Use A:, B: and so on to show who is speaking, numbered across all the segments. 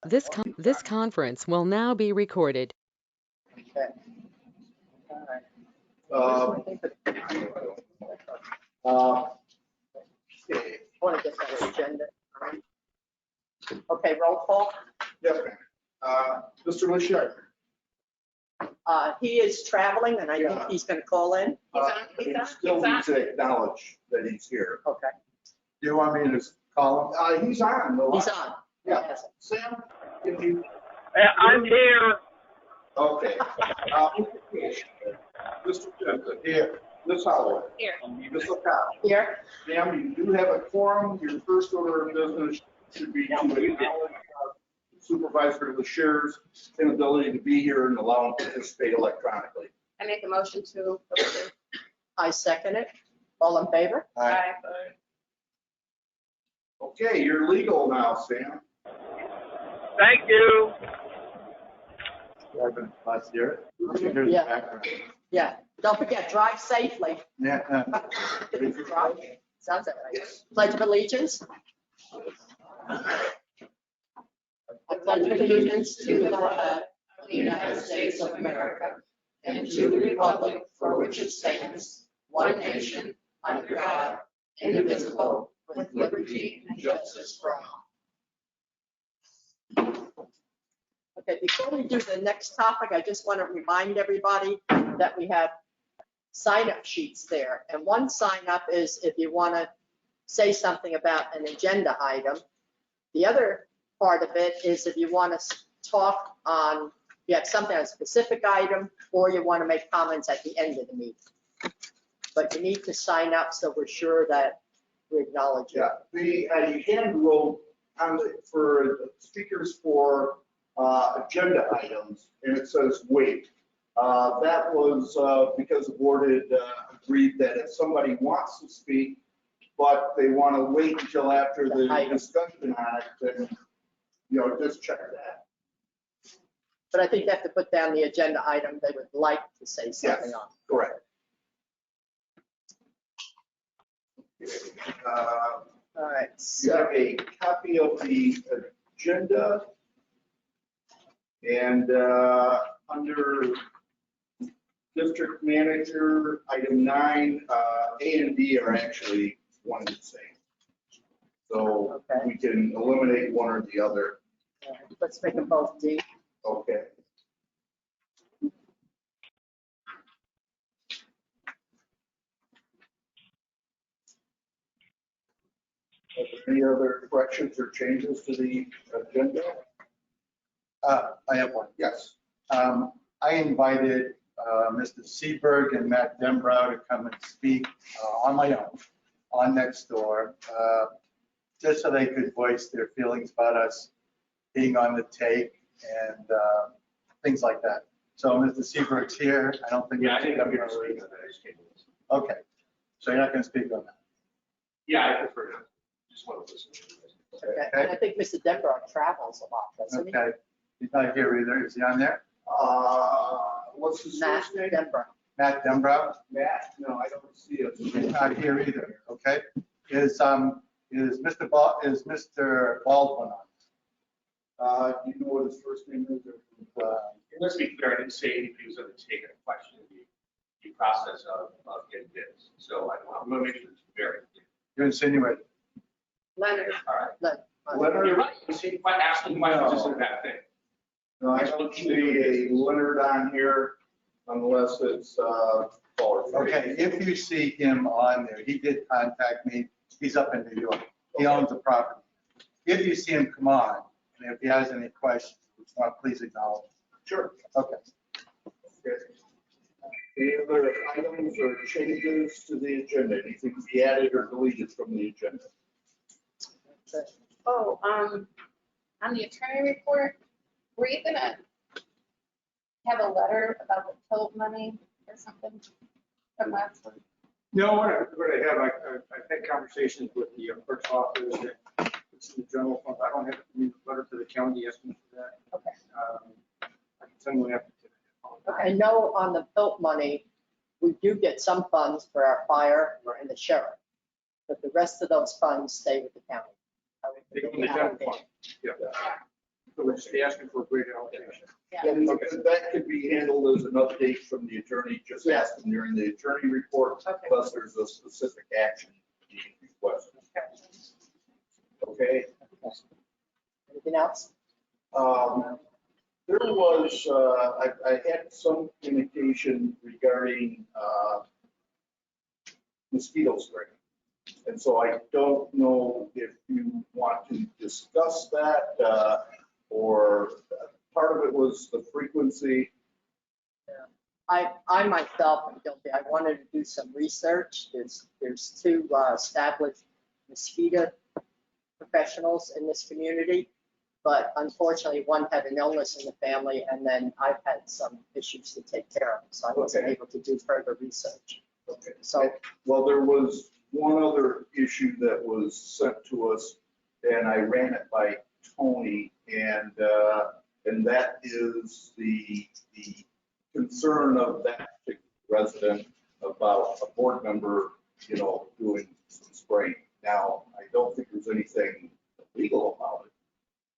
A: This conference will now be recorded.
B: Okay. All right. Want to get that agenda? Okay, roll call.
C: Yes, ma'am. Mr. Lashard.
B: He is traveling and I think he's going to call in.
C: He still needs to acknowledge that he's here.
B: Okay.
C: Do you want me to call him? He's on.
B: He's on.
C: Yeah. Sam, can you?
D: I'm here.
C: Okay. Mr. Jensen. Here. Ms. Holloway.
E: Here.
C: Ms. O'Connell.
B: Here.
C: Ma'am, you do have a quorum. Your first order of business should be to acknowledge Supervisor Lashard's inability to be here and allow him to participate electronically.
E: I make a motion to approve.
B: I second it. All in favor?
E: Aye.
C: Okay, you're legal now, Sam.
D: Thank you.
C: Last year.
B: Yeah. Yeah. Don't forget, drive safely.
C: Yeah.
B: Drive. Sounds that right. Pledge of allegiance. I pledge allegiance to the flag of the United States of America and to the republic for which it stands, one nation, under God, indivisible, with liberty and justice for all. Okay, before we do the next topic, I just want to remind everybody that we have sign-up sheets there. And one sign-up is if you want to say something about an agenda item. The other part of it is if you want to talk on, you have something on a specific item, or you want to make comments at the end of the meeting. But you need to sign up so we're sure that we acknowledge it.
C: Yeah, the hand rule on the, for speakers for agenda items, and it says wait. That was because the board had agreed that if somebody wants to speak, but they want to wait until after the discussion on it, then, you know, just check that.
B: But I think they have to put down the agenda item they would like to say something on.
C: Correct.
B: All right,
C: You have
B: so,
C: a copy of the agenda, and under district manager, item 9, A and B are actually one and the same. So
B: Okay.
C: we can eliminate one or the other.
B: let's make them both D.
C: Okay. Are there any other corrections or changes to the agenda?
F: I have one.
C: Yes.
F: I invited Mr. Seberg and Matt Dembrow to come and speak on my own on next door, just so they could voice their feelings about us being on the take and things like that. So Mr. Seberg's here. I don't think.
D: Yeah, I think I'm going to speak on that.
F: Okay, so you're not going to speak on that.
D: Yeah, I prefer to. Just want to listen.
B: Okay, and I think Mr. Denver travels a lot, doesn't he?
F: Okay, he's not here either. Is he on there?
C: What's his
B: Matt
C: first name?
B: Denver.
F: Matt Dembrow?
C: Matt? No, I don't see it.
F: He's not here either, okay? Is Mr. Baldwin on?
C: Do you know what his first name is?
D: Let's be clear, I didn't say if he was going to take a question, the process of getting bids. So I'm going to make sure it's very clear.
F: You insinuated.
E: Leonard.
D: All right.
C: Leonard?
D: You're right. You see, if I ask him questions, this is a bad thing.
C: No, I don't see a Leonard on here unless it's Paul.
F: Okay, if you see him on there, he did contact me. He's up in New York. He owns the property. If you see him, come on. And if he has any questions, please acknowledge.
C: Sure.
F: Okay.
C: Okay. Any other items or changes to the agenda? Anything to be added or deleted from the agenda?
E: Oh, on the attorney report, were you gonna have a letter about the tilt money or something from last week?
G: No, what I have, I've had conversations with the clerk's office and it's in the general fund. I don't have a letter to the county asking for that.
B: Okay.
G: I can send one after today.
B: I know on the PILT money, we do get some funds for our fire and the sheriff, but the rest of those funds stay with the county.
G: They go in the general fund. Yeah. So we're just asking for a greater allocation.
C: And that could be handled as an update from the attorney, just ask them during the attorney report,
B: Okay.
C: unless there's a specific action being requested. Okay?
B: Anything else?
C: There was, I had some communication regarding mosquito spray. And so I don't know if you want to discuss that, or part of it was the frequency.
B: I myself am guilty. I wanted to do some research. There's two established mosquito professionals in this community, but unfortunately, one had an illness in the family, and then I've had some issues to take care of, so I wasn't
C: Okay.
B: able to do further research.
C: Okay.
B: So,
C: Well, there was one other issue that was sent to us, and I ran it by Tony, and that is the concern of that particular resident about a board member, doing some spraying. Now, I don't think there's anything illegal about it,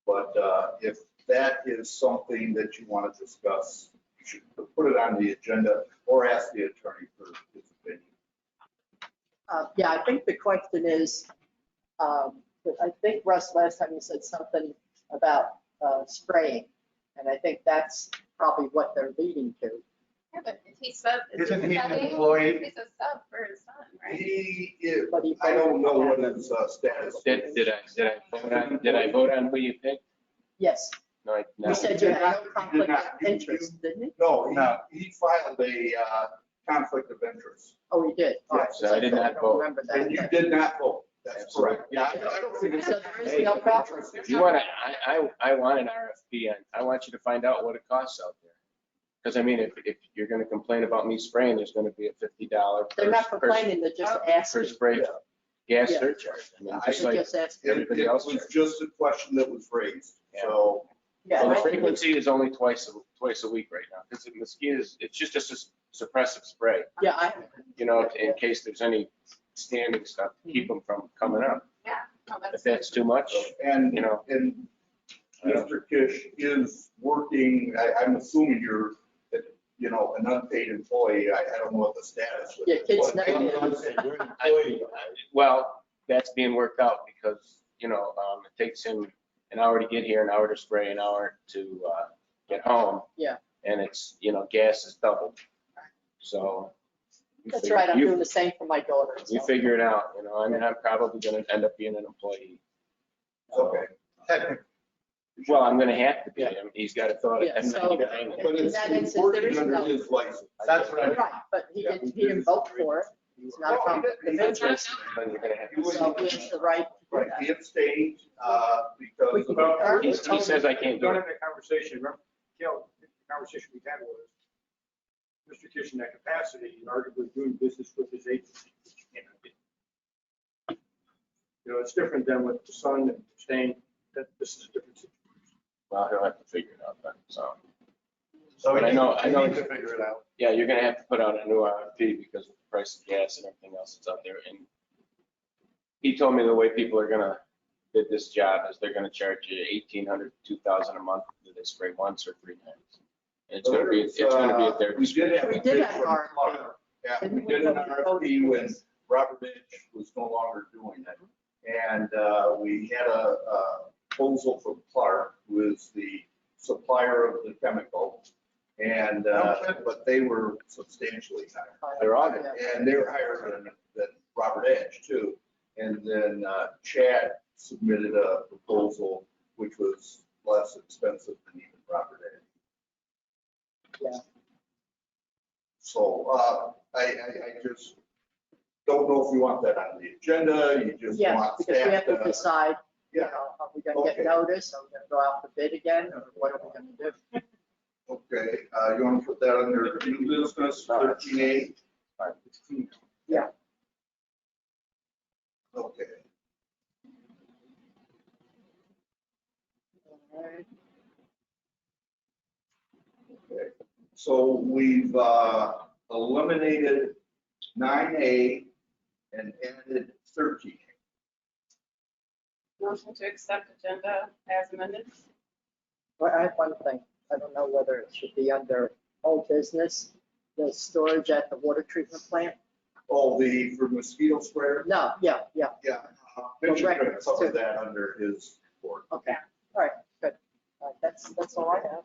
C: but if that is something that you want to discuss, you should put it on the agenda or ask the attorney for his opinion.
B: yeah, I think the question is, I think Russ, last time you said something about spraying, and I think that's probably what they're leading to.
E: Yeah, but he said.
F: Isn't he an
E: subbing?
F: employee?
E: He's a sub for his son, right?
C: I don't know what his status is.
H: Did I vote on who you picked?
B: Yes,
H: No,
B: you said you had no conflict of interest, didn't you?
C: No,
F: No.
C: he filed a conflict of interest.
B: Oh, he did. All right,
C: Yes,
H: I did not
B: don't
H: vote.
B: remember that.
C: And you did not vote. That's correct. Yeah, I don't think it's.
B: So there is no conflict.
H: If you want to, I want an RFP, and I want you to find out what it costs out there. Because I mean, if you're going to complain about me spraying, there's going to be a $50
B: They're not
H: per
B: complaining, they're just asking.
H: spray gas
B: Yeah.
H: surcharge. I mean,
C: I
H: just
B: They're
H: like,
B: just asking.
H: everybody
C: It
H: else
C: was
H: charges.
C: just a question that was raised, so.
B: Yeah,
H: well,
B: and
H: the
B: I think
H: frequency is only twice a week right now. Because the mosquitoes, it's just a suppressive spray,
B: yeah,
H: in case there's any standing stuff to keep them from coming up.
E: Yeah. No,
H: If that's too much,
C: And,
H: You know.
C: and Mr. Kish is working, I'm assuming you're, an unpaid employee. I don't know what the status is.
B: Yeah, kids never
H: well, that's being worked out because, it takes him an hour to get here, an hour to spray, an hour to get home.
B: Yeah.
H: And it's, gas is doubled. So. you
B: That's
H: figure-
B: right, I'm
H: you-
B: doing the same for my daughter.
H: You
B: so.
H: figure it out, I'm probably going to end up being an employee.
C: Okay.
F: Technically,
H: Well, I'm going to have to be. He's got to throw it
B: Yeah,
H: at
B: so-
H: 99.
C: But
B: In
C: it's
B: that instance, there
C: working
B: is
C: under
B: no-
C: his license.
F: that's what I.
B: Right, but he didn't vote for it. It's not a conflict of interest,
H: Then you're gonna have to-
B: so he has the right to do
C: Right,
B: that.
C: he abstained,
B: We
C: because
B: can
C: of.
B: confirm.
H: He says I can't do
G: During
H: it.
G: the conversation, remember, Kel, the conversation we had was, Mr. Kish in that capacity, is arguably doing business with his agency, which you cannot do. It's different than with the son and staying, that this is a different situation.
H: Well, he'll have to figure it out then, so.
F: So
H: But I know- I know-
F: need to figure it out.
H: Yeah, you're gonna have to put out a new RFP because of the price of gas and everything else that's out there. And he told me the way people are gonna bid this job is they're gonna charge you 1,800, 2,000 a month. Do they spray once or 3 times? And it's gonna be at their
C: We did have.
B: We
C: a
B: did
C: bid
B: have
C: from
B: our-
C: Clark. Yeah, we
B: Didn't we
C: did an
B: vote
C: RFP
B: for
C: when
B: this?
C: Robert Edge was no longer doing it. And we had a proposal from Clark, who is the supplier of the chemical. And, but they were substantially higher.
H: They're all good.
C: And they were higher than Robert Edge too. And then Chad submitted a proposal which was less expensive than even Robert Edge.
B: Yeah.
C: So I just don't know if you want that on the agenda, you just
B: Yes,
C: want
B: because we have
C: staff
B: to
C: to.
B: decide,
C: Yeah,
B: are we gonna get
C: Okay.
B: notice, are we gonna go out for bid again, or what are we gonna do?
C: okay, you want to put that under new business, 13A?
B: Yeah.
C: Okay.
B: All right.
C: Okay, so we've eliminated 9A and added 13A.
E: Motion to accept agenda as amended.
B: Well, I have one thing. I don't know whether it should be under old business, the storage at the water treatment plant.
C: Oh, for mosquito sprayer?
B: No, yeah.
C: Yeah. Mitch is going to
B: records,
C: cover
B: too.
C: that under his report.
B: Okay, all right, good. All right, that's all I have.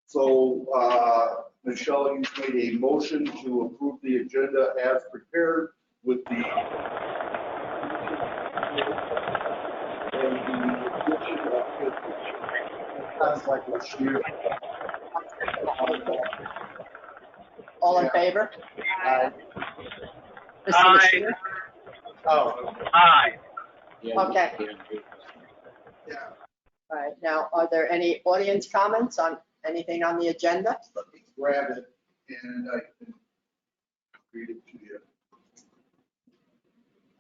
C: So, Michelle, you made a motion to approve the agenda as prepared with the.
F: Sounds like it's you.
B: All in favor?
F: Aye.
B: Mr.
I: Aye.
B: Bashir?
F: Oh,
I: Aye.
H: Yeah,
B: Okay.
C: Yeah.
B: All right, now, are there any audience comments on anything on the agenda?
C: Let me grab it and I can read it to you.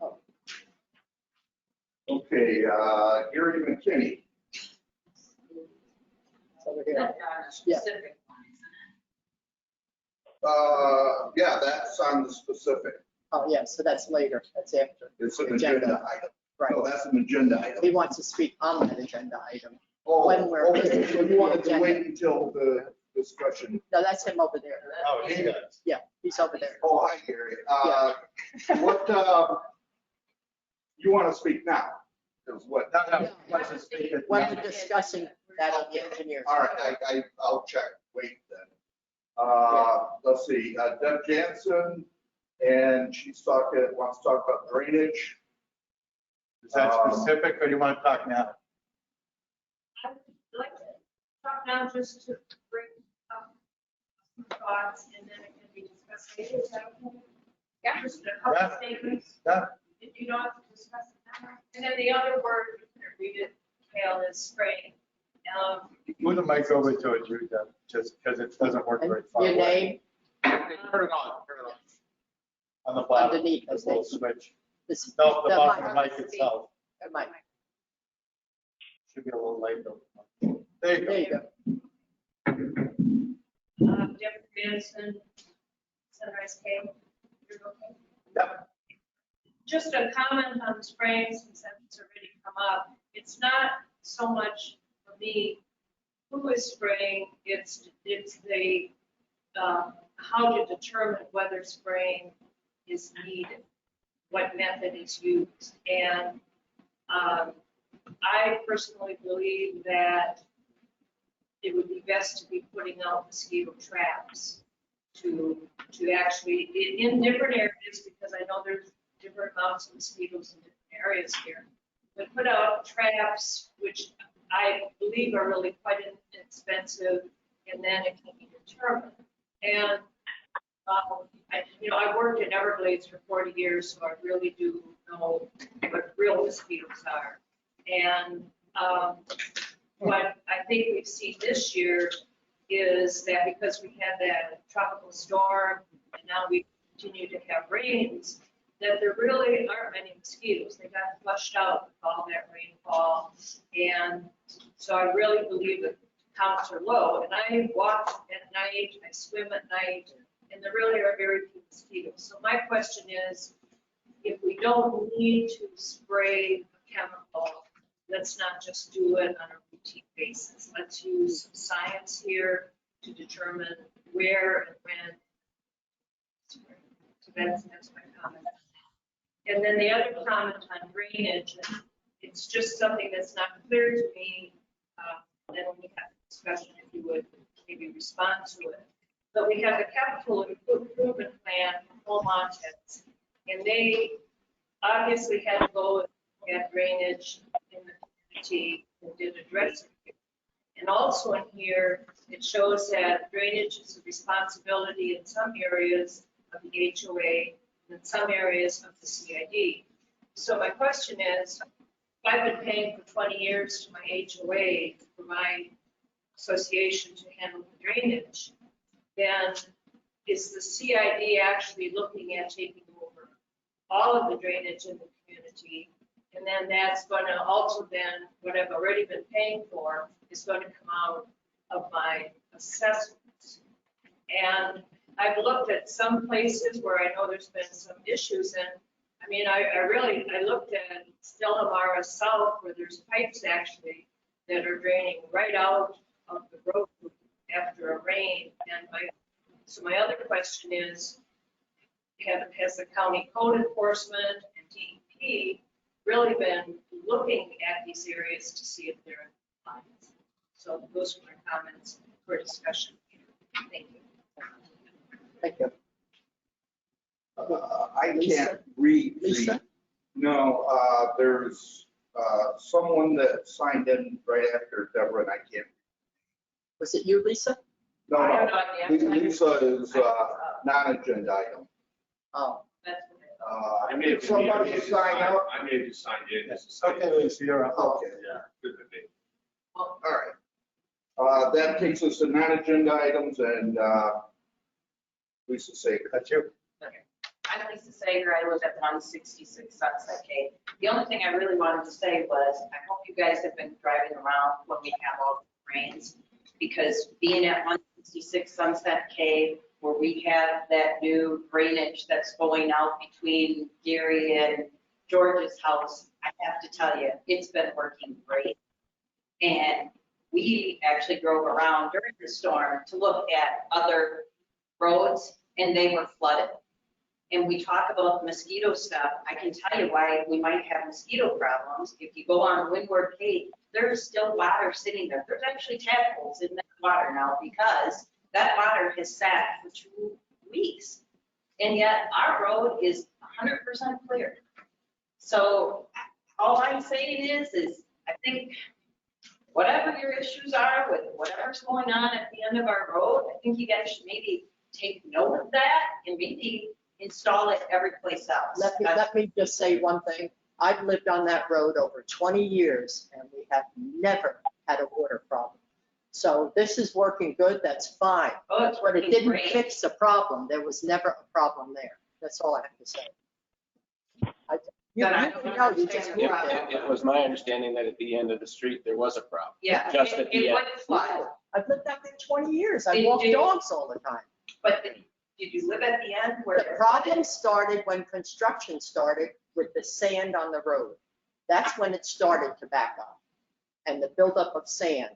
B: Oh.
C: Okay, Gary McKinney.
B: It's over here. Yeah.
C: Yeah, that's on the specific.
B: Oh, yeah, so that's later, that's after.
C: It's an
B: Agenda.
C: agenda item.
B: Right,
C: No, that's an agenda
B: he
C: item.
B: wants to speak on that agenda item.
C: Oh,
B: when we're-
C: okay, so you wanted to
B: agenda.
C: wait until the discussion.
B: No, that's him over there.
F: oh, he does.
B: Yeah, he's over there.
C: Oh, hi, Gary. What, you want to speak now? Is what?
F: No, let's just speak it
B: When
F: now.
B: we're discussing that on the engineers.
C: All right, I'll check, wait then. Let's see, Deb Jansen, and wants to talk about drainage.
F: Is that specific or do you want to talk now?
J: I'd like to talk now just to bring up some thoughts and then it can be discussed later. Is that okay?
E: Yeah.
J: Just a couple
F: Yeah.
J: of statements.
F: Yeah.
J: If you don't have to discuss it now. And then the other word, you can read it, Kale, is spraying.
F: Move the mic over to it, Drew, Deb, just because it doesn't work
B: And
F: very far
B: your
F: away.
B: name
D: Turn it on, turn it on.
F: On the bottom,
B: underneath,
F: the
B: the
F: little switch.
B: this.
F: No, the bottom of the
B: mic.
F: mic itself.
B: The mic.
F: Should be a little late though. There you
B: There you
F: go.
B: go.
J: Jeff Manson, Sunrise K. You're okay?
F: Yep.
J: Just a comment on the spraying, since that's already come up. It's not so much for me who is spraying, it's the, how to determine whether spraying is needed, what method is used. And I personally believe that it would be best to be putting out mosquito traps to actually, in different areas, because I know there's different amounts of mosquitoes in different areas here. But put out traps, which I believe are really quite inexpensive, and then it can be determined. And, I worked in Everglades for 40 years, so I really do know what real mosquitoes are. And what I think we've seen this year is that because we had that tropical storm, and now we continue to have rains, that there really aren't many mosquitoes. They got flushed out with all that rainfall. And so I really believe that counts are low. And I walk at night, I swim at night, and there really are very few mosquitoes. So my question is, if we don't need to spray a chemical, let's not just do it on a routine basis. Let's use some science here to determine where and when. So that's my comment. And then the other comment on drainage, it's just something that's not clear to me. Then when we have a discussion, if you would maybe respond to it. But we have the capital improvement plan for Montez, and they obviously had to go at drainage in the community and did address it. And also in here, it shows that drainage is a responsibility in some areas of the HOA, in some areas of the CID. So my question is, I've been paying for 20 years to my HOA for my association to handle the drainage, then is the CID actually looking at taking over all of the drainage in the community? And then that's going to also then, what I've already been paying for is going to come out of my assessments. And I've looked at some places where I know there's been some issues, and I mean, I looked at Stella Mara South where there's pipes actually that are draining right out of the road after a rain. And so my other question is, has the county code enforcement and DEP really been looking at these areas to see if they're in compliance? So those are my comments for discussion. Thank you.
B: Thank you.
C: I
B: Lisa?
C: can't read
B: Lisa?
C: No, there's someone that signed in right after Deborah, and I can't.
B: Was it you, Lisa?
C: No,
J: I have
C: no,
J: no idea.
C: Lisa is non-agenda item.
B: Oh,
J: That's what
D: I may have.
C: Somebody sign up.
D: I may have just signed in as a sign.
F: Okay, Lisa, you're up.
C: Okay,
D: Yeah, could have been.
C: all right. That takes us to non-agenda items and Lisa Sager.
F: That's you.
I: I'm Lisa Sager. I live at 166 Sunset Cave. The only thing I really wanted to say was, I hope you guys have been driving around when we have all the rains, because being at 166 Sunset Cave, where we have that new drainage that's going out between Gary and George's house, I have to tell you, it's been working great. And we actually drove around during the storm to look at other roads, and they were flooded. And we talk about mosquito stuff. I can tell you why we might have mosquito problems. If you go on Windward Cape, there's still water sitting there. There's actually tadpoles in that water now because that water has sat for 2 weeks. And yet our road is 100% clear. So all I'm saying is I think whatever your issues are with whatever's going on at the end of our road, I think you guys should maybe take note of that and maybe install it every place else.
B: let me just say one thing. I've lived on that road over 20 years and we have never had a water problem. So this is working good, that's fine.
I: Oh, it's
B: But it
I: working
B: didn't
I: great.
B: fix the problem. There was never a problem there. That's all I have to say. You
I: Then I
B: you
I: don't
B: know, you just
I: understand
B: moved
I: the
B: there.
H: It was my understanding that at the end of the street, there was a problem.
I: Yeah,
H: Just at the
I: it
H: end.
I: wouldn't flood.
B: I've lived out there 20 years. I
I: Did
B: walk
I: you-
B: dogs all the time.
I: But did you live at the end where?
B: The problem started when construction started with the sand on the road. That's when it started to back up. And the buildup of sand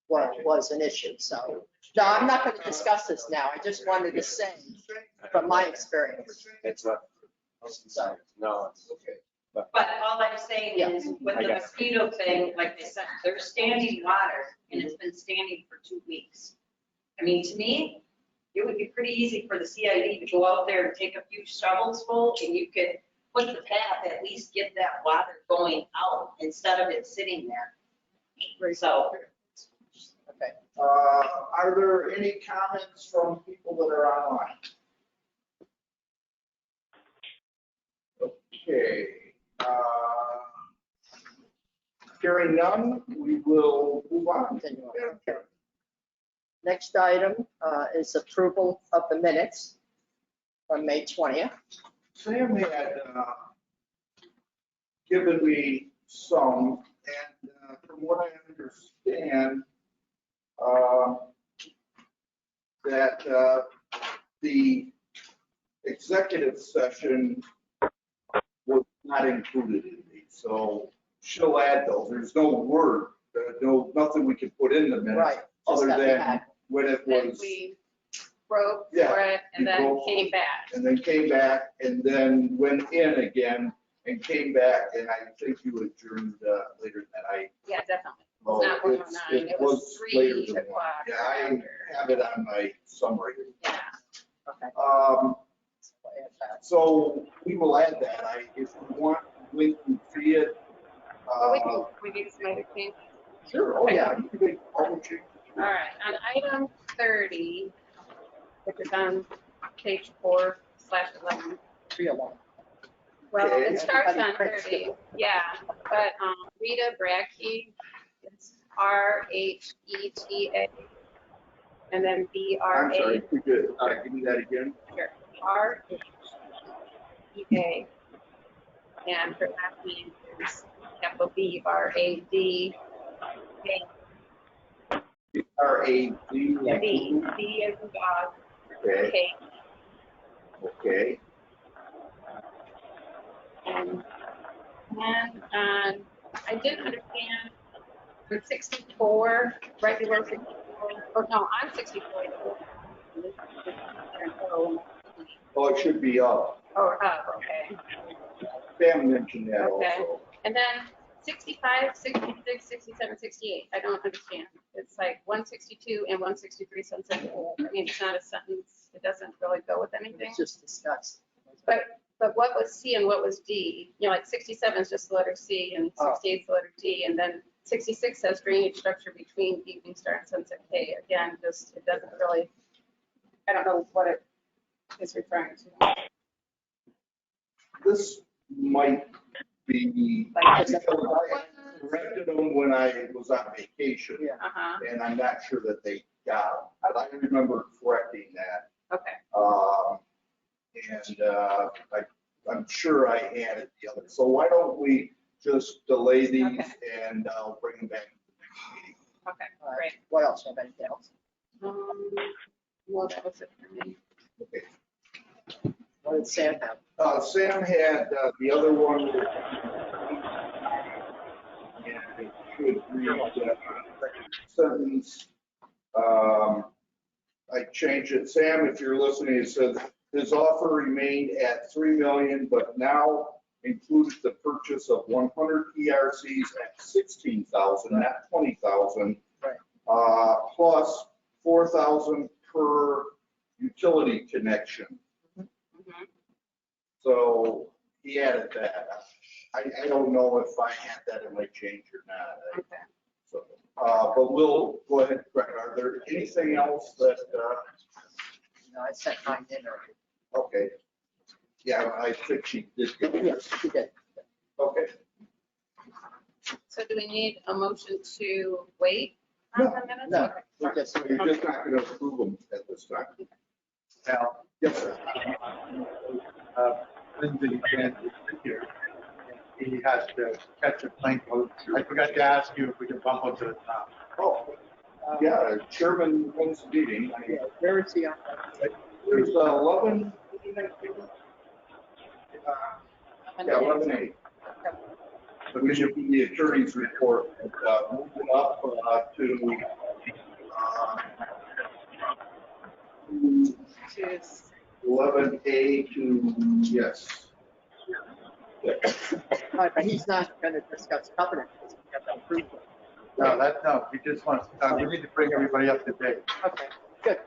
B: was an issue, so. No, I'm not going to discuss this now. I just wanted to say from my experience.
H: It's not. No, it's.
C: Okay.
I: But all I'm saying is with
H: I
I: the
H: got it.
I: mosquito thing, like they said, there's standing water and it's been standing for 2 weeks. I mean, to me, it would be pretty easy for the CID to go out there and take a few shovels full and you could put the tap, at least get that water going out instead of it sitting there. So,
B: Okay.
C: Are there any comments from people that are online? Okay. Hearing none, we will move on.
B: Continue on. Okay. Next item is approval of the minutes from May 20th.
C: Sam had given me some, and from what I understand, that the executive session was not included in these, so she'll add those. There's no word, nothing we can put in the minutes.
B: Right. just
C: Other
B: that we
C: than
B: had.
C: when it
E: Then
C: was,
E: we broke
C: Yeah,
E: for it and
C: you
E: then
C: broke.
E: came back.
C: and then came back, and then went in again, and came back, and I think you adjourned later that night.
E: Yeah, definitely.
C: Oh,
E: It's not
C: it's-
E: 109, it was
C: later
E: 3
C: than that.
E: o'clock.
C: Yeah, I have it on my summary.
E: Yeah.
B: Okay.
C: So we will add that. If you want, we can see it.
E: Well, we can some other changes.
C: Sure, oh yeah, you can make all the changes.
E: All right, on item 30, which is on page 4/11.
B: 301.
E: Well,
C: Okay.
E: it starts on
B: Everybody prints
E: 30,
B: it.
E: yeah, but Rita Brackey, it's RHETA, and then
C: I'm
E: BRA,
C: sorry, you could give me that again.
E: RHETA. And her last name is capital BRAD.
C: R-A-D.
E: B as in dog,
C: Okay,
E: K,
C: okay.
E: and then I didn't understand I'm 64, right below 64. Or no, I'm 64.
C: Oh, it should be up.
E: Or up, okay.
C: Sam mentioned that
E: Okay.
C: also.
E: And then 65, 66, 67, 68. I don't understand. It's like 162 and 163 sunset. I mean, it's not a sentence. It doesn't really go with anything.
B: It's just discussed.
E: But what was C and what was D? You know, like 67 is just the letter C and 68 is the letter D. And then 66 says drainage structure between Evening Star and Sunset K. Again, just, it doesn't really, I don't know what it is referring to.
C: This might be,
E: Like,
C: because I corrected them when I was on vacation,
B: Yeah.
E: Uh-huh,
C: and I'm not sure that they got them. But I remember correcting that.
E: okay.
C: I'm sure I added the other. So why don't we just delay these
E: Okay.
C: and I'll bring them back to the next meeting.
E: Okay,
B: All right.
E: great.
B: What else? Have anything else?
E: Well, that was it for me.
C: Okay.
B: What did Sam have?
C: Sam had the other one. And it should read sentence. I changed it. Sam, if you're listening, it says his offer remained at 3 million, but now includes the purchase of 100 ERCs at 16,000, not 20,000.
B: Right.
C: Plus 4,000 per utility connection.
E: Mhm.
C: So he added that. I don't know if I had that in my change or not.
E: Okay.
C: So, but we'll go ahead, Greg. Are there anything else that,
B: No, I sent mine in already.
C: okay. Yeah, I think she did get it.
B: Yes, she did.
C: Okay.
E: So do we need a motion to wait on the minutes?
B: No,
E: Okay.
B: we're just,
C: So you're just not going to approve them at this time?
F: Now,
C: Yes, sir.
F: Lindsay can't be here. He has to catch a plane. I forgot to ask you if we can bump him to the top.
C: Oh, yeah, Sherman wants the meeting.
B: yeah, where is he on?
C: There's 11. Yeah, 11A. So we should be the attorney's report, moving up to 11A to, yes.
B: All right, but he's not going to discuss covenant because we have to approve it.
F: No, we just want, we need to bring everybody up to date.
B: Okay, good.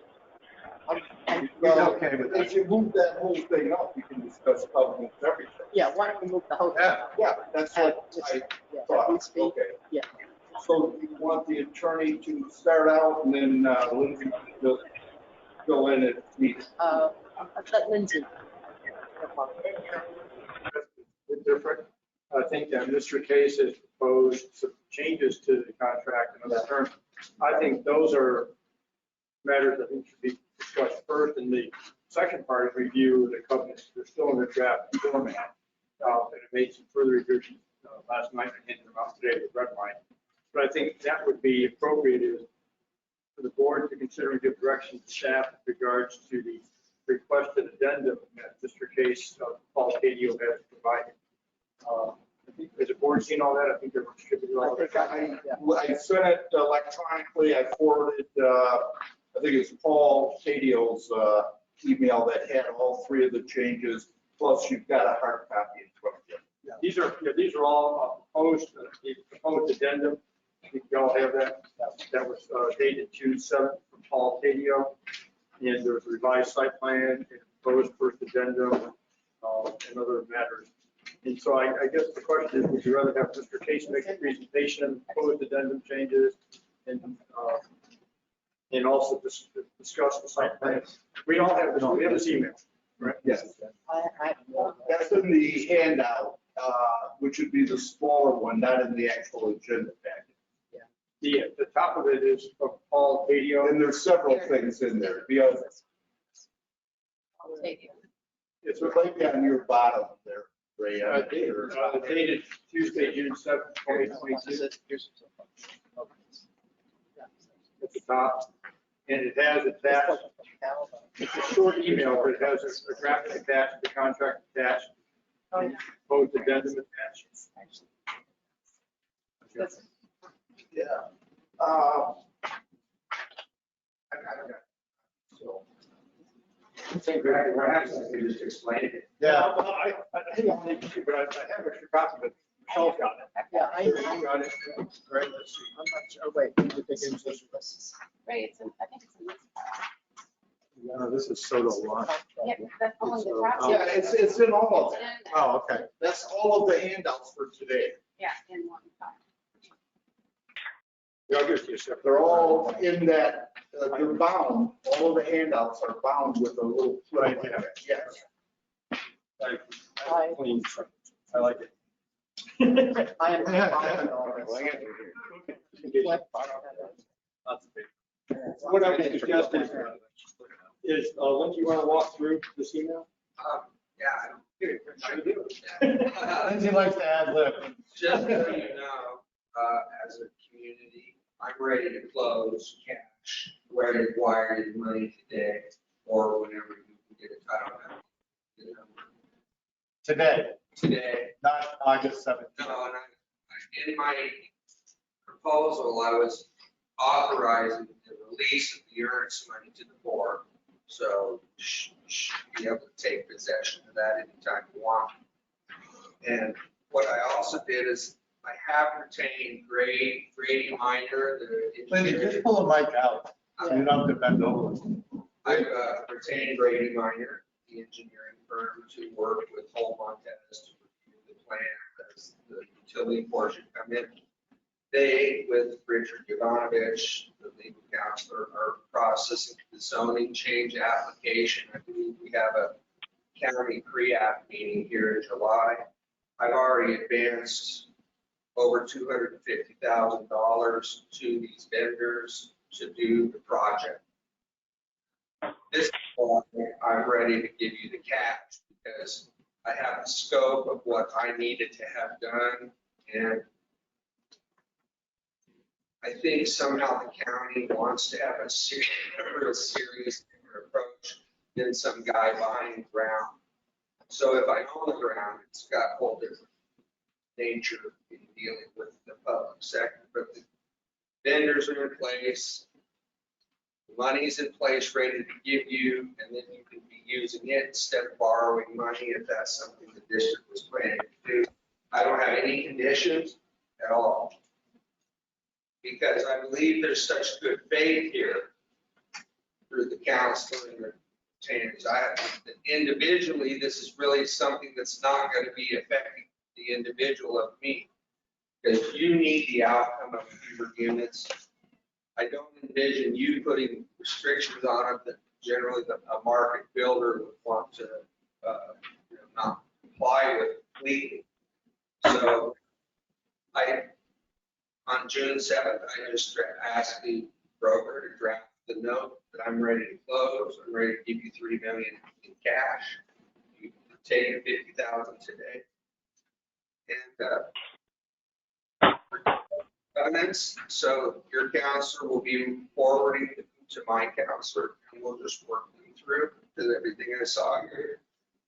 B: And,
F: He's okay with
C: If
F: that.
C: you move that whole thing up, you can discuss covenants, everything.
B: yeah, why don't we move the whole thing?
F: Yeah.
C: Yeah, that's what I
B: Yeah,
C: thought.
B: we speak.
C: Okay.
B: Yeah.
C: So you want the attorney to start out and then Lindsay will fill in if needed.
B: Let Lindsay.
G: It's different. I think that Mr. Case has proposed some changes to the contract and other terms. I think those are matters that should be discussed first, and the second part is review of the covenants. They're still in the draft format. And I made some further revisions last night and handed them out today with red line. But I think that would be appropriate is for the board to consider and give direction to staff with regards to the requested addendum that Mr. Case, Paul Cadio has provided. I think, has the board seen all that? I think they're distributed all
C: I
G: that.
C: think I sent it electronically. I forwarded, I think it's Paul Cadio's email that had all three of the changes, plus you've got a hard copy in front of you.
G: These are all proposed, the proposed addendum. I think you all have that. That was dated June 7th from Paul Cadio. And there's a revised site plan and proposed first addendum and other matters. And so I guess the question is, would you rather have Mr. Case make a presentation of proposed addendum changes and also discuss the site plan? We all have this, we have this email, right?
C: Yes.
B: I
C: That's in the handout, which would be the smaller one, not in the actual agenda package.
G: The top of it is from Paul Cadio.
C: And there's several things in there. Because
E: I'll take it.
G: It's
C: right on your bottom there, Ray.
G: dated Tuesday, June 7th, 2022. At the top, and it has attached, it's a short email, but it has a graphic attached, the contract attached, proposed addendum attached.
C: Yeah. I got it. So.
G: Same, perhaps I could just explain it.
F: Yeah.
G: Well, I don't need to, but I have extra copy, but Michelle's got it.
B: Yeah, I
G: Got it.
C: Great, let's see.
B: I'm not sure, wait, I think it's this.
E: Right, it's in, I think it's in this.
F: No, this is Soto Lawn.
E: Yeah, that's only the top.
C: Yeah, it's in all of
E: It's
C: that.
E: in there.
F: Oh, okay.
C: That's all of the handouts for today.
E: Yeah, in one time.
G: Yeah, I'll give it to you, sir.
C: They're all in that, they're bound, all of the handouts are bound with a little.
F: Right, yeah.
C: Yes.
G: Clean.
F: I like it.
B: I am. following all this.
G: What I would suggest is, Lindsay, you want to walk through this email?
F: Lindsay likes to add lib.
K: Just so you know, as a community, I'm ready to close cash, ready to wire you money today or whenever you can get it. I don't know. You know,
F: Today,
K: today,
F: not August 17th.
K: no, and in my proposal, I was authorizing the release of the earnest money to the board. So you should be able to take possession of that anytime you want. And what I also did is I have retained Grady Minor, the
F: Lindsay,
K: engineer.
F: just pull the mic out. So you don't have to bend over.
K: I've retained Grady Minor, the engineering firm, to work with Whole Montez to review the plan as the utility portion come in. They, with Richard Yovanovich, the legal counselor, are processing the zoning change application. I believe we have a county pre-app meeting here in July. I've already advanced over $250,000 to these vendors to do the project. This point, I'm ready to give you the cash because I have the scope of what I needed to have done. And I think somehow the county wants to have a real serious approach than some guy buying ground. So if I own the ground, it's got a whole different nature in dealing with the public sector. But the vendors are in place, money's in place, ready to give you, and then you can be using it instead of borrowing money if that's something the district was planning to do. I don't have any conditions at all, because I believe there's such good faith here through the council and the retainers. Individually, this is really something that's not going to be affecting the individual of me, because you need the outcome of fewer units. I don't envision you putting restrictions on it that generally a market builder would want to not comply with completely. So on June 7th, I just asked the broker to draft the note that I'm ready to close. I'm ready to give you $3 million in cash. You can take $50,000 today. And so your counselor will be forwarding to my counselor, and we'll just work them through. Because everything I saw here,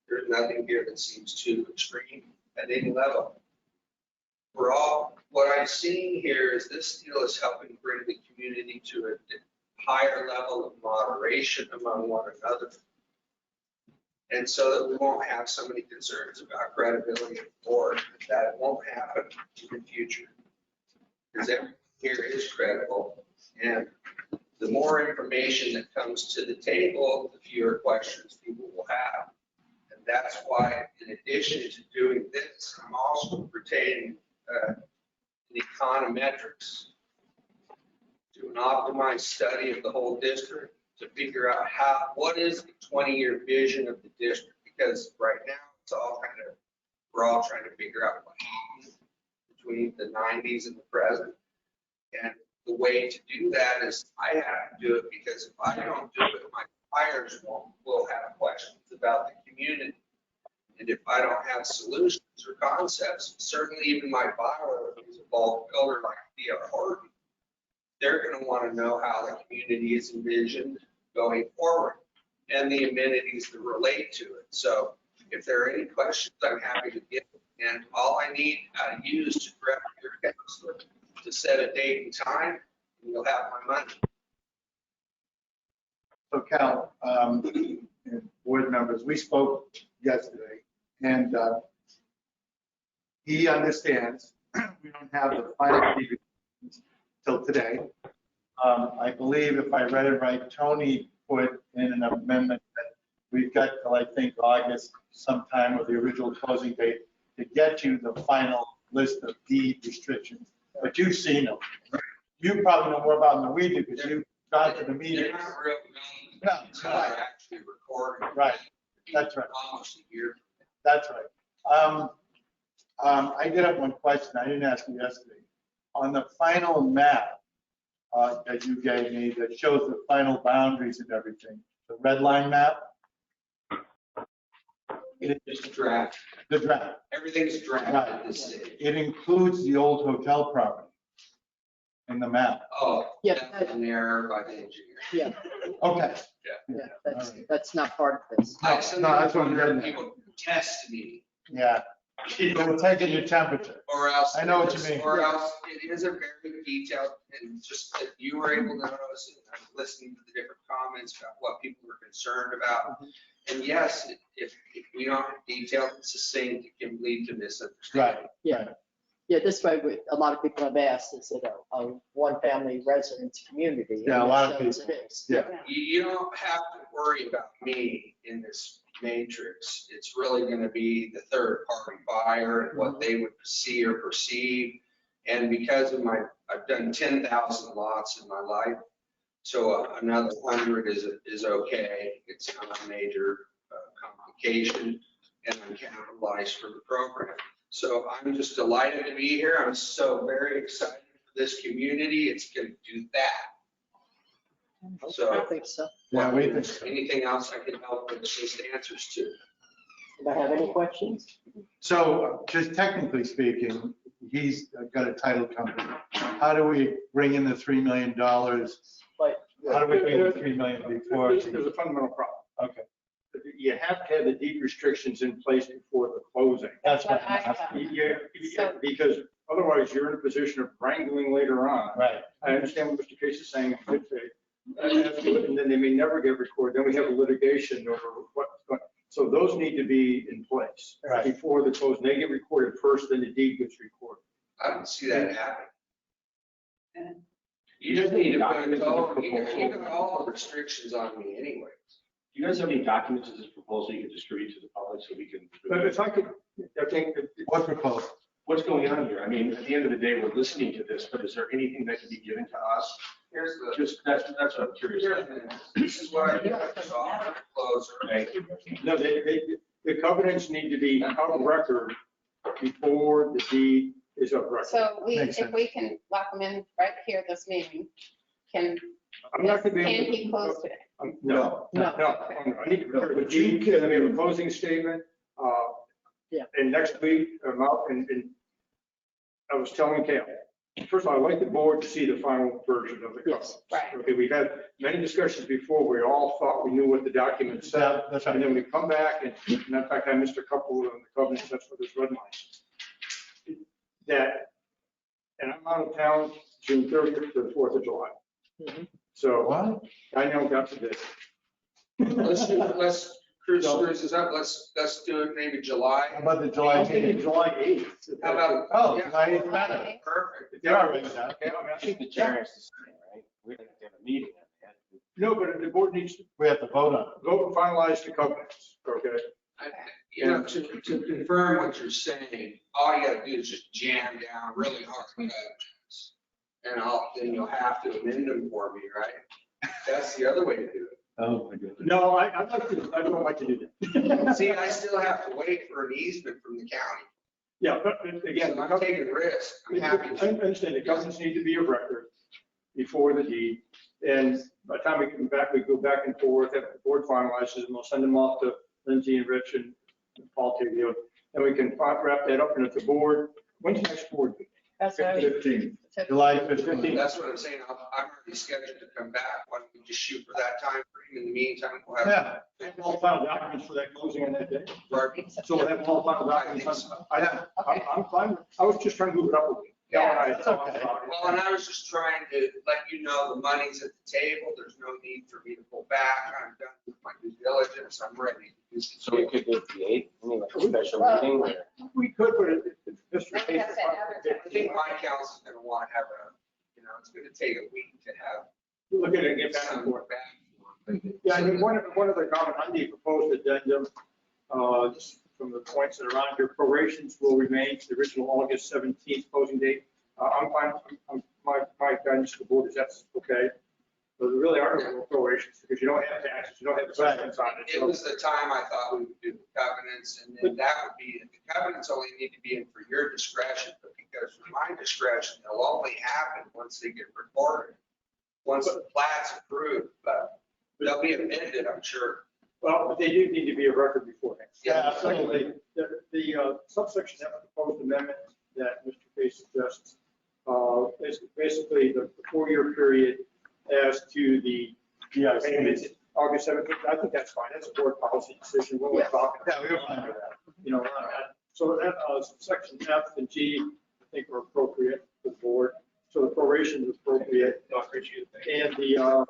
K: there's nothing here that seems too extreme at any level. What I'm seeing here is this deal is helping bring the community to a higher level of moderation among one another. And so that we won't have so many concerns about credibility of the board, that it won't happen in the future. Because everything here is credible. And the more information that comes to the table, the fewer questions people will have. And that's why, in addition to doing this, I'm also retaining the econometrics, do an optimized study of the whole district to figure out what is the 20-year vision of the district, because right now it's all we're all trying to figure out what happened between the 90s and the present. And the way to do that is I have to do it, because if I don't do it, my buyers will have questions about the community. And if I don't have solutions or concepts, certainly even my buyer, who's a bulk builder like D.R. Horton, they're going to want to know how the community is envisioned going forward and the amenities that relate to it. So if there are any questions, I'm happy to give. And all I need out of you is to direct your counselor to set a date and time, and you'll have my money.
F: So Cal, and board members, we spoke yesterday, and he understands we don't have the final deed till today. I believe if I read it right, Tony put in an amendment that we've got till, I think, August sometime, or the original closing date, to get you the final list of deed restrictions. But you've seen them. You probably know more about them than we do, because you've gone to the
K: They're
F: meetings.
K: not real
F: No,
K: known until they're actually recorded.
F: Right. That's right.
K: Almost a year.
F: That's right. I did have one question. I didn't ask you yesterday. On the final map that you gave me that shows the final boundaries and everything, the red line map,
K: It's a draft.
F: the draft,
K: Everything's drafted at this stage.
F: it includes the old hotel property in the map.
K: Oh,
B: Yeah.
K: that's an error by the engineer.
B: Yeah,
F: Okay.
B: yeah, that's not part of this.
K: I
F: No,
K: sometimes
F: that's what I'm
K: wonder
F: getting
K: if
F: at.
K: people test me,
F: Yeah. We're taking your temperature.
K: or else.
F: I know what you mean.
K: Or else it is a very detailed, and just that you were able to notice, and I'm listening to the different comments about what people were concerned about. And yes, if we don't detail it succinct, it can lead to misunderstanding.
F: Right.
B: Yeah. Yeah, this way, a lot of people have asked, is it a one-family residence community?
F: Yeah, a lot of
B: And so
F: people.
B: it is.
F: Yeah.
K: You don't have to worry about me in this matrix. It's really going to be the third party buyer and what they would see or perceive. And because of I've done 10,000 lots in my life, so another 100 is okay. It's not a major complication, and I'm capitalized for the program. So I'm just delighted to be here. I'm so very excited for this community. It's going to do that. So-
B: I think so.
F: Yeah, we think so.
K: Anything else I can help with just answers to?
B: Do I have any questions?
F: So just technically speaking, he's got a title company. How do we bring in the $3 million?
B: But
F: How do we bring in the 3 million before?
G: There's a fundamental problem.
F: Okay,
G: You have to have the deed restrictions in place before the closing.
F: that's what
E: But I
F: I'm asking.
G: Yeah, because otherwise you're in a position of wrangling later on.
F: Right,
G: I understand what Mr. Case is saying, in good faith. And then they may never get recorded. Then we have a litigation over what's going. So those need to be in place
F: Right.
G: before the close. They get recorded first, then the deed gets recorded.
K: I don't see that happening. You just need to put all the restrictions on me anyway.
D: Do you guys have any documents of this proposal you can distribute to the public so we can?
G: But if I could, I think that
F: what proposal?
D: What's going on here? I mean, at the end of the day, we're listening to this, but is there anything that can be given to us?
K: Here's the,
D: Just, that's what I'm curious about.
K: this is what I do. So I'm gonna close early.
G: no, the covenants need to be on record before the deed is of record.
E: So
F: Makes
E: if we can lock them in right here this meeting, can
G: I'm not going to be
E: can
G: able to.
E: he close today?
G: No,
B: No.
G: I need to prepare the deed, and then we have a closing statement.
B: Yeah.
G: And next week, and I was telling Kale, first of all, I'd like the board to see the final version of the covenants.
E: Right.
G: Okay, we've had many discussions before, we all thought we knew what the document said.
F: Yeah, that's
G: And
F: right.
G: then we come back, and in fact, I missed a couple of the covenants, that's what this red line. That, and I'm out of town June 30th to the 4th of July.
B: Mhm.
G: So
F: What?
G: I know got to this.
K: Let's cruise this up. Let's do it maybe
F: How
K: July.
F: about the July
G: I'm thinking
F: meeting?
G: July 8th.
K: How about?
F: Oh,
K: yeah,
F: July 8th better.
K: Perfect.
F: You're all right with that?
G: Yeah, I mean,
H: I think the chair has to sign, right? We don't have to have a meeting on that.
G: No, but the board needs to
F: We have to vote on it.
G: vote and finalize the covenants, okay?
K: You know, to confirm what you're saying, all you gotta do is just jam down really hard. And then you'll have to amend them for me, right? That's the other way to do it.
F: Oh, my goodness.
G: No, I don't like to do that.
K: See, I still have to wait for an easement from the county.
G: Yeah, but again,
K: So I'm taking a risk. I'm happy
G: I
K: to.
G: understand the covenants need to be of record before the deed. And by the time we come back, we go back and forth, have the board finalizes, and we'll send them off to Lindsay and Rich and Paul Taglio. And we can wrap that up, and if the board, when's the next board? meeting?
B: That's right.
F: 15, July 15th.
G: 15th.
K: That's what I'm saying. I'm already scheduled to come back. Why don't we just shoot for that time frame? In the meantime, we'll have.
F: Yeah,
G: We have all final documents for that closing on that day.
K: Pardon?
G: So we'll have all final
K: I think
G: documents.
K: so.
G: I'm fine. I was just trying to move it up a bit. Yeah,
F: it's okay.
K: Well, and I was just trying to let you know the money's at the table. There's no need for me to pull back. I'm done with my due diligence. I'm ready to do some.
H: So we could do it the 8th, I mean, like a special meeting or?
G: We could, but if Mr. Case.
K: I think my council's gonna want to have it's gonna take a week to have
G: Look at it, get back and
K: some
G: forth.
K: back.
G: Yeah, I mean, one other comment on the proposed addendum, just from the points that are on here, prorations will remain the original August 17th closing date. I'm fine, my guidance to the board is that's okay. But there really aren't no prorations because you don't have taxes, you don't have assessments on it.
K: It was the time I thought we would do the covenants, and then that would be, the covenants only need to be in for your discretion, but because for my discretion, they'll only happen once they get recorded, once the plat's approved, but they'll be amended, I'm sure.
G: Well, but they do need to be a record beforehand.
F: Yeah,
G: Secondly, the subsection F proposed amendment that Mr. Case suggests is basically the 4-year period as to the payments, August 17th. I think that's fine. That's a board policy decision. We're only talking.
F: Yeah, we were fine with that.
G: So that section F and G, I think are appropriate for the board. So the proration is appropriate.
D: No, I appreciate it.
G: And the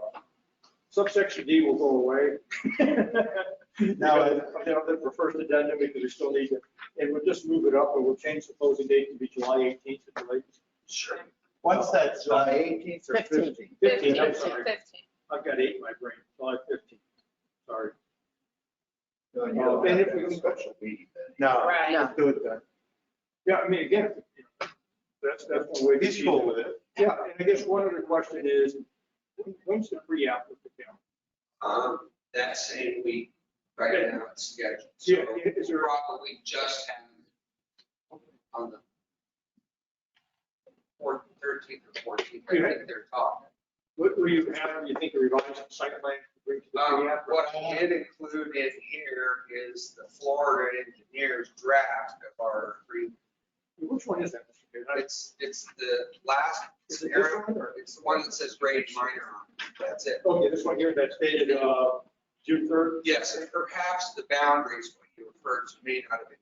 G: subsection D will go away.
F: Now,
G: The first addendum, because we still need to, and we'll just move it up and we'll change the closing date to be July 18th at the latest.
K: Sure.
F: once that's
C: July
F: done,
C: 18th or
B: 15th.
C: 15th?
G: 15th, I'm sorry.
E: 15.
G: I've got 8 in my brain, July 15th. Sorry.
C: No, you don't
G: And
C: have
G: if
C: to
G: we
C: have a
G: can-
C: special meeting then.
F: no,
E: Right.
F: let's do it then.
G: Yeah, I mean, again, that's one way. to
F: He's cool with it.
G: Yeah, and I guess one other question is, when's the pre-app with the county?
K: That same week, right now, it's scheduled.
G: Yeah,
K: So
G: is there-
K: we'll probably just have on the 13th or 14th, I think they're talking.
G: What will you have, you think, a revised site plan to bring to the pre-app?
K: What I did include in here is the Florida engineer's draft of our agreement.
G: Which one is that, Mr. Chair?
K: It's the last,
G: Is it this
K: area-
G: one, or-
K: it's the one that says grade minor on it. That's it.
G: Okay, this one here that's dated June 3rd?
K: Yes, and perhaps the boundaries when you refer to may not have been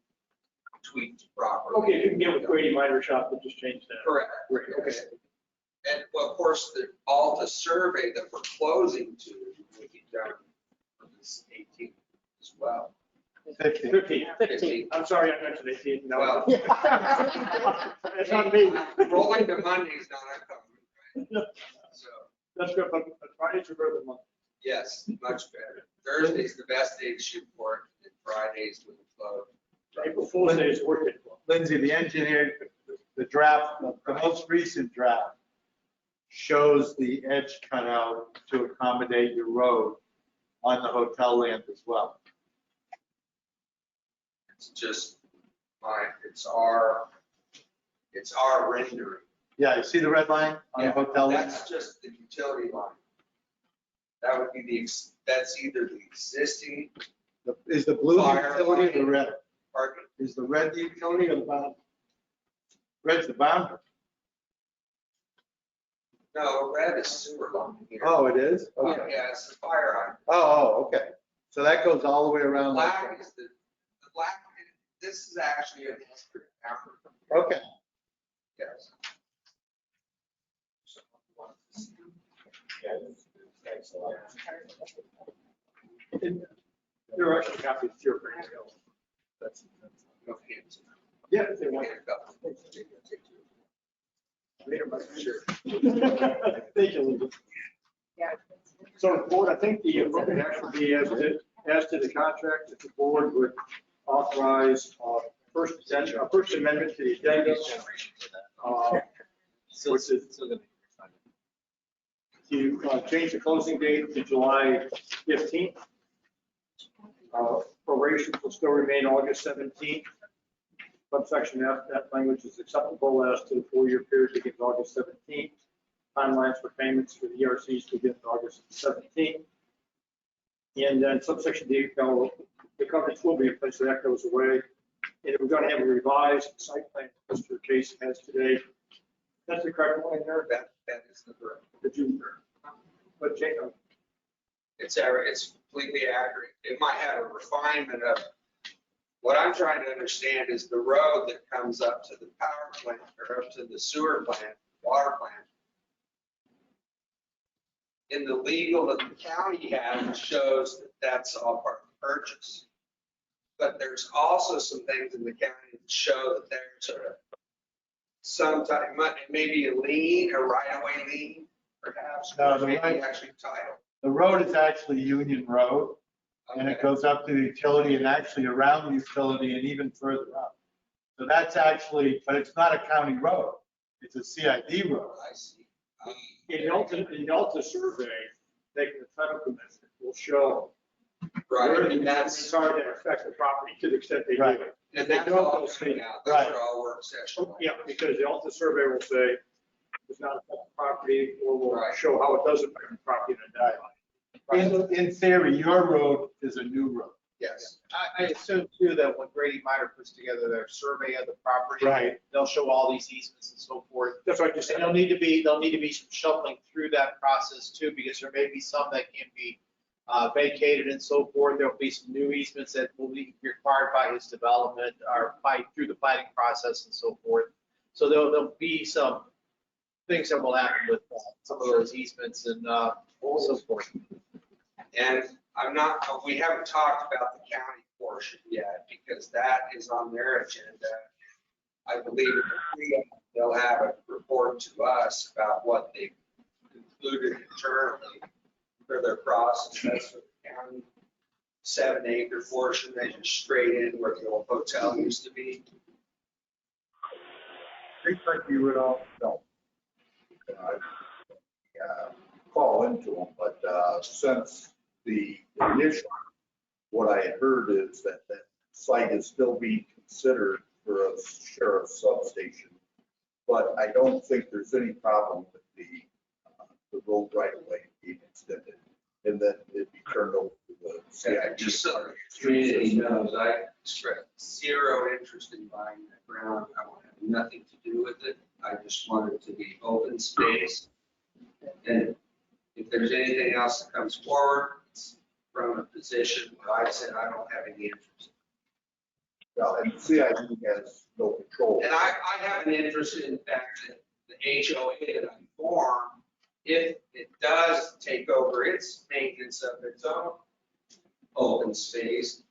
K: tweaked properly.
G: Okay, if you can get with Grady Minor Shop, we'll just change that.
K: Correct.
G: Great, okay.
K: And well, of course, all the survey that we're closing to will be done on this 18th as well.
F: 15.
G: 15.
B: 15.
G: I'm sorry, I mentioned 18. No.
K: Well,
G: It's on me.
K: rolling to Monday is not uncommon, right? So,
G: That's good, but Friday's are better than Monday.
K: yes, much better. Thursday's the best day to shoot for it, and Friday's when we close.
G: April Fool's Day is worth it.
F: Lindsay, the engineer, the draft, the most recent draft shows the edge cut out to accommodate your road on the hotel land as well.
K: It's just it's our rendering.
F: Yeah, you see the red line on the hotel land?
K: That's just the utility line. That would be that's either the existing,
F: Is the blue the
K: Fire
F: utility or the
K: line.
F: red?
K: pardon,
F: Is the red the utility or the boundary? Red's the boundary.
K: no, red is sewer line here.
F: Oh, it is?
K: Yeah,
F: Okay.
K: yeah, it's the fire hydrant.
F: Oh, okay. So that goes all the way around. like
K: Black is the black, this is actually an extra boundary.
F: that. Okay.
K: Yes.
G: There are actually copies here for you.
K: That's no hands.
G: Yeah, if they want. Sure. Thank you, Linda.
E: Yeah.
G: So the board, I think the appropriate action would be as to the contract, that the board would authorize first amendment to the addendum. Which is to change the closing date to July 15th. Prorations will still remain August 17th. Subsection F, that language is acceptable as to the 4-year period begins August 17th. Timelines for payments for the ERCs begin August 17th. And then subsection D, the covenants will be in place, so that goes away. And if we're going to have a revised site plan, Mr. Case has today, that's the correct one there,
K: That is the correct.
G: the June 3rd. But Jacob,
K: It's completely accurate. It might have a refinement of, what I'm trying to understand is the road that comes up to the power plant or or up to the sewer plant, water plant. In the legal that the county has, it shows that that's all part of the purchase. But there's also some things in the county that show that there's some type, maybe a lien, a right-of-way lien, perhaps,
F: No,
K: or
F: the
K: maybe
F: right-
K: actually title.
F: The road is actually Union Road, and it
K: Okay.
F: goes up to the utility and actually around the utility and even further up. So that's actually, but it's not a county road. It's a CID road.
K: I see.
G: In the Alta survey, taking the title commission will show
K: Right,
G: where the
K: and
G: improvements
K: that's,
G: are that affect the property to the extent they
F: Right.
G: do.
K: and
G: They
K: that's
G: don't,
K: all
G: they'll say-
K: coming out,
F: Right.
K: that's what all work session.
G: Yeah, because the Alta survey will say, does not affect the property, or will
K: Right.
G: show how it does affect the property and identify.
F: In theory, your road is a new road.
K: Yes.
L: I assume too that when Grady Minor puts together their survey of the property,
F: Right.
L: they'll show all these easements and so forth.
G: That's what I just
L: And
G: said.
L: there'll need to be some shuffling through that process too, because there may be some that can be vacated and so forth. There'll be some new easements that will be required by his development or through the planning process and so forth. So there'll be some things that will happen with some of those easements and so forth.
K: And we haven't talked about the county portion yet, because that is on their agenda. I believe they'll have a report to us about what they concluded internally for their process. That's for the county 7-acre portion, they just straight in where the old hotel used to be.
C: Things like you would all know. Call into them, but since the initial, what I had heard is that that site is still being considered for a sheriff's substation. But I don't think there's any problem with the road right away being extended and then it'd be turned over to the CID.
K: Just so the community knows, I expressed zero interest in buying that ground. I want to have nothing to do with it. I just want it to be open space. And if there's anything else that comes forward, it's from a position where I said I don't have any interest.
C: Well, and CID has no control.
K: And I have an interest in fact that the HOA that I form, if it does take over its maintenance of its own open space,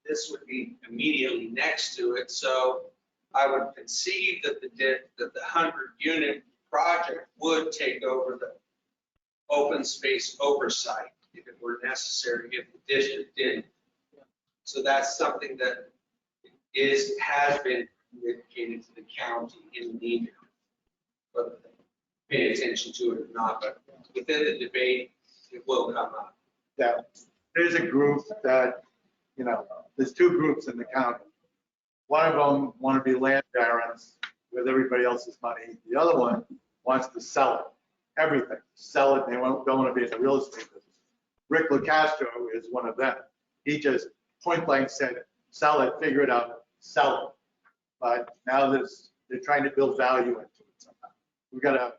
K: this would be immediately next to it. So I would conceive that the 100-unit project would take over the open space oversight if it were necessary, if the district didn't. So that's something that has been communicated to the county in the email. But pay attention to it or not, but within the debate, it will come up.
F: Yeah, there's a group that, there's two groups in the county. One of them want to be land barons with everybody else's money. The other one wants to sell it, everything, sell it. They don't want to be in the real estate business. Rick LaCastro is one of them. He just point blank said, sell it, figure it out, sell it. But now they're trying to build value into it somehow. We've got to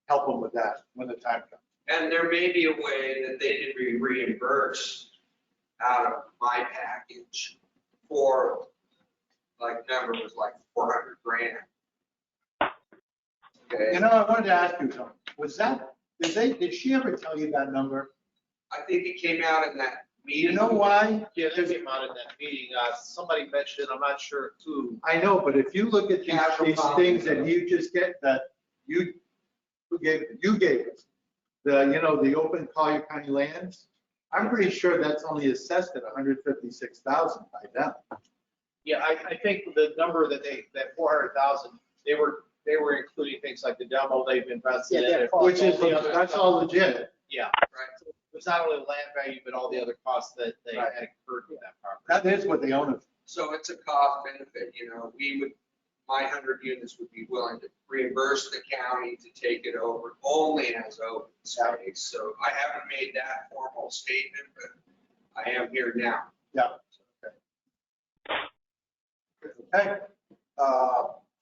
F: help them with that when the time comes.
K: And there may be a way that they could be reimbursed out of my package for, like, number was like 400 grand. Okay,
F: I wanted to ask you something. Was that, did she ever tell you that number?
K: I think it came out in that
F: You
K: meeting.
F: know why?
L: Yeah, there's a amount in that meeting. Somebody mentioned it, I'm not sure who.
F: I know, but if you look at these things that you just get, that you gave us, the open Collier County lands, I'm pretty sure that's only assessed at 156,000 by them.
L: Yeah, I think the number that 400,000, they were including things like the demo they've invested in.
F: Which is, that's all legit.
L: Yeah.
K: Right.
L: It was not only the land value, but all the other costs that they
F: Right.
L: had incurred with that property.
F: That is what they own it.
K: So it's a cost benefit, my 100 units would be willing to reimburse the county to take it over only as open space. So I haven't made that formal statement, but I am here now.
F: Yeah.
C: Okay.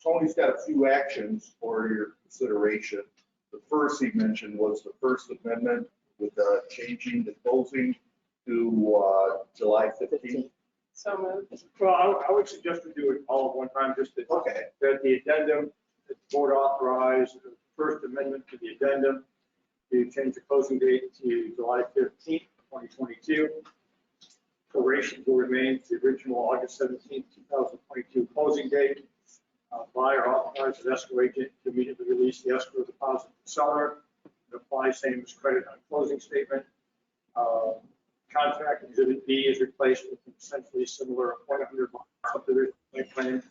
C: Tony's got a few actions for your consideration. The first he mentioned was the First Amendment with changing the closing to July 15th.
E: So moved.
G: Well, I would suggest we do it all at one time, just that
C: Okay.
G: the addendum that the board authorize the first amendment to the addendum to change the closing date to July 15th, 2022. Prorations will remain to the original August 17th, 2022 closing date. Buyer authorizes escrow agent to immediately release the escrow deposit to the seller. It applies same as credit on closing statement. Contract exhibit B is replaced with an essentially similar 100 subdivision plan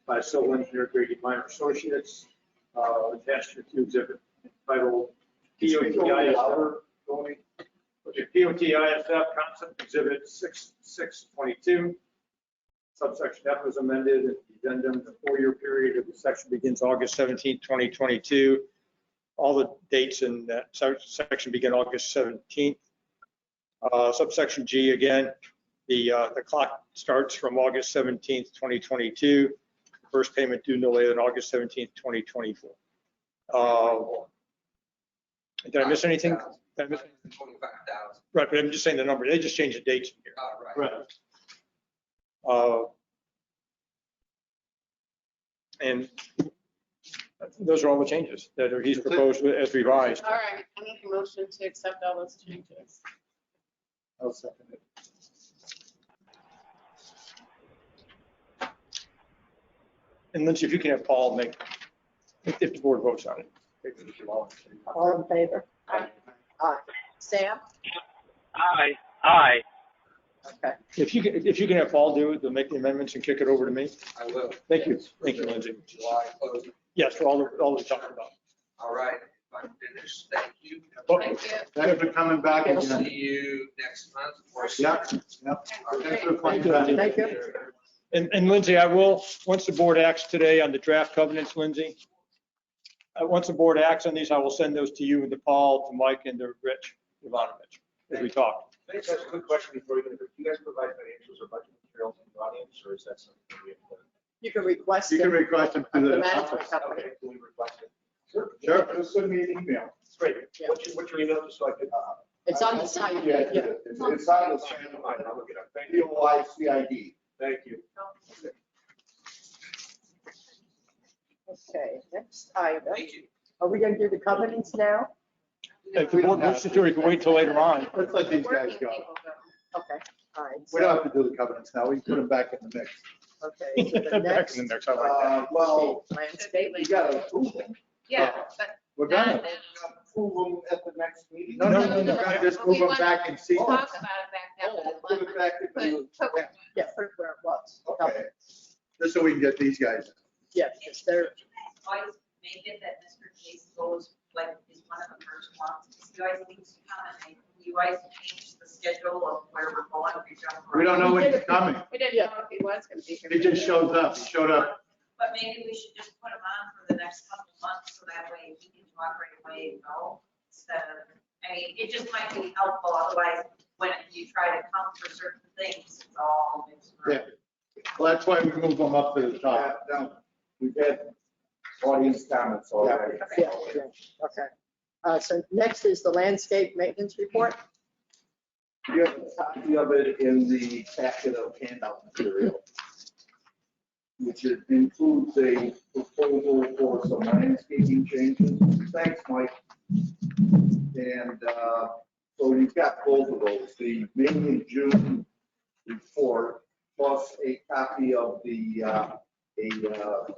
G: by civil engineer Grady Minor Associates. Attached to exhibit entitled POTISF. POTISF concept exhibit 6622. Subsection F was amended at the addendum. The 4-year period of the section begins August 17, 2022. All the dates in that section begin August 17th. Subsection G, again, the clock starts from August 17th, 2022. First payment due no later than August 17th, 2024. Did I miss anything? Did I miss anything?
K: 25,000.
G: Right, but I'm just saying the number. They just changed the dates in here.
K: Right.
G: And those are all the changes that he's proposed as revised.
E: All right, I make a motion to accept all those changes.
F: I'll second it.
G: And Lindsay, if you can have Paul make, if the board votes on it.
B: All in favor?
E: Aye.
B: Aye. Sam?
M: Aye. Aye.
B: Okay.
G: If you can have Paul do it, to make the amendments and kick it over to me.
K: I will.
G: Thank you. Thank you, Lindsay.
K: July closing.
G: Yes, for all we're talking about.
K: All right, if I'm finished, thank you.
E: Thank you.
F: Thanks for coming back
K: We'll
F: again.
K: see you next month.
F: Yep, yep. Thanks for coming
G: Thank
F: back.
G: you.
B: Thank you.
G: And Lindsay, I will, once the board acts today on the draft covenants, Lindsay, once the board acts on these, I will send those to you and to Paul, to Mike, and to Rich Ivanovich, as we talk.
D: Can I just ask a quick question before you go? Do you guys provide financials or budget materials in the audience, or is that something we have to?
B: You can request
F: You can
B: it
F: request them
B: from
F: to
B: the
F: the
B: management
F: office.
B: company.
D: Okay, can we request it?
F: Sure, just send me an email.
D: It's great.
B: Yeah.
D: What's your email, just so I can?
B: It's on the site.
F: Yeah,
B: Yeah.
F: it's on the site.
D: Fine, I'll look it up. Thank you.
F: POICID.
D: Thank you.
B: Okay, next item.
K: Thank you.
B: Are we gonna do the covenants now?
G: If the board wishes to, we can wait till later on.
F: Let's let these guys
E: Working
F: go.
E: people go.
B: Okay, all right.
F: We don't have to do the covenants now. We can put them back in the mix.
B: Okay, so the
G: Back
B: next.
G: in the mix, I like that.
F: Well,
B: Landscape.
F: you gotta approve them.
E: Yeah, but
F: We're
E: not
F: gonna
E: now.
F: approve them at the next meeting.
G: No,
F: We're gonna just move them back and see.
E: Talk about it back after the
F: Put it back in the,
B: Yeah, put it where it was.
F: okay. Just so we can get these guys.
B: Yeah, because they're,
I: Always make it that Mr. Case goes, like, is one of the first ones, because you guys need to come and you guys change the schedule of where we're going, we jump around.
F: We don't know when he's coming.
E: We didn't know if he was going to be here.
F: He just shows up. He showed up.
I: But maybe we should just put him on for the next couple of months, so that way he can talk right away and go, instead of, I mean, it just might be helpful, otherwise, when you try to come for certain things, it's all mixed
F: Yeah.
I: around.
F: Well, that's why we moved them up to the top.
C: Now, we've had audience comments already.
B: yeah, okay. So next is the landscape maintenance report.
C: You have a copy of it in the packet of handout material, which includes a proposal for some landscaping changes. Thanks, Mike. And so you've got both of those, the May and June report, plus a copy of the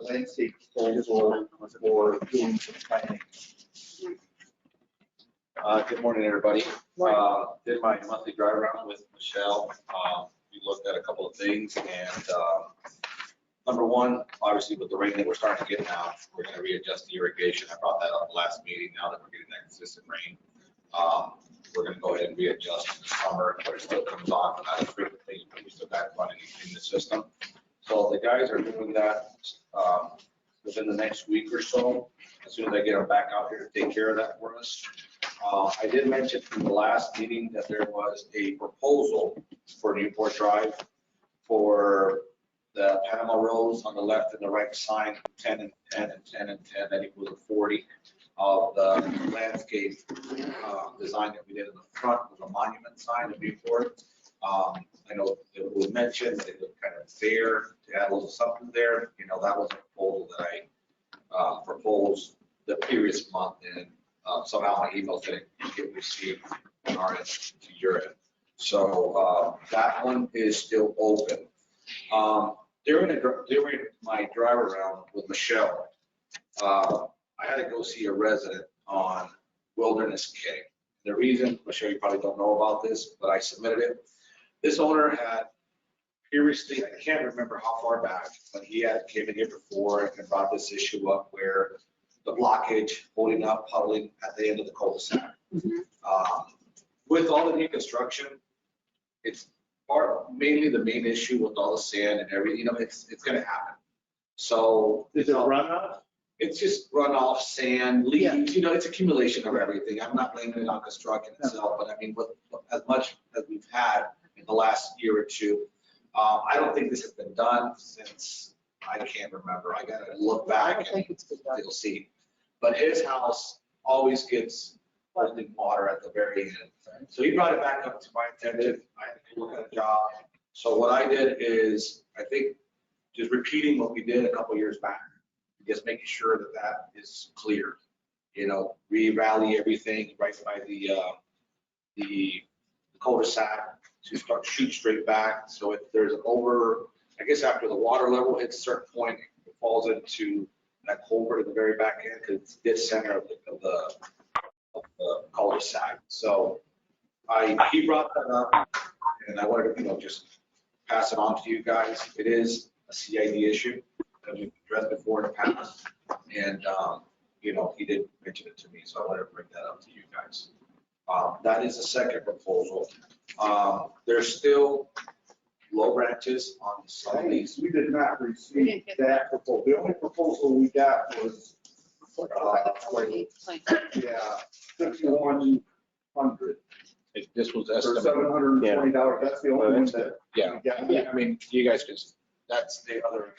C: landscape proposal for doing some planning.
N: Good morning, everybody. Did my monthly drive around with Michelle. We looked at a couple of things, and number one, obviously with the rain that we're starting to get now, we're going to readjust the irrigation. I brought that up last meeting. Now that we're getting that consistent rain, we're going to go ahead and readjust in the summer, but it still comes on, but not as frequently, but we still got running in the system. So the guys are doing that within the next week or so, as soon as I get them back out here to take care of that for us. I did mention from the last meeting that there was a proposal for Newport Drive for the Panama rows on the left and the right side, 10 and 10 and 10 and 10, that equals a 40 of the landscape design that we did in the front with a monument sign of Newport. I know it was mentioned that it was kind of fair to add a little something there. You know, that was a proposal that proposed the previous month, and somehow my emails didn't get received on our end to your end. So that one is still open. During my drive around with Michelle, I had to go see a resident on Wilderness K. The reason, Michelle, you probably don't know about this, but I submitted it. This owner had previously, I can't remember how far back, but he had came in here before and brought this issue up where the blockage holding up, puddling at the end of the cul-de-sac. With all the new construction, it's mainly the main issue with all the sand and everything, it's going to happen. So.
F: Is it runoff?
N: It's just runoff, sand, leaves, it's accumulation of everything. I'm not blaming it on construction itself, but I mean, with as much as we've had in the last year or two, I don't think this has been done since, I can't remember. I gotta look back and you'll see. But his house always gets holding water at the very end. So he brought it back up to my attention. I had to look at a job. So what I did is, I think, just repeating what we did a couple years back. Just making sure that that is clear, re-rally everything right by the cul-de-sac to start shoot straight back. So if there's an I guess after the water level hits a certain point, it falls into that culvert at the very back end because it's dead center of the cul-de-sac. So he brought that up, and I wanted to just pass it on to you guys. It is a CID issue that we've addressed before in the past, and he did mention it to me, so I wanted to bring that up to you guys. That is the second proposal. There's still low branches on some of these.
C: We did not receive that proposal. The only proposal we got was, yeah, 5,100
N: This was
C: for
N: estimated.
C: $720. That's the only one that.
N: Yeah,
C: we got.
N: I mean, you guys can, that's the other.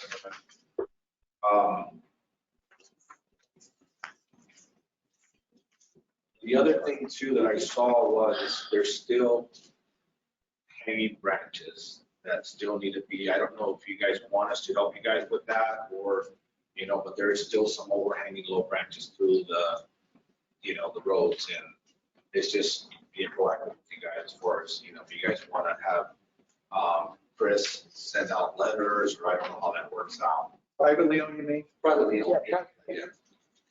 N: The other thing too that I saw was there's still hanging branches that still need to be, I don't know if you guys want us to help you guys with that or, but there is still some overhanging low branches through the, the roads, and it's just being proactive with you guys as far as, if you guys want to have Chris send out letters, or I don't know how that works out.
C: Privately owned, you mean?
N: Privately owned, yeah.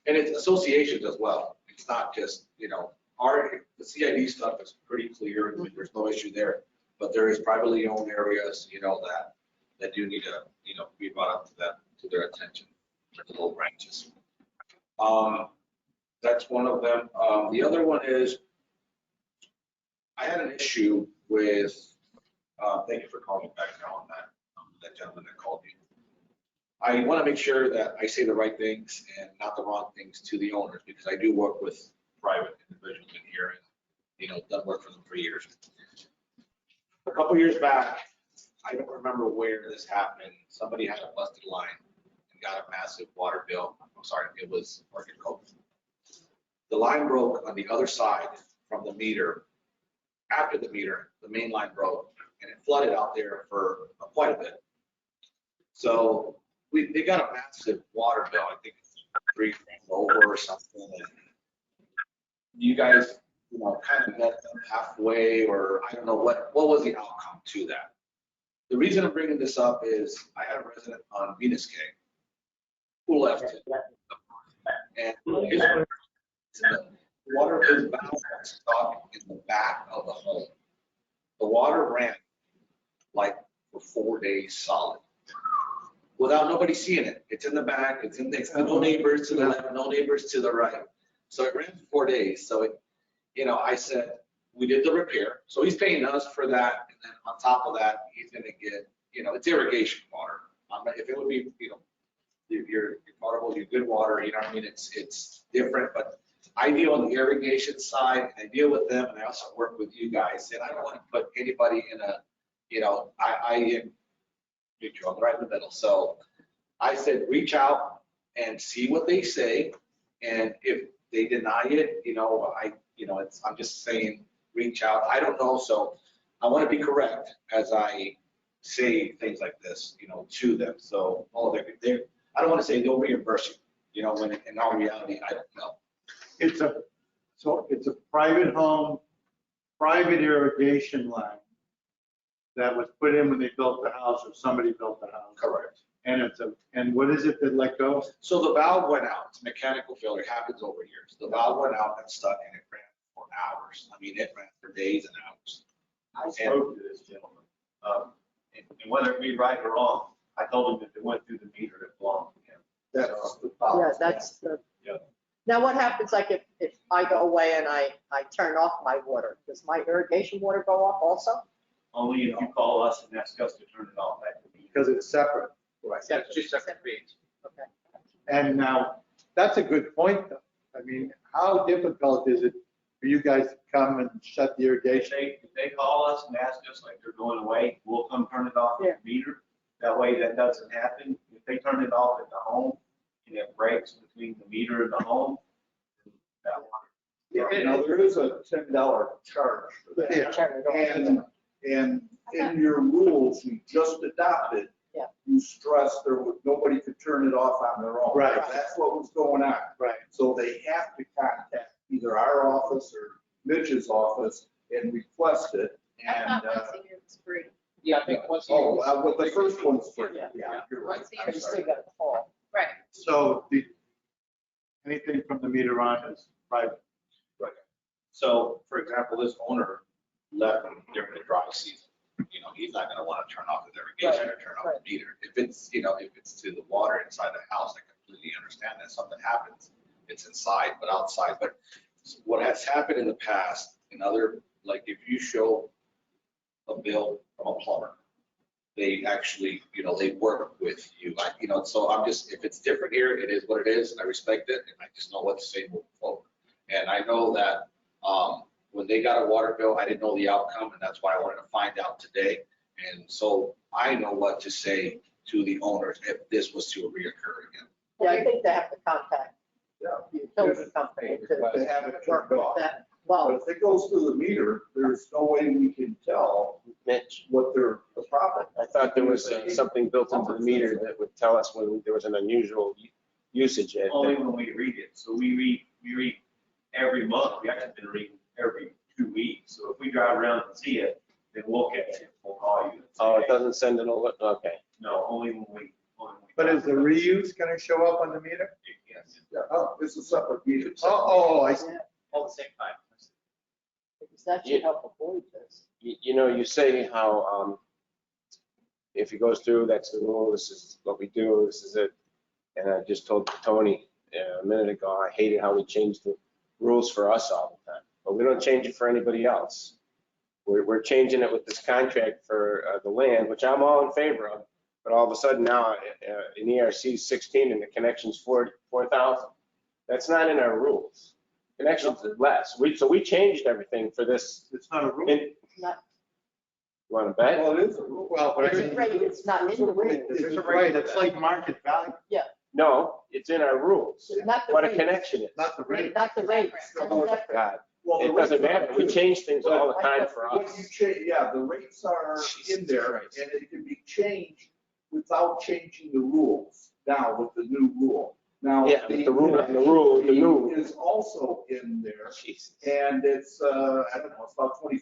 N: And it's associations as well. It's not just, the CID stuff is pretty clear, and there's no issue there. But there is privately owned areas, that do need to, be brought up to their attention, the low branches. That's one of them. The other one is, I had an issue with, thank you for calling back now on that gentleman that called me. I want to make sure that I say the right things and not the wrong things to the owners, because I do work with private individuals in here and, done work for them for years. A couple years back, I don't remember where this happened. Somebody had a busted line and got a massive water bill. I'm sorry, it was Orchid Cove. The line broke on the other side from the meter. After the meter, the main line broke and it flooded out there for quite a bit. So they got a massive water bill. I think it's $3 over or something. And you guys, kind of met them halfway, or I don't know what was the outcome to that. The reason I'm bringing this up is I had a resident on Venus K who left it, and his water is bound stuck in the back of the home. The water ran like for 4 days solid, without nobody seeing it. It's in the back. It's no neighbors to the left, no neighbors to the right. So it ran for 4 days. So it, I said, we did the repair. So he's paying us for that. And then on top of that, he's going to get, it's irrigation water. If it would be, your potable, your good water, you know what I mean? It's different, but I deal on the irrigation side, and I deal with them, and I also work with you guys. And I don't want to put anybody in a, I am neutral, I'm right in the middle. So I said, reach out and see what they say. And if they deny it, I'm just saying, reach out. I don't know. So I want to be correct as I say things like this, to them. So, I don't want to say they'll reimburse you. You know, when in all reality, I don't know.
F: It's a private home, private irrigation line that was put in when they built the house or somebody built the house.
N: Correct.
F: And what is it that let go?
N: So the valve went out. It's mechanical failure. It happens over years. The valve went out and stuck and it ran for hours. I mean, it ran for days and hours.
O: I spoke to this gentleman, and whether it be right or wrong, I told him if it went through the meter, it belonged to him.
C: That's the problem.
B: Yeah, that's the.
O: Yeah.
B: Now what happens, like if I go away and I turn off my water, does my irrigation water go off also?
O: Only if you call us and ask us to turn it off. That could be.
F: Because it's separate.
L: Right, that's two separate fees.
B: Okay.
F: And now, that's a good point, though. I mean, how difficult is it for you guys to come and shut the irrigation?
O: If they call us and ask us like they're going away, we'll come turn it off
B: Yeah.
O: at the meter. That way that doesn't happen. If they turn it off at the home and it breaks between the meter and the home, that water.
C: Yeah, now there is a $10 charge for that.
F: Yeah.
B: Turn it off.
C: And in your rules you just adopted,
B: Yeah.
C: you stressed nobody could turn it off on their own.
F: Right.
C: That's what was going on.
F: Right.
C: So they have to contact either our office or Mitch's office and request it.
E: I
C: And,
E: thought once a year was free.
L: Yeah, I think once a year.
C: well, the first one's free.
B: Yeah.
C: Yeah, you're right.
E: Once a year.
C: I'm
B: You
C: sorry.
B: still got to call.
E: Right.
F: So anything from the meter on is private.
N: Right. So, for example, this owner left during the dry season. You know, he's not gonna wanna turn off his irrigation or turn off the meter. If it's, you know, if it's to the water inside the house, I completely understand that. Something happens, it's inside, but outside. But what has happened in the past, in other, like if you show a bill from a plumber, they actually, you know, they work with you, like, you know, so I'm just, if it's different here, it is what it is, and I respect it, and I just know what to say moving forward. And I know that, when they got a water bill, I didn't know the outcome, and that's why I wanted to find out today. And so I know what to say to the owners if this was to reoccur again.
B: Yeah, I think they have to contact
C: Yeah.
B: the utility company
C: They have it
B: work
C: turned
B: with
C: off.
B: that.
C: But
B: Well,
C: if it goes through the meter, there's no way we can tell
H: Mitch,
C: what the profit.
H: I thought there was something built into the meter that would tell us when there was an unusual usage.
O: Only when we read it. So we read every month. We actually been reading every 2 weeks. So if we drive around and see it, then we'll catch it. We'll call you. and say,
H: Oh, it
O: "Hey."
H: doesn't send an alert, okay.
O: No, only when we.
F: But is the reuse going to show up on the meter?
O: Yes.
C: Yeah, oh, it's a separate meter.
F: Oh, I see.
L: All the same time.
B: because that should help avoid this.
H: You know, you say how, if it goes through, that's the rule, this is what we do, this is it. And I just told Tony a minute ago, I hated how we changed the rules for us all the time. But we don't change it for anybody else. We're changing it with this contract for the land, which I'm all in favor of. But all of a sudden now, in ERC 16 and the connection's 4,000. That's not in our rules. Connections is less. So we changed everything for this.
F: It's not a rule.
H: You
B: Not,
H: want to bet?
C: Well, it is a rule.
F: Well, but I
B: it's
F: mean,
B: a rate, it's not in the rate.
F: it's right, it's like market value,
H: No, it's in our rules.
B: Not the
H: What a
B: rate.
H: connection is.
F: not the rate.
B: Not the rate.
C: Oh,
B: That's separate.
H: God,
C: Well, the
H: it doesn't
C: rates are
H: matter. We
C: too.
H: change things all the time for
C: What you
H: us.
C: change, yeah, the rates are in there
H: Christ.
C: and it can be changed without changing the rules now with the new rule. Now.
H: Yeah, but the new.
C: Is also in there
H: Jesus.
C: and it's, I don't know, it's about $2,500.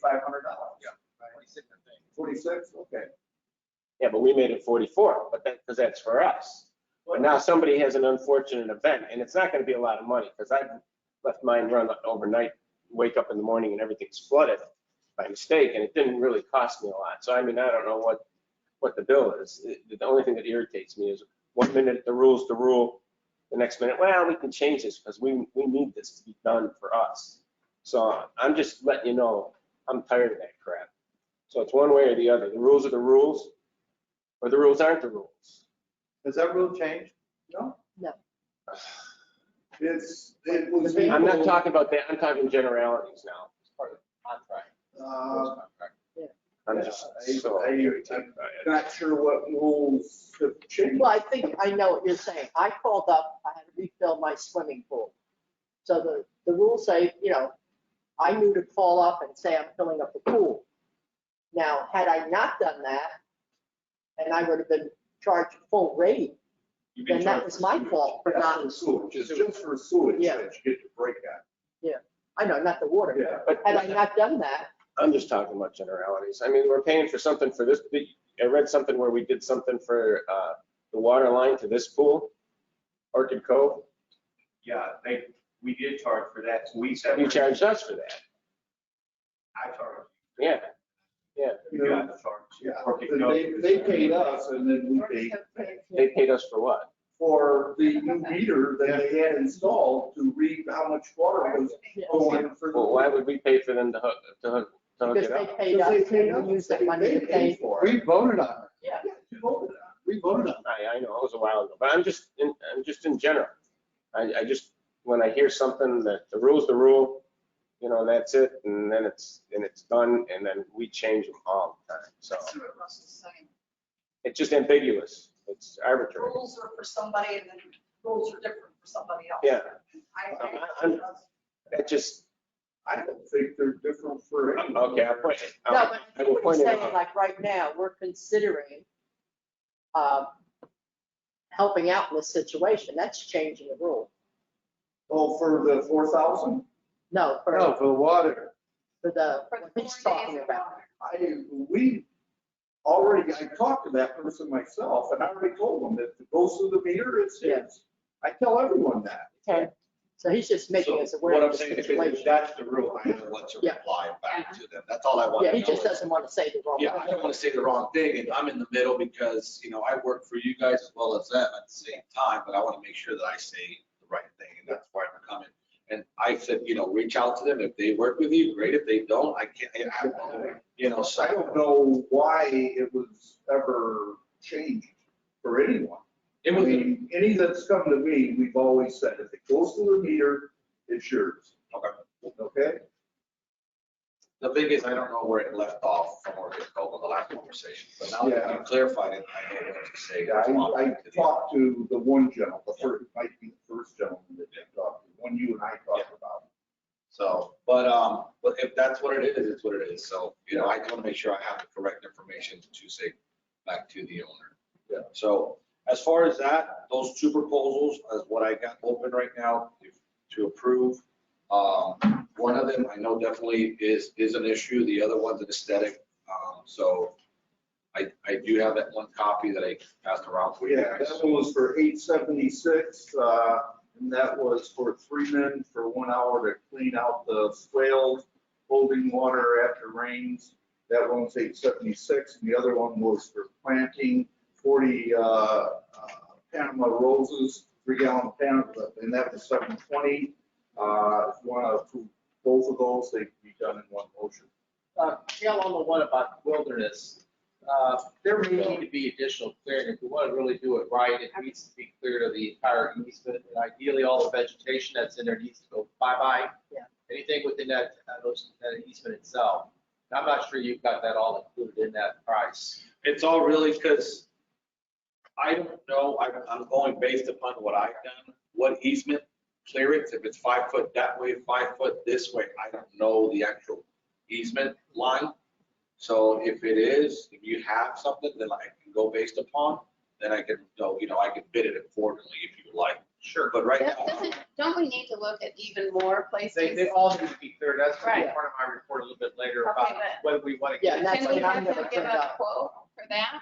N: Yeah.
C: 46, okay.
H: Yeah, but we made it 44, but because that's for us. But now somebody has an unfortunate event, and it's not going to be a lot of money, because I've left mine run overnight, wake up in the morning and everything's flooded by mistake, and it didn't really cost me a lot. So I mean, I don't know what the bill is. The only thing that irritates me is 1 minute the rule's the rule, the next minute, well, we can change this because we need this to be done for us. So I'm just letting you know, I'm tired of that crap. So it's one way or the other. The rules are the rules, or the rules aren't the rules.
F: Has that rule changed?
C: No?
B: No.
C: It was.
H: I'm not talking about that. I'm talking generalities now.
L: It's part of the contract.
C: Uh,
H: I'm just
C: Yeah,
H: so
C: I'm
H: irritated by it.
C: Not sure what rules have changed.
B: Well, I think I know what you're saying. I called up, I had to refill my swimming pool. So the rules say, I knew to call up and say I'm filling up the pool. Now, had I not done that, and I would have been charged full rate,
O: You've been
B: then that
O: charged
B: was
O: for
B: my
O: sewage.
B: fault for
C: That's
B: not,
C: for sewage, it's just for sewage
B: Yeah.
C: that you get to break on.
B: I know, not the water.
C: Yeah.
H: But
B: Had I not done that,
H: I'm just talking about generalities. I mean, we're paying for something for this. I read something where we did something for the water line to this pool, Orchid Cove.
O: Yeah, we did charge for that, so we
H: You
O: said.
H: charged us for that.
O: I charged.
H: Yeah, yeah.
O: You got the charge.
C: Yeah,
O: Orchid
C: and
O: Cove.
C: they paid us and then we paid
H: They paid us for what?
C: for the new meter that they had installed to read how much water was going for the.
H: Well, why would we pay for them to hook
B: because
H: it
B: they
H: up?
B: paid us, and we used that money to pay.
C: for it.
F: We voted on it.
B: Yeah.
C: You voted on it.
F: We voted on it.
H: I know, it was a while ago, but I'm just in general. I just, when I hear something that the rule's the rule, you know, that's it, and then it's done, and then we change them all the time. So
J: That's what Russ is saying.
H: it's just ambiguous. It's arbitrary.
J: Rules are for somebody and then rules are different for somebody else.
H: Yeah.
J: I-
H: That just,
C: I don't think they're different for anyone.
H: okay, I'll point it.
B: No, but
H: I will
B: what
H: point
B: he's
H: it
B: saying,
H: out.
B: like right now, we're considering helping out in this situation. That's changing the rule.
C: Oh, for the 4,000?
B: No,
F: No, for the water.
B: for the,
E: For
B: what
E: the
B: he's
E: 4
B: talking
E: days.
B: about.
C: I talked to that person myself and I already told them that if it goes through the meter, it's his. I tell everyone that.
B: Okay, so he's just making us
N: So
B: aware
N: what
B: of
N: I'm
B: the
N: saying is, if
B: situation.
N: that's the rule, I know what to
B: Yeah.
N: reply back to them. That's all I want
B: Yeah,
N: to
B: he
N: know.
B: just doesn't want to say the wrong.
N: Yeah, I don't want to say the wrong thing, and I'm in the middle because, you know, I work for you guys as well as them at the same time, but I want to make sure that I say the right thing, and that's why I'm coming. And I said, you know, reach out to them. If they work with you, great. If they don't, I can't, I don't know, you know, so.
C: I don't know why it was ever changed for anyone.
N: It
C: I
N: was,
C: mean, any that's come to me, we've always said, if it goes through the meter, it's yours.
N: okay.
C: Okay?
N: The thing is, I don't know where it left off from where it go in the last conversation, but now that you clarified it, I know what to say.
C: Yeah, I talked to the one gentleman, it might be the first gentleman that you talked to, one you and I talked about.
N: So, but if that's what it is, it's what it is. So, you know, I want to make sure I have the correct information to say back to the owner.
C: Yeah.
N: So as far as that, those two proposals is what I got open right now to approve. One of them I know definitely is an issue. The other one's an aesthetic. So I do have that one copy that I passed around for you
C: Yeah,
N: guys.
C: that one was for 876, and that was for 3 men for 1 hour to clean out the swales, holding water after rains. That one's 876, and the other one was for planting 40 Panama roses, 3-gallon Panama, and that was 720. If you want to approve both of those, they can be done in one motion.
L: Gail, on the one about wilderness, there may need to be additional clearing. If we want to really do it right, it needs to be clear to the entire easement. And ideally, all the vegetation that's in there needs to go bye-bye.
B: Yeah.
L: Anything within that easement itself. And I'm not sure you've got that all included in that price.
N: It's all really because I don't know, I'm going based upon what I've done, what easement clearance, if it's 5 foot that way, 5 foot this way, I don't know the actual easement line. So if it is, if you have something that I can go based upon, then I can go, you know, I can bid it accordingly if you like.
L: Sure.
N: But right now,
E: Don't we need to look at even more
L: They
E: places?
L: all need to be cleared. That's going to be
E: Right.
L: part of my report a little bit later
E: Okay,
L: about
E: but-
L: whether we want to.
B: Yeah, and that's
E: Can we
B: what I'm
E: have
B: gonna
E: them give
B: bring
E: a
B: up.
E: quote for that?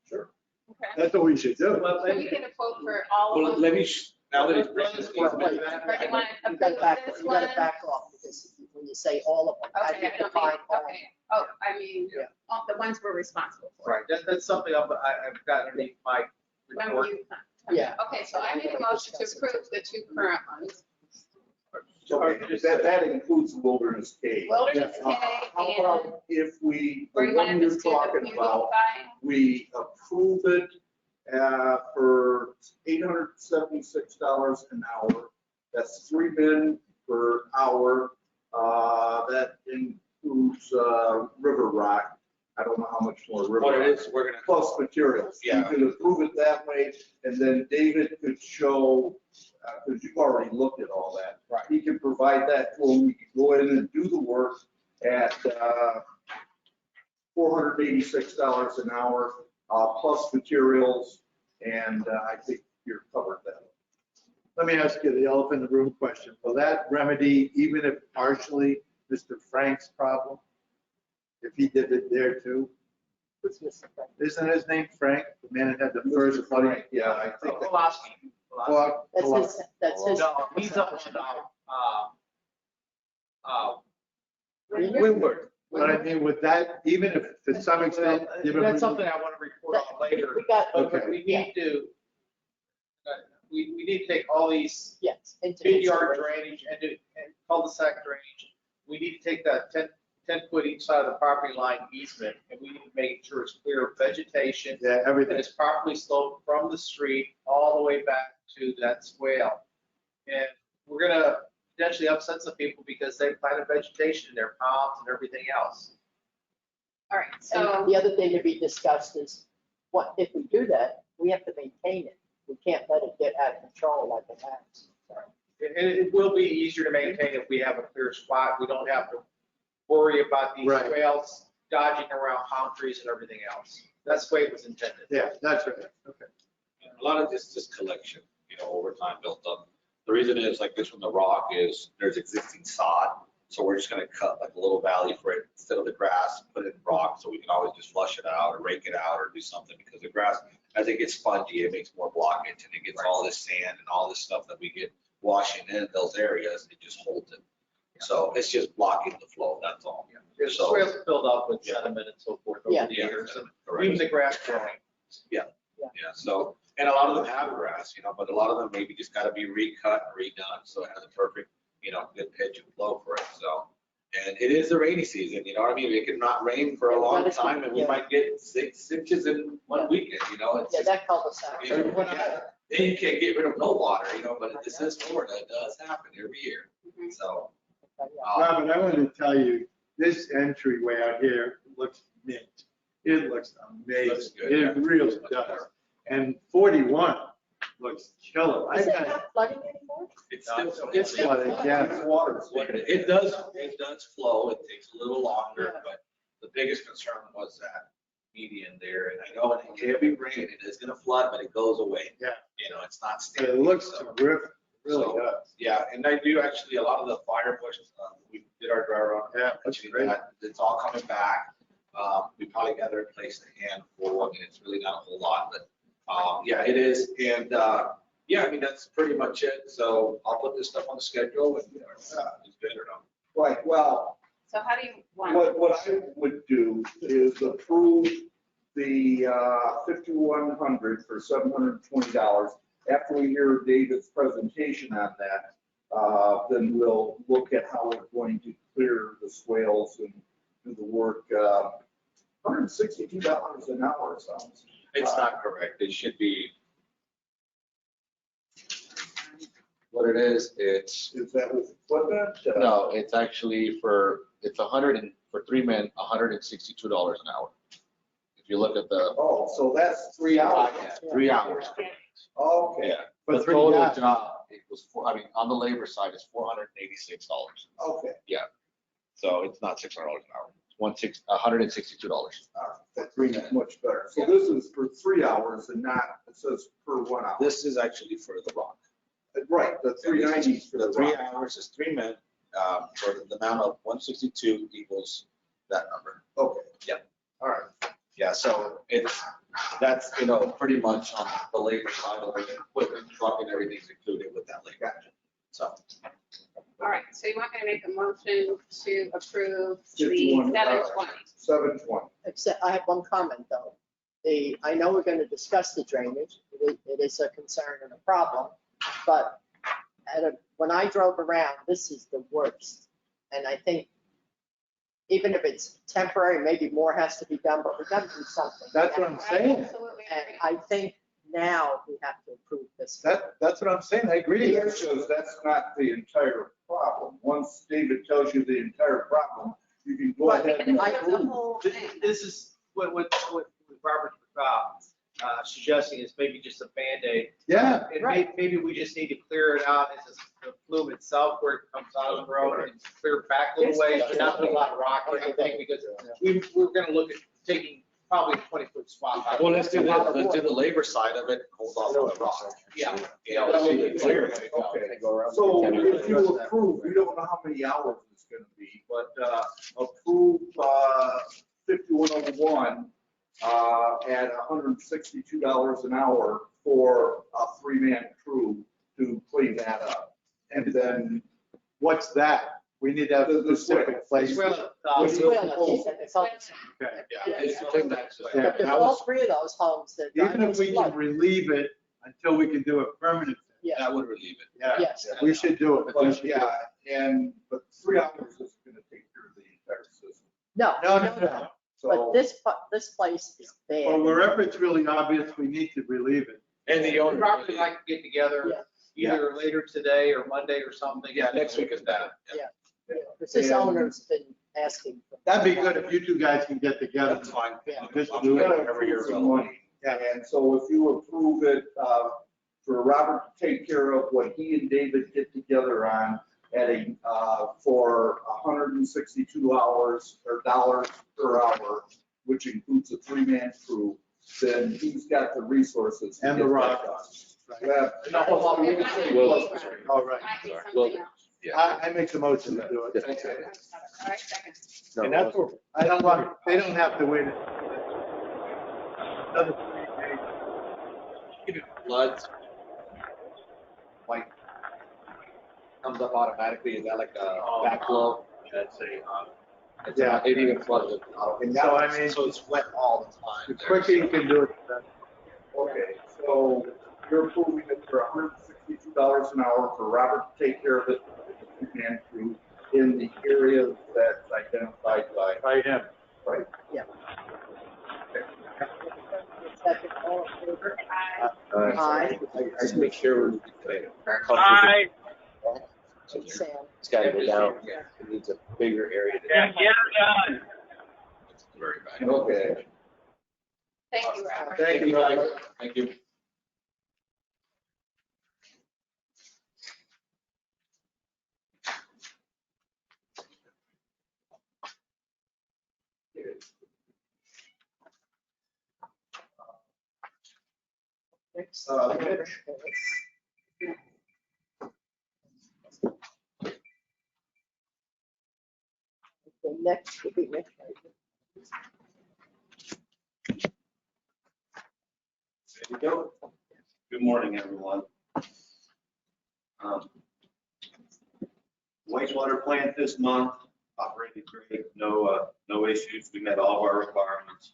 C: Sure.
E: Okay.
F: That's what we should do.
L: Well,
E: Can we get a quote for all
N: well,
E: of them?
N: let me, now that he's bringing this
B: Wait,
N: easement.
B: wait,
E: Or do you want to
B: You gotta
E: approve
B: back,
E: this
B: you gotta
E: one?
B: back off, because when you say all of them, how do
E: Okay,
B: you
E: I don't
B: define
E: mean,
B: all?
E: okay. Oh, I mean,
B: Yeah.
E: the ones we're responsible for.
L: Right, that's something I've got underneath my
E: When
L: report.
E: you-
B: Yeah.
E: Okay, so I make a motion to approve the two current ones.
C: Okay, that includes the wilderness cave.
E: Wilderness
C: How
E: K and,
C: about if we,
E: or
C: the
E: you want
C: one
E: to
C: you're
E: just do the
C: talking
E: beauty
C: about,
E: by?
C: we approve it for $876 an hour. That's 3 men per hour. That includes river rock. I don't know how much more river
N: What it
C: rock.
N: is, we're gonna,
C: Plus materials. You
N: Yeah.
C: could approve it that way, and then David could show, because you've already looked at all that.
L: Right.
C: He can provide that to him. We can go in and do the work at $486 an hour, plus materials. And I think you're covered then.
F: Let me ask you the elephant in the room question. Will that remedy, even if partially, Mr. Frank's problem? If he did it there too?
B: Who's Mr. Frank?
F: Isn't his name Frank, the man that had the first flooding?
C: Yeah, I think that.
L: Pulaski.
B: That's his.
L: No, he's up on,
B: Windward.
F: But I mean, with that, even if to some extent. given-
L: that's something I want to report on later.
B: We got,
F: Okay.
L: We need to, we need to take all these
B: yes. into
L: mid-yard
B: consideration.
L: drainage and cul-de-sac drainage. We need to take that 10 foot each side of the property line easement, and we need to make sure it's clear of vegetation.
F: Yeah,
L: That
F: everything.
L: is properly sloped from the street all the way back to that swale. And we're gonna potentially upset some people because they planted vegetation in their palms and everything else.
E: All right,
B: And
E: so,
B: the other thing to be discussed is, what, if we do that, we have to maintain it. We can't let it get out of control like it has.
L: It will be easier to maintain if we have a clear spot. We don't have to worry about these
F: Right.
L: swales dodging around palm trees and everything else. That's the way it was intended.
F: Yeah, that's right. Okay.
N: And a lot of this is collection, over time built up. The reason is like this one, the rock is, there's existing sod. So we're just gonna cut like a little valley for it instead of the grass, put it in rock so we can always just flush it out or rake it out or do something because the grass, as it gets spongy, it makes more blockage and it gets all this sand and all this stuff that we get washing in those areas, it just holds it. So it's just blocking the flow, that's all.
L: There's
N: So-
L: swales filled up with sediment and so forth over
B: Yeah.
L: the years, and
N: Correct.
L: even the grass growing.
N: Yeah, so, and a lot of them have grass, but a lot of them maybe just gotta be recut and redone, so it has a perfect, good pitch and flow for it, so. And it is the rainy season, you know what I mean? It could not rain for a long time and we might get 6 inches in one weekend, it's
B: Yeah,
N: just,
B: that cul-de-sac.
N: then you can't get rid of no water, but this is Florida, it does happen every year, so.
F: Robert, I wanted to tell you, this entryway out here looks mint. It looks amazing.
N: Looks good,
F: It
N: yeah.
F: really does. And 41 looks killer.
B: Is it not flooding anymore?
N: It's still,
F: It's flooded, yeah.
C: It's water.
N: it does flow, it takes a little longer, but the biggest concern was that median there, and I know in heavy rain, it is gonna flood, but it goes away.
F: Yeah.
N: It's not
F: It
N: standing.
F: looks
N: so-
F: terrific. It really
N: So,
F: does.
N: Yeah, and I do actually, a lot of the fire bushes, we did our dry run.
F: Yeah, that's
N: Actually,
F: great.
N: it's all coming back. We probably got to replace a handful. I mean, it's really not a whole lot, but yeah, it is. And yeah, I mean, that's pretty much it. So I'll put this stuff on the schedule and it's good or not.
C: Right, well,
E: so how do you want?
C: what I would do is approve the 5,100 for $720. After we hear David's presentation on that, then we'll look at how we're going to clear the swales and do the work. $162 an hour sounds.
N: It's not correct. It should be. What it is, it's,
C: Is that with equipment?
N: no, it's actually it's 3 men, $162 an hour. If you look at the.
C: Oh, so that's 3 hours.
N: 3 hours.
C: Okay,
N: Yeah.
F: But
N: The
F: 3
N: total
F: guys.
N: job, it was, on the labor side, it's $486.
C: okay.
N: So it's not $600 an hour. It's $162.
C: That's much better. So this is for 3 hours and not, it says per 1 hour.
N: This is actually for the rock.
C: Right, the 390 is for
N: The
C: the
N: 3
C: rock.
N: hours is 3 men, for the amount of 162 equals that number.
C: Okay.
N: Yeah.
C: All right.
N: Yeah, so that's, pretty much on the labor side of the equipment, truck and everything's included with that labor. So.
E: All right, so you want me to make a motion to approve the
C: 51,
E: 720?
C: 720.
B: Except, I have one comment though. I know we're going to discuss the drainage. It is a concern and a problem, but when I drove around, this is the worst. And I think even if it's temporary, maybe more has to be done, but we got to do something.
F: That's what I'm saying.
E: Absolutely
B: And
E: agree.
B: I think now we have to approve this.
F: That's what I'm saying. I agree.
C: Because that's not the entire problem. Once David tells you the entire problem, you can go
B: Right,
C: ahead and
B: I-
C: approve.
E: The whole thing.
L: This is what Robert suggesting is maybe just a Band-Aid.
F: Yeah.
L: And
B: Right.
L: maybe we just need to clear it out as the flume itself where it comes out of the road and clear back a little ways, but not put a lot of rock or anything, because we're gonna look at taking probably a 20-foot swap. out.
N: Well, let's do the labor side of it, hold off on the rock.
L: Yeah.
C: Okay. So if you approve, we don't know how many hours it's gonna be, but approve 5101 at $162 an hour for a 3-man crew to clean that up. And then
F: What's that? We need to have a specific place.
L: Well,
B: It's will, it's all-
F: Okay.
N: It's to clean that.
F: Yeah,
B: If all 3 of those homes that.
F: Even if we can relieve it until we can do a permanent,
B: Yeah,
N: That would relieve it.
F: yeah,
B: yes.
F: we should do it.
C: But but 3 hours is gonna take care of the entire system.
B: No,
F: No.
B: but this place is
F: Well,
B: bad.
F: wherever it's really obvious, we need to relieve it.
N: And the owner.
L: Robert and I can get together
B: Yeah.
L: either later today or Monday or something.
N: Yeah, next week is that.
B: Because this owner's been asking. for-
F: That'd be good if you two guys can get together.
N: That's fine.
B: Yeah.
F: Just
N: I'll
F: do
N: do
F: it.
N: it every year.
C: Some money. And so if you approve it, for Robert to take care of what he and David get together on at for 162 hours or dollars per hour, which includes a 3-man crew, then he's got the resources. to
F: And the
C: get that
F: rock.
C: done.
F: All right. I make the motion to do it.
E: All right, second.
F: And that's what, I don't want, they don't have to wait. Another 3 days.
H: Floods. Like, comes up automatically, is that like a backflow?
O: That's a,
F: Yeah.
H: It even floods.
F: And so, I mean,
H: So it's wet all the time.
F: the quicker you can do it, the better.
C: Okay, so you're approving it for $162 an hour for Robert to take care of it, the 2-man crew in the areas that's identified by.
F: him.
C: Right.
B: Yeah. Second, all in favor? Aye.
H: Just make sure we
M: Aye.
B: Sam.
H: It's gotta go down. It needs a bigger area.
M: Yeah, get her done.
H: It's very bad.
C: Okay.
E: Thank you, Robert.
F: Thank you, Robert.
H: Thank you.
B: Next.
C: Mitch.
B: The next will be Mitch.
O: there you go. Good morning, everyone. Wastewater plant this month operated great, no issues. We met all of our requirements.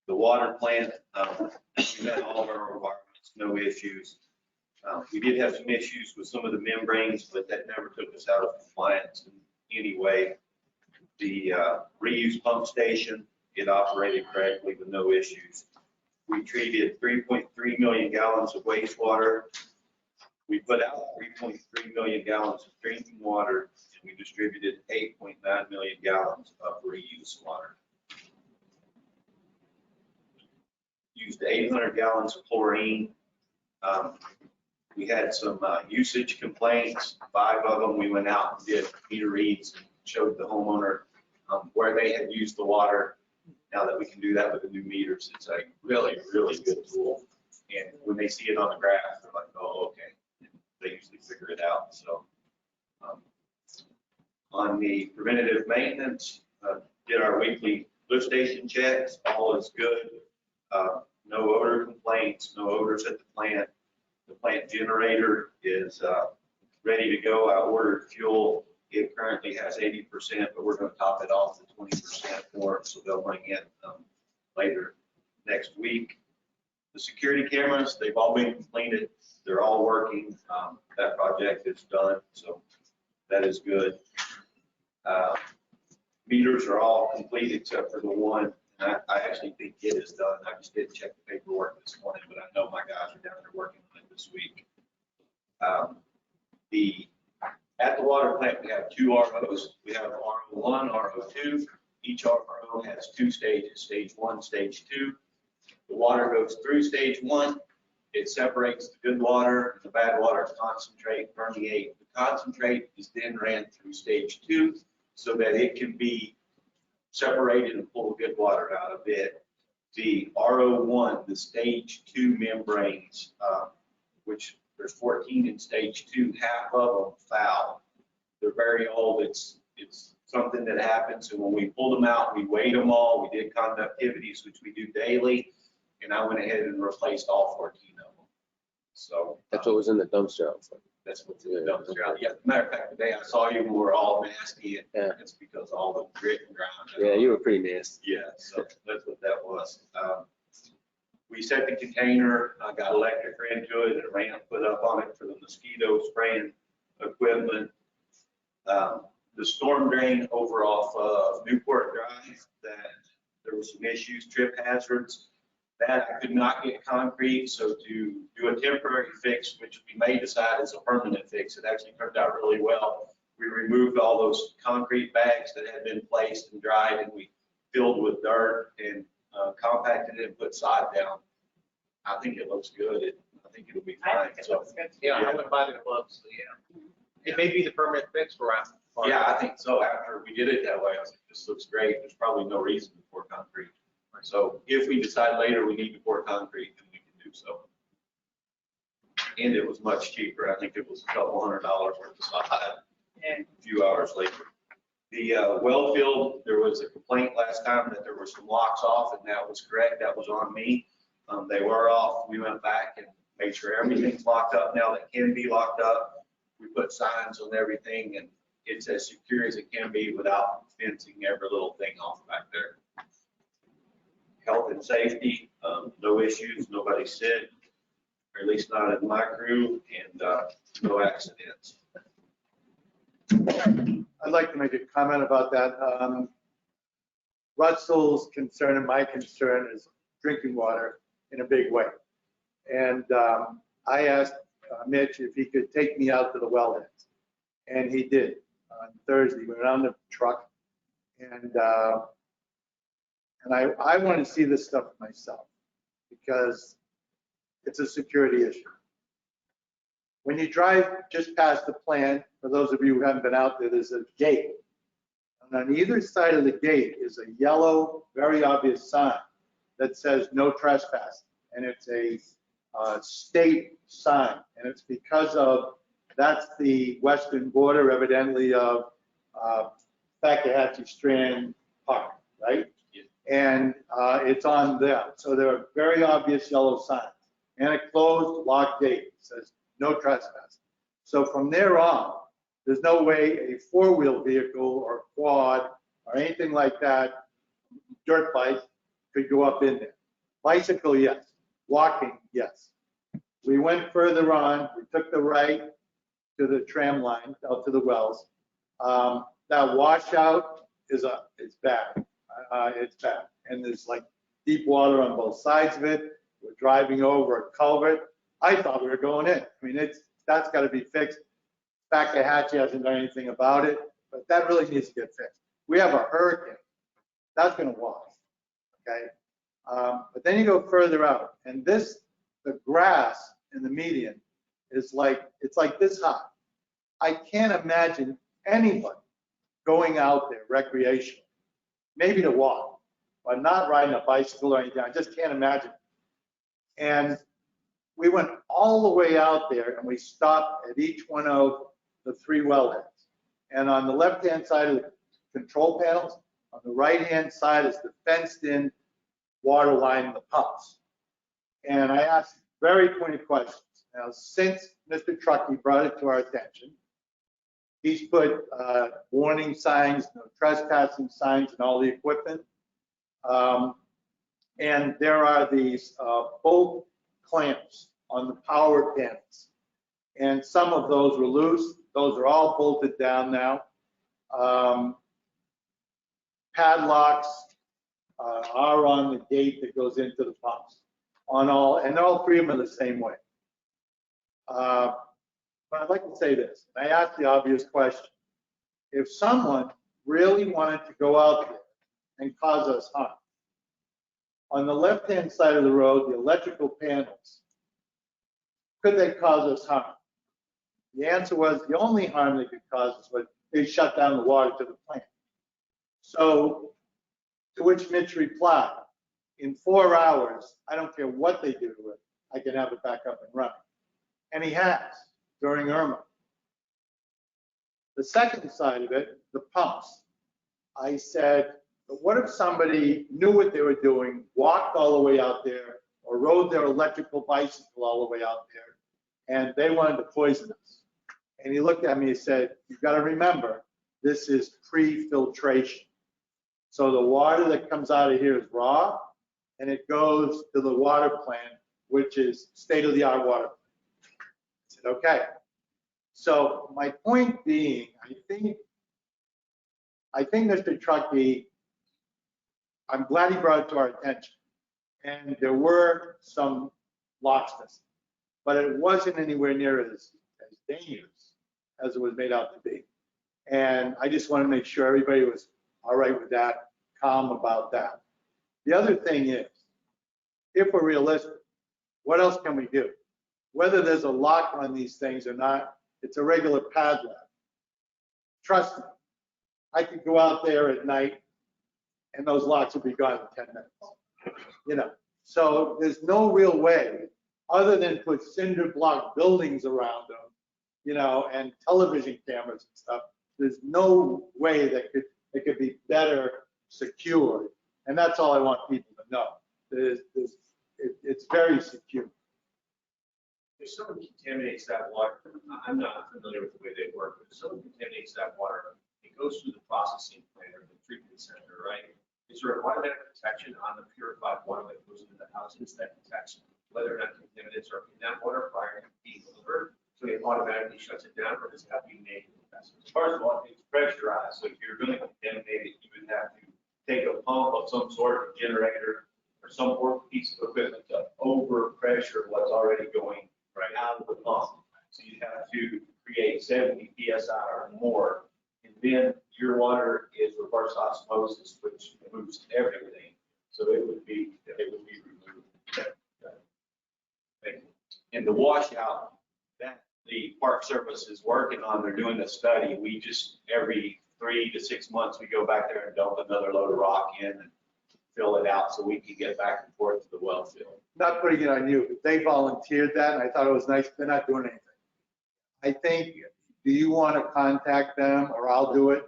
O: The water plant, we met all of our requirements, no issues. We did have some issues with some of the membranes, but that never took us out of compliance in any way. The reuse pump station, it operated correctly with no issues. We treated 3.3 million gallons of wastewater. We put out 3.3 million gallons of drinking water, and we distributed 8.9 million gallons of reuse water. Used 800 gallons of chlorine. We had some usage complaints, 5 of them. We went out and did meter reads and showed the homeowner where they had used the water. Now that we can do that with the new meters, it's a really, really good tool. And when they see it on the graph, they're like, oh, okay. They usually figure it out. So on the preventative maintenance, did our weekly lift station checks. All is good. No odor complaints, no odors at the plant. The plant generator is ready to go. I ordered fuel. It currently has 80%, but we're going to top it off to 20% more, so they'll bring it later next week. The security cameras, they've all been completed. They're all working. That project is done, so that is good. Meters are all complete except for the one. And I actually think it is done. I just didn't check the paperwork this morning, but I know my guys are down there working on it this week. At the water plant, we have 2 ROs. We have RO1, RO2. Each RO has 2 stages, stage 1, stage 2. The water goes through stage 1. It separates the good water and the bad water concentrate, permeate. The concentrate is then ran through stage 2 so that it can be separated and pull good water out of it. the RO1, the stage 2 membranes, which there's 14 in stage 2, half of them foul. They're very old. It's something that happens, and when we pulled them out, we weighed them all. We did conductivities, which we do daily, and I went ahead and replaced all 14 of them. So
H: That's what was in the dumpster.
O: that's what's in the dumpster. Yeah, matter of fact, today I saw you, we were all nasty, and
H: Yeah.
O: it's because all the grit and ground.
H: Yeah, you were pretty nasty.
O: Yeah, so that's what that was. We set the container, I got electric into it, and a ramp put up on it for the mosquito spraying equipment. The storm drain over off of Newport Drive, that there was some issues, trip hazards. That I could not get concrete, so to do a temporary fix, which we may decide is a permanent fix, it actually turned out really well. We removed all those concrete bags that had been placed and dried, and we filled with dirt and compacted it and put sod down. I think it looks good. I think it'll be fine. So,
L: Yeah, I went by the club, so yeah. It may be the permanent fix for us.
O: yeah, I think so. After we did it that way, I was like, this looks great. There's probably no reason to pour concrete. So if we decide later we need to pour concrete, then we can do so. And it was much cheaper. I think it was a couple $100 worth of sod a few hours later. The well field, there was a complaint last time that there were some locks off, and that was correct. That was on me. They were off. We went back and made sure everything's locked up now that can be locked up. We put signs on everything, and it's as secure as it can be without fencing every little thing off back there. Health and safety, no issues, nobody sick, or at least not in my crew, and no accidents.
F: I'd like to make a comment about that. Russell's concern and my concern is drinking water in a big way. And I asked Mitch if he could take me out to the wellheads, and he did on Thursday. We went on the truck, and I want to see this stuff myself because it's a security issue. When you drive just past the plant, for those of you who haven't been out there, there's a gate. And on either side of the gate is a yellow, very obvious sign that says no trespassing. And it's a state sign. And it's because of, that's the western border evidently of Fakahatchee Strand Park, right? And it's on there. So there are very obvious yellow signs. And a closed, locked gate. It says no trespassing. So from there on, there's no way a four-wheel vehicle or quad or anything like that, dirt bike, could go up in there. Bicycle, yes. Walking, yes. We went further on. We took the right to the tram line out to the wells. That washout is bad. It's bad. And there's like deep water on both sides of it. We're driving over a culvert. I thought we were going in. I mean, that's got to be fixed. Fakahatchee hasn't done anything about it, but that really needs to get fixed. We have a hurricane. That's going to wash, okay? But then you go further out, and the grass in the median is like, it's like this high. I can't imagine anybody going out there recreationally, maybe to walk, but not riding a bicycle or anything. I just can't imagine. And we went all the way out there, and we stopped at each one of the three wellheads. And on the left-hand side of the control panels, on the right-hand side is the fenced-in water line and the pumps. And I asked very pointed questions. Now, since Mr. Truckee brought it to our attention, he's put warning signs, no trespassing signs, and all the equipment. And there are these bolt clamps on the power panels. And some of those were loose. Those are all bolted down now. Padlocks are on the gate that goes into the pumps. And all three of them are the same way. But I'd like to say this. I asked the obvious question. If someone really wanted to go out there and cause us harm, on the left-hand side of the road, the electrical panels, could they cause us harm? The answer was the only harm they could cause us was they shut down the water to the plant. So, to which Mitch replied, in 4 hours, I don't care what they do to it, I can have it back up and running. And he has during Irma. The second side of it, the pumps. I said, what if somebody knew what they were doing, walked all the way out there, or rode their electrical bicycle all the way out there, and they wanted to poison us? And he looked at me and said, you've got to remember, this is pre-filtration. So the water that comes out of here is raw, and it goes to the water plant, which is state-of-the-art water plant. I said, okay. So my point being, I think Mr. Truckee, I'm glad he brought it to our attention. And there were some locks missing, but it wasn't anywhere near as dangerous as it was made out to be. And I just want to make sure everybody was all right with that, calm about that. The other thing is, if we're realistic, what else can we do? Whether there's a lock on these things or not, it's a regular padlock. Trust me, I could go out there at night and those locks will be gone in 10 minutes. You know, so there's no real way other than put cinder block buildings around them, you know, and television cameras and stuff. There's no way that it could be better secured. And that's all I want people to know. It's very secure.
D: If someone contaminates that water, I'm not familiar with the way they work, but if someone contaminates that water, it goes through the processing plant or the treatment center, right? Is there an automatic protection on the purified water that goes into the houses that protects whether or not contaminants are in that water prior to being delivered? So it automatically shuts it down, or does it have to be made?
N: First of all, it's pressurized, so if you're going to contaminate it, you would have to take a pump of some sort, a generator, or some piece of equipment to overpressure what's already going right out of the pump. So you have to create 70 psi or more, and then your water is reverse osmosis, which moves everything. So it would be removed. And the washout that the Park Service is working on, they're doing a study. We just every 3 to 6 months we go back there and dump another load of rock in and fill it out so we can get back and forth to the well field.
F: Not putting it on you, but they volunteered that, and I thought it was nice. They're not doing anything. I think, do you want to contact them, or I'll do it?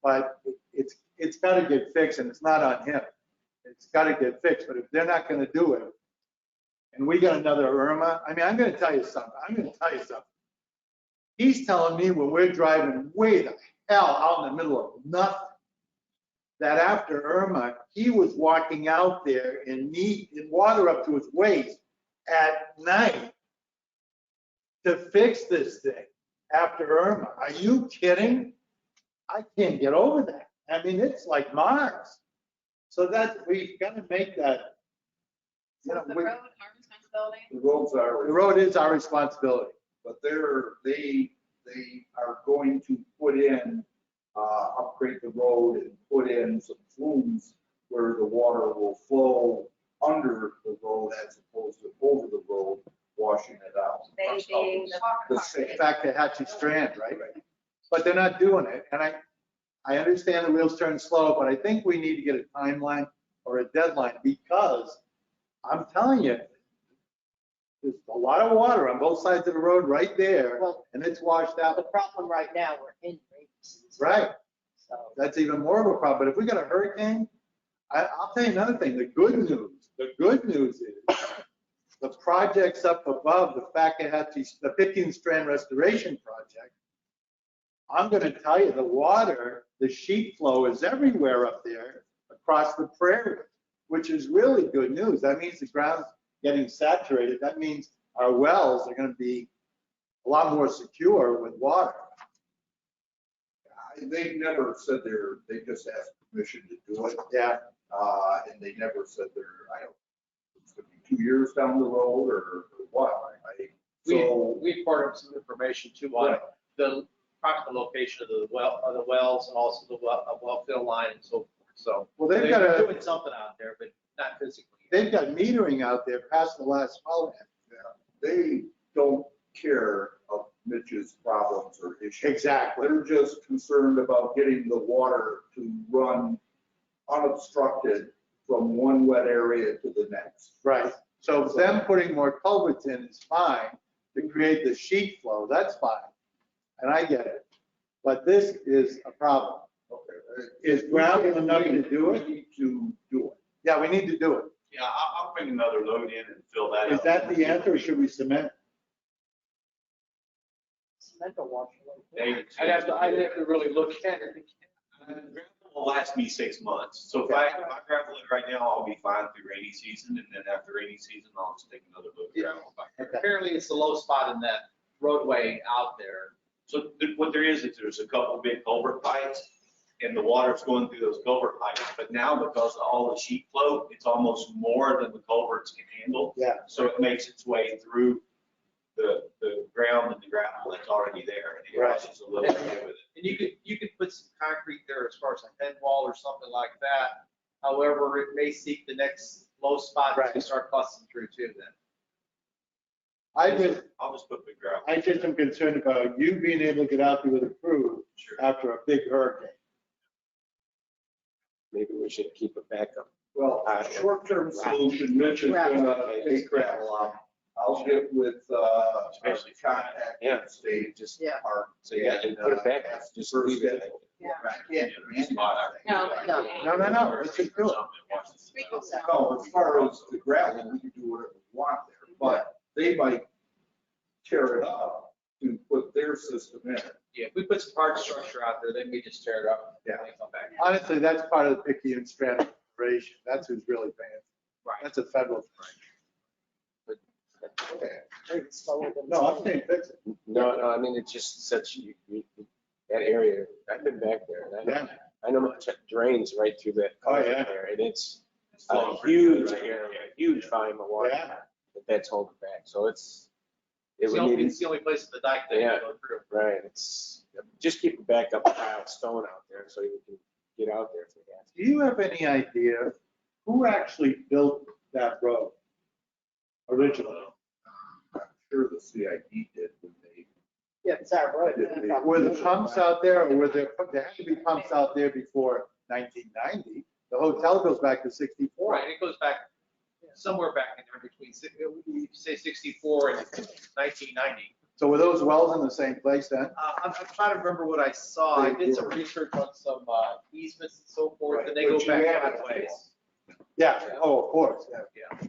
F: But it's got to get fixed, and it's not on him. It's got to get fixed. But if they're not going to do it, and we got another Irma, I mean, I'm going to tell you something. He's telling me when we're driving way the hell out in the middle of nothing, that after Irma, he was walking out there in water up to his waist at night to fix this thing after Irma. Are you kidding? I can't get over that. I mean, it's like Mars. So we've got to make that. You know,
E: the road, our responsibility?
C: The roads are.
F: The road is our responsibility.
C: But they are going to put in, upgrade the road and put in some flumes where the water will flow under the road as opposed to over the road, washing it out.
E: They being the
F: Fakahatchee Strand, right? But they're not doing it. And I understand the wheels turn slow, but I think we need to get a timeline or a deadline, because I'm telling you, there's a lot of water on both sides of the road right there,
B: Well,
F: and it's washed out.
B: the problem right now, we're in rainy season.
F: Right.
B: So,
F: That's even more of a problem. But if we got a hurricane, I'll tell you another thing. The good news is the projects up above, the Fakahatchee, the 15th Strand Restoration Project, I'm going to tell you, the water, the sheet flow is everywhere up there across the prairie, which is really good news. That means the ground's getting saturated. That means our wells are going to be a lot more secure with water.
C: They never said they just asked permission to do it.
F: Yeah.
C: And they never said it's going to be 2 years down the road or what.
L: We poured some information too on the approximate location of the wells and also the well fill line and so forth. So
F: Well,
L: they're doing something out there, but not physically.
F: They've got metering out there past the last well.
C: They don't care of Mitch's problems or issues.
F: Exactly.
C: They're just concerned about getting the water to run unobstructed from one wet area to the next.
F: Right. So them putting more culverts in is fine to create the sheet flow, that's fine. And I get it. But this is a problem.
C: Okay.
F: Is gravel enough to do
C: We
F: it?
C: need to do it.
F: Yeah, we need to do it.
O: Yeah, I'll bring another load in and fill that out.
F: Is that the answer or should we cement?
B: Cement will wash away.
L: I'd have to really look at it.
O: Gravel will last me 6 months. So if I gravel it right now, I'll be fine through rainy season. And then after rainy season, I'll just take another load of gravel back.
F: Okay.
L: Apparently it's the low spot in that roadway out there.
O: So what there is there's a couple big culvert pipes and the water's going through those culvert pipes. But now because of all the sheet flow, it's almost more than the culverts can handle.
F: Yeah.
O: So it makes its way through the ground and the gravel that's already there. And it
F: Right.
O: washes a little bit with it.
L: And you could put some concrete there as far as a head wall or something like that. However, it may seek the next low spot
F: Right.
L: to start busting through too then.
F: I'll
O: just put big gravel.
F: I just am concerned about you being able to get out there with a crew
O: Sure.
F: after a big hurricane.
H: Maybe we should keep a backup.
C: Well, short-term solution, Mitch is gonna take gravel out. I'll get with,
H: Especially
C: contact
H: yeah.
C: state,
H: Just
B: Yeah.
C: park.
H: so you got to put it back.
C: Ask
H: Just
C: first
H: leave it.
C: schedule. I can't command
B: No.
F: No, let's just do it.
C: No, as far as the gravel, we can do whatever we want there, but they might tear it up to put their system in.
L: Yeah, if we put some hard structure out there, then we just tear it up and
C: Yeah.
L: come back.
F: Honestly, that's part of the Picky and Strata operation. That's who's really paying.
L: Right.
F: That's a federal thing.
C: Okay.
F: No, I'm saying fix it.
H: No, I mean, it's just such, that area, I've been back there. And I know much it drains right through that.
F: Oh, yeah.
H: culvert there, and it's a
O: flowing pretty
H: huge
O: good, right?
H: area, huge volume of water.
F: Yeah.
H: But that's holding back. So it
L: It's
H: would
L: the only,
H: need,
L: it's the only place in the dike that
H: Yeah.
L: can go through.
H: right, it's, just keep a backup pile of stone out there so you can get out there if you have to.
F: Do you have any idea who actually built that road originally?
C: I'm sure the CID did when they.
B: Yeah, it's our road.
F: Were the pumps out there or there had to be pumps out there before 1990? The hotel goes back to 64.
L: Right, it goes back somewhere back in there between, you say 64 and 1990.
F: So were those wells in the same place then?
L: I'm trying to remember what I saw. I did some research on some easements and so forth, and they
C: Right,
L: go
C: but you
L: back
C: have
L: that
C: it.
L: ways.
F: Yeah, oh, of course, yeah.
L: Yeah.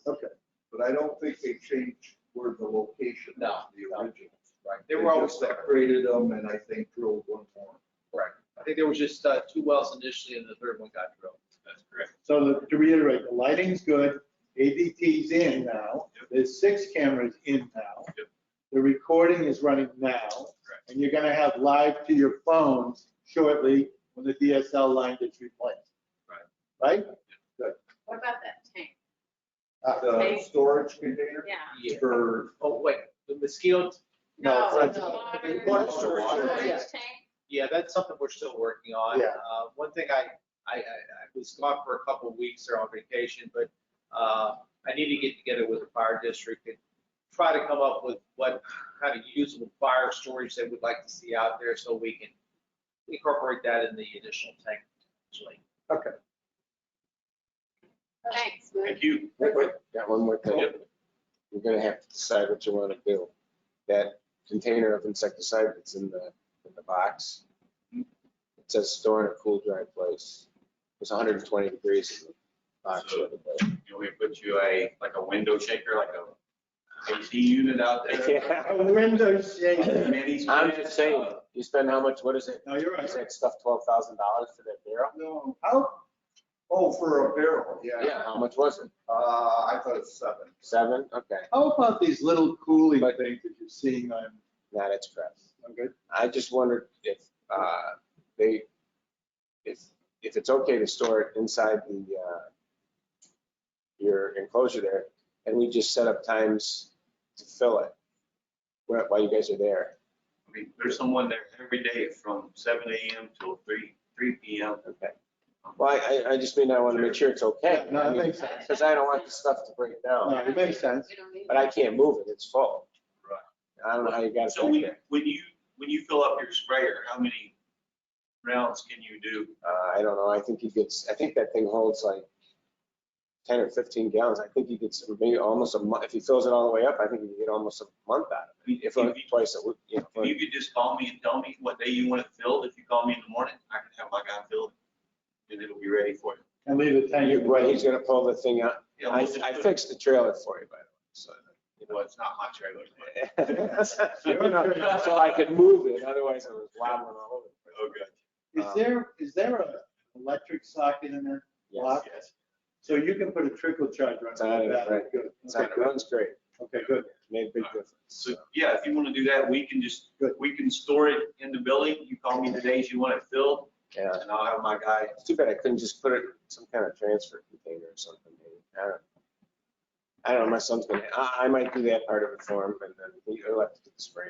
F: Okay.
C: But I don't think they changed where the location
L: No,
C: of the
L: no.
C: originals.
L: Right, they were always
C: just
L: there.
C: upgraded them and I think drilled one more.
L: Right. I think there was just 2 wells initially, and the third one got drilled.
O: That's correct.
F: So to reiterate, the lighting's good, ADT's in now, there's 6 cameras in now.
O: Yep.
F: The recording is running now, and you're gonna have live to your phones shortly when the DSL line gets replaced. Right?
E: What about that tank?
C: The storage container
E: Yeah.
C: for,
L: Oh, wait, the mosquito,
F: No,
E: No,
F: it's-
E: the
L: Water
E: storage
B: Yeah.
E: tank?
L: yeah, that's something we're still working on.
F: Yeah.
L: One thing I was gone for a couple of weeks there on vacation, but I need to get together with the fire district and try to come up with what kind of usable fire storage they would like to see out there so we can incorporate that in the additional tank potentially.
F: Okay.
E: Thanks.
O: Thank you.
H: Wait, got one more thing. You're gonna have to decide what you want to do. That container of insecticide that's in the box, it says store in a cool, dry place. It's 120 degrees in the box the other day.
O: You know, we put you like a window shaker, like a AC unit out there.
H: Yeah.
F: A window shade.
O: Mini
H: I'm
O: split.
H: just saying, you spend how much, what is it?
F: No, you're
H: Is
F: right.
H: that stuff $12,000 for that barrel?
C: no, how, oh, for a barrel, yeah.
H: Yeah, how much was it?
C: I thought it was 7.
H: 7? Okay.
F: How about these little cooling things that you're seeing on,
H: Nah, that's crap.
F: okay?
H: I just wondered if if it's okay to store it inside the your enclosure there, and we just set up times to fill it while you guys are there.
O: I mean, there's someone there every day from 7 a.m. till 3 p.m.
H: Okay. Well, I just mean I want to make sure it's okay.
F: No, that makes sense.
H: Because I don't want the stuff to break
F: No,
H: down,
F: it makes sense.
E: We don't need
H: but I can't move it. It's full.
O: Right.
H: I don't know how you got it
O: So
H: back there.
O: when you fill up your sprayer, how many
D: rounds can you do?
H: I don't know, I think that thing holds like 10 or 15 gallons. I think he gets maybe almost a month. If he fills it all the way up, I think he can get almost a month out of it. If twice a week, you know.
D: If you could just call me and tell me what day you want it filled, if you call me in the morning, I can have my guy fill it, and it'll be ready for you.
F: And leave the tank.
H: Right, he's gonna pull the thing out.
D: Yeah,
H: I fixed the trailer for you, by the way, so.
D: Well, it's not my trailer, but.
H: So I could move it, otherwise I was wobbling all over.
D: Oh, good.
F: Is there an electric socket in there? Block?
D: Yes.
F: So you can put a trickle charger on
H: It's on it,
F: that.
H: right.
F: Good.
H: It's on, it runs great,
F: Okay, good.
H: made a big difference.
D: So, yeah, if you want to do that, we can store it in the building. You call me the days you want it filled,
H: Yeah,
D: and I'll have my guy.
H: it's too bad I couldn't just put it in some kind of transfer container or something, maybe. I don't know, my son's gonna, I might do that part of it for him, and then he'll have to do the spray.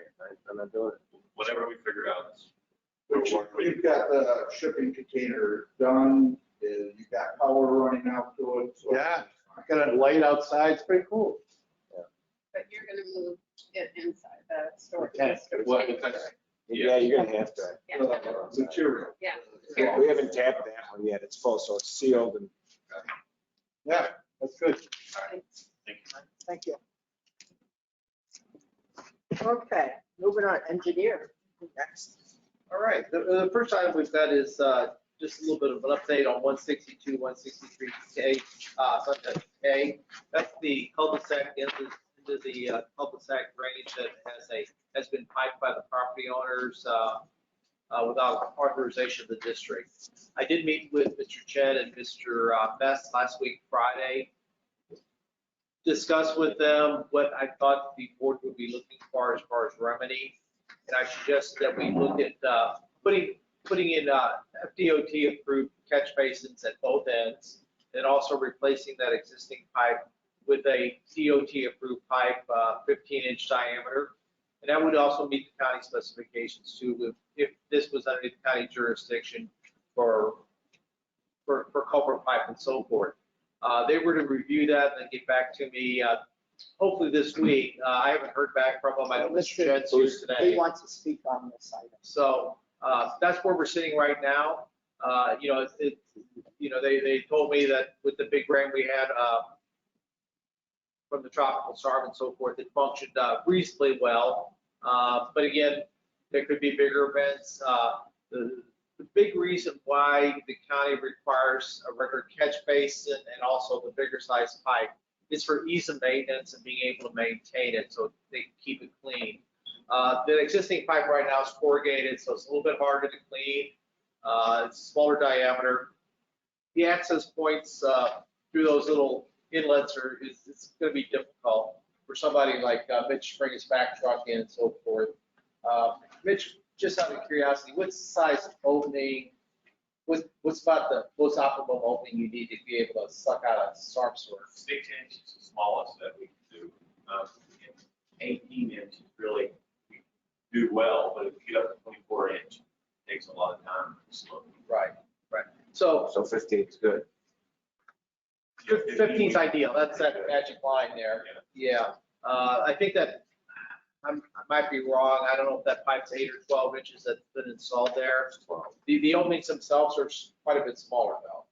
H: I'm not doing it.
D: Whatever we figure out.
C: But you've got the shipping container done, you've got power running out to it. So
F: Yeah, I got a light outside, it's pretty cool.
E: But you're gonna move it inside the store.
F: Okay.
D: Well, that's-
H: Yeah, you're gonna have to.
C: Material.
E: Yeah.
H: Yeah, we haven't tapped that one yet, it's full, so it's sealed and.
F: Yeah, that's good.
B: Thank you. Okay, moving on, engineer, next.
L: All right, the first item we've got is just a little bit of an update on 162, 163K, Sunset K. That's the cul-de-sac into the cul-de-sac drainage that has been piped by the property owners without authorization of the district. I did meet with Mr. Ched and Mr. Best last week, Friday. Discuss with them what I thought the board would be looking for as remedy. And I suggest that we look at putting in FDOT approved catch basins at both ends, and also replacing that existing pipe with a DOT approved pipe, 15-inch diameter. And that would also meet the county specifications too, if this was under the county jurisdiction for culvert pipe and so forth. They were to review that and then get back to me, hopefully this week. I haven't heard back from them. I know Mr. Jed's here today.
B: He wants to speak on this item.
L: So that's where we're sitting right now. They told me that with the big rain we had from the tropical storm and so forth, it functioned reasonably well. But again, there could be bigger events. The big reason why the county requires a record catch basin and also the bigger size pipe is for ease of maintenance and being able to maintain it so they can keep it clean. The existing pipe right now is corrugated, so it's a little bit harder to clean. It's a smaller diameter. The access points through those little inlets it's going to be difficult for somebody like Mitch to bring his back truck in and so forth. Mitch, just out of curiosity, what size opening, what's about the most optimal opening you need to be able to suck out a storm sewer?
D: 6 inch is the smallest that we can do. 18 inch is really, we do well, but if you get up to 24 inch, it takes a lot of time to slow.
L: Right. So
H: So 15 is good.
L: 15 is ideal. That's that magic line there. Yeah. I think that I might be wrong. I don't know if that pipe's 8 or 12 inches that's been installed there. The openings themselves are quite a bit smaller though.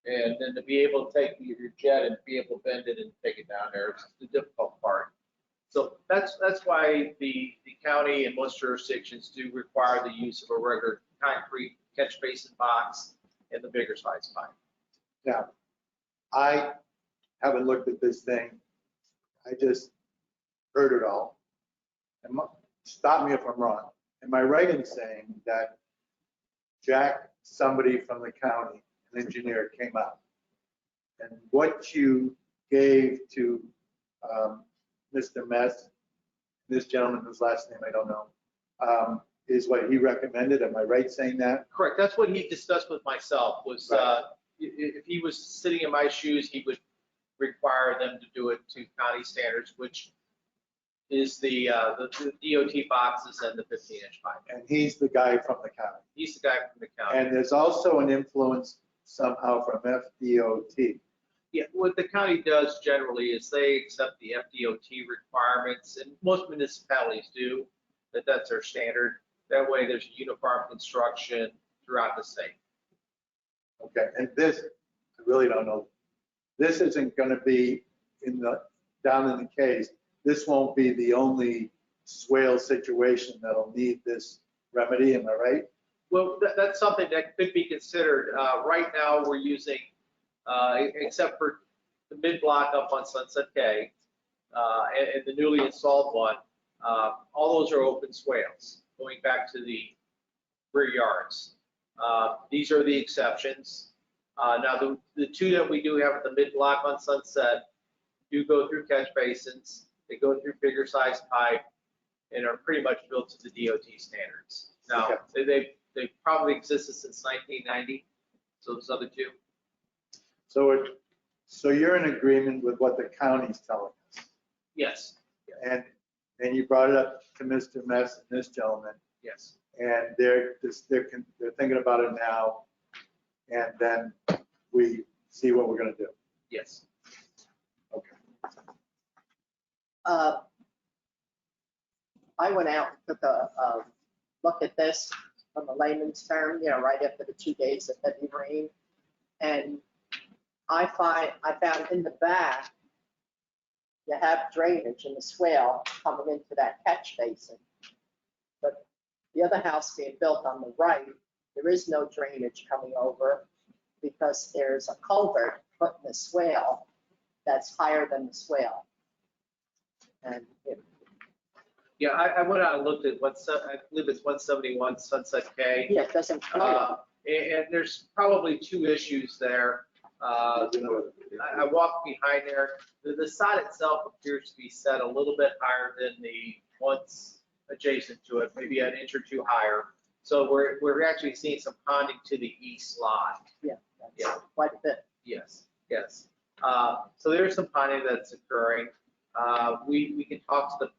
L: And then to be able to take your jet and be able to bend it and take it down there, it's the difficult part. So that's why the county and most jurisdictions do require the use of a regular concrete catch basin box and the bigger size pipe.
F: Now, I haven't looked at this thing. I just heard it all. And stop me if I'm wrong. Am I right in saying that Jack, somebody from the county, an engineer, came out, and what you gave to Mr. Metz, this gentleman whose last name I don't know, is what he recommended? Am I right saying that?
L: Correct. That's what he discussed with myself was
F: Right.
L: If he was sitting in my shoes, he would require them to do it to county standards, which is the DOT boxes and the 15-inch pipe.
F: And he's the guy from the county.
L: He's the guy from the county.
F: And there's also an influence somehow from FDOT.
L: Yeah, what the county does generally is they accept the FDOT requirements, and most municipalities do, that's their standard. That way there's uniform construction throughout the state.
F: Okay, and this, I really don't know. This isn't going to be down in the case. This won't be the only swale situation that'll need this remedy, am I right?
L: Well, that's something that could be considered. Right now, we're using, except for the mid-block up on Sunset K and the newly installed one, all those are open swales going back to the rear yards. These are the exceptions. Now, the two that we do have at the mid-block on Sunset do go through catch basins. They go through bigger size pipe and are pretty much built to the DOT standards. Now, they've probably existed since 1990, so those other two.
F: So you're in agreement with what the county's telling us?
L: Yes.
F: And you brought it up to Mr. Mess and this gentleman,
L: Yes.
F: and they're thinking about it now, and then we see what we're going to do.
L: Yes.
F: Okay.
B: I went out and took a look at this from a layman's term, right after the 2 days of heavy rain. And I found in the back, you have drainage in the swale coming into that catch basin. But the other house being built on the right, there is no drainage coming over because there's a culvert put in the swale that's higher than the swale. And
L: Yeah, I went out and looked at I believe it's 171 Sunset K.
B: yeah, it doesn't flow.
L: And there's probably two issues there. I walked behind there. The sod itself appears to be set a little bit higher than the ones adjacent to it, maybe an inch or two higher. So we're actually seeing some ponding to the east lot.
B: Yeah, that's quite a bit.
L: Yes, yes. So there's some ponding that's occurring. We can talk to the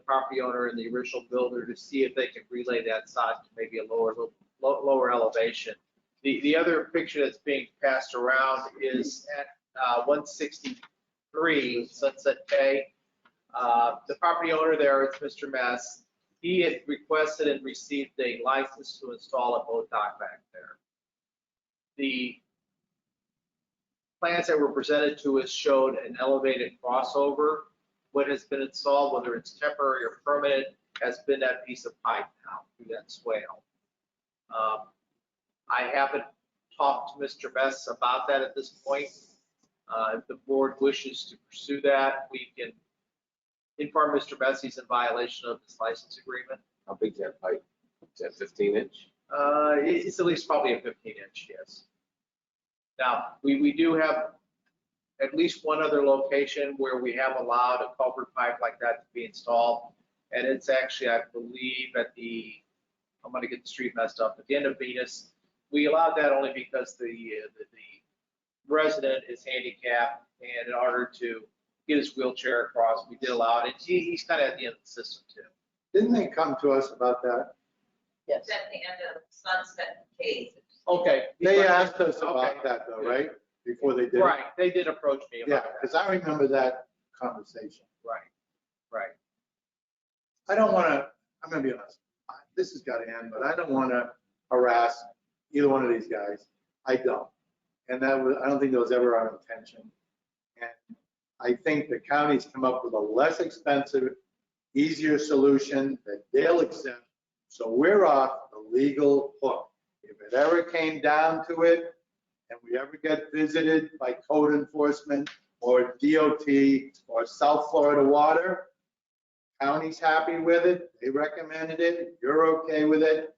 L: property owner and the original builder to see if they can relay that sod to maybe a lower elevation. The other picture that's being passed around is at 163 Sunset K. The property owner there is Mr. Mess. He had requested and received a license to install a boat dock back there. The plans that were presented to us showed an elevated crossover. What has been installed, whether it's temporary or permanent, has been that piece of pipe now through that swale. I haven't talked to Mr. Bess about that at this point. If the board wishes to pursue that, we can inform Mr. Bess he's in violation of this license agreement.
H: How big's that pipe? Is that 15 inch?
L: It's at least probably a 15 inch, yes. Now, we do have at least one other location where we have allowed a culvert pipe like that to be installed. And it's actually, I believe, I'm going to get the street messed up, at the end of Venus. We allowed that only because the resident is handicapped, and in order to get his wheelchair across, we did allow it. And he's kind of at the end of the system too.
F: Didn't they come to us about that?
B: Yes.
I: It's at the end of Sunset Cave.
L: Okay.
F: They asked us about that though, right? Before they did it?
L: Right, they did approach me
F: Yeah,
L: about that.
F: because I remember that conversation.
L: Right.
F: I don't want to, I'm going to be honest, this has got to end, but I don't want to harass either one of these guys. I don't. And I don't think that was ever our intention. And I think the county's come up with a less expensive, easier solution that they'll accept. So we're off the legal hook. If it ever came down to it, and we ever get visited by code enforcement or DOT or South Florida Water, county's happy with it, they recommended it, you're okay with it.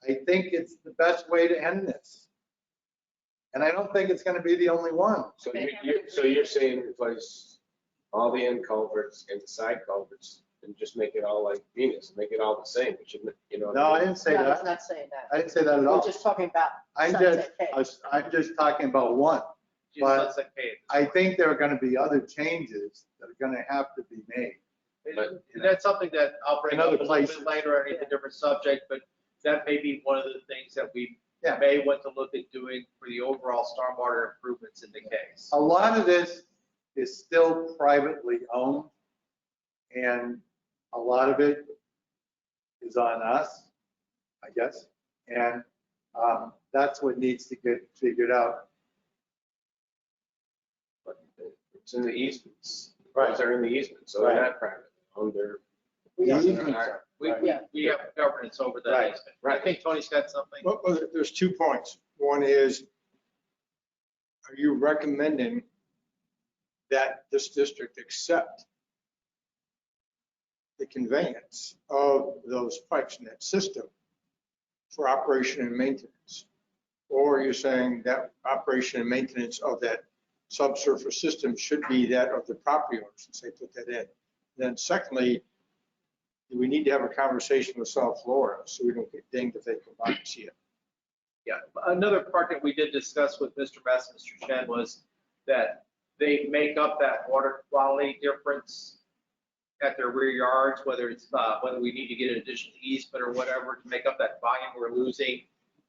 F: I think it's the best way to end this. And I don't think it's going to be the only one.
H: So you're saying replace all the end culverts and the side culverts and just make it all like Venus, make it all the same, which, you know.
F: No, I didn't say
B: No,
F: that.
B: he's not saying that.
F: I didn't say that at all.
B: We're just talking about
F: I'm
B: Sunset Cave.
F: just talking about one.
L: Just
F: But
L: Sunset Cave.
F: I think there are going to be other changes that are going to have to be made.
L: And that's something that I'll bring up a
F: Another
L: little
F: place.
L: bit later on a different subject, but that may be one of the things that we
F: Yeah.
L: may want to look at doing for the overall stormwater improvements in the case.
F: A lot of this is still privately owned, and a lot of it is on us, I guess. And That's what needs to get figured out.
H: But it's in the easements.
F: Right.
H: Those are in the easement, so they're not private. They're.
B: We are-
L: We have governance over that
F: Right.
L: easement. I think Tony's got something.
G: Well, there's 2 points. One is, are you recommending that this district accept the conveyance of those pipes in that system for operation and maintenance? Or are you saying that operation and maintenance of that subsurface system should be that of the property owners since they put that in? Then secondly, do we need to have a conversation with South Florida so we don't get dinged if they come by and see it?
L: Yeah, another part that we did discuss with Mr. Best and Mr. Chen was that they make up that water quality difference at their rear yards, whether it's, whether we need to get an additional easement or whatever to make up that volume we're losing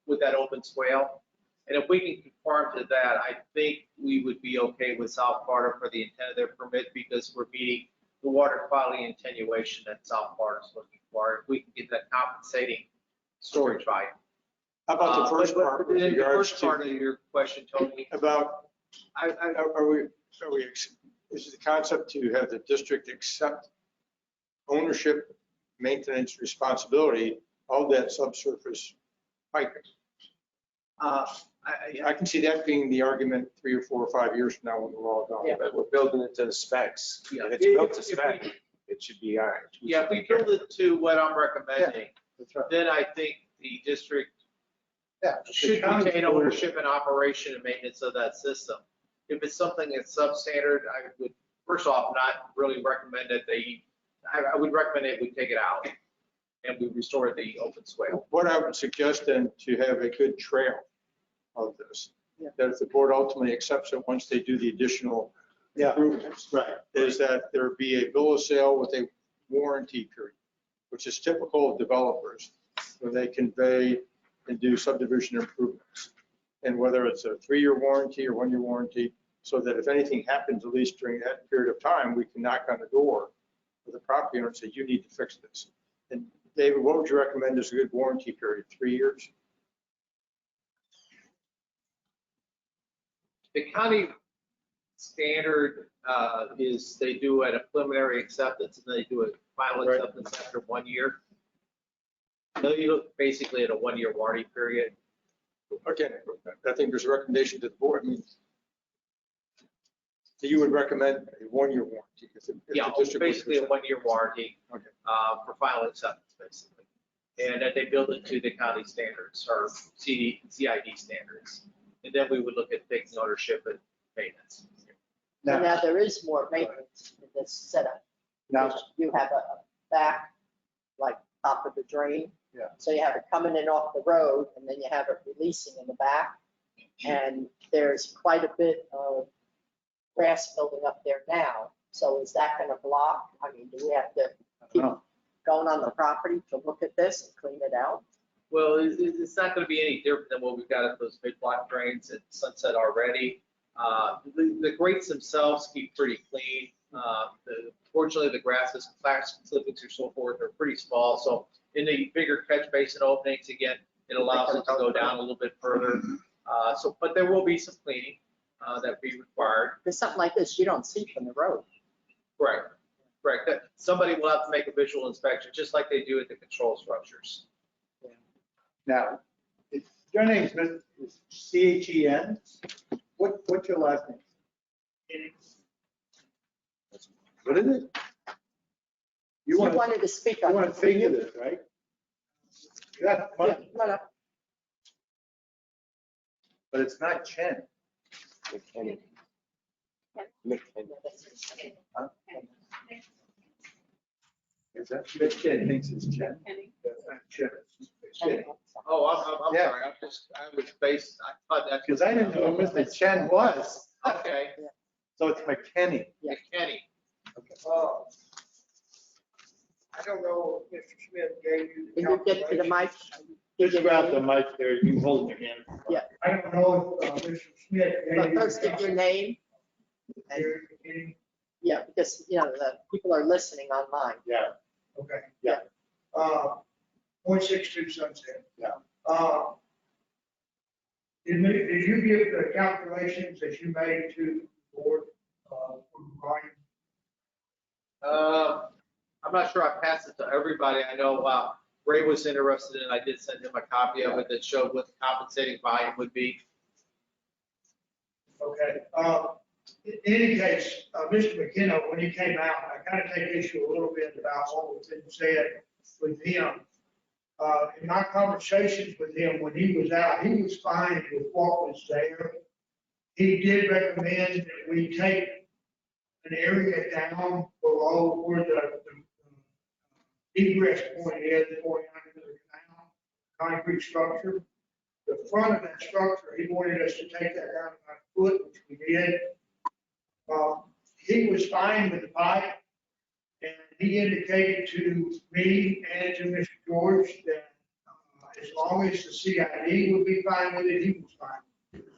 L: with that open swale. And if we can conform to that, I think we would be okay with South Florida for the intent of their permit because we're meeting the water quality and attenuation that South Florida is looking for. If we can get that compensating storage volume.
G: How about the first part? with
L: The
G: regards
L: first
G: to-
L: part of your question, Tony,
G: About, are we, is the concept to have the district accept ownership, maintenance, responsibility of that subsurface piping? I can see that being the argument 3 or 4 or 5 years from now when we're all done.
H: Yeah, but we're building it to the specs.
L: Yeah.
H: If it's built to
L: If we-
H: spec, it should be all right.
L: yeah, if we build it to what I'm recommending,
F: That's right.
L: then I think the district
F: Yeah.
L: should retain ownership and operation and maintenance of that system. If it's something that's substandard, I would, first off, not really recommend that I would recommend that we take it out and we restore the open swale.
G: What I would suggest then to have a good trail of this, that if the board ultimately accepts it once they do the additional
F: Yeah.
G: improvements,
F: Right.
G: is that there be a bill of sale with a warranty period, which is typical of developers when they convey and do subdivision improvements. And whether it's a 3-year warranty or 1-year warranty, so that if anything happens, at least during that period of time, we can knock on the door of the property owner and say, you need to fix this. And David, what would you recommend is a good warranty period? 3 years?
L: The county standard is they do a preliminary acceptance and they do a final
F: Right.
L: acceptance after 1 year. So you look basically at a 1-year warranty period.
G: Again, I think there's a recommendation to the board. I mean, so you would recommend a 1-year warranty? if the
L: Yeah,
G: district was
L: basically a
G: accept-
L: 1-year warranty
G: Okay.
L: for final acceptance, basically. And that they build it to the county standards or CID standards. And then we would look at taking ownership and maintenance.
B: And
F: Now,
B: now there is more maintenance in this setup.
F: now,
B: You have a back, like top of the drain.
F: Yeah.
B: So you have it coming in off the road and then you have it releasing in the back. And there's quite a bit of grass building up there now. So is that going to block? I mean, do we have to keep
F: know.
B: going on the property to look at this and clean it out?
L: Well, it's not going to be any different than what we've got at those big block drains at Sunset already. The grates themselves keep pretty clean. Fortunately, the grasses, plastic clippings or so forth are pretty small. So in the bigger catch basin openings, again, it allows it to go down a little bit further. But there will be some cleaning that be required.
B: Because something like this, you don't see from the road.
L: Correct. Correct. Somebody will have to make a visual inspection, just like they do at the control structures.
F: now, your name is C-H-E-N? What's your last name? What is it?
B: You
F: You want
B: wanted to speak
F: you
B: on.
F: want to figure this, right? You got
B: Yeah,
F: money,
B: come on up.
F: but it's not Chen.
H: McKinney.
F: Huh? Is that, Mitch Chen thinks it's Chen. That's not Chen. It's Chen.
L: Oh, I'm
F: Yeah.
L: sorry. I was based, I thought that.
F: Because I didn't know who Mr. Chen was.
L: Okay,
F: So it's McKinney.
L: McKinney.
G: I don't know if Mr. Smith gave you.
B: Can you get to the mic?
F: Just grab the mic there, you hold your hand.
B: Yeah.
G: I don't know if Mr. Smith.
B: But first, give your name. And- Yeah, because, you know, the people are listening online.
F: Yeah.
G: Okay.
F: Yeah.
G: 0.62 Sunset.
F: Yeah.
P: Did you give the calculations that you made to the board for volume?
L: I'm not sure I passed it to everybody. I know Ray was interested in, I did send him a copy of it that showed what the compensating volume would be.
P: Okay. In any case, Mr. McKenna, when he came out, I kind of take issue a little bit about what was being said with him. In my conversations with him, when he was out, he was fine with what was there. He did recommend that we take an area down below where the egress point is, going under the canal, concrete structure. The front of that structure, he wanted us to take that down about a foot, which we did. He was fine with the pipe, and he indicated to me and to Mr. George that as long as the CID would be fine with it, he was fine with it.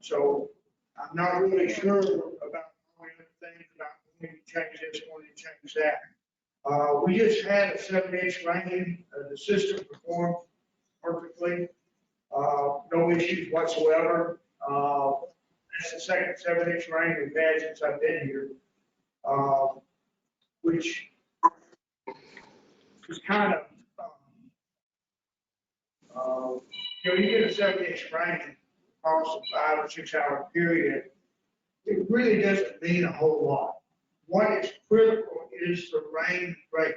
P: So I'm not really sure about all the other things about when you change this, when you change that. We just had a 7-inch rain. The system performed perfectly. No issues whatsoever. That's the second 7-inch rain we've had since I've been here, which is kind of, you get a 7-inch rain across a 5 or 6 hour period, it really doesn't mean a whole lot. What is critical is the rain rate.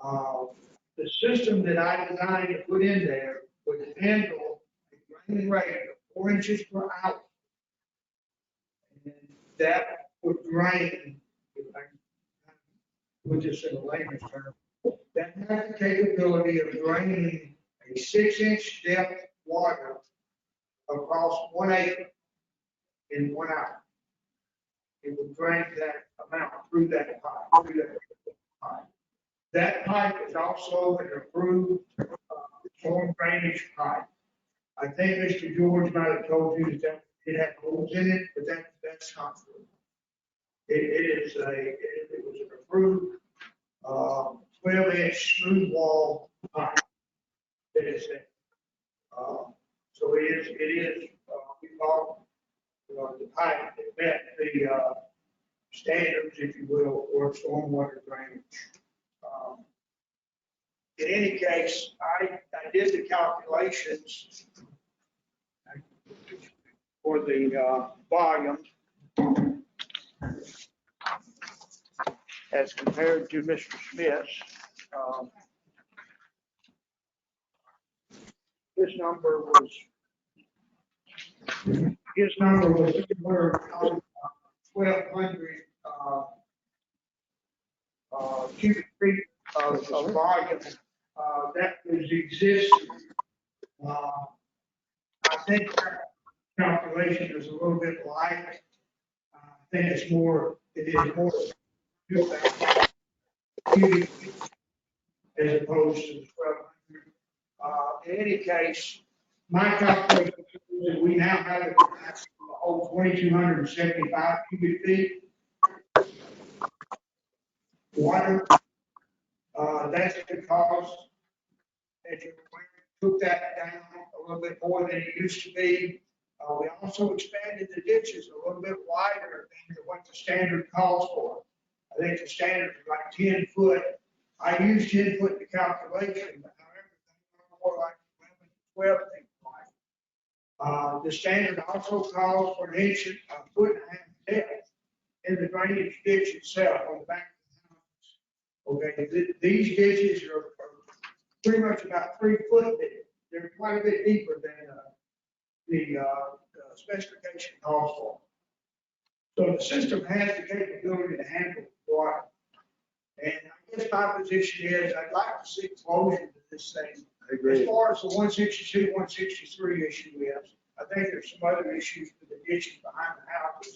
P: The system that I designed to put in there would handle a rain rate of 4 inches per hour. And that would drain, if I put this in a layman's term, that has the capability of draining a 6-inch depth water across 1 acre in 1 hour. It would drain that amount through that pipe. That pipe is also an approved storm drainage pipe. I think Mr. George might have told you that it had holes in it, but that's not true. It was an approved 12-inch smooth wall pipe that is there. So it is we call the pipe that met the standards, if you will, for stormwater drainage. In any case, I did the calculations for the volume as compared to Mr. Smith's. His number was 1,200 cubic feet of volume that was existing. I think that calculation is a little bit light. I think it is more 2,000 cubic feet as opposed to the 1,200. In any case, my calculation is that we now have a capacity to hold 2,275 cubic feet. Water, that's because as you took that down a little bit more than it used to be. We also expanded the ditches a little bit wider than what the standard calls for. I think the standard is like 10 foot. I used 10 foot in the calculation, but however, more like 11, 12 feet wide. The standard also calls for an inch, a foot and a half depth in the drainage ditch itself on the back of the house. Okay, these ditches are pretty much about 3 foot deep. They're quite a bit deeper than the specification calls for. So the system has the capability to handle water. And I guess my position is I'd like to see closure to this thing.
F: I agree.
P: As far as the 162, 163 issue is, I think there's some other issues with the ditches behind the houses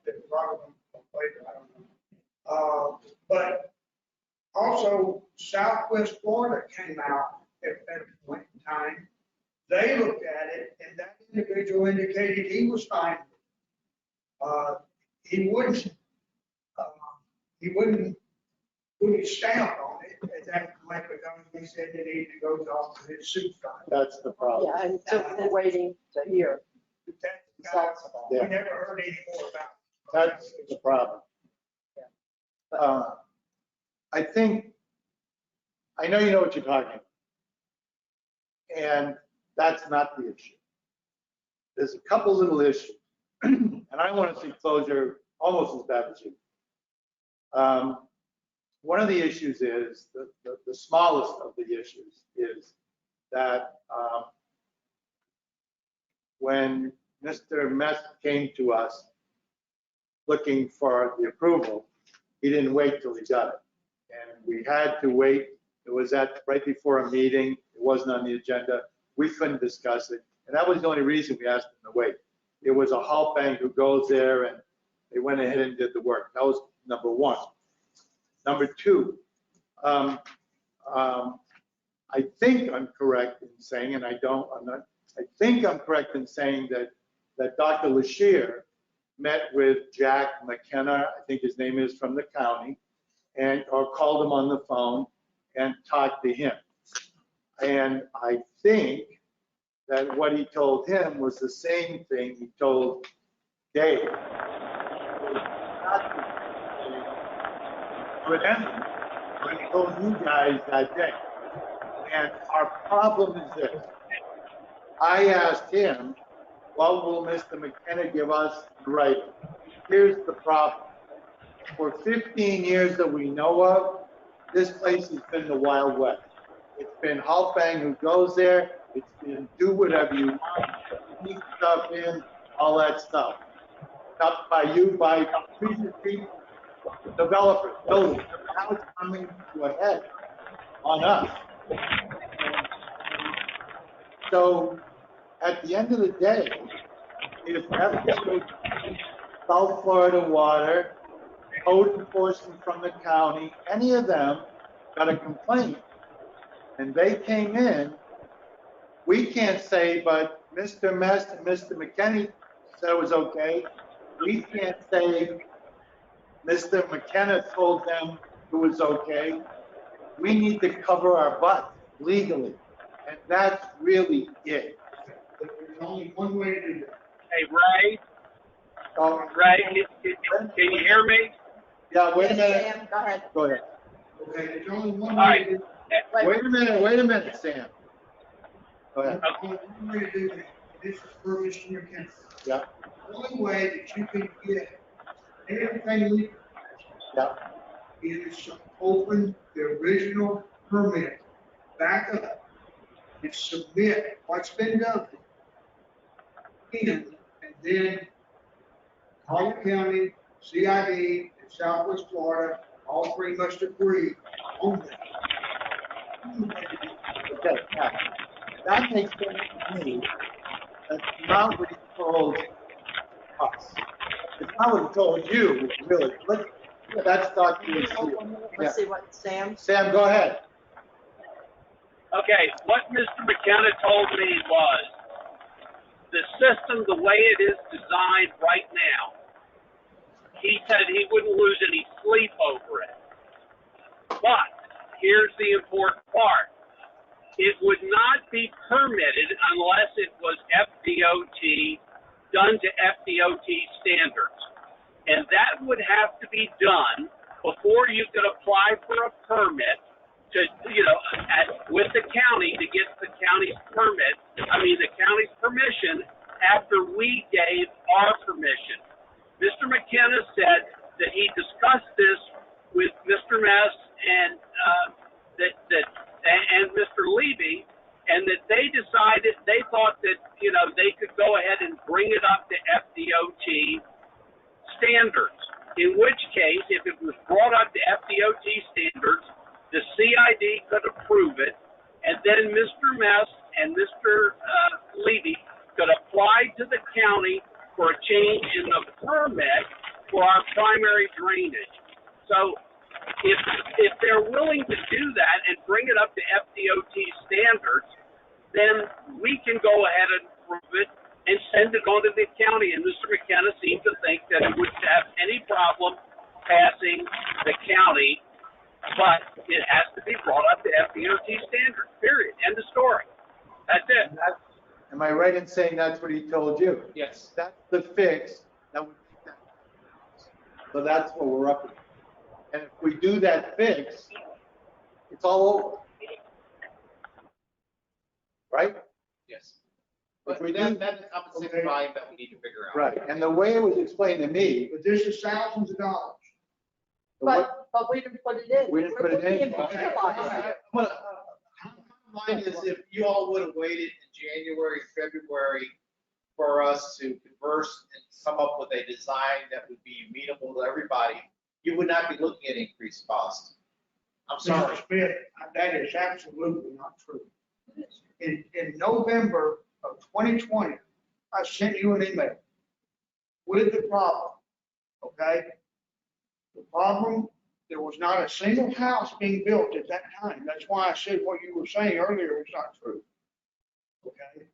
P: that probably later, I don't know. But also Southwest Florida came out at a point in time. They looked at it and that individual indicated he was fine. He wouldn't put his stamp on it, Is that correct? Because he said that he goes off to his suit fund.
F: That's the problem.
B: Yeah, and so we're waiting to hear results of
P: We
B: that.
F: Yeah.
P: never heard any more about it.
F: That's the problem. I think, I know you know what you're talking about. And that's not the issue. There's a couple little issues. And I want to see closure almost as bad as you. One of the issues is, the smallest of the issues is that when Mr. Mess came to us looking for the approval, he didn't wait till he got it. And we had to wait. It was right before a meeting. It wasn't on the agenda. We couldn't discuss it. And that was the only reason we asked him to wait. It was a halt bank who goes there and they went ahead and did the work. That was number one. Number two, I think I'm correct in saying, and I think I'm correct in saying that Dr. Lashir met with Jack McKenna, I think his name is, from the county, or called him on the phone and talked to him. And I think that what he told him was the same thing he told Dave. But when he told you guys that day. And our problem is this. I asked him, what will Mr. McKenna give us in writing? Here's the problem. For 15 years that we know of, this place has been the Wild West. It's been halt bang who goes there. It's been do whatever you want, sneak stuff in, all that stuff. Not by you, by people, developers, builders. Now it's coming to a head on us. So at the end of the day, if FDOT, South Florida Water, code enforcement from the county, any of them got a complaint and they came in, we can't say, but Mr. Mess and Mr. McKinney said it was okay. We can't say Mr. McKenna told them it was okay. We need to cover our butt legally. And that's really it.
P: There's only one way to do that.
M: Hey, Ray, Ray, can you hear me?
F: Yeah, wait a
B: Yes,
F: minute.
B: Sam, go ahead.
F: Go ahead.
P: Okay, there's only one
M: All
P: way
M: right.
P: to do
F: Wait a minute, Sam. Go ahead.
P: that. Only one way to do that. This is for Mr. McKenna.
F: Yeah,
P: The only way that you can get everything legal
F: yeah.
P: is to open the original permit back up and submit what's been done. And then Collier County, CID, and Southwest Florida, all three must agree on that.
F: Okay, now, that makes sense to me. That's not what he told us. It's not what he told you, really. That's Dr.
B: Let's see what Sam.
F: Sam, go ahead.
M: Okay, what Mr. McKenna told me was the system, the way it is designed right now, he said he wouldn't lose any sleep over it. But here's the important part. It would not be permitted unless it was FDOT, done to FDOT standards. And that would have to be done before you could apply for a permit to, with the county to get the county's the county's permission after we gave our permission. Mr. McKenna said that he discussed this with Mr. Mess and and Mr. Levy, and that they decided, they thought that, they could go ahead and bring it up to FDOT standards. In which case, if it was brought up to FDOT standards, the CID could approve it, and then Mr. Mess and Mr. Levy could apply to the county for a change in the permit for our primary drainage. So if they're willing to do that and bring it up to FDOT standards, then we can go ahead and approve it and send it on to the county. And Mr. McKenna seemed to think that he wouldn't have any problem passing the county but it has to be brought up to FDOT standards, period, end of story. That's it.
F: Am I right in saying that's what he told you?
L: Yes.
F: That's the fix that would make that. So that's what we're up against. And if we do that fix, it's all over. Right?
L: Yes.
F: If
L: But
F: we
L: that,
F: do-
L: that is compensated volume that we need to figure out.
F: Right, and the way it was explained to me,
P: But this is thousands of dollars.
B: But we didn't put it in.
F: We didn't put it in.
B: We're looking at realizing it.
L: Mine is if you all would have waited in January, February for us to converse and come up with a design that would be amenable to everybody, you would not be looking at increased costs. I'm sorry.
P: Mr. Smith, that is absolutely not true. In November of 2020, I sent you an email with the problem, okay? The problem, there was not a single house being built at that time. That's why I said what you were saying earlier was not true. Okay?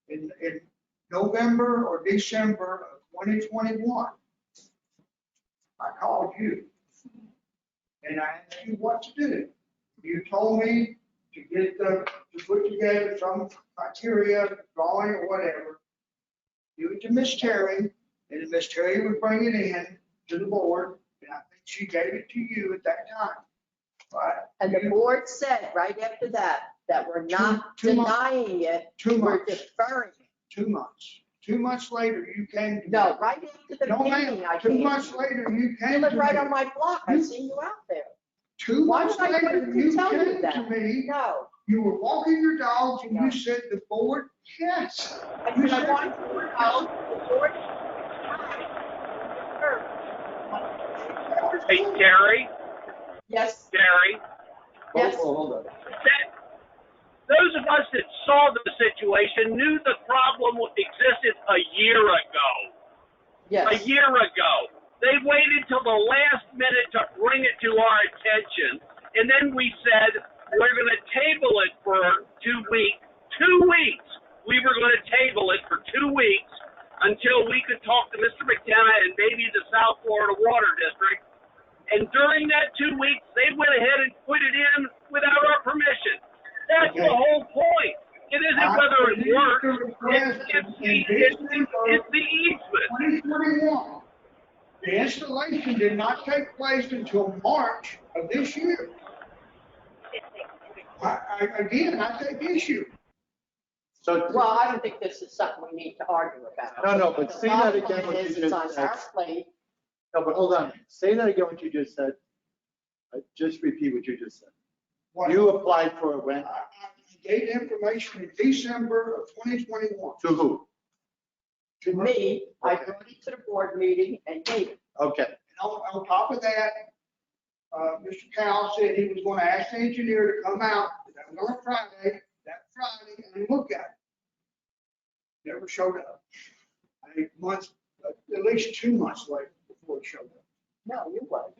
P: In November or December of 2021, I called you and I asked you what to do. You told me to put together some criteria, drawing or whatever, give it to Miss Terry, and Miss Terry would bring it in to the board, and I think she gave it to you at that time. Right?
B: And the board said right after that we're not
P: Two months.
B: denying it,
P: 2
B: we're
P: months.
B: deferring it.
P: 2 months. 2 months later, you came to me.
B: No, right after the
P: No,
B: meeting,
P: ma'am.
B: I
P: 2
B: came.
P: months later, you
B: You
P: came
B: live
P: to
B: right
P: me.
B: on my block, I seen you out there.
P: 2
B: Why
P: months
B: would I
P: later,
B: come
P: you
B: to tell you
P: came to
B: that?
P: me.
B: No.
P: You were walking your dogs and
B: No.
P: you said the board, yes.
B: I
P: You
B: said, I
P: said-
B: want you to know the board.
M: Hey, Terry,
B: Yes,
M: Terry,
B: yes.
F: hold on.
M: those of us that saw the situation knew the problem existed a year ago.
B: Yes.
M: A year ago. They waited till the last minute to bring it to our attention, and then we said, we're going to table it for 2 weeks. 2 weeks! We were going to table it for 2 weeks until we could talk to Mr. McKenna and maybe the South Florida Water District. And during that 2 weeks, they went ahead and put it in without our permission. That's the whole point. It isn't whether it works, it's the easement.
P: 2021. The installation did not take place until March of this year. Again, I take issue.
F: So,
B: Well, I don't think this is something we need to argue about.
F: no, but say that again,
B: The
F: what you
B: bottom line is,
F: just
B: it's on
F: said.
B: our plate.
F: No, but hold on. Say that again, what you just said. Just repeat what you just said.
P: What-
F: You applied for a rent
P: I gave information in December of 2021.
F: to who?
B: To me, I
F: Okay.
B: brought it to the board meeting and gave it.
F: Okay,
P: And on top of that, Mr. Cowell said he was going to ask the engineer to come out that Friday, and look at it. Never showed up. I think months, at least 2 months later before he showed up.
B: No, you weren't.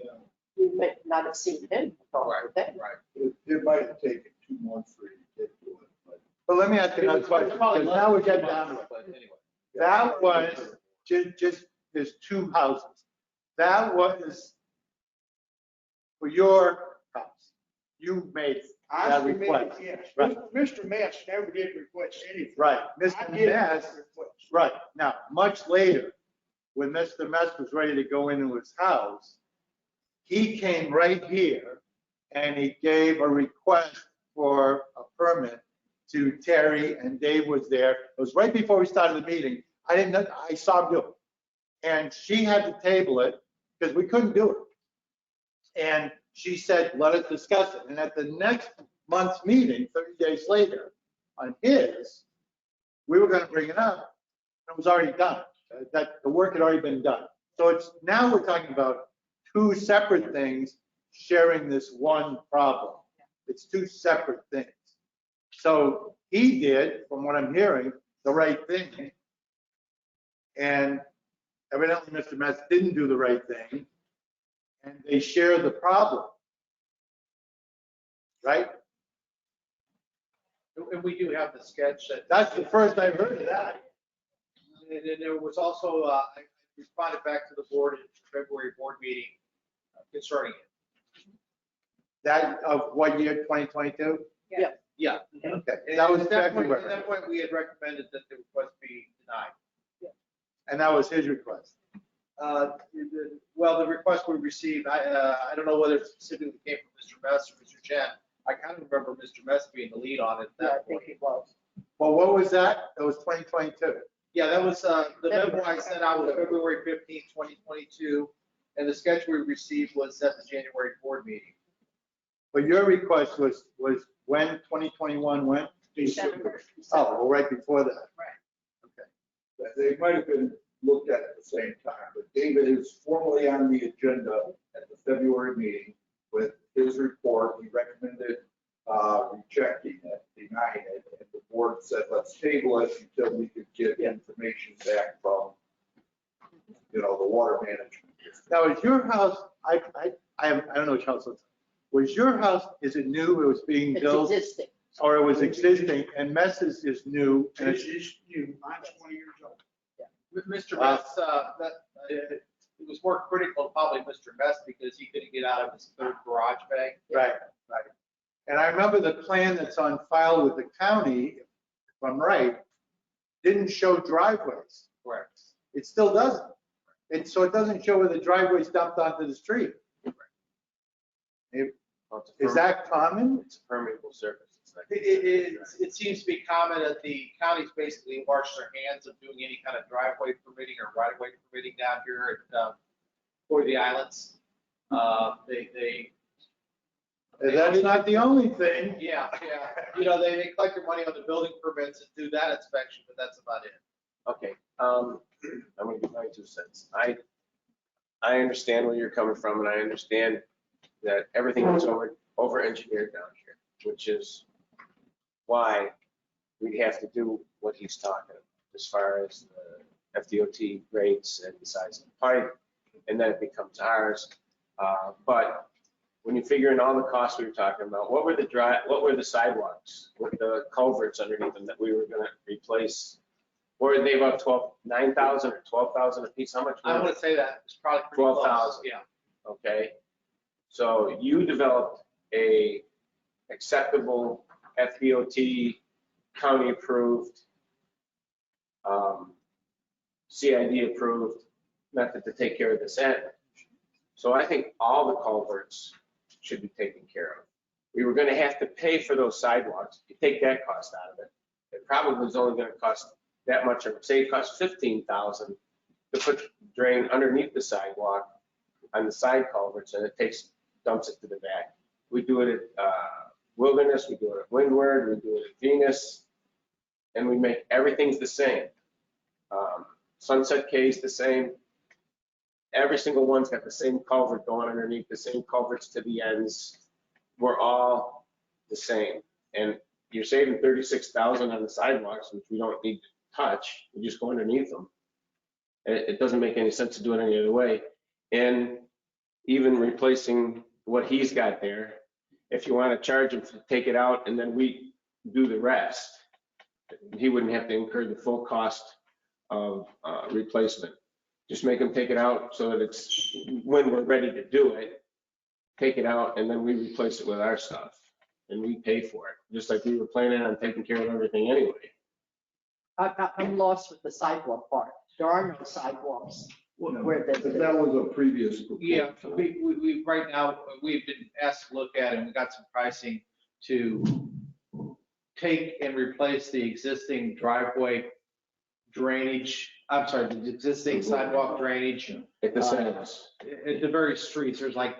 B: You may not have seen him before then.
C: It might have taken 2 months for you to get to it,
F: but let me ask you another question, because now we're getting down to it.
N: But anyway.
F: That was just, there's 2 houses. That was for your house. You made
P: I
F: that
P: submitted,
F: request.
P: yes.
F: Right.
P: Mr. Mess never did request anything.
F: Right,
P: I
F: Mr.
P: did
F: Mess,
P: request.
F: right, now, much later, when Mr. Mess was ready to go into his house, he came right here and he gave a request for a permit to Terry, and Dave was there. It was right before we started the meeting. I saw him do it. And she had to table it because we couldn't do it. And she said, let us discuss it. And at the next month's meeting, 30 days later, on his, we were going to bring it up. It was already done. That the work had already been done. So it's now we're talking about 2 separate things sharing this one problem. It's 2 separate things. So he did, from what I'm hearing, the right thing. And evidently Mr. Metz didn't do the right thing. And they share the problem. Right?
L: And we do have the sketch that.
F: That's the first I've heard of that.
L: And then there was also, I responded back to the board at the February board meeting concerning it.
F: That of what year, 2022?
L: Yeah.
F: Okay,
L: And
F: that was
L: at that point-
F: February,
L: At that point, we had recommended that the request be denied.
F: and that was his request.
L: Well, the request we received, I don't know whether it specifically came from Mr. Mess or Mr. Chen. I kind of remember Mr. Mess being the lead on it at
B: Yeah, I
L: that
B: think
L: point.
B: it was.
F: Well, what was that? That was 2022.
L: Yeah, that was, the memo I sent out was February 15th, 2022, and the sketch we received was at the January board meeting.
F: But your request was when, 2021, when?
E: December.
F: Oh, well, right before that.
C: They might have been looked at the same time, but David is formally on the agenda at the February meeting with his report. He recommended rejecting it, denying it, and the board said, let's table it until we could get information back from, the water management.
F: Now, is your house, I don't know which house it was your house, is it new, it was being
B: It's
F: built?
B: existing.
F: Or it was existing, and Mess's is new, and
P: This
F: it's,
P: is new, mine's 20 years old.
L: Mr. Mess, it was more critical probably Mr. Mess because he couldn't get out of his third garage bay.
F: right. And I remember the plan that's on file with the county, if I'm right, didn't show driveways.
L: Correct.
F: It still doesn't. So it doesn't show where the driveway's dumped onto the street. Is that common?
H: It's a permeable surface. It's not-
L: It seems to be common that the counties basically wash their hands of doing any kind of driveway permitting or right-of-way permitting down here at, for the islands.
F: That's not the only thing.
L: Yeah. They collect their money on the building permits and do that inspection, but that's about it.
H: Okay, I'm gonna give my 2 cents. I understand where you're coming from, and I understand that everything is over-engineered down here, which is why we have to do what he's talking about, as far as the FDOT rates and the size of the pipe, and then it becomes ours. But when you figure in all the costs we were talking about, what were the sidewalks with the culverts underneath them that we were gonna replace? Were they about 9,000 or 12,000 a piece? How much?
L: I want to say that it's probably pretty close.
H: 12,000.
L: Yeah.
H: Okay, so you developed a acceptable FDOT county approved, CID approved method to take care of this end. So I think all the culverts should be taken care of. We were gonna have to pay for those sidewalks. You take that cost out of it. It probably was only gonna cost that much, or say it costs 15,000 to put drain underneath the sidewalk on the side culverts, and it dumps it to the back. We do it at Wilderness, we do it at Windward, we do it at Venus, and we make everything's the same. Sunset K's the same. Every single one's got the same culvert going underneath, the same culverts to the ends. We're all the same. And you're saving 36,000 on the sidewalks, which we don't need to touch. We just go underneath them. It doesn't make any sense to do it any other way. And even replacing what he's got there, if you want to charge him to take it out and then we do the rest, he wouldn't have to incur the full cost of replacement. Just make him take it out so that it's, when we're ready to do it, take it out and then we replace it with our stuff and we pay for it, just like we were planning on taking care of everything anyway.
B: I'm lost with the sidewalk part. There are no sidewalks. Where
C: That was a previous proposal.
L: Yeah, we right now, we've been asked to look at it and we got some pricing to take and replace the existing driveway drainage, I'm sorry, the existing sidewalk drainage.
H: At the centers.
L: At the very streets, there's like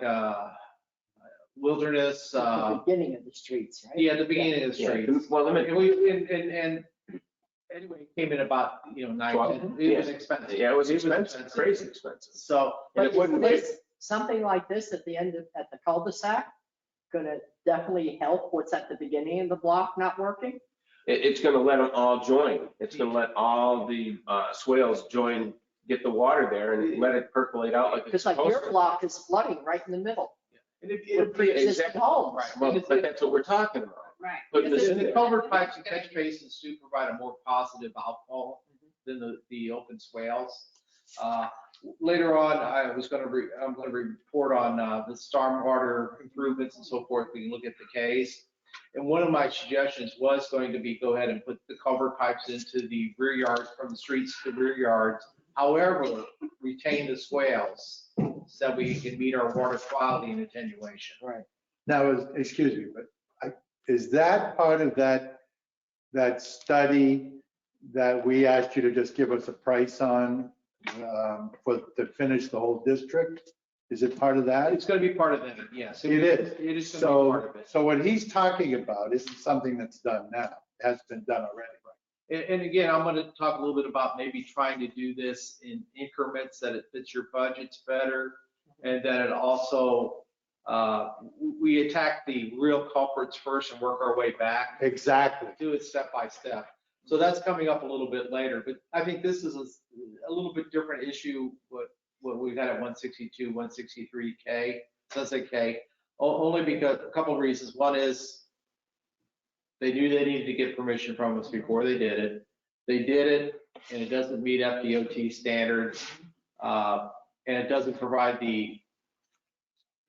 L: Wilderness.
B: the beginning of the streets, right?
L: Yeah, the beginning of the streets.
H: Well, let me,
L: And anyway, it came in about, 9, it was expensive.
H: yeah, it was expensive, crazy expensive.
L: So,
H: And
B: But
H: it wouldn't
B: is something like this at the cul-de-sac gonna definitely help what's at the beginning of the block not working?
H: It's gonna let them all join. It's gonna let all the swales join, get the water there and let it percolate out like it's
B: Because like
H: supposed
B: your
H: to.
B: block is flooding right in the middle
L: and
B: with pre-existing
H: Exactly.
B: homes.
H: Right, well, but that's what we're talking about.
E: Right.
H: Putting this in
L: the
H: there.
L: culvert pipes and catch basins do provide a more positive outfall than the open swales. later on, I'm going to report on the stormwater improvements and so forth. We can look at the Ks. And one of my suggestions was going to be go ahead and put the culvert pipes into the rear yards, from the streets to the rear yards. However, retain the swales so that we can meet our water quality and attenuation.
F: Right. Now, excuse me, but is that part of that study that we asked you to just give us a price on to finish the whole district? Is it part of that?
L: It's going to be part of that, yes.
F: It is.
L: It is going to be part of it.
F: So what he's talking about isn't something that's done now. It has been done already.
L: And again, I'm going to talk a little bit about maybe trying to do this in increments that it fits your budgets better, and that it also, we attack the real culprits first and work our way back.
F: Exactly.
L: Do it step by step. So that's coming up a little bit later, but I think this is a little bit different issue, what we've had at 162, 163K, Sunset K, only because a couple of reasons. One is they knew they needed to get permission from us before they did it. They did it, and it doesn't meet FDOT standards, and it doesn't provide the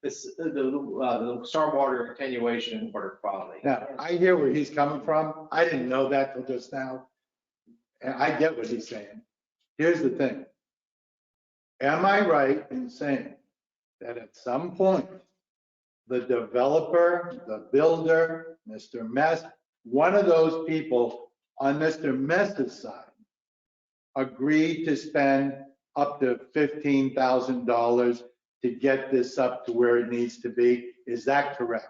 L: stormwater attenuation and water quality.
F: Now, I hear where he's coming from. I didn't know that till just now. And I get what he's saying. Here's the thing. Am I right in saying that at some point, the developer, the builder, Mr. Mess, one of those people on Mr. Mess's side agreed to spend up to $15,000 to get this up to where it needs to be? Is that correct?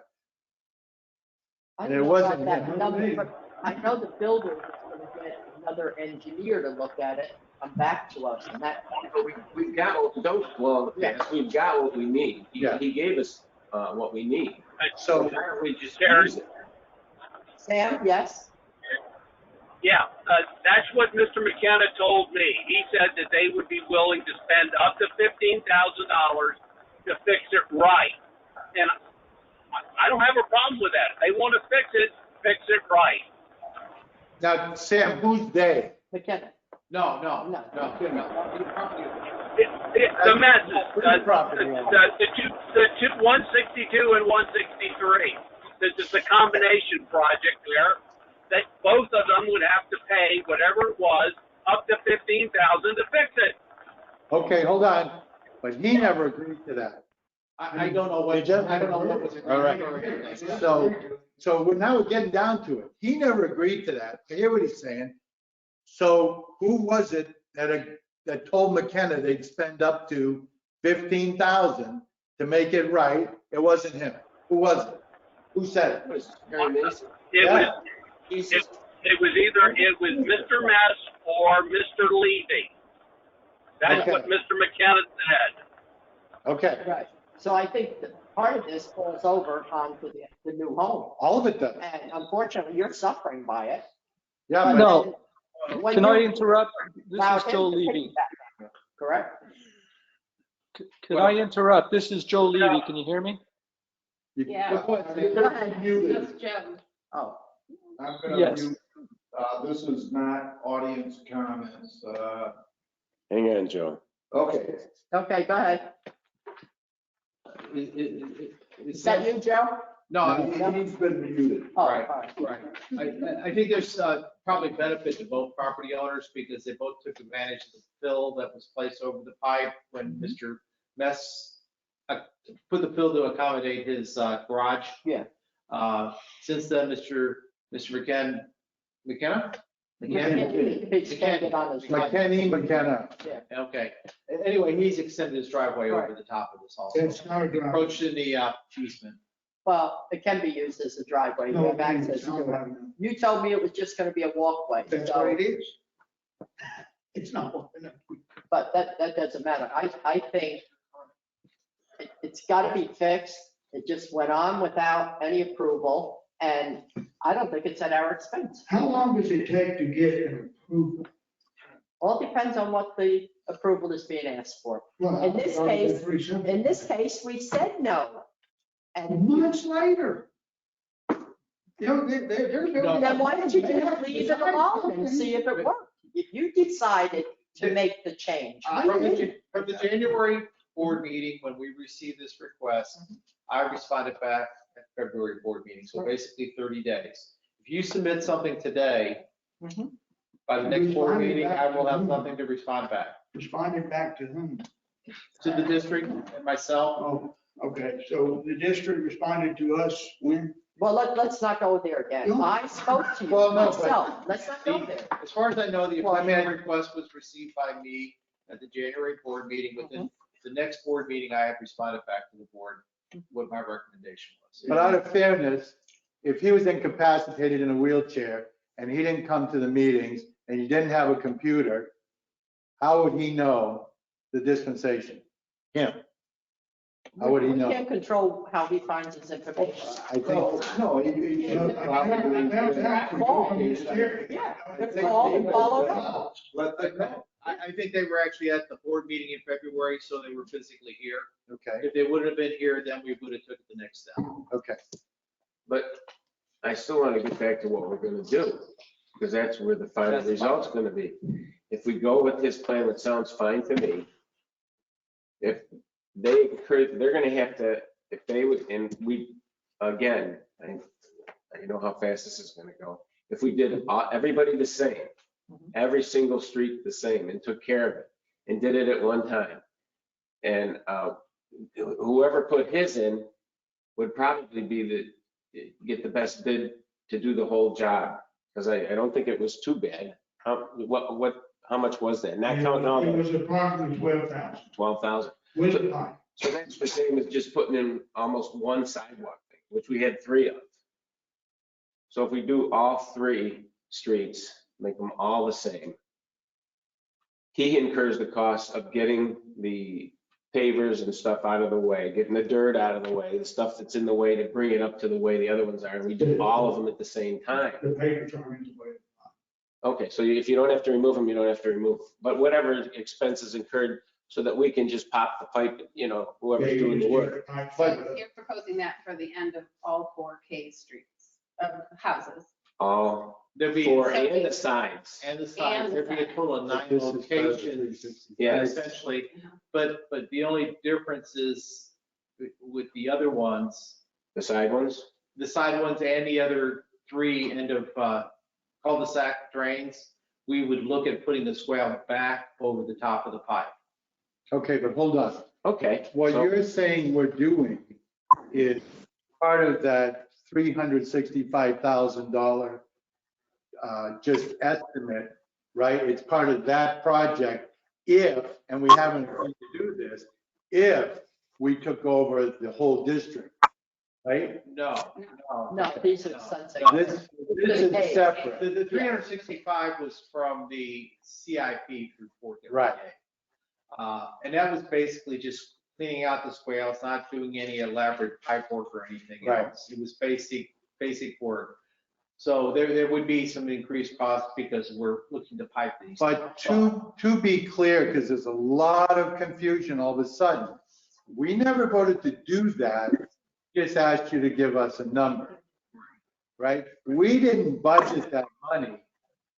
B: I
F: And
B: don't
F: it
B: know
F: wasn't
B: about that
F: him.
B: number, but I know the builder is going to get another engineer to look at it, come back to us, and that.
H: We've got, we've got what we need.
F: Yeah.
H: He gave us what we need.
F: So
H: why don't we just
M: Terry?
H: use it?
B: Sam, yes?
M: Yeah, that's what Mr. McKenna told me. He said that they would be willing to spend up to $15,000 to fix it right. And I don't have a problem with that. If they want to fix it right.
F: now, Sam, who's they?
B: McKenna?
L: No.
M: The messes, the two, 162 and 163. This is the combination project there, that both of them would have to pay whatever it was, up to $15,000 to fix it.
F: Okay, hold on. But he never agreed to that.
L: I don't know what, I don't know what was agreed.
F: All right. So now we're getting down to it. He never agreed to that. I hear what he's saying. So who was it that told McKenna they'd spend up to $15,000 to make it right? It wasn't him. Who was it? Who said it?
H: It was Harry Mason.
M: It
F: Yeah.
M: was either Mr. Mess or Mr. Levy. That's
F: Okay.
M: what Mr. McKenna said.
F: Okay,
B: Right. So I think that part of this falls over onto the new home.
F: all of it does.
B: And unfortunately, you're suffering by it.
F: Yeah, but
Q: No.
B: When
Q: Can I
B: you
Q: interrupt? This
B: allow
Q: is
B: him
Q: Joe
B: to
Q: Levy.
B: piggyback, correct?
Q: Can I interrupt? This is Joe Levy. Can you hear me?
E: Yeah.
B: Go ahead.
C: Muted.
E: Jim.
B: Oh,
C: I'm gonna
Q: Yes.
C: mute. This is not audience comments.
H: Hang on, Joe.
C: Okay.
B: okay, go ahead. Is that you, Joe?
L: No,
C: He's been muted.
B: Oh, all
L: Right.
B: right.
L: I think there's probably benefit to both property owners because they both took advantage of the fill that was placed over the pipe when Mr. Mess put the fill to accommodate his garage.
B: Yeah.
L: Since then, Mr. McKenna?
B: He extended on his.
F: McKenna.
B: Yeah.
L: Okay. Anyway, he's extended his driveway over
B: Right.
L: the top of this also.
P: It's not a driveway.
L: Approached in the easement.
B: Well, it can be used as a driveway. You have access to it. You told me it was just going to be a walkway.
P: That's
B: so-
P: what it is. It's not.
B: But that doesn't matter. I think it's got to be fixed. It just went on without any approval, and I don't think it's at our expense.
P: How long does it take to get an approval?
B: All depends on what the approval is being asked for.
P: Well,
B: In this case, we said no. And
P: Months later. You know, they're.
B: then why don't you just leave it alone and see if it works? If you decided to make the change.
L: From the January board meeting, when we received this request, I responded back at February board meeting, so basically 30 days. If you submit something today, by the next board meeting, I will have something to respond back.
P: Responding back to whom?
L: To the district and myself.
P: Oh, okay, so the district responded to us when?
B: Well, let's not go there again.
P: No.
B: I spoke to you
L: Well, no, but
B: myself. Let's not go there.
L: As far as I know, the appointment request was received by me at the January board meeting. Within the next board meeting, I have responded back to the board what my recommendation was.
F: But out of fairness, if he was incapacitated in a wheelchair and he didn't come to the meetings and you didn't have a computer, how would he know the dispensation? Him. How would he
B: We
F: know?
B: can't control how he finds his information.
F: I think.
C: No, he should probably.
B: Yeah, call and follow up.
C: Let them know.
L: I think they were actually at the board meeting in February, so they were physically here.
F: Okay,
L: If they wouldn't have been here, then we would have took it the next step.
F: okay.
H: But I still want to get back to what we're going to do, because that's where the final result's going to be. If we go with his plan, which sounds fine to me, if they could, they're going to have to, if they would, and we, again, I know how fast this is going to go. If we did everybody the same, every single street the same, and took care of it, and did it at one time, and whoever put his in would probably be get the best bid to do the whole job, because I don't think it was too bad. How much was that? Not counting all
P: It
H: the
P: was approximately 12,000.
H: 12,000.
P: With the pipe.
H: So that's the same as just putting in almost one sidewalk thing, which we had 3 of. So if we do all 3 streets, make them all the same, he incurs the cost of getting the pavers and stuff out of the way, getting the dirt out of the way, the stuff that's in the way to bring it up to the way the other ones are. And we do all of them at the same time.
P: The papers are in the way.
H: Okay, so if you don't have to remove them, you don't have to remove them. But whatever expenses incurred, so that we can just pop the pipe, whoever's doing the work.
E: So you're proposing that for the end of all 4 K streets, houses.
H: All
L: There'd be
H: 4 and the sides.
L: And the sides, there'd be a total of 9
F: This is
L: locations,
H: Yes.
L: essentially. But the only difference is with the other ones,
H: The side ones?
L: the side ones and the other 3 end of cul-de-sac drains, we would look at putting the swale back over the top of the pipe.
F: Okay, but hold on.
H: Okay.
F: What
H: so-
F: you're saying we're doing is part of that $365,000 just estimate, right? It's part of that project if, and we haven't agreed to do this, if we took over the whole district, right?
L: No.
B: No, these are sunset.
F: This is separate.
L: The 365 was from the CIP through 4th.
F: Right.
L: And that was basically just cleaning out the swales, not doing any elaborate pipe work or anything
F: Right.
L: else. It was basic work. So there would be some increased costs because we're looking to pipe these.
F: But to be clear, because there's a lot of confusion all of a sudden, we never voted to do that, just asked you to give us a number, right? We didn't budget that money.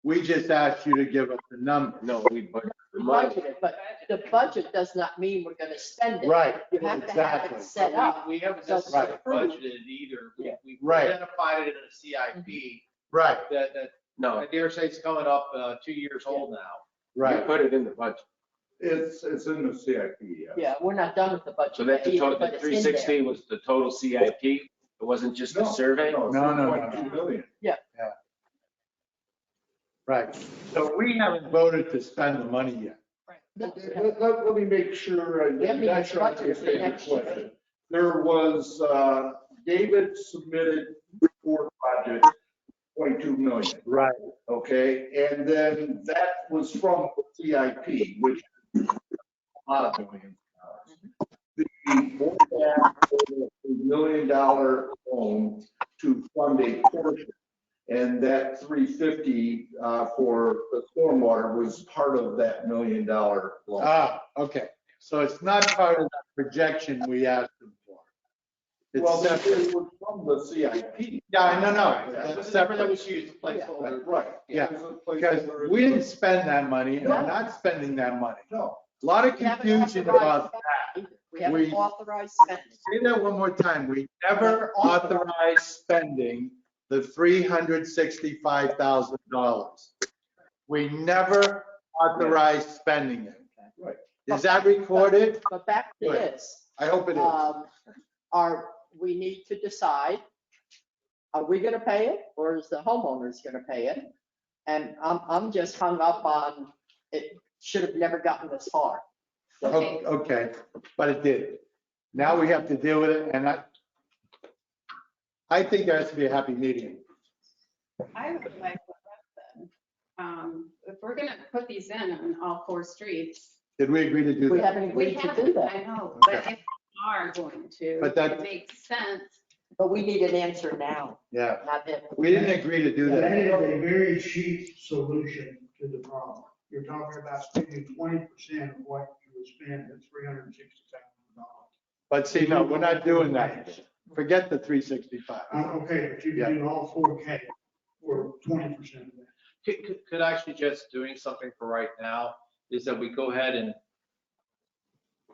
F: We just asked you to give us a number.
H: No, we budgeted the
B: We
H: money.
B: budgeted, but the budget does not mean we're going to spend it.
F: Right,
B: You have to have
F: exactly.
B: it set up.
L: We haven't
B: So it's
L: necessarily
B: approved.
L: budgeted either. We
F: Right.
L: identified it in a CIP
F: Right,
L: that
H: No,
L: I dare say it's coming up 2 years old now.
H: we
F: right.
H: put it in the budget.
C: It's in the CIP, yeah.
B: Yeah, we're not done with the budget.
H: So that the
B: yet either,
H: total,
B: but
H: the
B: it's in there.
H: 360 was the total CIP? It wasn't just a
C: No,
H: survey?
C: No,
F: No, no, no,
C: 1.2 million.
F: Right. So we haven't voted to spend the money yet.
C: Let me make sure,
B: We haven't even
C: I'm sure I
B: budgeted for
C: understand your
B: next year.
C: question. There was, David submitted for budget 0.2 million,
F: Right. okay?
C: and then that was from the CIP, which is a lot of millions. The board asked for a $1 million loan to fund a portion. And that 350 for the stormwater was part of that $1 million loan.
F: Ah, okay. So it's not part of the projection we asked them for.
C: Well,
F: It's separate.
C: it was from the CIP.
F: Yeah, I know,
L: That's
F: that's
L: the number that
F: separate.
L: was used, placeholder.
C: Right.
F: Yeah,
C: It was a
F: because
C: placeholder.
F: we didn't spend that money, and we're
B: No.
F: not spending that money.
C: No.
F: A lot of
B: We haven't
F: confusion
B: authorized
F: about
B: spending. We haven't
F: We-
B: authorized spending.
F: Say that one more time. We never
B: Never authorized.
F: authorized spending the $365,000. We never authorized spending it.
C: Right.
F: Is that recorded?
B: But back to
F: Good.
B: this,
F: I hope it is.
B: we need to decide, are we gonna pay it or is the homeowners gonna pay it? And I'm just hung up on, it should have never gotten this far.
F: Okay, but it did. Now we have to deal with it, and I think there has to be a happy medium.
E: I would like what Russ said. If we're gonna put these in on all 4 streets.
F: Did we agree to do
B: We
F: that?
B: haven't
E: We
B: agreed to do
E: haven't,
B: that,
E: I know, but
F: Okay.
E: if we are going to,
F: But that-
E: it makes sense.
B: but we need an answer now,
F: Yeah,
B: not if.
F: we didn't agree to do
P: That
F: that.
P: is a very cheap solution to the problem. You're talking about spending 20% of what you would spend at $360,000.
F: But see, no, we're not doing that. Forget the 365.
P: Okay, but you can do all 4K or 20% of that.
L: Could I suggest doing something for right now is that we go ahead and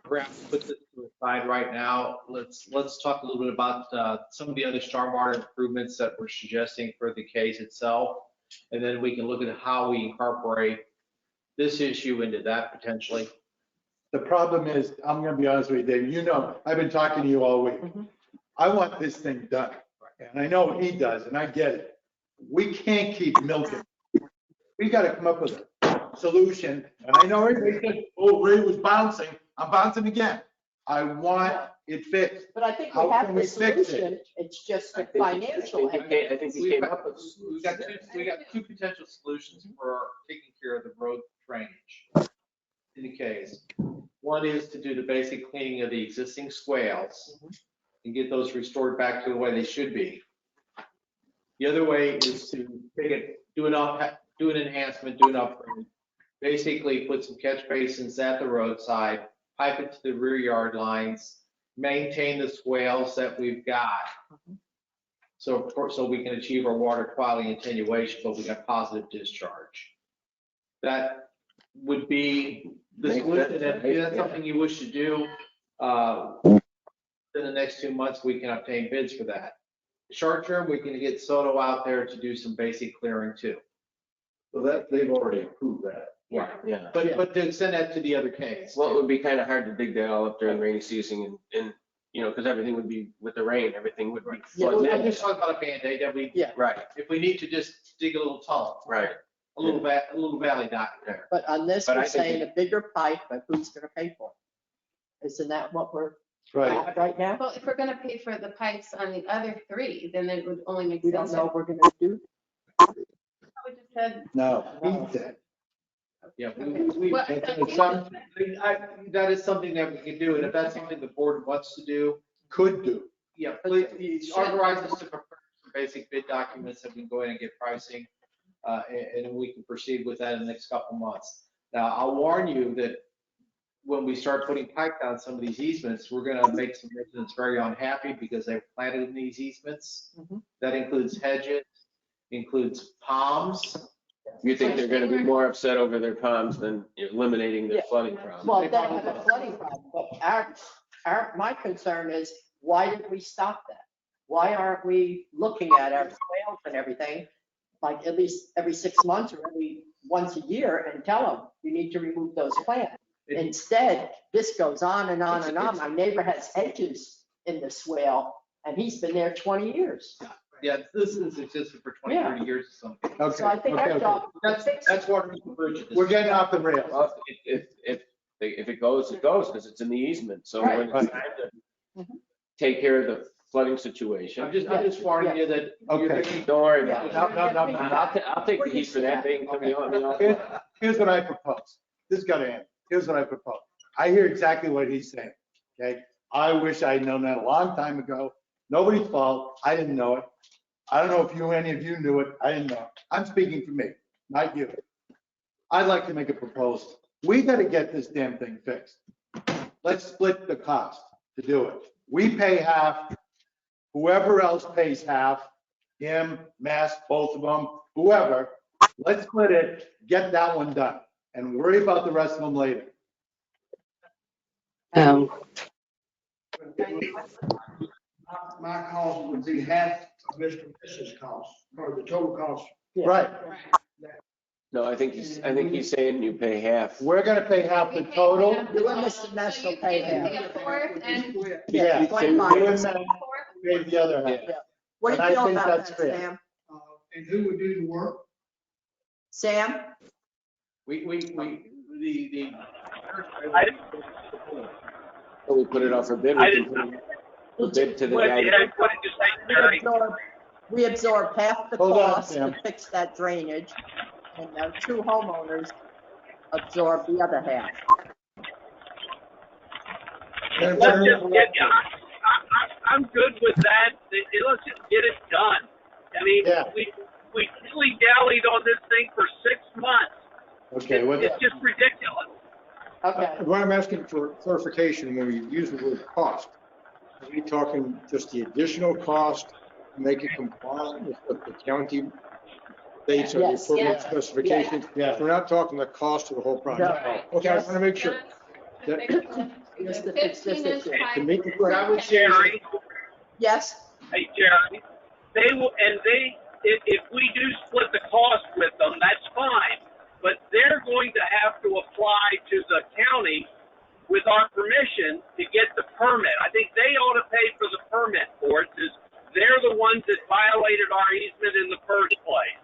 L: perhaps put this to the side right now. Let's talk a little bit about some of the other stormwater improvements that we're suggesting for the case itself. And then we can look at how we incorporate this issue into that potentially.
F: The problem is, I'm gonna be honest with you, Dave, you know, I've been talking to you all week. I want this thing done, and I know he does, and I get it. We can't keep milking. We gotta come up with a solution, and I know everybody said, oh, Ray was bouncing, I'm bouncing again. I want it fixed.
B: But I think
F: How
B: we have
F: can
B: the
F: we fix it?
B: solution, it's just
H: I
B: the
H: think-
B: financial.
H: I think we came up with.
L: We got 2 potential solutions for taking care of the road drainage in the case. One is to do the basic cleaning of the existing swales and get those restored back to the way they should be. The other way is to take it, do an enhancement, do an upgrade. Basically put some catch basins at the roadside, pipe it to the rear yard lines, maintain the swales that we've got. So we can achieve our water quality attenuation, but we got positive discharge. That would be the
H: Makes
L: solution.
H: sense.
L: If that's something you wish to do, in the next 2 months, we can obtain bids for that. Short term, we can get Soto out there to do some basic clearing too.
C: So that, they've already approved that.
H: Yeah.
L: But to extend that to the other case.
H: Well, it would be kind of hard to dig that all up during rainy season and, you know, because everything would be, with the rain, everything would be
B: Yeah,
H: flooded
L: I'm
H: in.
L: just talking about a Band-Aid that we,
B: Yeah,
H: Right,
L: if we need to just dig a little tunnel,
H: right.
L: a little valley dot there.
B: but on this,
H: But I
B: we're
H: think
B: saying a bigger pipe, but who's gonna pay for it? Isn't that what we're
F: Right.
B: at right now?
E: Well, if we're gonna pay for the pipes on the other 3, then it would only make
B: We
E: sense.
B: don't know
E: if
B: what we're gonna do.
E: we just said,
F: No, he did.
L: Yeah,
E: Well, I thought
F: It's
E: you
F: some-
E: said-
L: that is something that we can do, and if that's something the board wants to do,
F: Could do.
L: yeah, please authorize us to prepare some basic bid documents that we can go ahead and get pricing, and we can proceed with that in the next couple months. Now, I'll warn you that when we start putting pipe down some of these easements, we're gonna make some residents very unhappy because they've planted in these easements. That includes hedges, includes palms.
H: You think they're gonna be more upset over their palms than eliminating their
B: Yeah.
H: flooding problem?
B: Well, they have a flooding problem, but my concern is, why did we stop that? Why aren't we looking at our swales and everything, like at least every 6 months or once a year and tell them, you need to remove those plants? Instead, this goes on and on and on. My neighbor has hedges in the swale and he's been there 20 years.
L: Yeah, this has existed for 20,
B: Yeah.
L: 30 years or something.
F: Okay,
B: So I think
F: okay,
B: our
F: okay.
B: job is to fix it.
L: That's water under the bridge at this
F: We're getting off the rails.
H: Well, if it goes, it goes, because it's in the easement. So when it's
F: Right.
H: time to take care of the flooding situation,
L: I'm just warning you that. you're
F: Okay.
L: gonna-
H: don't worry about it.
F: No.
H: I'll take the heat for that. They can come on.
F: Here's what I propose. This has got to end. Here's what I propose. I hear exactly what he's saying, okay? I wish I'd known that a long time ago. Nobody's fault. I didn't know it. I don't know if any of you knew it. I didn't know. I'm speaking for me, not you. I'd like to make a proposal. We got to get this damn thing fixed. Let's split the cost to do it. We pay half, whoever else pays half, him, Mass, both of them, whoever, let's split it, get that one done, and worry about the rest of them later.
P: My cost would be half of Mr. and Mrs. cost, or the total cost.
F: Right.
H: No, I think he's saying you pay half.
F: We're gonna pay half the total.
B: You and Mr. Ness will pay
E: Pay
B: half.
E: a fourth and
F: Yeah,
B: Twenty
F: you
B: miles.
F: and Matt pay the other half.
B: Yeah. What do
F: And I
B: you feel
F: think
B: about
F: that's
B: that,
F: fair.
B: Sam?
P: And who would do the work?
B: Sam?
H: So we put it off for bid.
M: I
H: We
M: didn't-
H: can put it for bid to the
M: What
H: guy.
M: did you say, Jerry?
B: We absorb half the
F: Hold on,
B: cost to
F: Sam.
B: fix that drainage, and the two homeowners absorb the other half.
M: Let's just get, I'm good with that. Let's just get it done. I mean,
F: Yeah.
M: we dilly-dallied on this thing for 6 months.
F: Okay, what,
M: It's just ridiculous.
B: Okay.
G: What I'm asking for clarification, when we use the word cost, are we talking just the additional cost to make it compliant with what the county states or the
B: Yes.
G: equipment
E: Yes.
G: specifications?
F: Yeah.
G: We're not talking the cost of the whole project.
E: Right.
G: Okay, I want to make sure.
B: Just to fix this
E: 15-inch
B: issue.
E: pipe.
G: To meet the
L: What I would say,
M: Jerry,
B: Yes?
M: hey, Jerry, if we do split the cost with them, that's fine. But they're going to have to apply to the county with our permission to get the permit. I think they ought to pay for the permit for it, because they're the ones that violated our easement in the first place.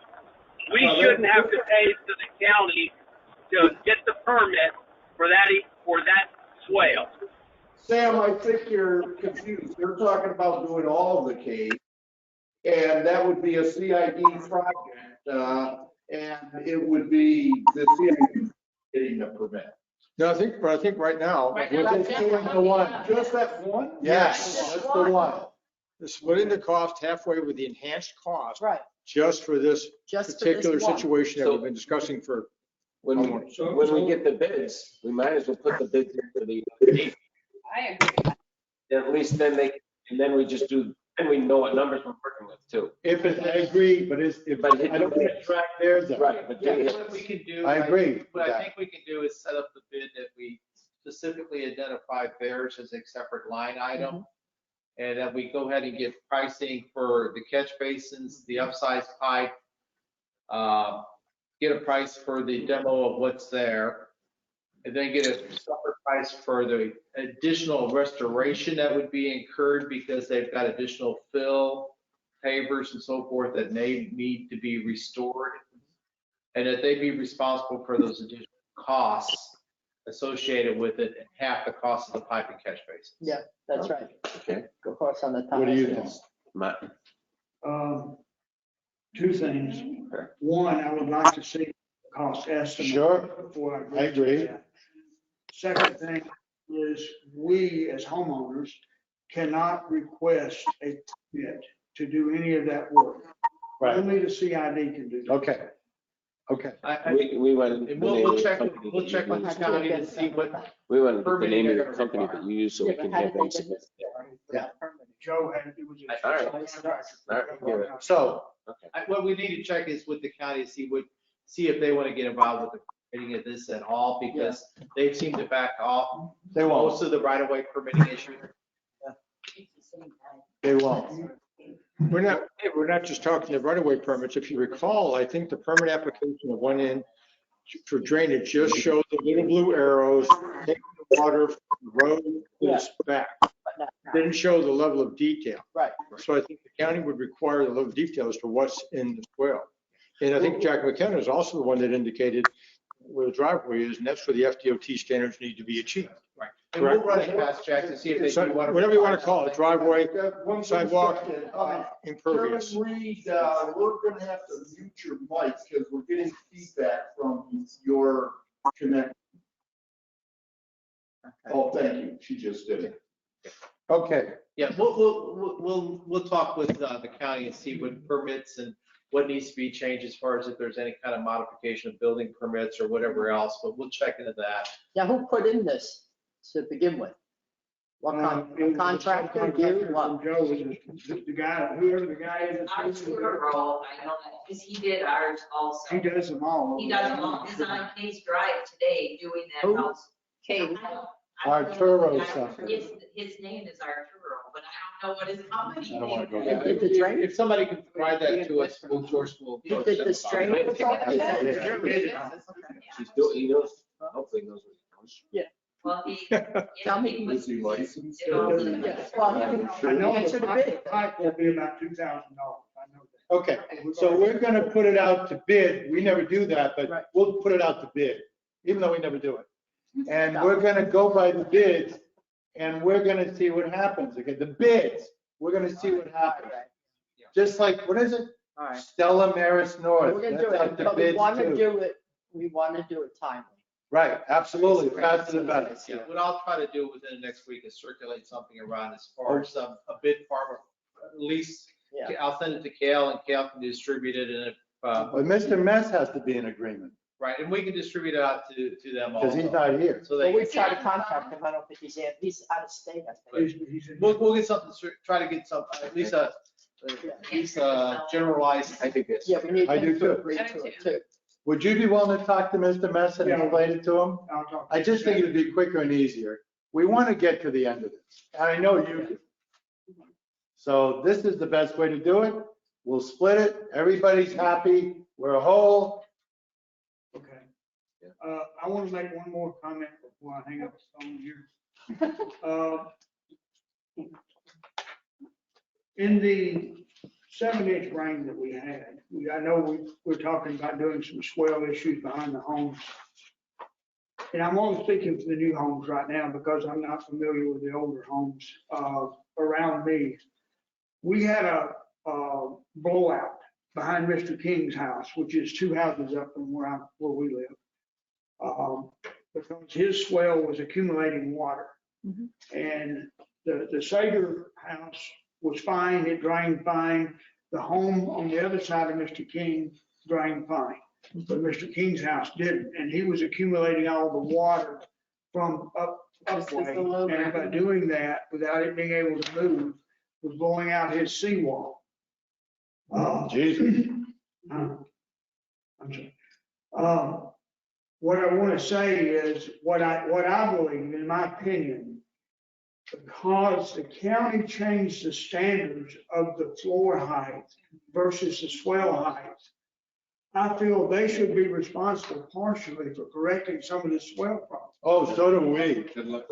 M: We shouldn't have to pay to the county to get the permit for that swale.
C: Sam, I think you're confused. They're talking about doing all of the cave, and that would be a CID project, and it would be the CID getting the permit.
G: No, I think right now,
E: Right
F: we're
E: now,
F: just doing the one.
C: Just that one?
F: Yes, that's the one.
G: the splitting the cost halfway with the enhanced cost,
B: Right.
G: just for this
B: Just for this
G: particular
B: one.
G: situation that we've been discussing for.
H: When we get the bids, we might as well put the bids in for the,
E: I agree.
H: at least then and then we just do, and we know what numbers we're working with too.
F: If it, I agree, but I don't want to track theirs up.
H: Right, but
L: Yeah,
H: they-
L: what we can do.
F: I agree
L: What
F: with
L: I
F: that.
L: think we can do is set up the bid that we specifically identify theirs as a separate line item. And that we go ahead and get pricing for the catch basins, the upsized pipe. Get a price for the demo of what's there. And then get a separate price for the additional restoration that would be incurred because they've got additional fill, pavers and so forth that may need to be restored. And that they be responsible for those additional costs associated with it, and half the cost of the pipe and catch basin.
B: Yeah, that's right.
H: Okay.
B: Of course, on the top.
F: What do you think?
H: Matt?
P: Two things. One, I would like to see the cost estimate.
F: Sure.
P: Before
F: I agree.
P: to that. Second thing is we as homeowners cannot request a permit to do any of that work.
F: Right,
P: Only the CID can do that.
F: okay, okay.
H: We went.
L: And we'll check with the county to see what,
H: We went with the
L: permitting
H: name of
L: they're
H: the
L: gonna
H: company
L: require.
H: that you use so we can have them submit.
F: Yeah.
P: Joe had, it was.
H: All right. All right, give it.
F: So,
L: what we need to check is with the county, see if they want to get involved with the permitting of this at all, because they seem to back off
F: they won't,
L: most of the right of way permitting issue.
F: they won't.
G: We're not just talking the right-of-way permits. If you recall, I think the permit application that went in for drainage just showed the little blue arrows, taking the water from the road to the back. Didn't show the level of detail.
B: Right.
G: So I think the county would require the level of detail as to what's in the swale. And I think Jack McKenna is also the one that indicated where the driveway is, and that's where the FDOT standards need to be achieved.
L: Right. And we'll run it past Jack to see if they
G: So,
L: do want to.
G: whatever you want to call it, driveway,
C: One
G: sidewalk,
C: question,
G: impervious.
C: Chairman Reed, we're gonna have to mute your mic because we're getting feedback from your connection. Oh, thank you. She just did it.
F: Okay,
L: Yeah, we'll talk with the county and see what permits and what needs to be changed as far as if there's any kind of modification of building permits or whatever else, but we'll check into that.
B: Now, who put in this to begin with? What
P: it was a
B: contractor, you,
P: subcontractor
B: what?
P: from Joe, was the guy, whoever the guy is.
I: Arturo, I know that, because he did ours also.
P: He does them all.
I: He does them all. He's on Case Drive today doing that
B: Who?
I: house.
B: Kate.
F: Arturo something.
I: His name is Arturo, but I don't know what his company
F: I don't wanna
I: name
F: go
I: is.
F: there.
B: Did the drain?
L: If somebody can provide that to us, we'll source, we'll.
B: You did the drain?
N: She's still, he knows, hopefully he knows what he knows.
I: Well, he.
B: Tell me.
I: he
N: Is
I: was-
N: he licensed?
I: did all the-
B: Yes, well,
P: I know
B: answer
P: the
B: the bid.
P: pipe will be about $2,000. I know that.
F: Okay, so we're gonna put it out to bid. We never do that,
B: Right.
F: but we'll put it out to bid, even though we never do it. And we're gonna go by the bids and we're gonna see what happens. Okay, the bids, we're gonna see what happens. Just like, what is it?
B: All right.
F: Stella Maris North.
B: We're gonna do
F: That's out
B: it,
F: to
B: but we
F: bids
B: want to
F: too.
B: do it, we want to do it timely.
F: Right, absolutely. Faster the better.
L: Yeah, what I'll try to do within the next week is circulate something around as far as a bid farm, at least,
B: Yeah.
L: I'll send it to Kale and Kale can distribute it and if,
F: But Mr. Mess has to be in agreement
L: right, and we can distribute it out to them also.
F: because he's not here.
L: So
B: But
L: they,
B: we try to contact him, I don't think he's out of state, I think.
P: He's in-
L: we'll get something, try to get some, at least a generalized.
N: I think that's.
B: Yeah, we need
F: I do
B: him
F: too.
B: to agree to it too.
F: Would you be willing to talk to Mr. Mess and
P: Yeah.
F: explain it to him?
P: I'll talk.
F: I just think it'd be quicker and easier. We want to get to the end of this. And I know you do. So this is the best way to do it. We'll split it. Everybody's happy. We're whole.
P: Okay. I want to make one more comment before I hang up the phone here. In the 7-inch rain that we had, I know we're talking about doing some swell issues behind the homes. And I'm only speaking for the new homes right now because I'm not familiar with the older homes around me. We had a blowout behind Mr. King's house, which is 2 houses up from where we live. Because his swell was accumulating water. And the Sager house was fine, it drained fine. The home on the other side of Mr. King drained fine, but Mr. King's house didn't, and he was accumulating all the water from upway. And by doing that, without it being able to move, was blowing out his seawall.
F: Jesus.
P: I'm sorry. What I want to say is, what I believe, in my opinion, because the county changed the standards of the floor height versus the swell height, I feel they should be responsible partially for correcting some of the swell problems.
F: Oh, so do we.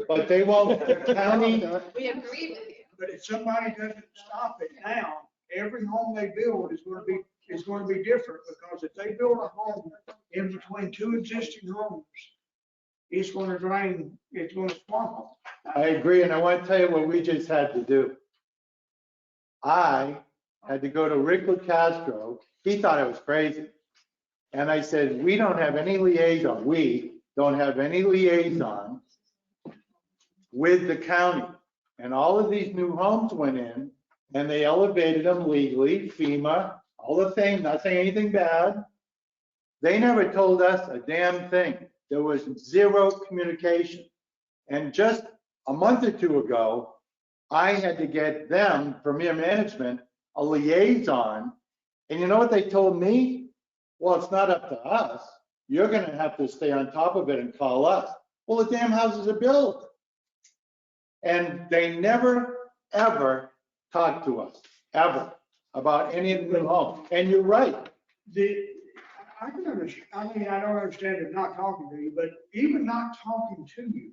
F: But they won't, the county,
E: We agree with you.
P: But if somebody doesn't stop it now, every home they build is going to be different, because if they build a home in between 2 existing homes, it's going to drain, it's going to swamp them.
F: I agree, and I want to tell you what we just had to do. I had to go to Rick Castro. He thought I was crazy. And I said, we don't have any liaison. We don't have any liaison with the county. And all of these new homes went in and they elevated them legally, FEMA, all the things, not saying anything bad. They never told us a damn thing. There was zero communication. And just a month or 2 ago, I had to get them, Premier Management, a liaison. And you know what they told me? Well, it's not up to us. You're going to have to stay on top of it and call us. Well, the damn houses are built. And they never, ever talked to us, ever, about any of the new homes. And you're right.
P: I can understand, I mean, I don't understand them not talking to you, but even not talking to you,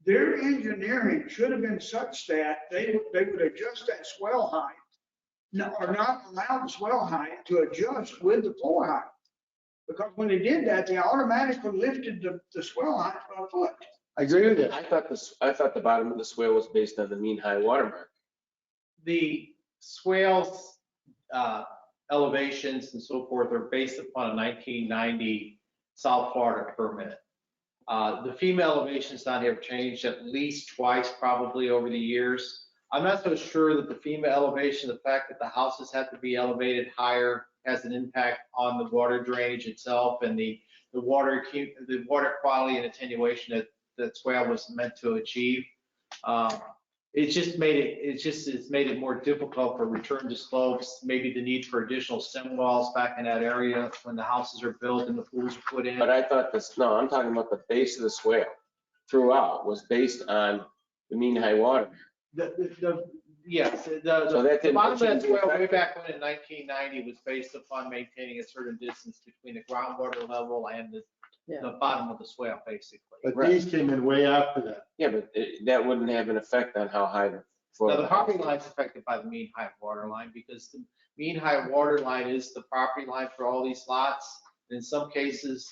P: their engineering should have been such that they would adjust that swell height. No, or not allow the swell height to adjust with the floor height. Because when they did that, they automatically lifted the swell height by a foot.
F: I agree with you.
H: I thought the bottom of the swale was based on the mean high water mark.
L: The swales, elevations and so forth are based upon a 1990 South Florida permit. The FEMA elevations down here have changed at least twice probably over the years. I'm not so sure that the FEMA elevation, the fact that the houses have to be elevated higher, has an impact on the water drainage itself and the water quality and attenuation that swale was meant to achieve. it's made it more difficult for return to slopes, maybe the need for additional stem walls back in that area when the houses are built and the pools are put in.
H: But I thought this, no, I'm talking about the base of the swale throughout was based on the mean high water.
L: Yes,
H: So that
L: the
H: didn't-
L: bottom of that
H: shouldn't be
L: swale way
H: affected.
L: back when in 1990 was based upon maintaining a certain distance between the groundwater level and the bottom of the swale, basically.
F: But these came in way after that.
H: Yeah, but that wouldn't have an effect on how high the floor.
L: Now, the property line is affected by the mean high water line because the mean high water line is the property line for all these lots. In some cases,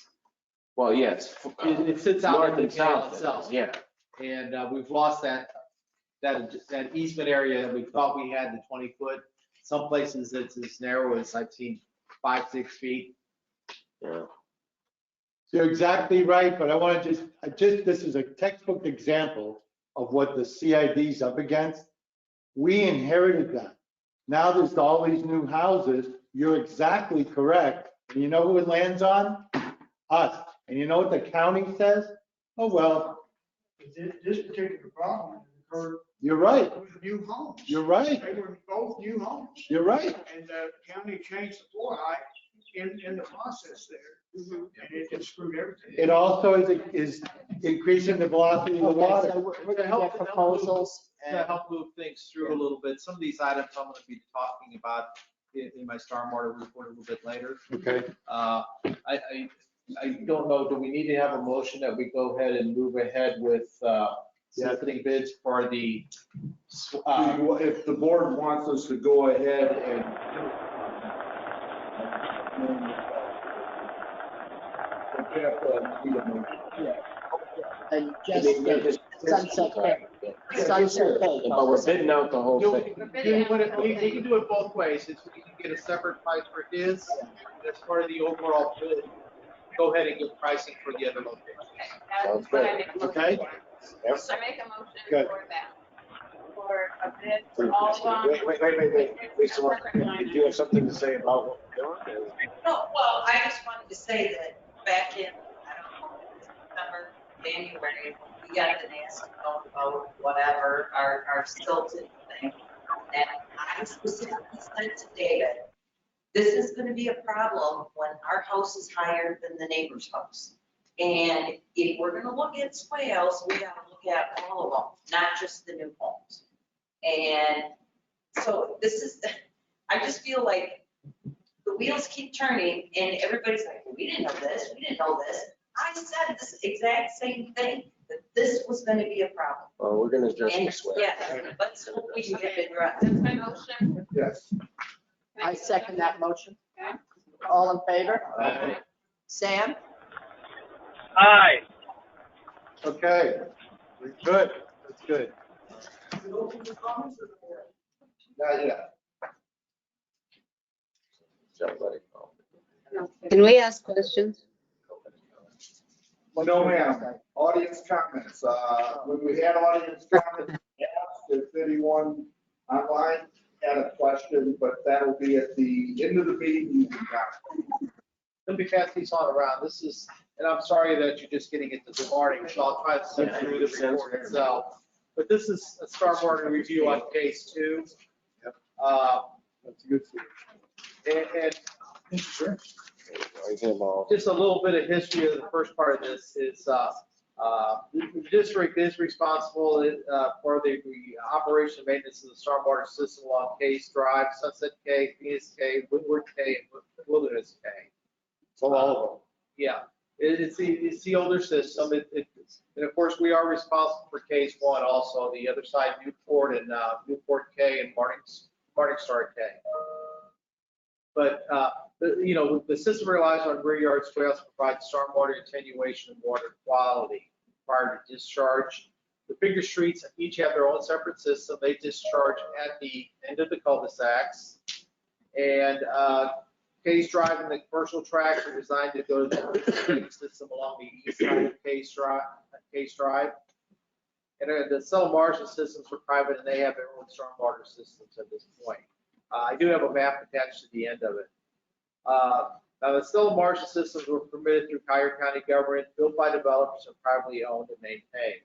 H: Well, yes.
L: it sits out
H: North
L: in
H: and
L: the canal
H: south,
L: itself.
H: yeah.
L: And we've lost that easement area that we thought we had, the 20 foot. Some places it's as narrow as I've seen 5-6 feet.
H: Yeah.
F: You're exactly right, but I want to this is a textbook example of what the CID's up against. We inherited that. Now there's all these new houses. You're exactly correct. And you know who it lands on? Us. And you know what the county says? Oh, well,
P: This particular problem occurred
F: you're right.
P: with new homes.
F: You're right.
P: They were both new homes.
F: You're right.
P: And the county changed the floor height in the process there. And it just screwed everything.
F: It also is increasing the velocity of the water.
B: So we're going to get proposals.
L: To help move things through a little bit, some of these items I'm going to be talking about in my stormwater report a little bit later.
F: Okay.
L: I don't know, do we need to have a motion that we go ahead and move ahead with soliciting bids for the?
C: If the board wants us to go ahead and.
B: And just Sunset Bay. Sunset Bay.
H: But we're bidding out the whole thing.
L: We can do it both ways. We can get a separate price for his, as part of the overall bid. Go ahead and get pricing for the other locations.
H: Sounds good.
F: Okay?
E: So I make a motion
F: Good.
E: for that, for a bid for all of them.
H: Wait. Lisa, did you have something to say about what we're doing?
I: No, well, I just wanted to say that back in, I don't know, December, January, we got the nasty phone about whatever, our silted thing. And I specifically said to David, this is gonna be a problem when our house is higher than the neighbor's house. And if we're gonna look at swales, we gotta look at all of them, not just the new homes. And so this is, I just feel like the wheels keep turning and everybody's like, well, we didn't know this, we didn't know this. I said this exact same thing, that this was gonna be a problem.
H: Well, we're gonna address
I: And,
H: this way.
I: yeah, let's hope we can get it addressed.
E: That's my motion.
C: Yes.
B: I second that motion. All in favor? Sam?
M: Aye.
F: Okay. Good. That's good.
C: Not yet.
H: Somebody.
A: Can we ask questions?
C: Well, no, ma'am. Audience comments. When we had audience comments, asked if anyone online had a question, but that'll be at the end of the meeting.
L: Let me pass these on around. This is, and I'm sorry that you're just getting it this morning, so I'll try to send through the report itself. But this is a stormwater review on case 2.
F: That's good.
L: And just a little bit of history of the first part of this is the district is responsible for the operation and maintenance of the stormwater system along Case Drive, Sunset K, Phoenix K, Woodward K, and Wilderness K.
F: So all of them.
L: Yeah, it's the older system. And of course, we are responsible for case 1 also, the other side, Newport and Newport K and Morningstar K. But, the system relies on rear yard swales to provide stormwater attenuation and water quality prior to discharge. The bigger streets each have their own separate system. They discharge at the end of the cul-de-sacs. And Case Drive and the commercial tracks are designed to go to the system along the east side of Case Drive. And the Stella Marshall systems are private and they have their own stormwater systems at this point. I do have a map attached to the end of it. Now, the Stella Marshall systems were permitted through Cuyahoga County government, built by developers and privately owned and maintained.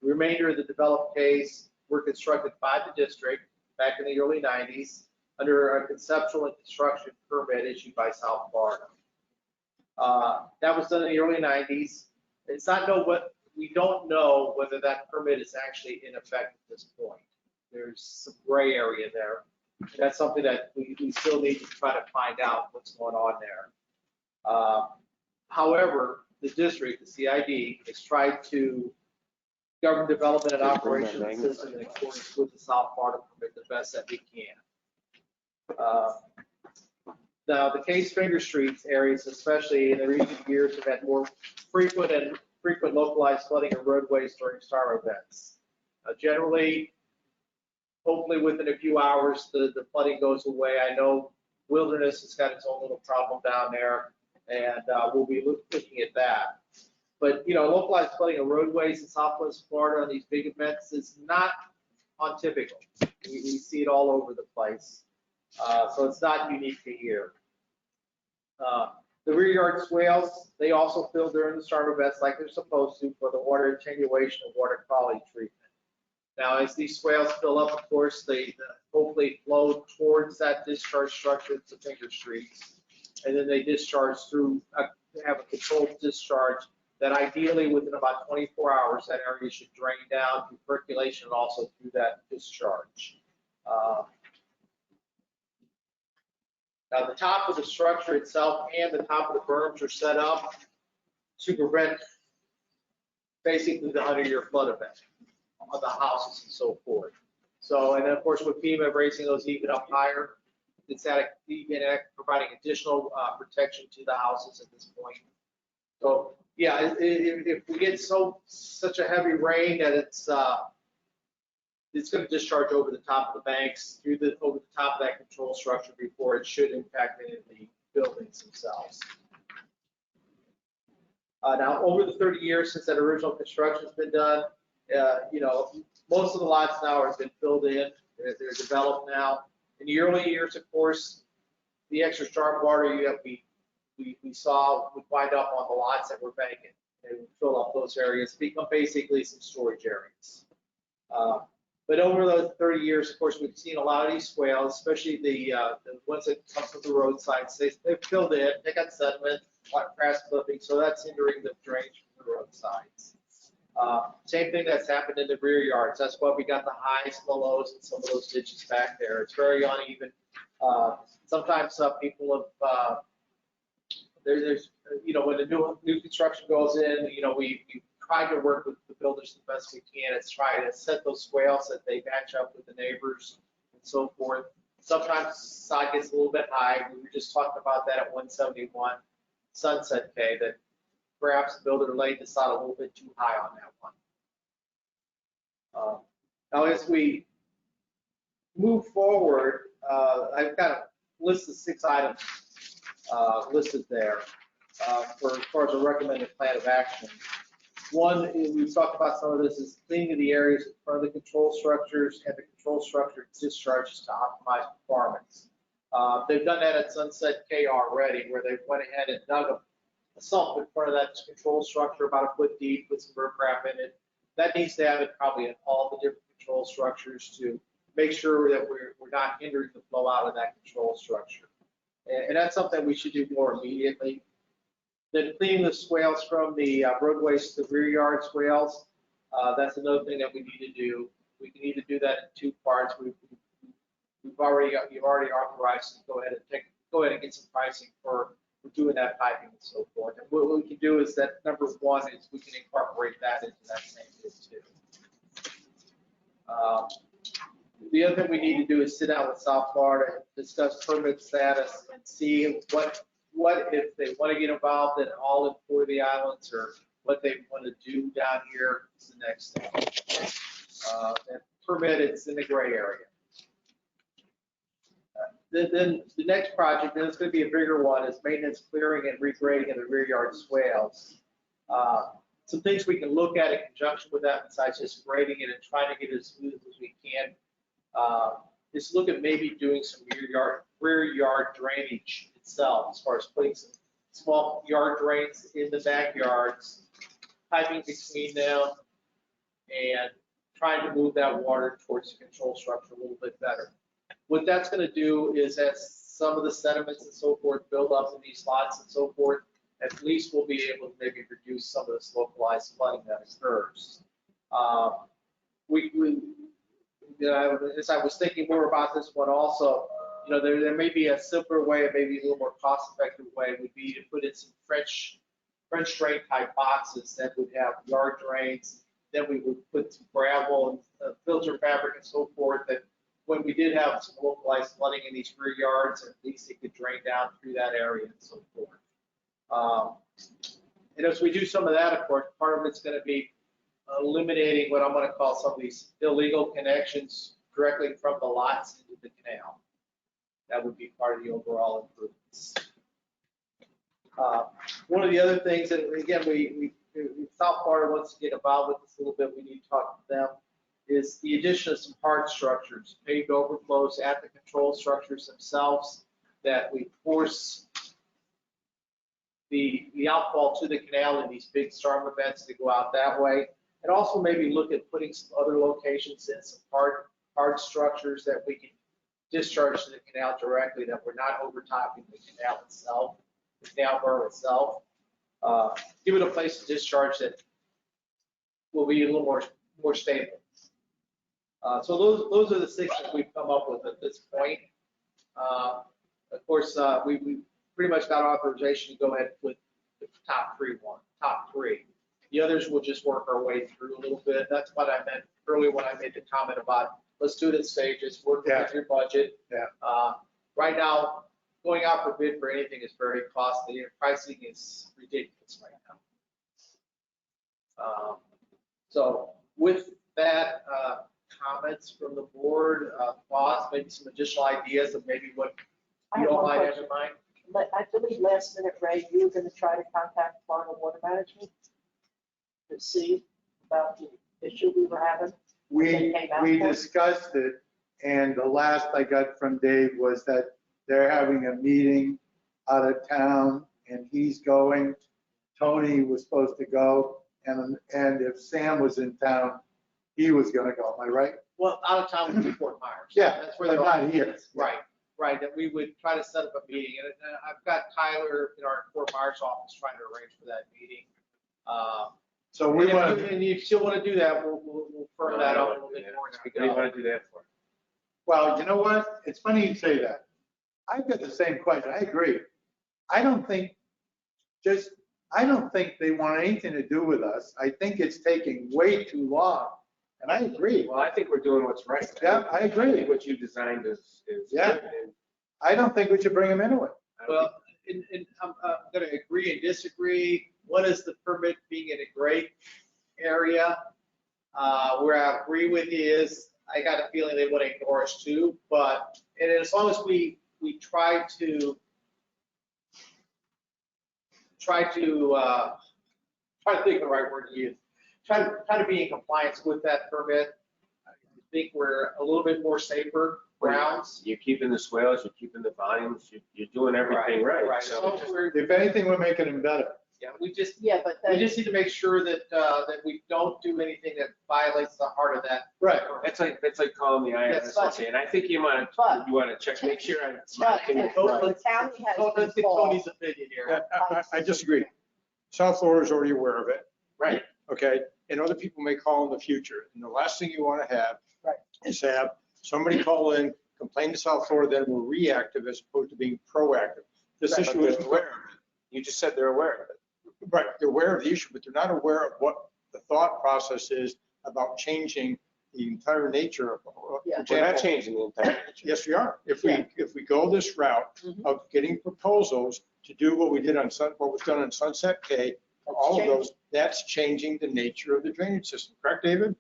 L: The remainder of the developed case were constructed by the district back in the early 90s under a conceptual and construction permit issued by South Florida. That was done in the early 90s. It's not know what, we don't know whether that permit is actually in effect at this point. There's some gray area there. That's something that we still need to try to find out what's going on there. However, the district, the CID, has tried to govern development and operation of the system in accordance with the South Florida permit the best that we can. Now, the Case Finger Streets areas, especially in the recent years, have had more frequent localized flooding of roadways during storm events. Generally, hopefully within a few hours, the flooding goes away. I know Wilderness has got its own little problem down there, and we'll be looking at that. But, localized flooding of roadways in Southwest Florida on these big events is not untypical. We see it all over the place. So it's not unique to here. The rear yard swales, they also fill during the storm events like they're supposed to for the water attenuation and water quality treatment. Now, as these swales fill up, of course, they hopefully flow towards that discharge structure to Finger Streets, and then they discharge through, have a controlled discharge that ideally within about 24 hours, that area should drain down through percolation and also through that discharge. Now, the top of the structure itself and the top of the berms are set up to prevent basically the 100-year flood event on the houses and so forth. So, and then of course with FEMA raising those even up higher, it's providing additional protection to the houses at this point. So yeah, if we get such a heavy rain that it's going to discharge over the top of the banks, over the top of that control structure before it should impact any of the buildings themselves. Now, over the 30 years since that original construction has been done, most of the lots now have been filled in. They're developed now. In the early years, of course, the extra storm water we saw would wind up on the lots that were vacant. They would fill up those areas, become basically some storage areas. But over those 30 years, of course, we've seen a lot of these swales, especially the ones that come from the roadsides. They've filled in, they got sediment, grass clipping, so that's hindering the drainage from the roadsides. Same thing that's happened in the rear yards. That's why we got the highs and the lows in some of those ditches back there. It's very uneven. Sometimes people have, there's when the new construction goes in, we try to work with the builders the best we can. It's try to set those swales that they match up with the neighbors and so forth. Sometimes the side gets a little bit high. We were just talking about that at 171 Sunset K, that perhaps the builder laid the sod a little bit too high on that one. Now, as we move forward, I've got a list of 6 items listed there for as far as a recommended plan of action. One, we've talked about some of this, is cleaning the areas in front of the control structures and the control structure discharges to optimize performance. They've done that at Sunset K already, where they went ahead and dug a sump in front of that control structure about a foot deep with some riprap in it. That needs to have it probably in all the different control structures to make sure that we're not hindering the flow out of that control structure. And that's something we should do more immediately. Then cleaning the swales from the roadways to the rear yard swales. That's another thing that we need to do. We can either do that in 2 parts. You've already authorized to go ahead and get some pricing for doing that piping and so forth. And what we can do is that number 1 is we can incorporate that into that same bid too. The other thing we need to do is sit down with South Florida and discuss permit status and see what if they want to get involved in all in 4 of the islands, or what they want to do down here is the next thing. And permit, it's in the gray area. Then the next project, and it's going to be a bigger one, is maintenance, clearing, and regrading of the rear yard swales. Some things we can look at in conjunction with that, besides just grading it and trying to get it as smooth as we can, is look at maybe doing some rear yard drainage itself, as far as putting some small yard drains in the backyards, piping between them, and trying to move that water towards the control structure a little bit better. What that's going to do is as some of the sediments and so forth build up in these lots and so forth, at least we'll be able to maybe reduce some of this localized flooding that occurs. As I was thinking more about this one also, there may be a simpler way, maybe a little more cost-effective way would be to put in some French drain type boxes that would have yard drains. Then we would put some gravel and filter fabric and so forth that when we did have some localized flooding in these rear yards, at least it could drain down through that area and so forth. And as we do some of that, of course, part of it's going to be eliminating what I'm going to call some of these illegal connections directly from the lots into the canal. That would be part of the overall improvements. One of the other things that, again, South Florida wants to get involved with this a little bit, we need to talk to them, is the addition of some hard structures, paved overflows at the control structures themselves that we force the outfall to the canal in these big storm events to go out that way. And also maybe look at putting some other locations in some hard structures that we can discharge to the canal directly, that we're not overtopping the canal itself, the canal burrow itself. Give it a place to discharge that will be a little more stable. So those are the 6 that we've come up with at this point. Of course, we pretty much got authorization to go ahead with the top 3. The others will just work our way through a little bit. That's what I meant earlier when I made the comment about let's do it in stages, work with your budget. Right now, going out for bid for anything is very costly. Pricing is ridiculous right now. So with that, comments from the board, thoughts, maybe some additional ideas of maybe what you all might have in mind?
B: I believe last minute, Ray, you were going to try to contact Florida Water Management to see about the issue we were having.
F: We discussed it, and the last I got from Dave was that they're having a meeting out of town, and he's going. Tony was supposed to go, and if Sam was in town, he was going to go. Am I right?
L: Well, out of town would be Fort Myers.
F: Yeah,
L: that's where
F: but
L: they're
F: not here.
L: Right, that we would try to set up a meeting. And I've got Tyler in our Fort Myers office trying to arrange for that meeting.
F: So we want to.
L: And if you still want to do that, we'll firm that up a little bit more.
H: What do you want to do that for?
F: Well, you know what? It's funny you say that. I've got the same question. I agree. I don't think they want anything to do with us. I think it's taking way too long. And I agree.
H: Well, I think we're doing what's right.
F: Yeah, I agree.
H: I think what you designed is
F: yeah.
H: good.
F: I don't think we should bring them into it.
L: Well, I'm going to agree and disagree. One is the permit being in a great area. Where I agree with you is I got a feeling they want to ignore us too. But and as long as we try to think of the right word to use. Try to be in compliance with that permit. I think we're a little bit more safer grounds.
H: You're keeping the swales, you're keeping the volumes, you're doing everything right.
L: So
F: if anything, we're making them better.
L: Yeah, we just need to make sure that that we don't do anything that violates the heart of that.
F: Right.
H: That's like calling the IRS and saying, I think you want to check, make sure I'm.
B: The county has
L: Tony's opinion here.
G: I disagree. South Florida is already aware of it.
L: Right.
G: Okay, and other people may call in the future. And the last thing you want to have is have somebody call in, complain to South Florida, then we're reactive as opposed to being proactive. This issue is aware of it.
H: You just said they're aware of it.
G: Right, they're aware of the issue, but they're not aware of what the thought process is about changing the entire nature of.
H: We're not changing the entire nature.
G: Yes, we are. If we go this route of getting proposals to do what we did on what was done on Sunset K, all of those, that's changing the nature of the drainage system. Correct, David?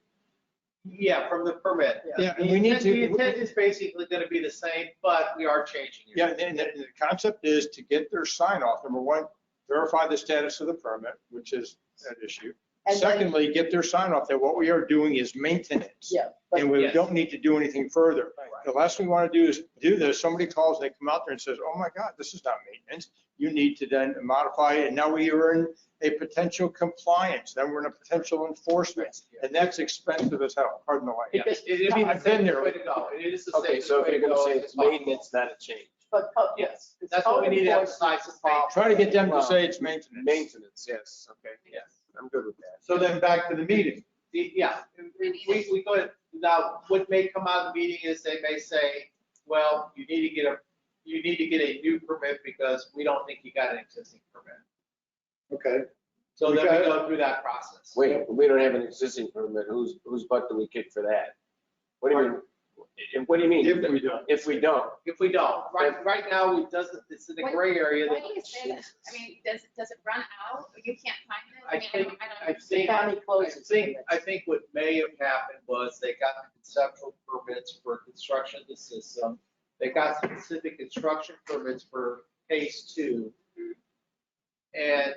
L: Yeah, from the permit.
G: Yeah, and we need to.
L: The intent is basically going to be the same, but we are changing it.
G: Yeah, and the concept is to get their sign off. Number one, verify the status of the permit, which is that issue. And secondly, get their sign off that what we are doing is maintenance.
B: Yeah.
G: And we don't need to do anything further. The last thing we want to do is do this. Somebody calls, they come out there and says, oh my God, this is not maintenance. you need to then modify it. And now we are in a potential compliance, then we're in a potential enforcement. And that's expensive as hell, pardon the language.
L: Because it'd be the
G: I've been
L: safest
G: there.
L: way to go. It is the
H: Okay,
L: safest
H: so if
L: way
H: you're
L: to
H: gonna
L: go.
H: say it's maintenance, not a change.
B: But
L: Yes, that's what we need to emphasize. is maintenance.
G: Try to get them to say it's maintenance.
H: Maintenance, yes, okay,
L: Yes.
H: I'm good with that.
G: So then back to the meeting.
L: Yeah, we go ahead. Now, what may come out of the meeting is they may say, well, you need to get a new permit because we don't think you got an existing permit.
G: Okay.
L: So then we
G: Okay.
L: go through that process.
H: Wait, we don't have an existing permit, whose butt do we kick for that? What do you mean? And what do you mean?
G: If we don't.
H: If we don't?
L: If we don't, right now, it doesn't, it's in the gray area.
E: Why do you say that? I mean, does it run out? You can't find it?
L: I think,
E: I don't.
L: I think what may have happened was they got the conceptual permits for construction of the system. They got specific construction permits for phase 2. And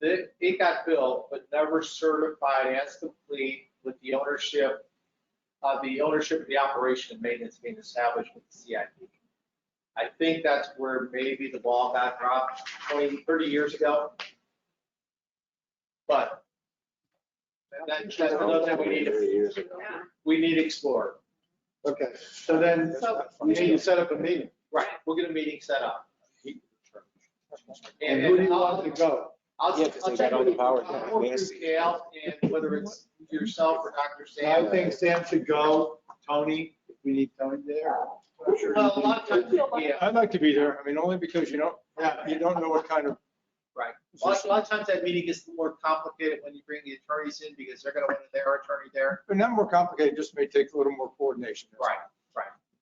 L: it got built, but never certified as complete with the ownership of the operation and maintenance being established with the CIP. I think that's where maybe the ball got dropped 20, 30 years ago. But that's another thing we need to explore.
G: Okay, so then we need to set up a meeting.
L: Right, we'll get a meeting set up.
G: And who do you want to go?
L: I'll
H: Yeah, 'cause they
L: check
H: got all the
L: with
H: power.
L: Gail, and whether it's yourself or Dr. Sam.
G: I think Sam should go. Tony, if we need Tony there.
L: Well, a lot of times, yeah,
G: I'd like to be there. I mean, only because you don't know what kind of.
L: right. A lot of times that meeting gets more complicated when you bring the attorneys in because they're going to want their attorney there.
G: But not more complicated, just may take a little more coordination.
L: Right.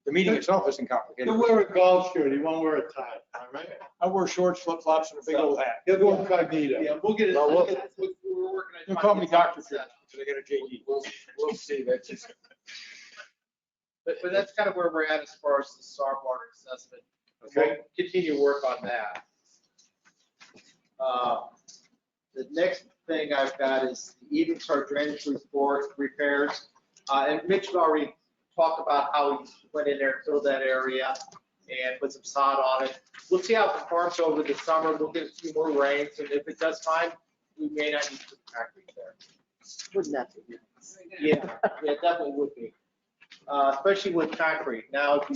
G: The meeting itself isn't complicated.
R: He'll wear a golf shirt, he won't wear a tie, all right?
G: I wear shorts, flip flops, and a big old hat.
R: He'll go incognito.
L: Yeah, we'll get it.
H: Well,
L: We're working on.
G: Don't call me Dr. Phil, because I got a JD.
H: We'll see, that's just.
L: But that's kind of where we're at as far as the stormwater assessment.
G: Okay.
L: We'll continue to work on that. The next thing I've got is the Eden Star drainage report repairs. And Mitch already talked about how he went in there and filled that area and put some sod on it. We'll see how it performs over the summer. We'll get a few more rains, and if it does fine, we may not need to put concrete there.
B: Wouldn't that be nice?
L: Yeah, it definitely would be, especially with concrete. Now, if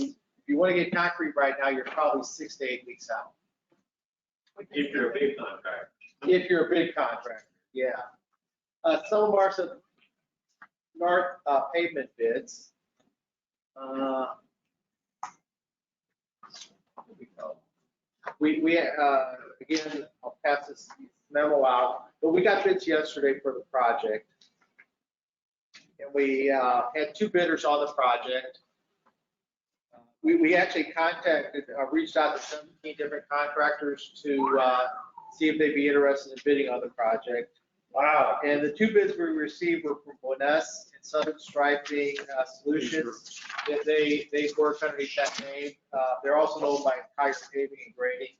L: you want to get concrete right now, you're probably 6 to 8 weeks out.
D: If you're a big contractor.
L: If you're a big contractor, yeah. Some of our pavement bids. Here we go. We again, I'll pass this memo out, but we got bids yesterday for the project. And we had 2 bidders on the project. We actually reached out to 17 different contractors to see if they'd be interested in bidding on the project.
G: Wow.
L: And the 2 bids we received were from Boness and Southern Striping Solutions. They work underneath that name. They're also known by Tiger Paving and Grading.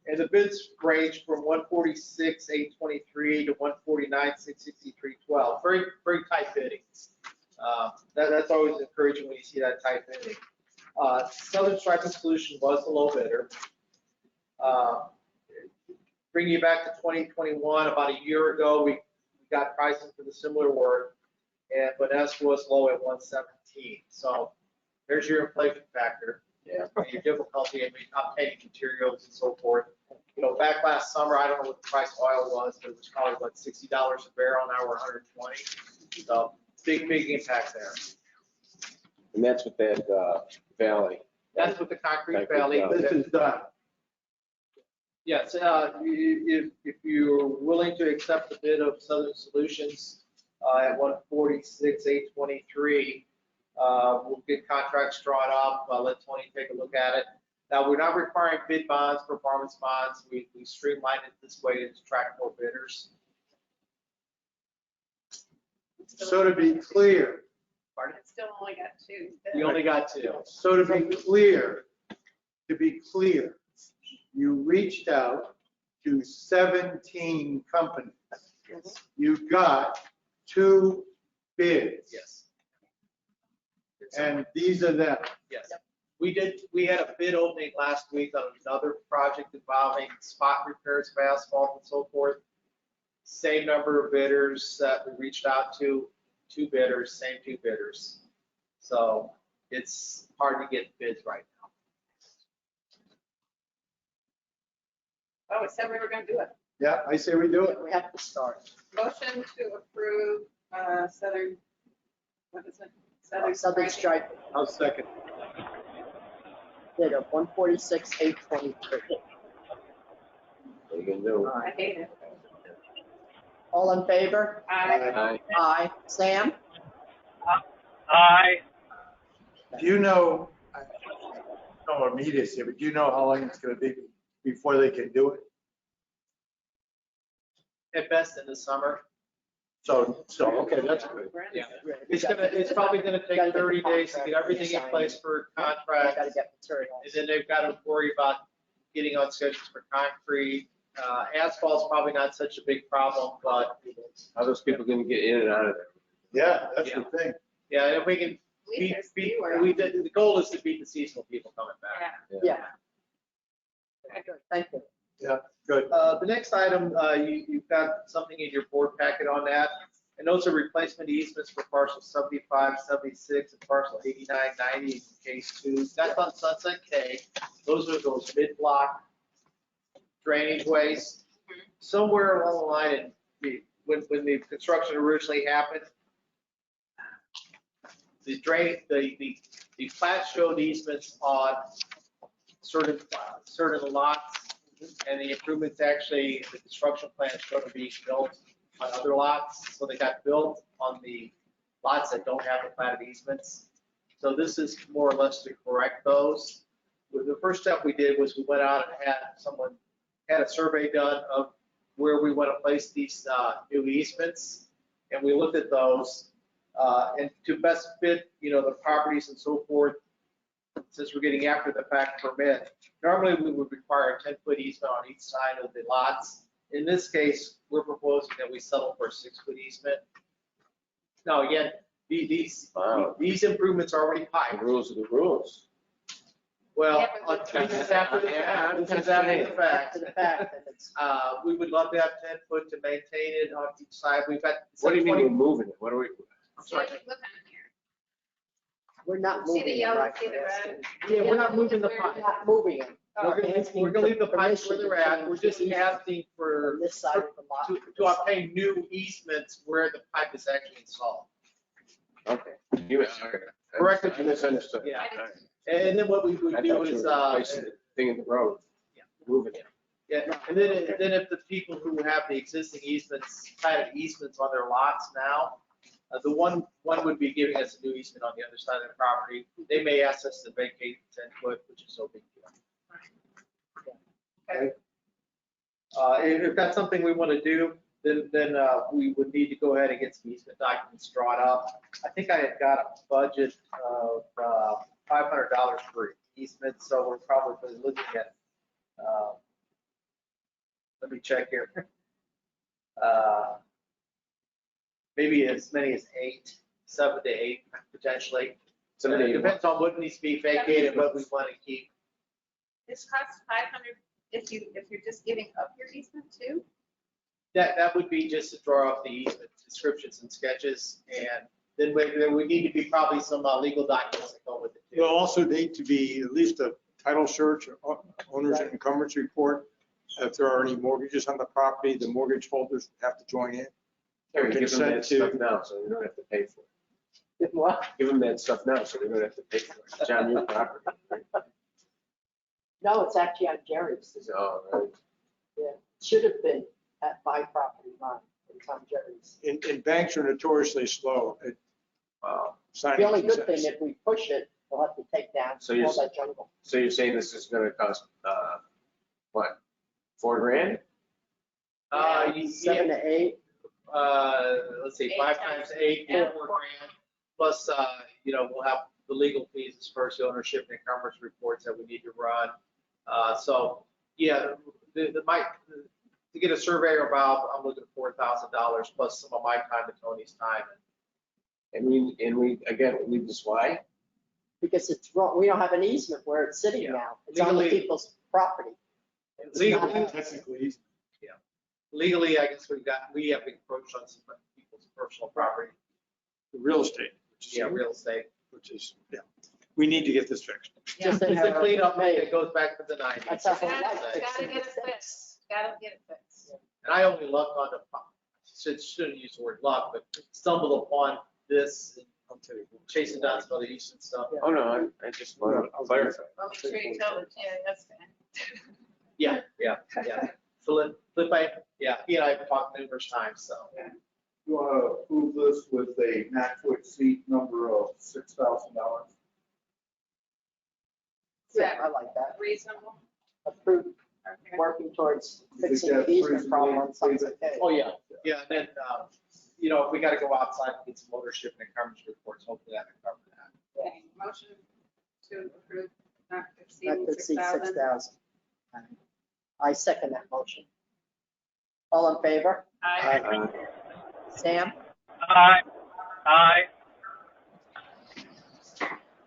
L: And the bids range from 146,823 to 149,663.12. Very, very tight bidding. That's always encouraging when you see that tight bidding. Southern Striping Solution was the low bidder. Bringing you back to 2021, about a year ago, we got pricing for the similar work, and Vanessa was low at 117. So there's your inflation factor.
G: Yeah.
L: And your difficulty in obtaining materials and so forth. You know, back last summer, I don't know what the price of oil was, but it was probably like $60 a barrel, now we're 120. So big impact there.
H: And that's with that valley.
L: That's what the concrete
H: Concrete
L: valley.
H: valley.
G: This is done.
L: Yes, if you're willing to accept the bid of Southern Solutions at 146,823, we'll get contracts drawn up. I'll let Tony take a look at it. Now, we're not requiring bid bonds, performance bonds. We streamlined it this way to attract more bidders.
R: So to be clear,
E: It's still only got 2.
L: We only got 2.
R: so to be clear, you reached out to 17 companies. You got 2 bids.
L: Yes.
R: And these are them.
L: Yes. We had a bid opening last week on another project involving spot repairs of asphalt and so forth. Same number of bidders that we reached out to, two bidders, same two bidders. So it's hard to get bids right now.
E: Oh, we said we were gonna do it.
R: Yeah, I say we do it.
B: We have to start.
E: Motion to approve, Southern, what is it?
B: Southern Stripe
R: I'll second.
B: bid of 146,823.
H: What are you gonna do?
E: I hate it.
B: All in favor?
E: I,
B: Aye. Sam?
M: Aye.
F: Do you know, I don't know what meet is here, but do you know how long it's gonna be before they can do it?
L: At best in the summer.
F: So, okay, that's good.
L: Yeah. It's probably gonna take 30 days to get everything in place for contract.
B: Got to get materials.
L: And then they've got to worry about getting on schedules for concrete. Asphalt's probably not such a big problem, but
H: How those people gonna get in and out of there?
F: Yeah, that's the thing.
L: yeah, if we can beat, the goal is to beat the seasonal people coming back.
B: Yeah. Good, thank you.
F: Yeah, good.
L: The next item, you've got something in your board packet on that. And those are replacement easements for parcel 75, 76, and parcel 89, 90 in case 2. That's on Sunset K. Those are those mid-block drainage ways. Somewhere along the line, when the construction originally happened, the plat showed easements on certain lots, and the improvements actually, the construction plan showed to be built on other lots, so they got built on the lots that don't have the platted easements. So this is more or less to correct those. The first step we did was we went out and had a survey done of where we want to place these new easements, and we looked at those, and to best fit, the properties and so forth, since we're getting after the fact permit, normally we would require a 10-foot easement on each side of the lots. In this case, we're proposing that we settle for a 6-foot easement. Now, again, these improvements are already
H: The
L: high.
H: rules are the rules.
L: Well,
E: Yeah,
L: this is after the fact. This is after the fact.
B: After the fact, and it's,
L: We would love to have 10 foot to maintain it on each side. We've got.
H: What do you mean we're moving it? What are we?
L: I'm sorry.
E: look on here.
B: we're not
E: See the
B: moving it,
E: yellow,
B: right?
E: see the red?
L: Yeah, we're not moving the
B: We're
L: pipe.
B: not moving it.
L: We're gonna leave the pipes where they're at. We're just asking for,
B: On this side of the lot.
L: to obtain new easements where the pipe is actually installed.
H: Okay.
L: Correct.
H: I misunderstood.
L: Yeah.
H: All right.
L: And then what we would
H: I
L: do
H: thought you
L: is,
H: were replacing the thing in the road.
L: Yeah.
H: Moving it.
L: yeah, and then if the people who have the existing easements, platted easements on their lots now, the one would be giving us a new easement on the other side of the property. They may ask us to vacate 10 foot, which is no big deal. If that's something we want to do, then we would need to go ahead and get some easement documents drawn up. I think I had got a budget of $500 for easement, so we're probably looking at, let me check here. Maybe as many as 7 to 8 potentially. So it depends on what needs to be vacated, what we want to keep.
E: This costs 500 if you're just giving up your easement too?
L: That would be just to draw up the easement descriptions and sketches, and then there would need to be probably some legal documents that go with it too.
G: There'll also need to be at least a title search, owner's encumbrance report. If there are any mortgages on the property, the mortgage holders have to join in.
H: Give them
G: Consent
H: that
G: to-
H: stuff now, so they don't have to pay for it.
B: What?
H: Give them that stuff now, so they don't have to pay for it. It's on your property. Right?
B: No, it's actually on Jerry's.
H: Oh, right.
B: Yeah, should have been at my property line. It's on Jerry's.
G: And banks are notoriously slow at signing
B: The only good thing,
G: consents.
B: if we push it, we'll have to take down
H: So you're-
B: all that jungle.
H: So you're saying this is gonna cost, what, $4,000?
B: Seven to 8.
L: Let's see, 5 times 8,
E: Yeah.
L: $4 grand. Plus, we'll have the legal fees as far as the ownership and encumbrance reports that we need to run. So, yeah, to get a surveyor involved, I'm looking at $4,000 plus some of my time and Tony's time.
H: And we, again, we need this why?
B: because it's wrong. We don't have an easement where it's sitting now. It's on the
L: Legally-
B: people's property. It's
L: Legally,
B: not-
L: technically, yeah. Legally, I guess we have encroached on some people's personal property.
R: Real estate, which is.
L: Yeah, real estate.
R: Which is, yeah, we need to get this fixed.
B: Just
L: It's a cleanup
B: made.
L: that goes back to the 90s.
B: That's a whole
E: Gotta
B: life.
E: gotta get it fixed. Gotta get it fixed.
L: And I only luck on the, shouldn't use the word luck, but stumbled upon this and chasing down some other Eastern stuff.
H: Oh, no, I just want to clarify.
E: Well, make sure you tell them, yeah, that's fine.
L: Yeah. Flip, yeah, he and I have talked numerous times, so.
C: You want to approve this with a not to exceed number of $6,000?
B: Yeah, I like that.
E: Reasonable.
B: Approved, working towards
C: You think
B: fixing
C: that's
B: the easement
C: reasonable?
B: problem on Sunset K.
L: Oh, yeah, and then, if we gotta go outside and get some ownership and encumbrance reports, hopefully that can cover that.
E: Okay, motion to approve not
B: Not
E: exceeding
B: to exceed
E: 6,000.
B: 6,000. I second that motion. All in favor?
E: Aye.
B: Sam?
M: Aye. Aye.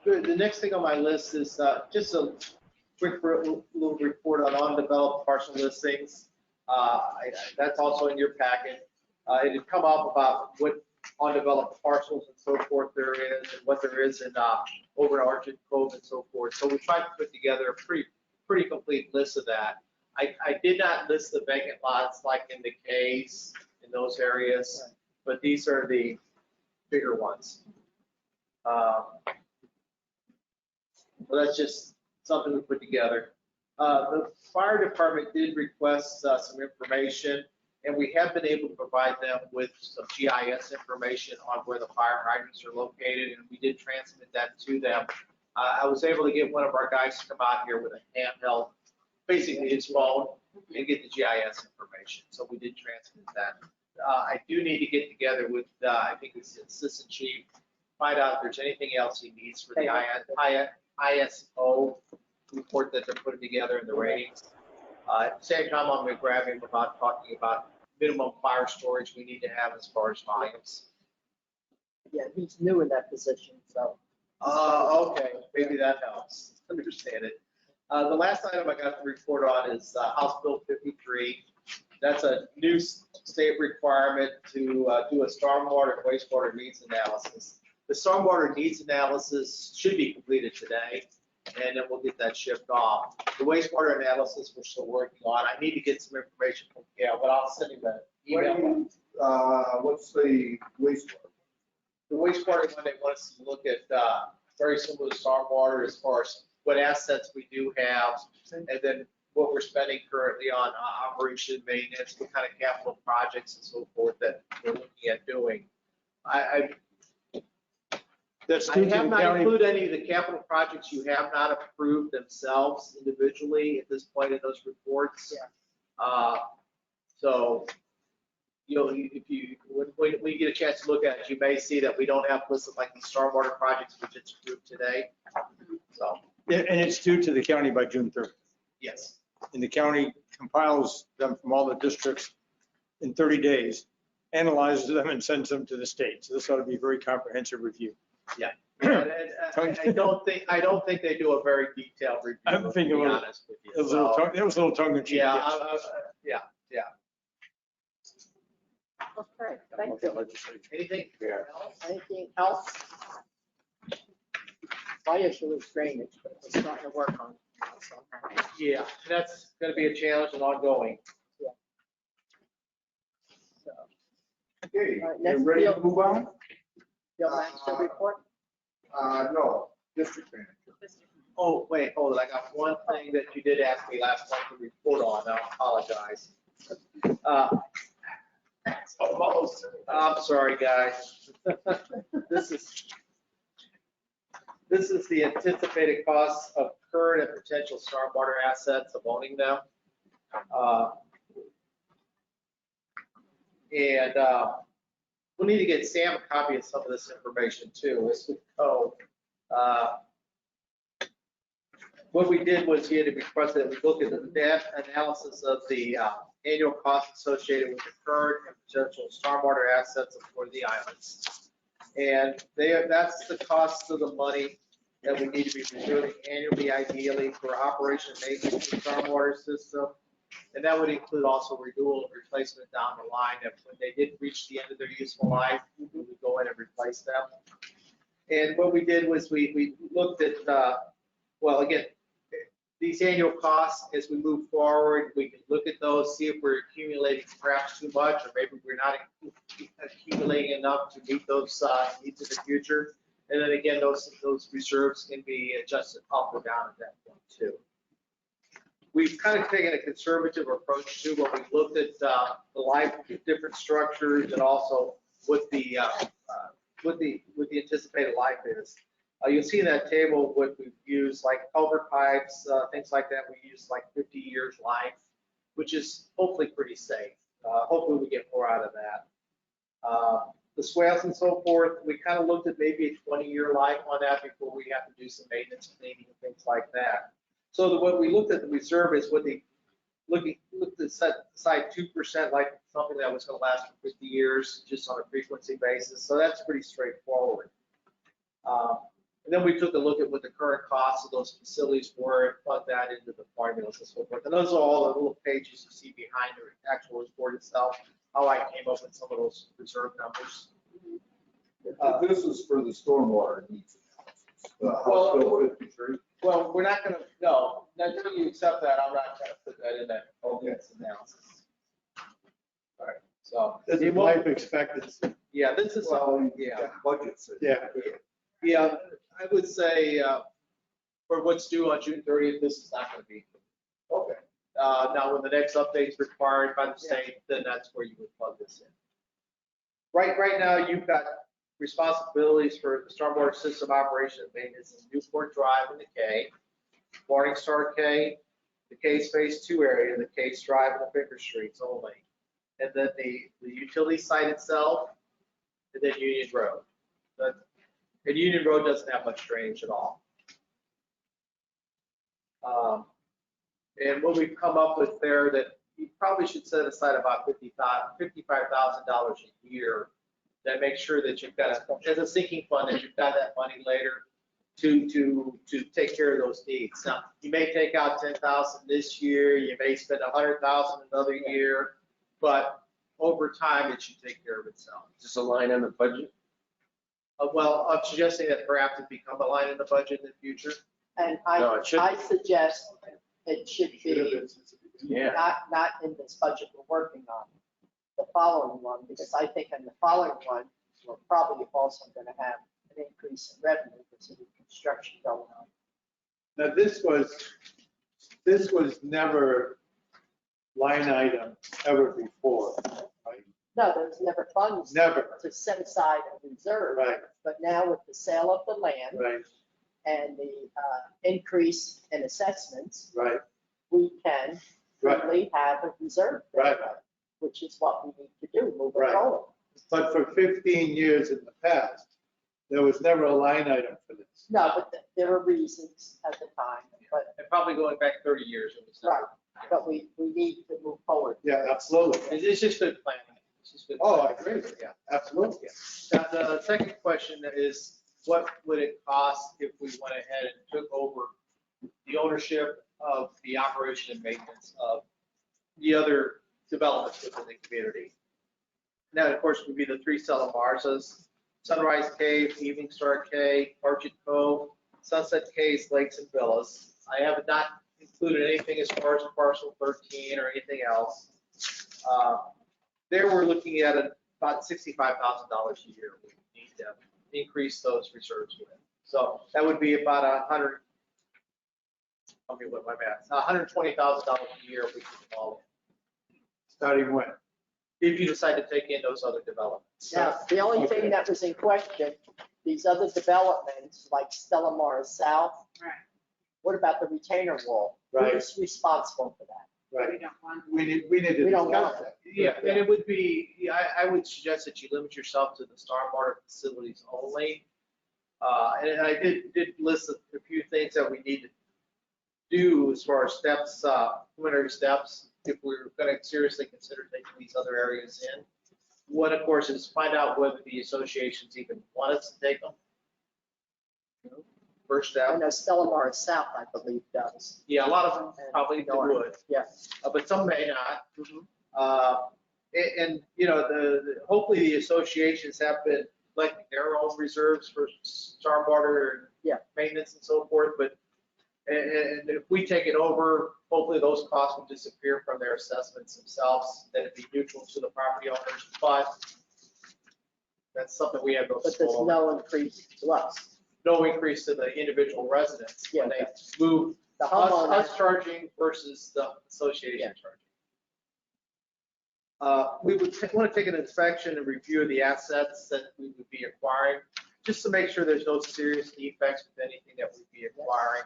L: The next thing on my list is just a quick little report on undeveloped parcel listings. That's also in your packet. It had come up about what undeveloped parcels and so forth there is and what there is in over in Argent Cove and so forth. So we tried to put together a pretty complete list of that. I did not list the vacant lots like in the Ks in those areas, but these are the bigger ones. So that's just something we put together. The fire department did request some information, and we have been able to provide them with some GIS information on where the fire hydrants are located, and we did transmit that to them. I was able to get one of our guys to come out here with a handheld, basically his phone, and get the GIS information. So we did transmit that. I do need to get together with, I think it's the assistant chief, find out if there's anything else he needs for the ISO report that they're putting together in the ratings. At the same time, I'm going to grab him about talking about minimum fire storage we need to have as far as volumes.
B: Yeah, he's new in that position, so.
L: Okay, maybe that helps. Understand it. The last item I got to report on is House Bill 53. That's a new state requirement to do a stormwater and wastewater needs analysis. The stormwater needs analysis should be completed today, and then we'll get that shipped off. The wastewater analysis we're still working on. I need to get some information from Gail, but I'll send him the email.
C: What's the wastewater?
L: The wastewater one, they want us to look at very similar to stormwater as far as what assets we do have, and then what we're spending currently on operation maintenance, what kind of capital projects and so forth that we're looking at doing. I
R: That's due to
L: have
R: the
L: not
R: county.
L: included any of the capital projects you have not approved themselves individually at this point in those reports. So, when you get a chance to look at it, you may see that we don't have listed like the stormwater projects we just approved today. So,
R: Yeah, and it's due to the county by June 3rd.
L: yes.
R: And the county compiles them from all the districts in 30 days, analyzes them and sends them to the state. So this ought to be a very comprehensive review.
L: Yeah. And I don't think they do a very detailed review,
R: I'm
L: to
R: thinking
L: be
R: a
L: honest with you.
R: It was a little
L: So,
R: tongue, it was a little tongue in cheek.
L: yeah,
R: yes.
L: yeah.
B: Okay, thank you.
L: Anything else?
B: Anything else? My issue is drainage, but we're starting to work on it. So,
L: Yeah, that's going to be a challenge and ongoing.
C: Okay,
B: All right,
C: you
B: next
C: ready to
B: bill.
C: move on?
B: Bill Baxter report?
C: No, district manager.
L: Oh, wait, hold it. I got one thing that you did ask me last month to report on. I apologize. I'm sorry, guys. This is the anticipated costs of current and potential stormwater assets of owning them. We'll need to get Sam a copy of some of this information too. What we did was he had requested that we look at the depth analysis of the annual costs associated with the current and potential stormwater assets for the islands. And that's the cost of the money that we need to be reserving annually, ideally, for operation and maintenance of the stormwater system. And that would include also renewal and replacement down the line. If when they did reach the end of their useful life, we would go in and replace them. And what we did was we looked at, well, again, these annual costs, as we move forward, we can look at those, see if we're accumulating perhaps too much, or maybe we're not accumulating enough to meet those needs in the future. And then again, those reserves can be adjusted up or down at that point too. We've kind of taken a conservative approach to what we looked at the life of different structures and also what the anticipated life is. You'll see in that table what we've used, like culvert pipes, things like that. We use like 50 years life, which is hopefully pretty safe. Hopefully we get more out of that. The swales and so forth, we kind of looked at maybe a 20-year life on that before we have to do some maintenance, cleaning, and things like that. So what we looked at the reserve is what they looked to set aside 2%, like something that was going to last for 50 years, just on a frequency basis. So that's pretty straightforward. And then we took a look at what the current costs of those facilities were and plugged that into the formulas and so forth. And those are all the little pages you see behind the actual report itself, how I came up with some of those reserve numbers.
C: This is for the stormwater needs analysis.
L: Well,
C: Bill 53.
L: Well, we're not going to, no, until you accept that, I'm not going to put that in that analysis. All right, so.
F: This is life expectancy.
L: Yeah, this is,
C: Well,
L: yeah.
C: Budgets.
F: Yeah.
L: Yeah, I would say for what's due on June 30th, this is not going to be.
C: Okay.
L: Now, when the next update is required by the state, then that's where you would plug this in. Right now, you've got responsibilities for the stormwater system operation and maintenance in Newport Drive and the K, Morningstar K, the Case Phase 2 area, the Case Drive and the Vicker Streets only. And then the utility site itself, and then Union Road. And Union Road doesn't have much drainage at all. And what we've come up with there, that you probably should set aside about $55,000 a year. That makes sure that you've got, as a sinking fund, that you've got that money later to take care of those needs. Now, you may take out 10,000 this year, you may spend 100,000 another year, but over time it should take care of itself.
H: Just a line on the budget?
L: Well, I'm suggesting that perhaps it become a line in the budget in the future.
B: And
H: No, it shouldn't.
B: I suggest it should be
H: Yeah.
B: not in this budget we're working on, the following one, because I think in the following one, we're probably also going to have an increase in revenue because of the construction going on.
F: Now, this was never line item ever before, right?
B: No, there's never funds
F: Never.
B: to set aside a reserve.
F: Right.
B: But now with the sale of the land
F: Right,
B: and the increase in assessments,
F: right,
B: we can
F: Right.
B: really have a reserve. there,
F: Right.
B: Which is what we need to do moving
F: Right.
B: forward.
F: but for 15 years in the past, there was never a line item for this.
B: No, but there were reasons at the time, but,
L: And probably going back 30 years. It was
B: right, but we need to move forward.
F: Yeah, absolutely.
L: It's just good planning. It's just good
F: Oh, I
L: planning.
F: agree.
L: Yeah.
F: Absolutely.
L: Now, the second question is, what would it cost if we went ahead and took over the ownership of the operation and maintenance of the other developments within the community? That, of course, would be the 3 Stella Marsas, Sunrise Cave, Evening Star K, Orchard Cove, Sunset Caves, Lakes and Villas. I have not included anything as far as parcel 13 or anything else. There we're looking at about $65,000 a year we need to increase those reserves with. So that would be about $120,000 a year if we keep them all in.
F: Starting when?
L: If you decide to take in those other developments.
B: Now, the only thing that was in question, these other developments like Stella Mars South.
J: Right.
B: What about the retainer wall?
F: Right.
B: Who's responsible for that?
F: Right.
J: don't want.
F: We need to
B: We don't
F: discuss
B: want
F: that.
L: Yeah, and it would be, yeah, I would suggest that you limit yourself to the stormwater facilities only. And I did list a few things that we need to do as far as steps, preliminary steps, if we're going to seriously consider taking these other areas in. One, of course, is find out whether the associations even want us to take them. First
B: I
L: step.
B: know Stellamar South, I believe, does.
L: Yeah, a lot of them
B: And
L: probably
B: North.
L: would,
B: Yeah.
L: but some may not. And, you know, hopefully the associations have been collecting their own reserves for stormwater
B: Yeah.
L: maintenance and so forth, but, and if we take it over, hopefully those costs will disappear from their assessments themselves, that it'd be neutral to the property owners, but that's something we have no
B: But there's
L: control over.
B: no increase to us.
L: No increase to the individual residents when they move
B: The
L: us
B: homeowner,
L: charging versus the association charging. We would want to take an inspection and review of the assets that we would be acquiring, just to make sure there's no serious defects with anything that we'd be acquiring.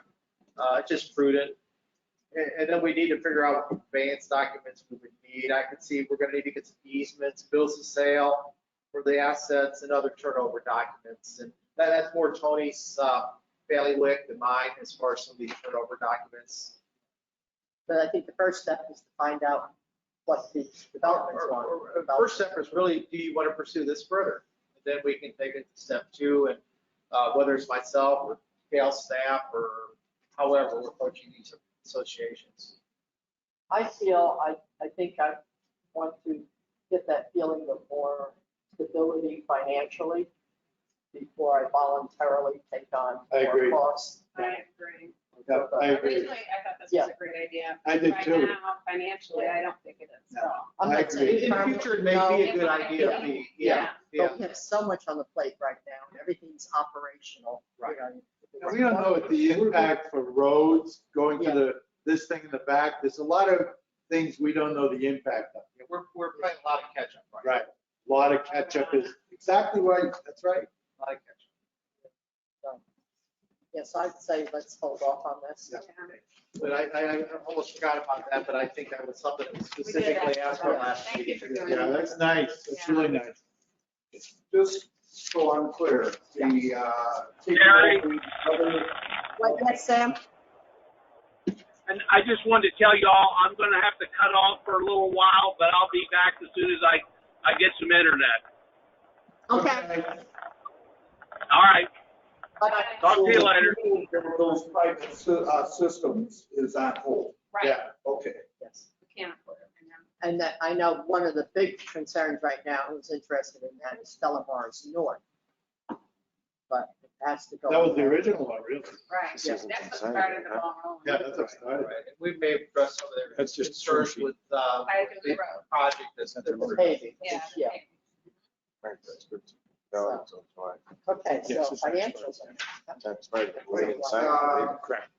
L: Just prudent. And then we need to figure out what conveyance documents we would need. I could see we're going to need to get some easements, bills of sale for the assets and other turnover documents. And that's more Tony's bailiwick than mine as far as some of these turnover documents.
B: but I think the first step is to find out what the development's on.
L: First step is really, do you want to pursue this further? And then we can take it to step two, and whether it's myself or Gail staff or however we're approaching these associations.
B: I think I want to get that feeling of more stability financially before I voluntarily take on
F: I
B: more
F: agree.
B: costs.
E: I agree.
F: Yeah, I agree.
E: Originally, I thought this
B: Yeah.
E: was a great idea.
F: I did too.
E: Right now, financially, I don't think it is at all.
B: I'm
F: I
B: not
F: agree.
B: saying
L: In the future, it may be a
E: No.
L: good idea.
E: Yeah.
L: Yeah.
B: But we have so much on the plate right now, and everything's operational.
L: Right.
F: And we don't know what the impact for roads, going to
B: Yeah.
F: this thing in the back, there's a lot of things we don't know the impact of.
L: Yeah, we're playing a lot of catch up right now.
F: Right. A lot of catch up is exactly right, that's right.
L: A lot of catch
B: Yes, I'd say let's hold off on this.
L: up. But I almost forgot about that, but I think that was something that was
E: We did
L: specifically
E: ask
L: asked for
E: about
L: last
E: that. Thank you for
L: meeting.
E: doing
F: Yeah,
E: that.
F: that's nice, that's
E: Yeah.
F: really nice.
C: Just so I'm clear, the,
M: Gary?
B: What, yes, Sam?
M: And I just wanted to tell y'all, I'm going to have to cut off for a little while, but I'll be back as soon as I get some internet.
B: Okay.
M: All right.
B: Bye-bye.
M: Talk to you later.
C: Those private systems is on hold.
E: Right,
F: Yeah.
C: Okay.
B: Yes.
E: we can't afford it right now.
B: And that, I know one of the big concerns right now, who's interested in that is Stellamar's North. But it has to go.
F: That was the original one, really.
E: Right,
B: Yeah.
E: that's what started the ball rolling.
F: Yeah, that's what I started.
L: Right, and we may address some of their
R: That's just
L: concerns
R: sushi.
L: with
E: I do
L: the
E: the road.
L: project that's.
B: The paving,
E: Yeah.
B: yeah.
H: That's good. No, it's fine.
B: Okay, so
R: Yes, it's
B: financials.
H: That's right. Wait and sign.
R: Correct.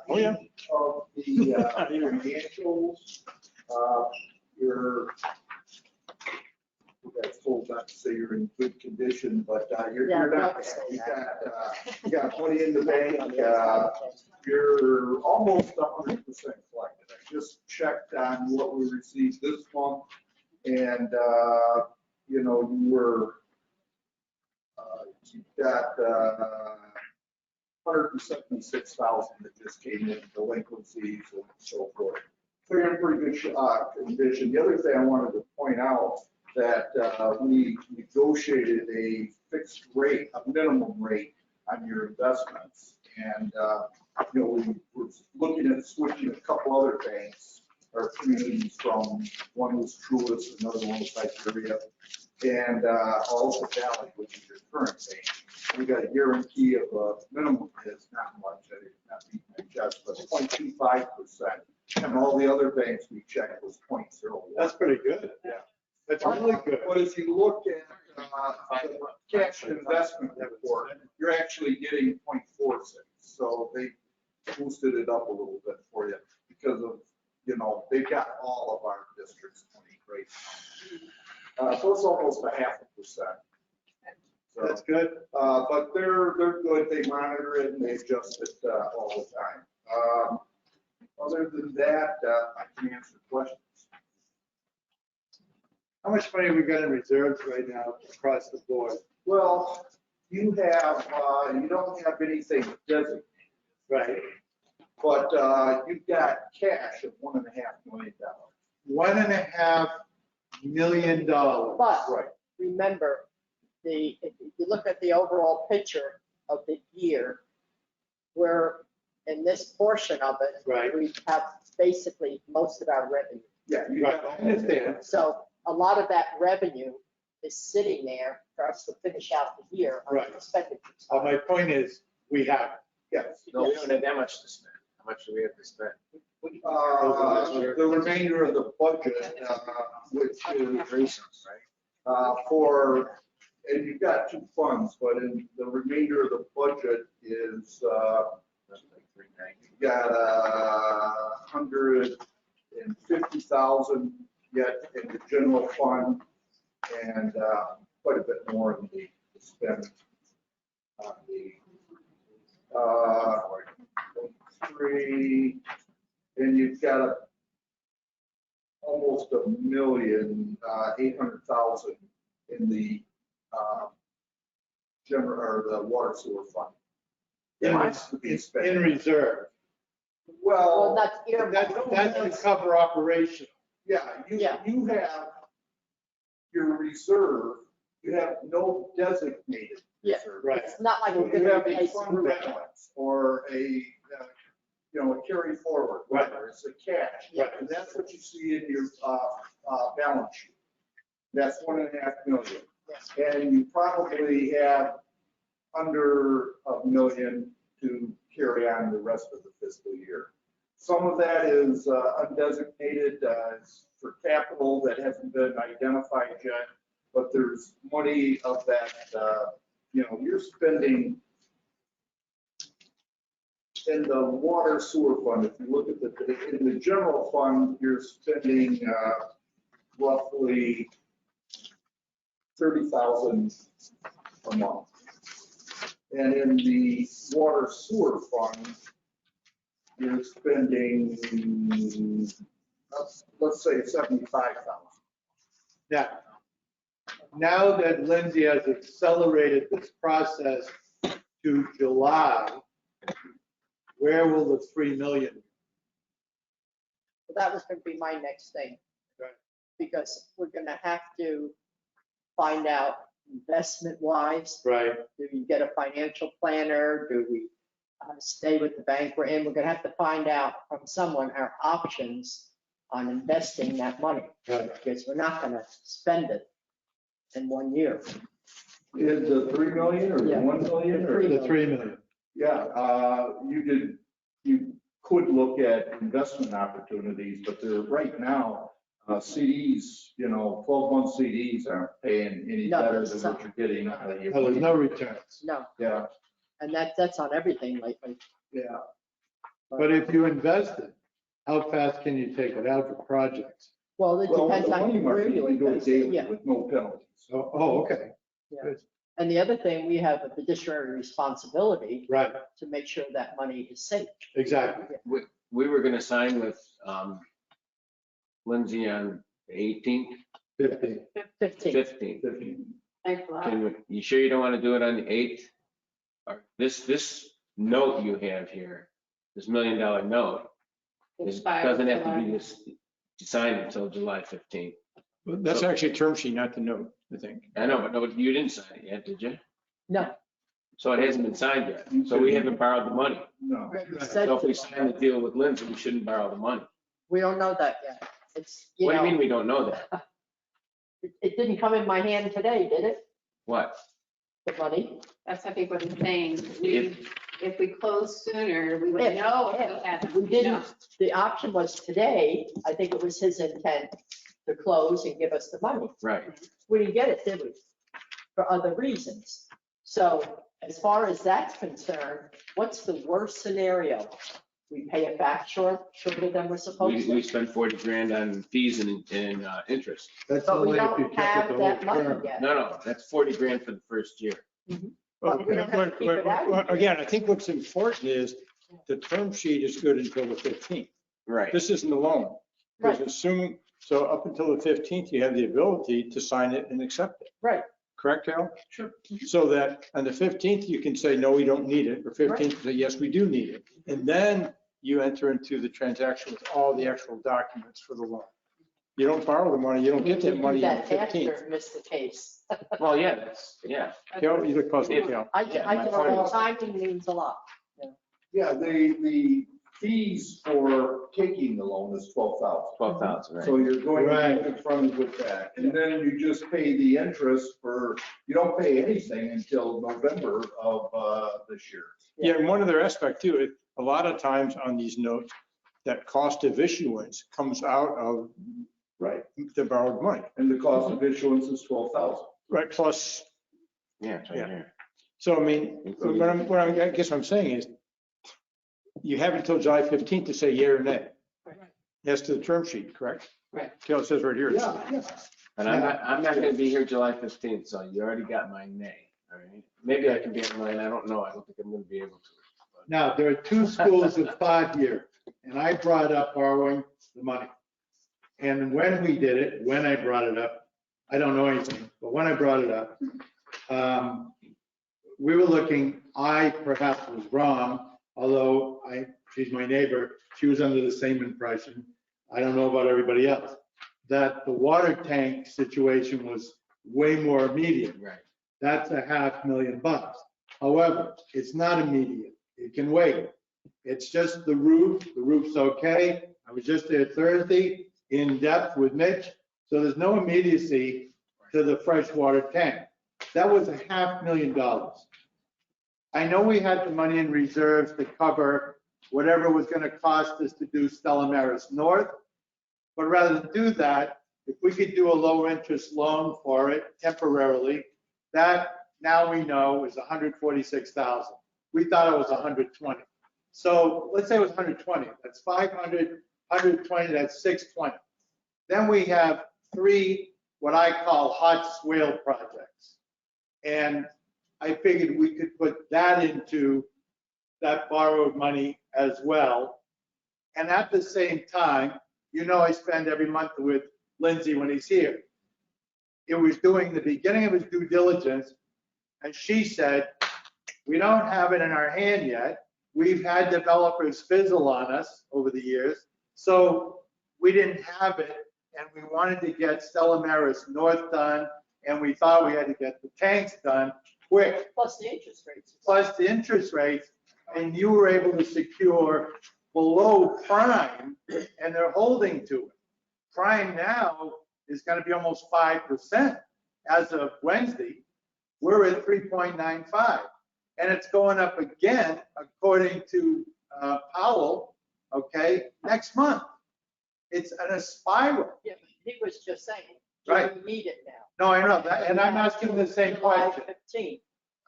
C: Oh, yeah. Of the financials, you're, you guys told not to say you're in good condition, but you're
B: Yeah,
C: not.
B: don't say
C: You got money in the bank, you're almost 100% collected. I just checked on what we received this month, and, you know, you were, you got 176,000 that just came in, delinquencies and so forth. So you're in pretty good condition. The other thing I wanted to point out, that we negotiated a fixed rate, a minimum rate on your investments. And, you know, we were looking at switching a couple other banks, or communities from, one was Truist, another one was Siberia, and also Valley, which is your current bank. We got a guarantee of a minimum, it's not much, I did not beat my chest, but 0.25%. And all the other banks we checked was 0.01.
F: That's pretty good.
C: Yeah.
F: That's really good.
C: But if you look at the cash investment report, you're actually getting 0.46. So they boosted it up a little bit for you because of, you know, they've got all of our districts 20 rates. So it's almost 0.5%.
F: That's good.
C: But they're good. They monitor it and they adjust it all the time. Other than that, I can answer questions.
F: How much money we got in reserves right now across the board?
C: Well, you have, you don't have anything designated.
F: Right.
C: But you've got cash of $1.5 million.
F: $1.5 million.
B: But
C: Right.
B: remember, if you look at the overall picture, of the year, we're, in this portion of it,
L: Right.
B: we have basically most of our revenue.
C: Yeah, you
L: Right,
C: got
L: I understand.
B: So a lot of that revenue is sitting there for us to finish out the year on
L: Right.
B: the expenditure
L: So
B: side.
L: my point is, we have,
C: yes.
H: No, we don't have that much to spend. How much do we have to spend?
C: The remainder of the budget, which is
H: Reasons, right?
C: for, and you've got two funds, but in the remainder of the budget is, you've got 150,000 yet in the general fund and quite a bit more in the spend on the three, and you've got almost 1,800,000 in the general, or the water sewer fund. That's to be spent.
L: in reserve.
B: Well,
C: Well,
B: that's earmarked.
L: That's to cover operation.
C: yeah,
B: Yeah.
C: you have your reserve, you have no designated
B: Yeah.
C: reserve.
L: Right.
B: It's not like we're
C: You
B: gonna
C: have a
B: replace the
C: fund
B: roof.
C: balance or a, a carry forward,
L: Right.
C: whether it's a cash.
L: Right.
C: And that's what you see in your balance sheet. That's 1.5 million. And you probably have under $1 million to carry on the rest of the fiscal year. Some of that is undesignated for capital that hasn't been identified yet, but there's money of that, you're spending in the water sewer fund, if you look at in the general fund, you're spending roughly 30,000 a month. And in the water sewer fund, you're spending, let's say 75,000.
L: Now that Lindsay has accelerated this process to July, where will the 3 million?
B: That was gonna be my next thing.
L: Right.
B: Because we're gonna have to find out investment wise,
L: Right.
B: do you get a financial planner? Do we stay with the bank we're in? We're gonna have to find out from someone our options on investing that money.
L: Right.
B: Because we're not gonna spend it in 1 year.
C: Is the 3 million or the
B: Yeah.
C: 1 million or?
L: The 3 million.
C: Yeah, you could look at investment opportunities, but they're right now, CDs, 12-month CDs aren't paying any
B: No,
C: better than what you're getting.
L: No, there's no returns.
B: No,
C: Yeah,
B: and that's on everything lately.
C: yeah.
L: But if you invest it, how fast can you take it out for projects?
B: Well, it
C: Well,
B: depends
C: the
B: on
C: money
B: where
C: market,
B: you
C: you do it
B: invest it,
C: daily
B: yeah.
C: with no penalties.
L: Oh, okay.
B: Yeah.
L: Good.
B: And the other thing, we have a fiduciary responsibility
L: Right,
B: to make sure that money is safe.
L: exactly.
H: We were gonna sign with Lindsay on the 18th,
L: 15.
B: 15.
H: 15th.
E: Thanks a lot.
H: You sure you don't want to do it on the 8th? Or this note you have here, this $1 million note, doesn't have to be signed until July 15th.
R: But that's actually a term sheet, not the note, I think.
H: I know, but no, you didn't sign it yet, did you?
B: No.
H: So it hasn't been signed yet. So we haven't borrowed the money.
C: No.
B: We said
H: So if we
B: to them,
H: sign the deal with Lindsay, we shouldn't borrow the money.
B: we don't know that yet. It's,
H: What do you mean we don't know that?
B: it didn't come in my hand today, did it?
H: What?
B: The money?
E: That's, I think, what he's saying.
H: If-
E: If we close sooner, we would
B: If-
E: know
B: if
E: what happened.
B: We didn't, the option was today. I think it was his intent to close and give us the money.
H: Right.
B: We didn't get it, did we? For other reasons. So as far as that's concerned, what's the worst scenario? We pay it back shorter than we're supposed
H: We
B: to.
H: spent 40 grand on fees and interest.
L: That's
B: But we
L: only if
B: don't
L: you kept it
B: have
L: the whole
B: that money
L: term.
B: yet.
H: No, that's 40 grand for the first year.
B: But we don't have to keep it out.
R: Again, I think what's important is the term sheet is good until the 15th.
H: Right.
R: This isn't the loan. Because
B: Right.
R: assuming, so up until the 15th, you have the ability to sign it and accept it.
B: Right.
R: Correct, Al? Sure. So that on the 15th, you can say, no, we don't need it, or 15th, say, yes, we do need it. And then you enter into the transaction with all the actual documents for the loan. You don't borrow the money, you don't get that money on the
B: That
R: 15th.
B: after miss the case.
H: Well, yeah, that's, yeah.
R: Cal, you look puzzled, Cal.
B: I
H: Yeah,
B: I
H: my
B: tell
H: point
B: them
H: is-
B: timing means a lot.
C: Yeah, the fees for taking the loan is 12,000.
H: 12,000, right?
C: So you're going
F: Right.
C: to be confronted with that. And then you just pay the interest for, you don't pay anything until November of this year.
R: Yeah, and one other aspect too, a lot of times on these notes, that cost of issuance comes out of
C: Right.
R: the borrowed money.
C: And the cost of issuance is 12,000.
R: Right, plus,
H: Yeah, it's right
R: Yeah.
H: here.
R: so I mean, I guess what I'm saying is, you have until July 15th to say yea or nay. Yes to the term sheet, correct?
A: Right.
R: Cal, it says right here.
C: Yeah, yeah.
H: And I'm not gonna be here July 15th, so you already got my nay, all right? Maybe I can be online, I don't know, I don't think I'm gonna be able to.
F: Now, there are two schools of thought here, and I brought up borrowing the money. And when we did it, when I brought it up, I don't know anything, but when I brought it up, we were looking, I perhaps was wrong, although she's my neighbor, she was under the same impression. I don't know about everybody else, that the water tank situation was way more immediate.
H: Right.
F: That's $500,000. However, it's not immediate. It can wait. It's just the roof. The roof's okay. I was just there Thursday in depth with Mitch. So there's no immediacy to the freshwater tank. That was $500,000. I know we had the money in reserves to cover whatever it was going to cost us to do Stella Maris North. But rather than do that, if we could do a low interest loan for it temporarily, that now we know is 146,000. We thought it was 120. So let's say it was 120. That's 500, 120, that's 620. Then we have 3, what I call hot swale projects. And I figured we could put that into that borrowed money as well. And at the same time, I spend every month with Lindsay when he's here. It was doing the beginning of his due diligence, and she said, we don't have it in our hand yet. We've had developers fizzle on us over the years, so we didn't have it, and we wanted to get Stella Maris North done, and we thought we had to get the tanks done quick.
B: Plus the interest rates.
F: Plus the interest rates, and you were able to secure below prime, and they're holding to it. Prime now is going to be almost 5% as of Wednesday. We're at 3.95, and it's going up again, according to Powell, okay, next month. It's in a spiral.
B: Yeah, but he was just saying,
F: Right.
B: do we need it now?
F: No, I know that, and I'm asking the same
B: July
F: question.
B: 15th.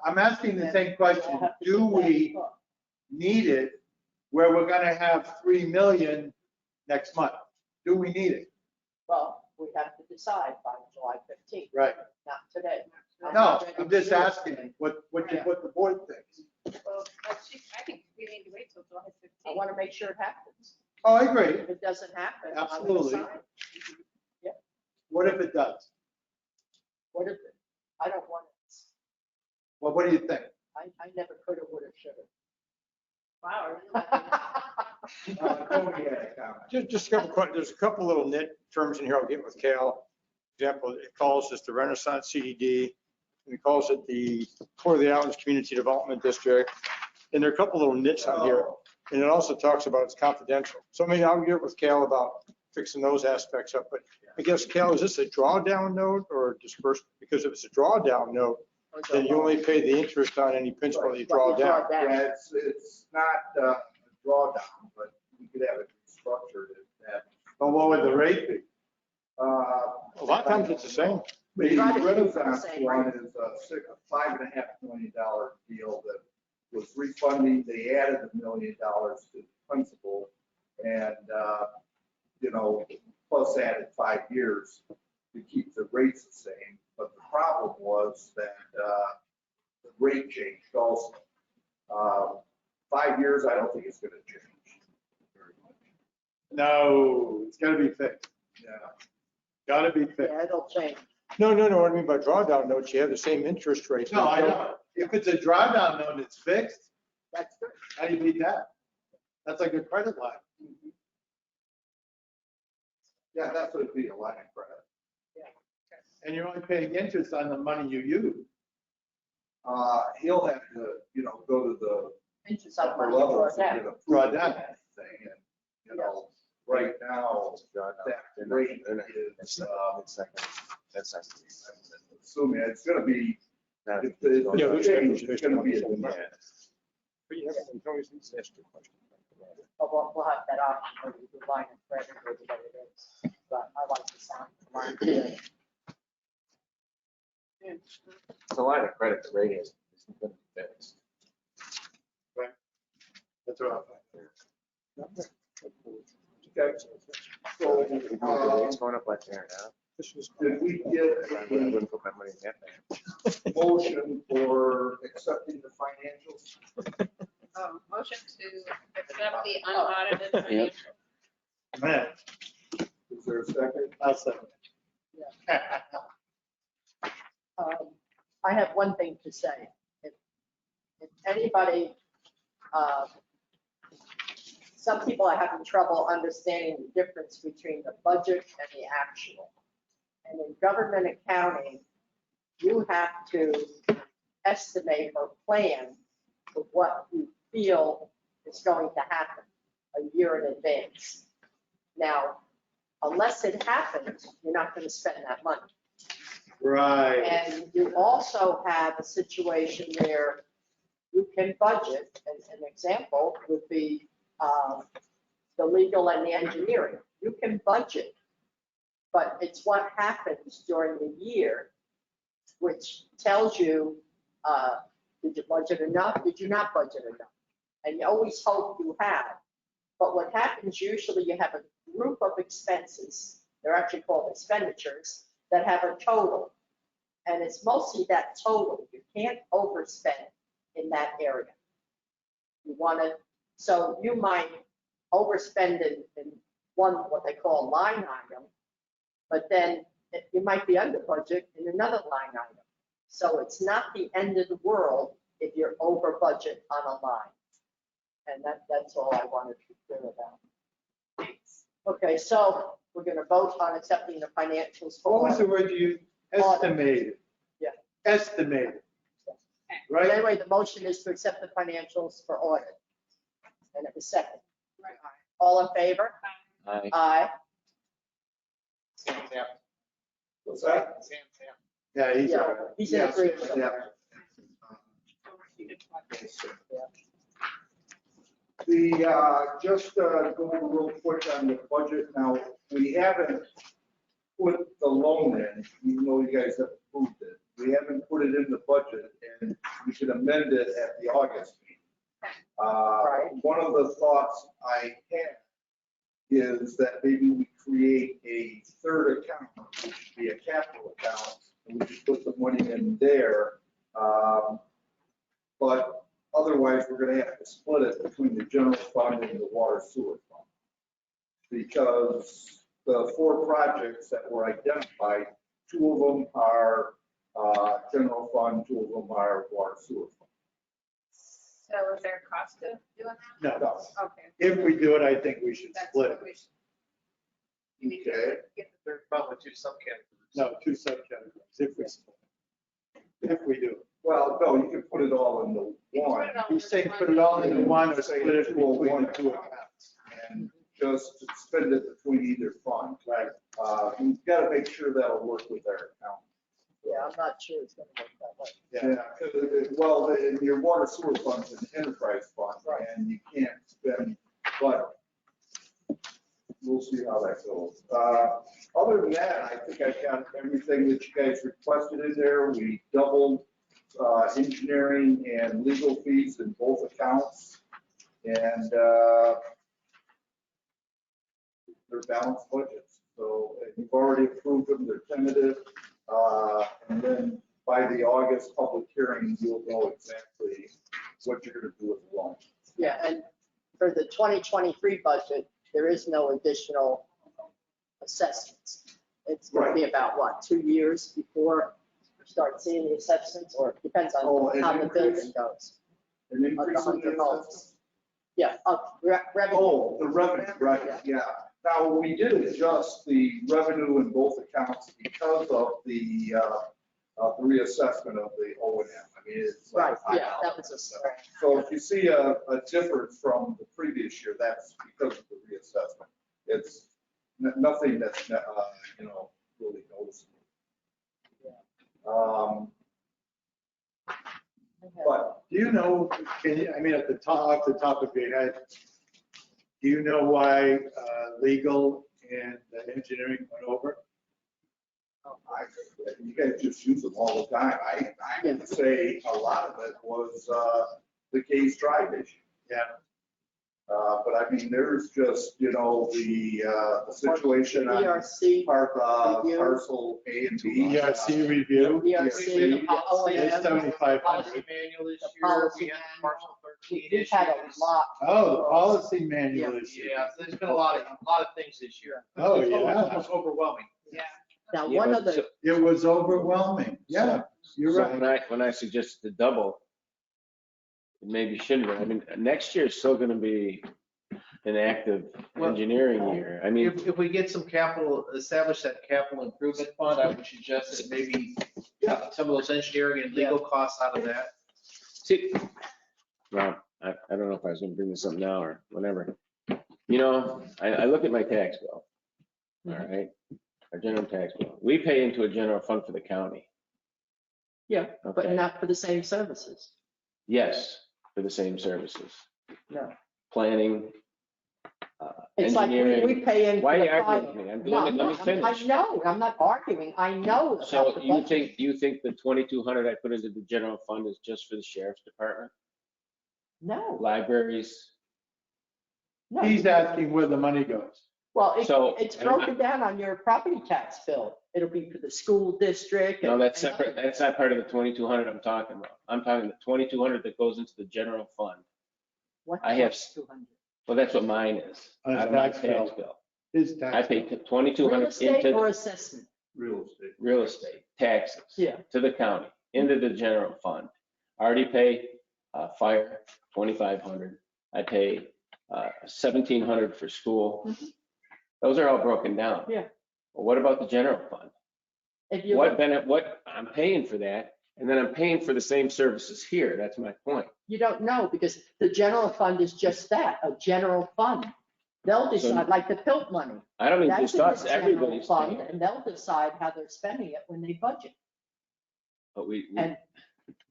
F: I'm asking the same question. Do we need it where we're going to have 3 million next month? Do we need it?
B: Well, we have to decide by July 15th,
F: Right.
B: not today.
F: No, I'm just asking what the board thinks.
E: Well, I think we need to wait till July
B: I
E: 15th.
B: want to make sure it happens.
F: Oh, I agree.
B: If it doesn't happen, I would
F: Absolutely.
B: decide.
F: What if it does?
B: What if, I don't want it.
F: Well, what do you think?
B: I never could have, would have, should have.
E: Wow.
C: Tony had a comment.
R: Just a couple, there's a couple little nit terms in here I'll get with Cal. Example, it calls this the Renaissance CDD, and it calls it the Core of the Islands Community Development District. And there are a couple little nits on here, and it also talks about it's confidential. So maybe I'll get with Cal about fixing those aspects up. But I guess, Cal, is this a drawdown note or a disbursement? Because if it's a drawdown note, then you only pay the interest on any principal that you draw down.
C: Yeah, it's not a drawdown, but we could have it structured at that.
F: Well, what would the rate be?
R: A lot of times it's the same.
C: The
B: Try to keep it the
C: Renaissance
B: same
C: one
B: rate.
C: is a $5.5 million deal that was refunding. They added $1 million to the principal and, plus added 5 years to keep the rates the same. But the problem was that the rate changed also. 5 years, I don't think it's going to change very much.
F: No, it's got to be fixed.
C: Yeah.
F: Got to be fixed.
B: Yeah, it'll change.
R: No. What I mean by drawdown notes, you have the same interest rate.
F: No, I know. If it's a drawdown note and it's fixed,
B: That's good.
F: how do you beat that? That's like a credit line.
C: Yeah, that's what it'd be, a line of credit.
F: And you're only paying interest on the money you use.
C: He'll have to, go to the
B: Interest on
C: upper
B: money
C: level
B: drawn
C: to
B: down.
C: get approved
F: Draw
C: for
F: down.
C: that thing. And, right now, that rate is, assuming it's gonna be, if the change, it's gonna be.
R: But you haven't, always needs to ask your question.
B: But we'll have that option, whether you do line of credit or whatever it is. But I like the sound of line of credit.
H: The line of credit, the rate is going to be fixed.
F: That's what
C: Okay. So,
H: It's going up like there now.
C: did we
H: I
C: get
H: wouldn't put my money in that bank.
C: a motion for accepting the financials?
E: Motion to accept the unaudited financial.
F: Man,
C: Is there a second?
F: I'll second.
B: I have one thing to say. If anybody, some people are having trouble understanding the difference between the budget and the actual. And in government accounting, you have to estimate or plan for what you feel is going to happen a year in advance. Now, unless it happens, you're not going to spend that money.
F: Right.
B: And you also have a situation where you can budget, and an example would be the legal and the engineering. You can budget, but it's what happens during the year which tells you, did you budget enough? Did you not budget enough? And you always hope you have. But what happens usually, you have a group of expenses, they're actually called expenditures, that have a total. And it's mostly that total. You can't overspend in that area. You want to, so you might overspend in one, what they call line item, but then you might be under budget in another line item. So it's not the end of the world if you're over budget on a line. And that's all I wanted to be clear about. Okay, so we're going to vote on accepting the financials.
F: What was the word you used? Estimated.
B: Yeah.
F: Estimated.
B: But
F: Right?
B: anyway, the motion is to accept the financials for audit. And it was second. All in favor?
H: Aye.
B: Aye.
C: What's that?
F: Yeah, he's all
B: Yeah,
F: right.
B: he's in agreement.
C: Yeah. Just going real quick on the budget now, we haven't put the loan in, even though you guys have approved it. We haven't put it in the budget, and we should amend it at the August meeting. One of the thoughts I had is that maybe we create a third account, which should be a capital account, and we just put the money in there. But otherwise, we're gonna have to split it between the general fund and the water sewer fund. Because the 4 projects that were identified, 2 of them are general fund, 2 of them are water sewer fund.
E: So is there a cost to doing that?
F: No,
E: Okay.
F: if we do it, I think we should
E: That's
F: split
E: what
F: it.
E: we should. You need to
C: Okay.
E: get the
L: There's probably 2 subcategories.
F: No, 2 subcategories, if we split it. If we do it.
C: Well, no, you can put it all into one.
F: You say put it all into one or split it between the 2 accounts.
C: And just spend it between either fund.
F: Right.
C: We've got to make sure that'll work with our account.
B: Yeah, I'm not sure it's going to work that way.
C: Yeah, well, your water sewer fund's an enterprise fund, and you can't spend, but we'll see how that goes. Other than that, I think I got everything that you guys requested in there. We doubled engineering and legal fees in both accounts. And they're balanced budgets. So you've already approved them, they're tentative. And then by the August public hearing, you'll know exactly what you're going to do with the loan.
B: Yeah, and for the 2023 budget, there is no additional assessments. It's going to be about, what, 2 years before we start seeing the assessments, or it depends on how the building goes.
C: An increase in the assessment?
B: Yeah, revenue.
C: Oh, the revenue, right, yeah. Now, we did adjust the revenue in both accounts because of the reassessment of the O and M. I mean, it's like
B: Right, yeah, that was a stretch.
C: So if you see a difference from the previous year, that's because of the reassessment. It's nothing that's, really noticeable. But
F: Do you know, I mean, at the top, off the top of your head, do you know why legal and engineering went over?
C: you guys just use them all the time. I would say a lot of it was the Case Drive issue.
F: Yeah.
C: But I mean, there's just, the situation on
B: ERC.
C: parcel A and B.
F: ERC review.
B: ERC, the policy.
F: It's 7,500.
L: Policy manual this
B: The
L: year,
B: policy
L: we had
B: manual.
L: partial 13
B: We've had a
L: issues.
B: lot.
F: Oh, the policy manual is.
L: Yeah, so there's been a lot of things this year.
F: Oh,
L: It's
F: yeah.
L: almost overwhelming.
I: Yeah.
B: Now,
H: Yeah,
B: one
H: but
B: of the,
F: It was overwhelming. Yeah, you're
H: So
F: right.
H: when I suggested the double, it maybe shouldn't have. I mean, next year is still going to be an active
L: Well,
H: engineering year. I mean,
L: If we get some capital, establish that capital improvement fund, I would suggest that maybe some of those engineering and legal costs out of that.
H: see, well, I don't know if I was going to bring this up now or whenever. I look at my tax bill, all right? Our general tax bill. We pay into a general fund for the county.
B: yeah, but
H: Okay.
B: not for the same services.
H: Yes, for the same services.
B: No.
H: Planning,
B: It's like
H: engineering.
B: we pay in.
H: Why
B: for
H: are
B: the
H: you arguing
B: fire.
H: with me? Let
B: No,
H: me
B: no,
H: finish.
B: I know, I'm not arguing. I know. about
H: So
B: the
H: you
B: budget.
H: think the 2,200 I put into the general fund is just for the sheriff's department,
B: No,
H: libraries?
B: no.
F: He's asking where the money goes.
B: Well,
H: So-
B: it's broken down on your property tax bill. It'll be for the school district.
H: No,
B: and-
H: that's
B: and
H: separate.
B: other-
H: That's not part of the 2,200 I'm talking about. I'm talking the 2,200 that goes into the general fund.
B: What
H: I have-
B: 200?
H: Well, that's what mine is,
F: On his
H: out of my
F: tax
H: tax
F: bill.
H: bill.
F: His
H: I
F: tax.
H: pay
F: bill.
H: 2,200
B: Real estate or
H: into
B: assessment?
C: Real estate.
H: real estate taxes.
B: Yeah.
H: To the county, into the general fund. I already pay fire, 2,500. I pay 1,700 for school.
B: Mhm.
H: Those are all broken down.
B: Yeah.
H: Well, what about the general fund?
B: If you
H: What I'm paying for that, and then I'm paying for the same services here. That's my point.
B: You don't know because the general fund is just that, a general fund. They'll decide, like the PILT money.
H: I don't mean
B: That's
H: just
B: in the
H: us,
B: general
H: everybody's
B: fund,
H: paying.
B: and they'll decide how they're spending it when they budget.
H: But
B: And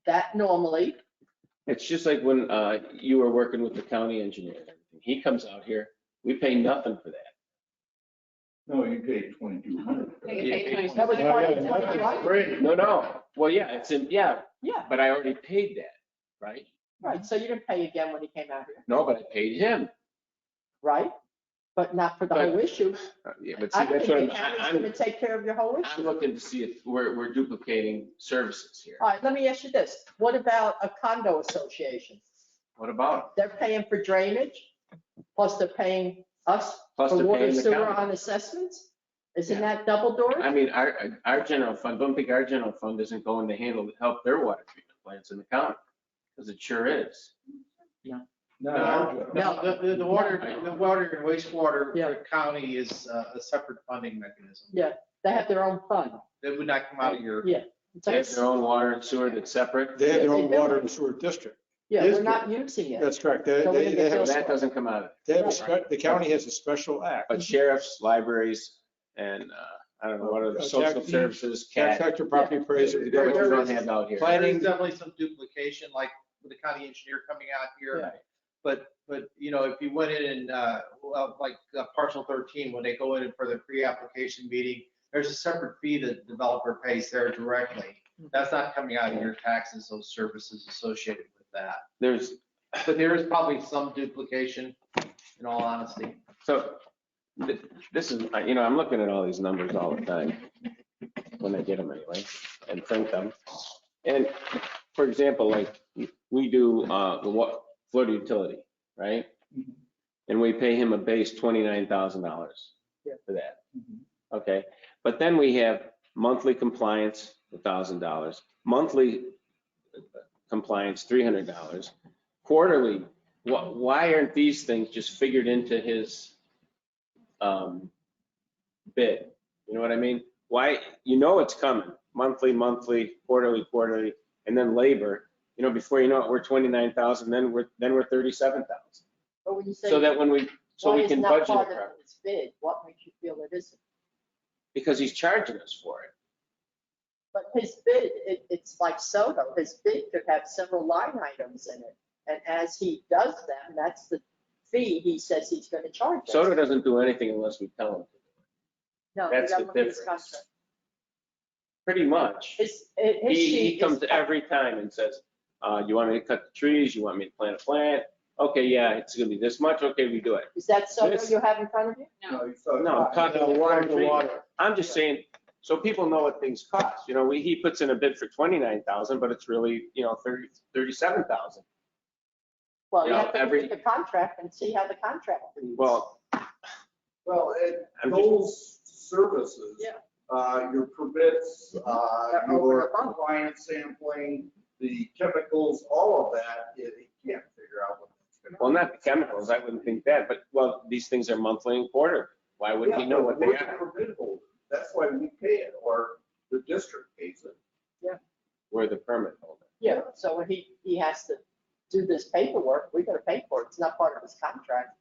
B: that normally,
H: it's just like when you were working with the county engineer and everything. He comes out here, we pay nothing for that.
C: No, you paid 2,200.
B: that was
F: Yeah,
B: part
F: yeah,
B: of the
F: that's
B: budget, right?
F: great.
H: No. Well, yeah,
B: Yeah,
H: but I already paid that, right?
B: right. So you didn't pay again when he came out here,
H: No, but I paid him.
B: right? But not for the
H: But-
B: whole issue.
H: Yeah, but see,
B: I
H: that's
B: think
H: what
B: the
H: I'm,
B: county's
H: I'm,
B: gonna take care of your whole
H: I'm
B: issue.
H: looking to see if we're duplicating services here.
B: All right, let me ask you this. What about a condo association?
H: What about?
B: They're paying for drainage, plus they're paying us
H: Plus
B: for
H: they're
B: water
H: paying the
B: sewer
H: county.
B: on assessments? Isn't
H: Yeah.
B: that double door?
H: I mean, our general fund, don't think our general fund isn't going to help their water treatment plants in the county, because it sure is.
B: No.
L: The water and wastewater
B: Yeah.
L: for the county is a separate funding mechanism.
B: Yeah, they have their own fund.
L: That would not come out of your.
B: Yeah. It's
H: They
B: like-
H: have their own water and sewer that's separate.
F: They have their
B: They
F: own
B: do.
F: water and sewer district.
B: Yeah, we're
F: District.
B: not using it.
F: That's correct.
B: So we're gonna get
H: So
F: have,
H: that doesn't come out of it.
F: the county has a special act.
H: But sheriffs, libraries, and I don't know, what are the social
F: Tax-
H: services,
F: Tax
H: cat,
F: collector, property appraiser.
H: what you don't have out here.
L: There's definitely some duplication, like with the county engineer coming out here.
B: Yeah.
L: But, if you went in and, like parcel 13, when they go in for the pre-application meeting, there's a separate fee the developer pays there directly. That's not coming out of your taxes, those services associated with that. But there is probably some duplication, in all honesty.
H: So this is, I'm looking at all these numbers all the time, when I get them anyway, and print them. And for example, like we do the Florida utility, right? And we pay him a base $29,000 for that. Okay, but then we have monthly compliance, $1,000, monthly compliance, $300, quarterly. Why aren't these things just figured into his bid. You know what I mean? Why, you know it's coming, monthly, quarterly, and then labor, you know, before you know it, we're 29,000, then we're 37,000.
B: But when you say.
H: So that when we, so
B: why
H: we
B: is
H: can
B: not
H: budget
B: part
H: it
B: of
H: properly.
B: this bid, what makes you feel it isn't?
H: Because he's charging us for it.
B: But his bid, it's like Soto, his bid could have several line items in it. And as he does them, that's the fee he says he's gonna charge us.
H: Soto doesn't do anything unless we tell him to.
B: No,
H: That's
B: you
H: the
B: gotta look at his
H: difference.
B: contract.
H: Pretty much.
B: His
H: He
B: sheet
H: comes
B: is,
H: every time and says, you want me to cut the trees? You want me to plant a plant? Okay, yeah, it's gonna be this much. Okay, we do it.
B: is that Soto
H: This-
B: you have in front of you?
H: No, I'm talking about water
R: The
H: treatment.
R: water.
H: I'm just saying, so people know what things cost. You know, he puts in a bid for 29,000, but it's really, you know, 37,000.
B: Well, you
H: Yeah,
B: have to look at the contract and see how the contract reads.
H: Well,
C: Well, and
H: I'm just-
C: those services,
B: Yeah.
C: your permits,
B: They're over
C: your
B: and above.
C: compliance sampling, the chemicals, all of that, you can't figure out what that's gonna be.
H: well, not the chemicals, I wouldn't think that, but, well, these things are monthly and quarterly. Why wouldn't he
C: Yeah,
H: know
C: but
H: what they
C: we're the
H: are?
C: permit holder. That's why we pay it, or the district pays it.
H: We're the permit holder.
B: Yeah, so when he has to do this paperwork, we gotta pay for it. It's not part of his contract.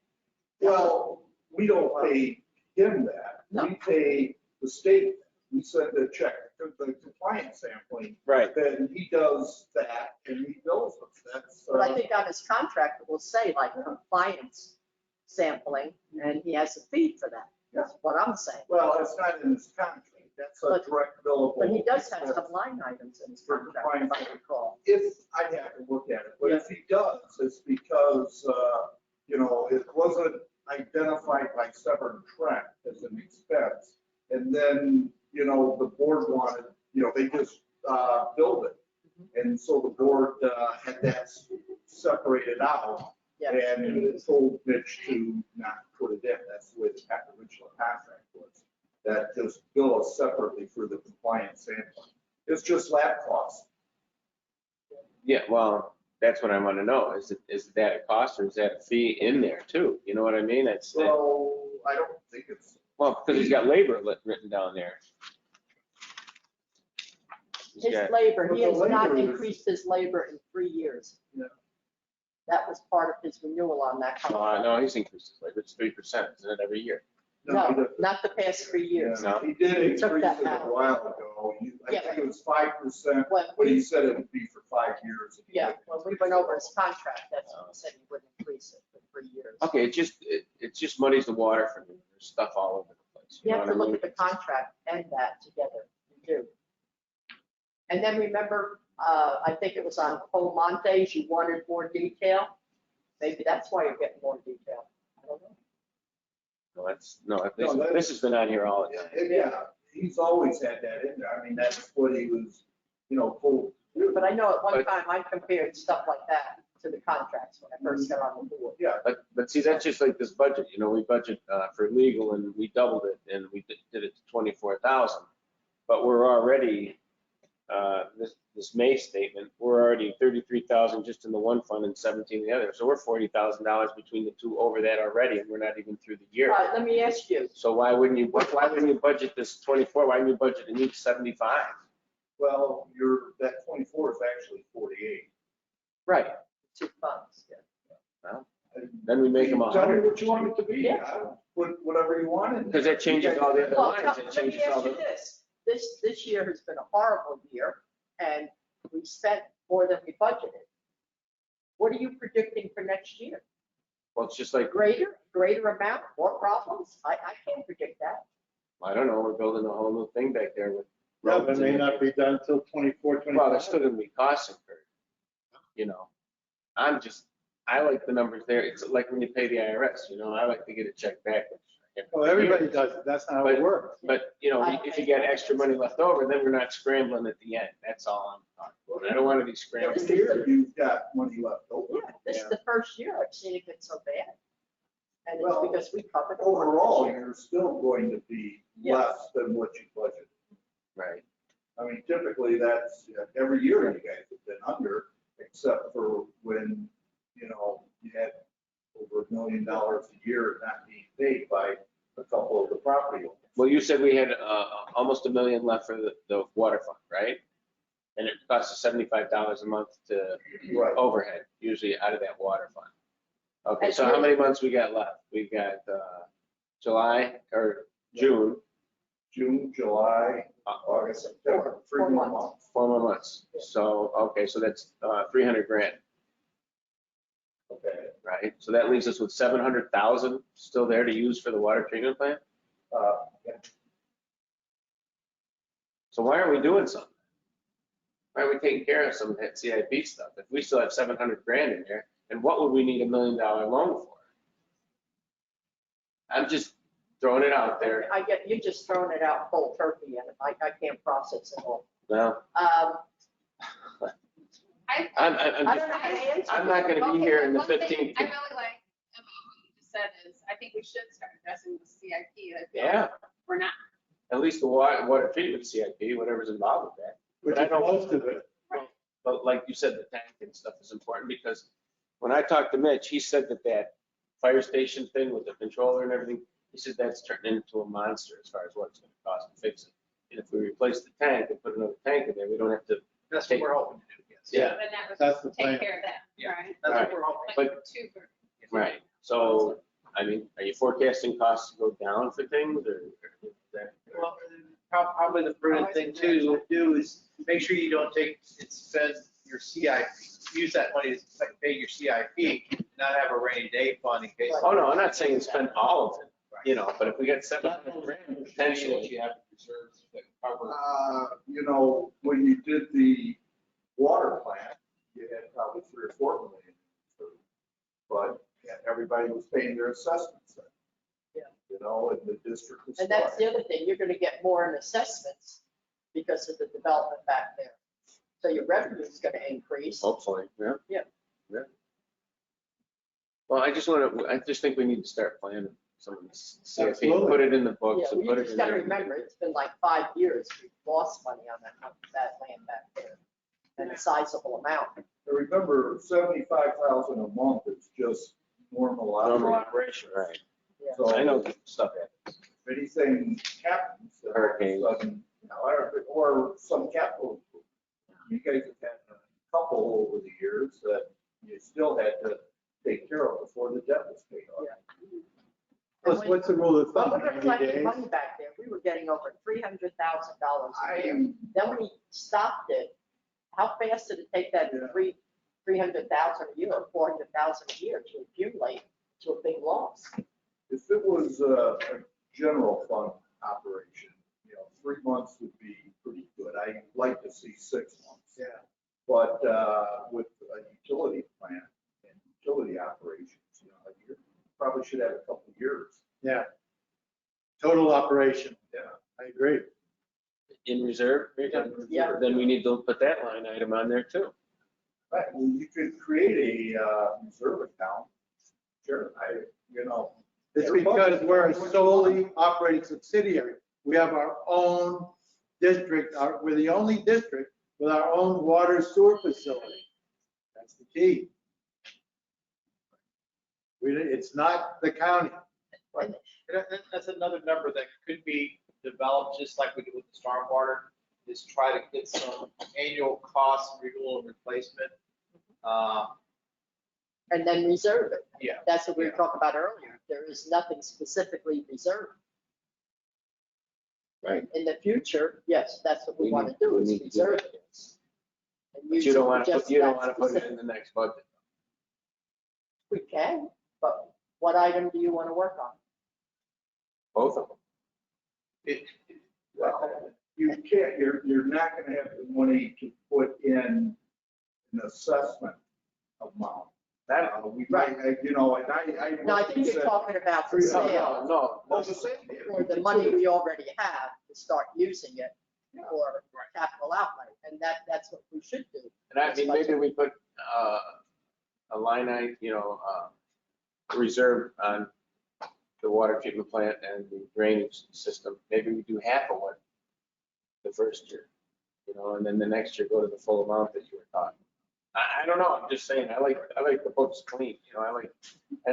C: Well, we don't pay him that.
B: No.
C: We pay the state. We send a check to the compliance sampling.
H: Right.
C: Then he does that and he bills us. That's,
B: But I think on his contract, it will say like compliance sampling, and he has a fee for that. That's what I'm saying.
C: well, it's not in his contract. That's a
B: But-
C: direct billable.
B: But he does have
C: expense.
B: some line items in his
C: For
B: contract, if I
C: compliance.
B: recall.
C: If, I'd have to look at it, but if he does, it's because, you know, it wasn't identified by Severn Trent as an expense. And then, you know, the board wanted, you know, they just billed it. And so the board had that separated out.
B: Yeah.
C: And told Mitch to not put it in. That's the way the original contract was. That just bill us separately for the compliance sampling. It's just lab costs.
H: Yeah, well, that's what I want to know. Is that a cost or is that a fee in there too? You know what I mean? It's,
C: So I don't think it's,
H: well, because he's got labor written down there. He's
B: His
H: got-
B: labor, he
C: But
B: has
C: the
B: not
C: labor is-
B: increased his labor in 3 years.
C: Yeah.
B: That was part of his renewal on that contract.
H: No, he's increased his labor. It's 3%, isn't it, every year?
B: No,
C: he doesn't.
B: not the past 3 years.
H: No.
C: He did
B: He took
C: increase
B: that
C: it a
B: out.
C: while ago. I
B: Yeah.
C: think it was 5%,
B: When
C: but he
B: we,
C: said it would be for 5 years.
B: yeah, when we went over his contract, that's when he said he wouldn't increase it for 3 years.
H: Okay, it just muddies the water for me. There's stuff all over the place.
B: You
H: know
B: have to
H: what I
B: look
H: mean?
B: at the contract and that together, you do. And then remember, I think it was on Pole Montes, you wanted more detail. Maybe that's why you're getting more detail. I don't know.
H: This has been on here all the time.
C: Yeah, he's always had that in there. I mean, that's what he was, you know, told to do.
B: But I know at one time I compared stuff like that to the contracts when I first got on the board.
C: Yeah,
H: But see, that's just like this budget, you know, we budget for legal and we doubled it and we did it to 24,000. But we're already, this May statement, we're already 33,000 just in the one fund and 17 in the other. So we're $40,000 between the two over that already and we're not even through the year.
B: All right, let me ask you,
H: So why wouldn't you budget this 24? Why wouldn't you budget an each 75?
C: well, that 24 is actually 48.
H: Right.
B: 2 funds, yeah.
H: Well, then we make them
C: Tell me
H: 100.
C: what you want it to be.
B: Yeah.
C: I'll Put whatever you want in.
H: Because that changes all the other
B: Well,
H: lines. It
B: let
H: changes
B: me
H: all
B: ask you
H: the.
B: this year has been a horrible year, and we spent more than we budgeted. What are you predicting for next year?
H: Well, it's just like,
B: Greater amount, more problems? I can't predict that.
H: I don't know, we're building a whole new thing back there with.
F: Yeah, but
H: roads
F: it may
H: and
F: not be done until 24, 25.
H: Well, there's still gonna be costs incurred, you know. I like the numbers there. It's like when you pay the IRS, you know, I like to get a check back.
F: Well, everybody does it. That's not how it works.
H: But, you know, if you get extra money left over, then we're not scrambling at the end. That's all I'm talking about. I don't want to be scrambling.
C: Every year you've got money left over.
B: Yeah, this is the first year I've seen it get so bad. And it's
C: Well,
B: because we covered. it.
C: Overall, you're still going to be less than what you budgeted.
H: Right.
C: I mean, typically that's, every year you guys have been under, except for when, you know, you had over $1 million a year not being paid by a
H: you said we had almost $1 million left for the water fund, right? And it costs us $75 a month to
C: Right.
H: overhead, usually out of that water fund. Okay, so how many months we got left? We got July or June.
C: June, July, August, September, 3 more months.
H: 4 more months. So, okay, so that's 300 grand,
C: Okay.
H: right? So that leaves us with 700,000 still there to use for the water treatment plant?
C: Yeah.
H: So why aren't we doing something? Why aren't we taking care of some of that CIP stuff? If we still have 700 grand in there, and what would we need $1 million loan for? I'm just throwing it out there.
B: I get, you just throwing it out cold turkey and I can't process it all.
H: Well,
E: I
H: I'm
B: I don't know how to answer.
H: I'm not gonna be
E: Okay,
H: here in the
E: one thing
H: 15th.
E: I really like about what you just said is, I think we should start addressing the CIP. I feel
H: Yeah.
E: like we're not.
H: At least the water treatment CIP, whatever's involved with that.
R: Which
H: But I
R: is
H: don't-
R: most of it.
H: But like you said, the tank and stuff is important because when I talked to Mitch, he said that fire station thing with the controller and everything, he said that's turning into a monster as far as what it's gonna cost to fix it. And if we replace the tank and put another tank in there, we don't have to.
L: That's what
H: take-
L: we're hoping to do, yes.
H: Yeah.
E: And that was
R: That's the
E: take
R: plan.
E: care of that,
L: Yeah.
E: right?
L: That's
H: Right.
L: what we're hoping.
E: Like
H: But-
E: two for-
H: Right, so, I mean, are you forecasting costs to go down for things or? Is that-
L: Well, probably the prudent thing too to do is make sure you don't take and spend your CIP, use that money to pay your CIP, and not have a rainy day fund in case.
H: Oh, no, I'm not saying spend all of it, you know, but if we got 700 grand
N: Potentially,
H: potentially.
N: you have reserves that cover.
C: You know, when you did the water plant, you had probably 3 or 4 million. But everybody was paying their assessments then.
B: Yeah.
C: You know, and the district was.
B: And that's the
C: fine.
B: other thing, you're gonna get more in assessments because of the development back there. So your revenue is gonna increase.
H: Hopefully, yeah.
B: Yeah.
H: Yeah. Well, I just think we need to start planning some of this CIP,
R: Absolutely.
H: put it in the
B: Yeah,
H: books and
B: well,
H: put
B: you
H: it
B: just
H: in
B: gotta
H: there.
B: remember, it's been like 5 years, we've lost money on that land back there. And a sizable amount.
C: I remember 75,000 a month is just normal
H: Normal
C: operation.
H: operation, right.
B: Yeah.
C: So
H: I know stuff happens.
C: if anything happens, then all of a
H: Hurricanes.
C: sudden, you know, or some capital. You guys have had a couple over the years that you still had to take care of before the debt was paid off.
R: What's the rule of
B: When
R: thumb?
B: we were
R: 90
B: collecting
R: days?
B: money back there, we were getting over $300,000 a year.
C: I,
B: Then we stopped it. How fast did it take that
C: Yeah.
B: 300,000 a year or 400,000 a year to accumulate to a big loss?
C: if it was a general fund operation, you know, 3 months would be pretty good. I'd like to see 6 months.
R: Yeah.
C: But with a utility plant and utility operations, you know, you probably should have a couple of years.
R: Yeah. Total operation.
C: Yeah.
R: I agree.
H: In reserve?
B: Yeah.
H: Then we need to put that line item on there too.
C: Right, well, you could create a reserve account. Sure, you know.
R: It's because we're a solely operating subsidiary. We have our own district, we're the only district with our own water sewer facility. That's the key. It's not the county.
L: And that's another number that could be developed, just like we did with the stormwater, is try to get some annual cost renewal and replacement.
B: And then reserve it.
L: Yeah.
B: That's what we were talking about earlier. There is nothing specifically reserved.
H: Right.
B: In the future, yes, that's what we want to do, is
H: need to do
B: reserve
H: that,
B: it.
H: yes.
B: And
H: But
B: use
H: you
B: it
H: don't
B: for
H: want to
B: just
H: put, you don't
B: that
H: want to put it in
B: specific-
H: the next budget.
B: We can, but what item do you want to work on?
H: Both of them.
C: Well, you can't, you're not gonna have the money to put in an assessment amount. We might, you know, and I.
B: No, I think you're talking about the sale,
H: No,
C: Well, the same.
B: or the money we already have to start using it for capital outlay, and that's what we should do.
H: and I mean, maybe we put a line item, you know, reserve on the water treatment plant and the drainage system. Maybe we do half of what the first year, you know, and then the next year go to the full amount that you were talking. I don't know, I'm just saying, I like the books clean, you know, I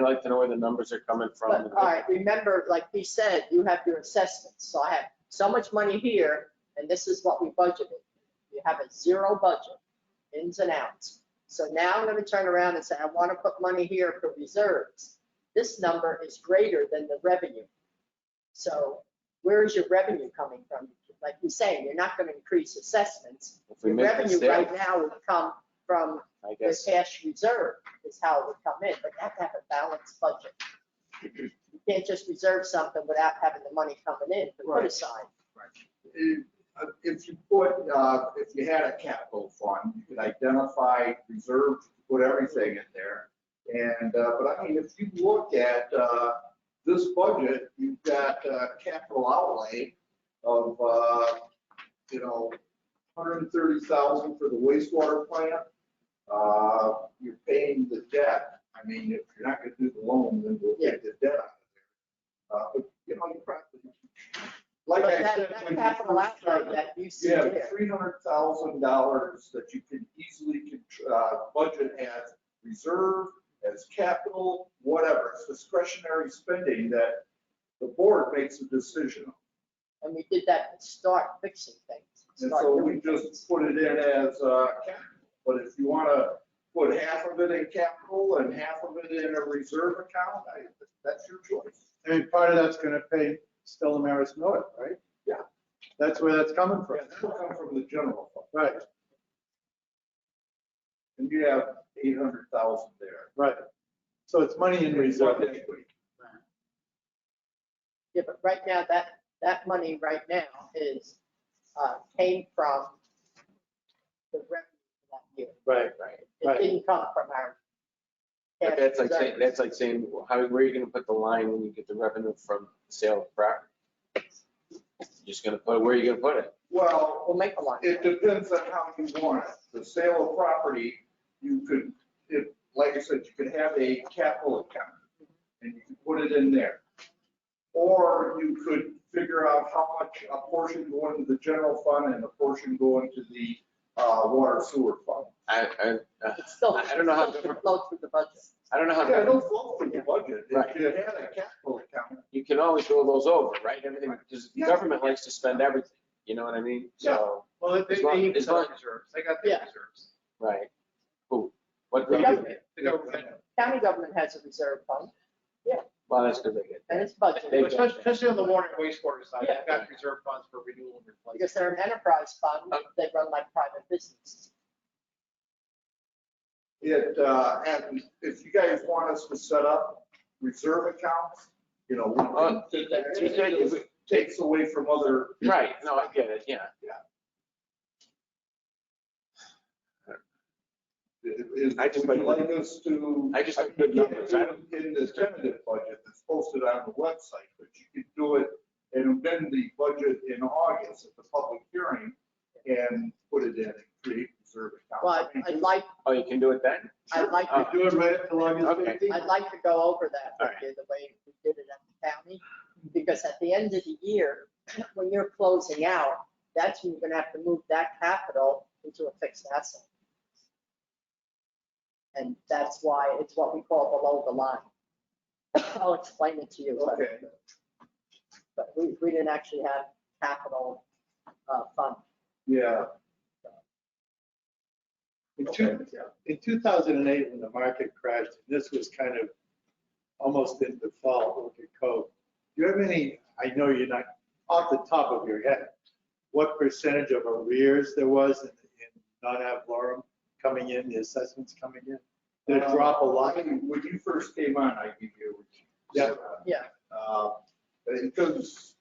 H: like to know where the numbers are coming from.
B: But, all right, remember, like he said, you have your assessments. So I have so much money here, and this is what we budgeted. You have a zero budget, ins and outs. So now I'm going to turn around and say, I want to put money here for reserves. This number is greater than the revenue. So where is your revenue coming from? Like you're saying, you're not going to increase assessments.
H: If we
B: Your
H: make
B: revenue
H: mistakes,
B: right now would come from
H: I
B: the
H: guess,
B: cash reserve is how it would come in, but you have to have a balanced budget. You can't just reserve something without having the money coming in to put
C: Right.
B: aside.
C: If you put, if you had a capital fund, you could identify reserves, put everything in there. And, but I mean, if you look at this budget, you've got capital outlay of, 130,000 for the wastewater plant. You're paying the debt. I mean, if you're not going to do the loan, then we'll take the debt out of there. But, you probably, like
B: But
C: I
B: that
C: said, when you
B: capital
C: first
B: outlay
C: started,
B: that you see
C: you have
B: there,
C: $300,000 that you can easily budget as reserve, as capital, whatever. It's discretionary spending that the board makes a decision on.
B: and we did that to start fixing things.
C: And
B: start
C: so
B: doing
C: we
B: things.
C: just put it in as capital. But if you want to put half of it in capital and half of it in a reserve account, that's your choice.
F: I mean, part of that's going to pay Stella Maris North, right?
C: Yeah.
F: That's where that's coming from.
C: Yeah, that'll come from the general fund.
F: Right,
C: And you have 800,000 there.
F: right. So it's money in reserve.
B: Yeah, but right now, that money right now is, came from the revenue for that year.
F: Right,
B: It didn't come from our.
H: but
B: cash
H: that's like
B: reserves.
H: saying, where are you gonna put the line when you get the revenue from the sale of property? You're just gonna put, where are you gonna put it?
C: Well,
B: We'll make a line.
C: it depends on how you want it. The sale of property, you could, like I said, you could have a capital account and you could put it in there. Or you could figure out how much, a portion go into the general fund and a portion go into the water sewer fund.
B: It's still,
H: I don't know how
B: still should
H: different-
B: flow through the budget.
H: I don't know how,
C: Yeah, it'll flow through the budget.
H: Right.
C: If you had a capital account,
H: you can always roll those over, right? Everything, because the
C: Yeah.
H: government likes to spend everything, you know what I mean? So,
L: Well, they
H: As long-
L: even
H: as
L: set
H: long-
L: up reserves. They got their
B: Yeah.
L: reserves.
H: right. Who? What?
B: The government,
L: The government,
B: county government has a reserve fund,
H: Well, that's because they get.
B: and it's budgeted.
H: They-
L: especially on the water and wastewater side,
B: Yeah.
L: they've got reserve funds for renewal and replacement.
B: Because they're an enterprise fund, they run like private businesses.
C: and if you guys want us to set up reserve accounts, we can fit that in. It takes away from other.
H: Right, no, I get it, yeah. I just
C: Would
H: like-
C: you like us to?
H: I just like good numbers. I don't-
C: In the tentative budget that's posted on the website, but you could do it and amend the budget in August at the public hearing and put it in and create reserve accounts.
B: Well, I'd like,
H: Oh, you can do it then?
B: I'd like,
H: Oh.
B: to
F: Do it right up to August
H: Okay.
F: 15th.
B: I'd like to go over that with
H: All
B: you, the way we did it at the county. Because at the end of the year, when you're closing out, that's when you're gonna have to move that capital into a fixed asset. And that's why it's what we call below the line. I'll explain it to you.
C: Okay.
B: But we didn't actually have capital fund.
C: Yeah.
F: In 2008, when the market crashed, this was kind of almost in default with the code. Do you have any, I know you're not, off the top of your head, what percentage of arrears there was in non-ad valorem coming in, the assessments coming in? Did it drop a lot?
C: When you first came on, I gave you.
F: Yeah.
B: Yeah.
C: Because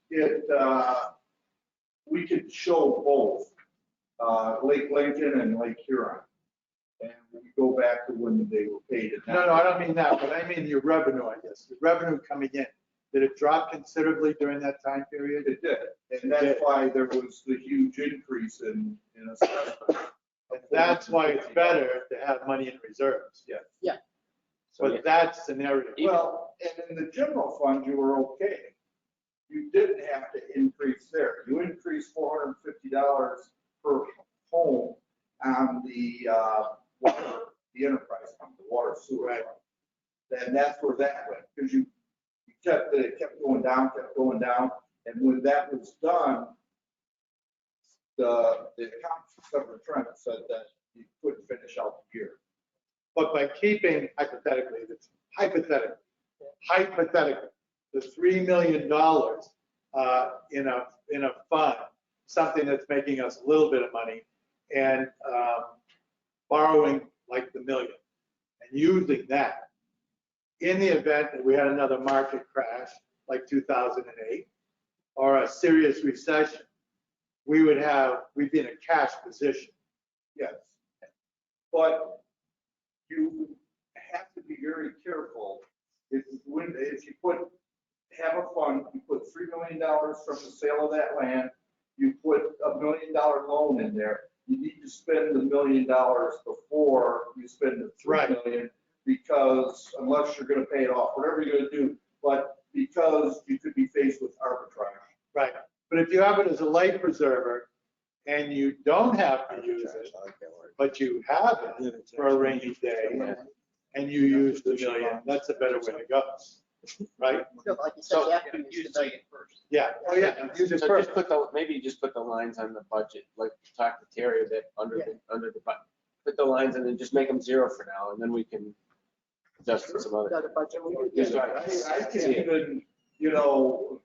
C: we could show both, Lake Lincoln and Lake Huron. And we go back to when they were paid.
F: No, I don't mean that, but I mean your revenue, I guess, the revenue coming in. Did it drop considerably during that time period?
C: It did, and that's why there was the huge increase in assessment.
F: And that's why it's better to have money in reserves.
C: Yeah.
B: Yeah.
F: But that scenario.
C: Well, and in the general fund, you were okay. You didn't have to increase there. You increased $450 per home on the the enterprise fund, the water sewer fund. Then that's where that went, because you it kept going down, and when that was done, the accounts for Summer Trent said that you couldn't finish out the year.
L: But by keeping hypothetically, the $3 million in a fund, something that's making us a little bit of money, and borrowing like the million, and using that, in the event that we had another market crash like 2008 or a serious recession, we'd be in a cash position.
C: Yes. But you have to be very careful. If you have a fund, you put $3 million from the sale of that land, you put $1 million loan in there, you need to spend the $1 million before you spend the $3 million, because unless you're gonna pay it off, whatever you're gonna do, but because you could be faced with arbitrage.
L: Right. But if you have it as a life preserver and you don't have to use it, but you have it for a rainy day and you use the $1 million, that's a better way to go. Right?
B: Like you said, you have to use the million
L: first. Yeah. Oh, yeah. Use it
H: So
L: first.
H: maybe you just put the lines on the budget, like talk to Terry that under the budget. Put the lines and then just make them 0 for now, and then we can adjust some other.
C: Yes, I can even,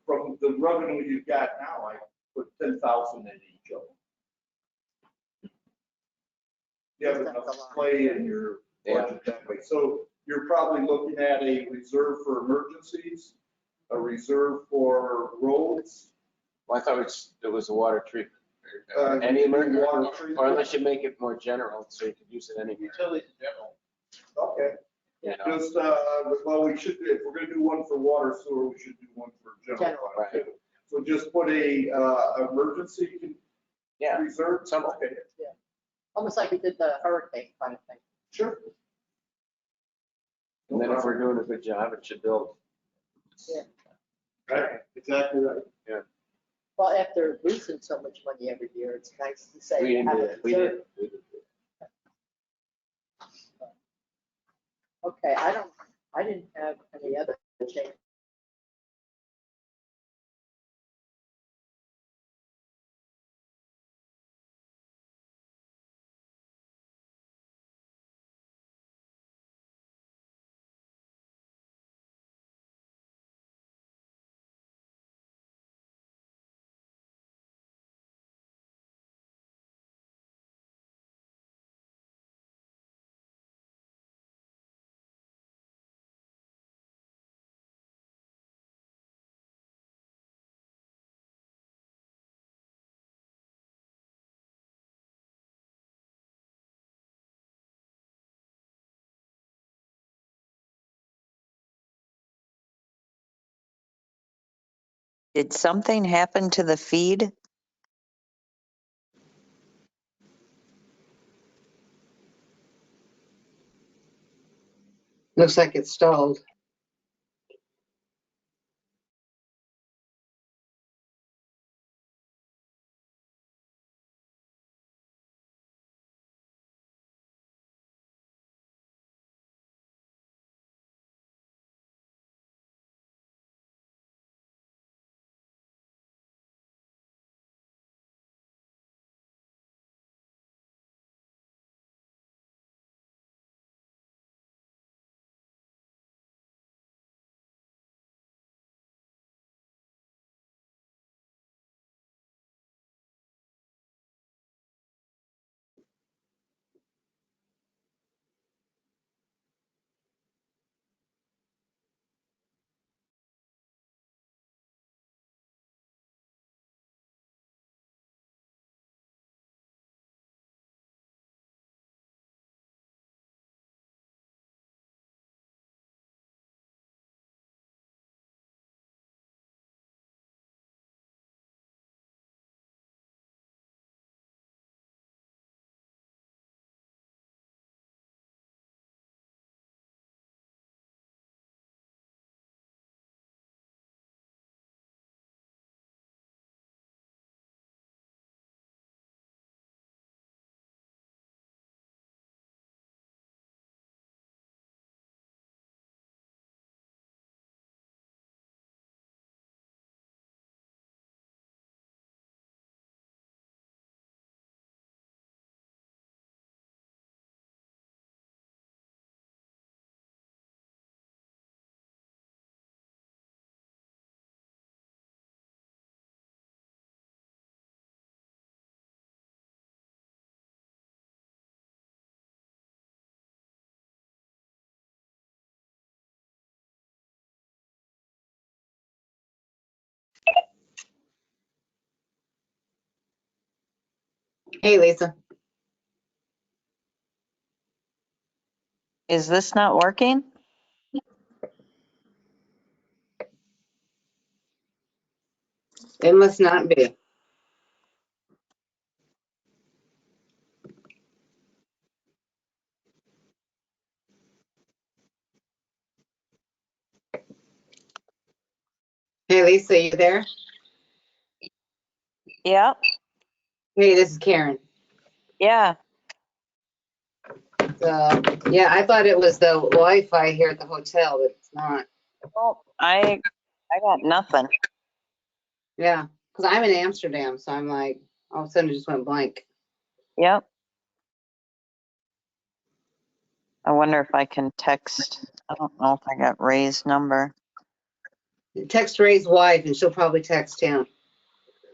C: from the revenue you've got now, I put 10,000 in each of them. You have enough play in your budget that way. So you're probably looking at a reserve for emergencies, a reserve for roads.
H: Well, I thought it was a water treatment.
C: Any emergency water treatment.
H: Or unless you make it more general, so you could use it anywhere.
L: Utilities in general.
C: Okay.
H: You know?
C: Just, well, we should, if we're gonna do one for water sewer, we should do one for general fund too. So just put a, emergency reserve. Okay.
B: Yeah. Almost like we did the hurricane kind of thing.
C: Sure.
H: And then if we're doing a good job, it should build.
B: Yeah.
L: Right, exactly right.
H: Yeah.
B: Well, after losing so much money every year, it's nice to say.
H: We
B: have a
H: did.
B: reserve. Okay, I didn't have any other change.
S: Did something happen to the feed?
A: Looks like it's stalled. Hey, Lisa.
S: Is this not working?
A: It must not be. Hey, Lisa, you there?
S: Yep.
A: Hey, this is Karen.
S: Yeah.
A: Yeah, I thought it was the Wi-Fi here at the hotel, but it's not.
S: Well, I got nothing.
A: Yeah, because I'm in Amsterdam, so I'm like, all of a sudden it just went blank.
S: Yep. I wonder if I can text. I don't know if I got Ray's number.
A: Text Ray's wife, and she'll probably text him.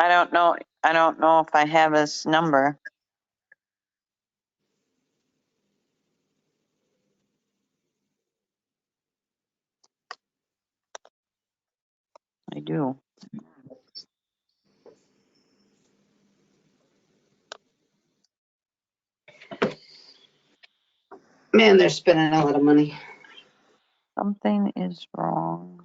S: I don't know. I don't know if I have his number. I do.
A: Man, they're spending a lot of money.
S: Something is wrong.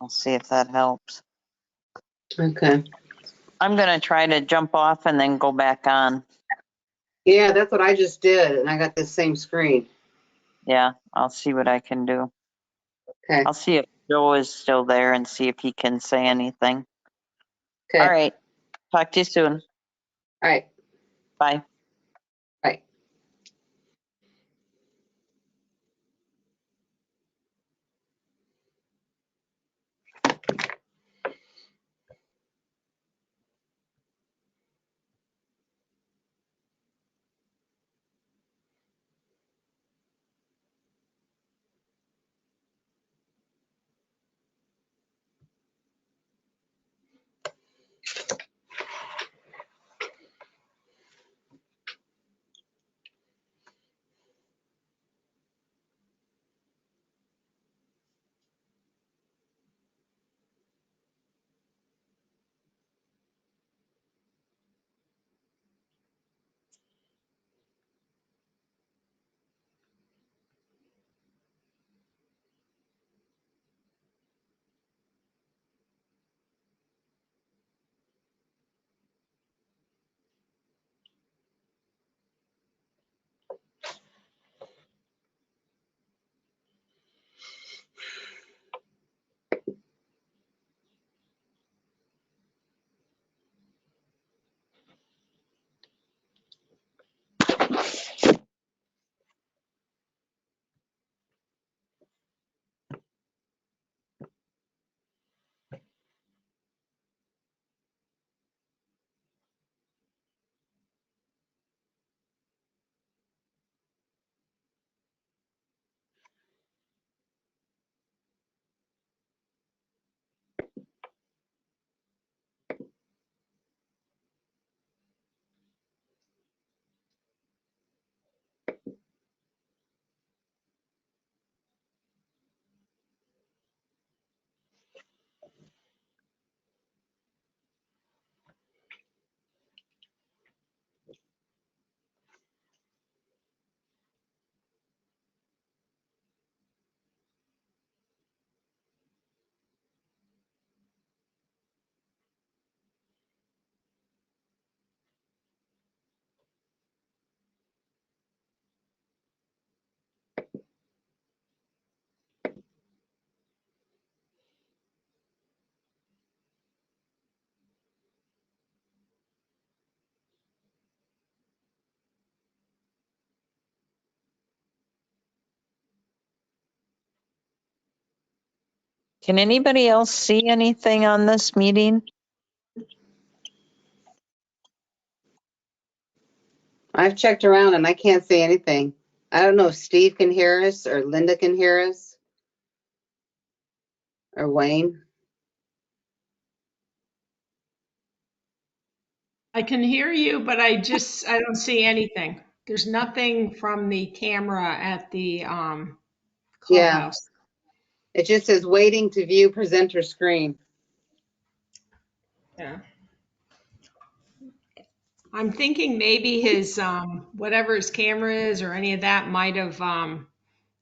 S: I'll see if that helps.
A: Okay.
S: I'm gonna try to jump off and then go back on.
A: Yeah, that's what I just did, and I got this same screen.
S: Yeah, I'll see what I can do.
A: Okay.
S: I'll see if Joe is still there and see if he can say anything.
A: Okay.
S: All right. Talk to you soon.
A: All right.
S: Bye.
A: Bye.
S: Can anybody else see anything on this meeting?
A: I've checked around and I can't see anything. I don't know if Steve can hear us or Linda can hear us. or Wayne?
T: I can hear you, but I don't see anything. There's nothing from the camera at the
A: Yeah,
T: clubhouse.
A: it just says waiting to view presenter screen.
T: Yeah. I'm thinking maybe his, whatever his camera is or any of that might have,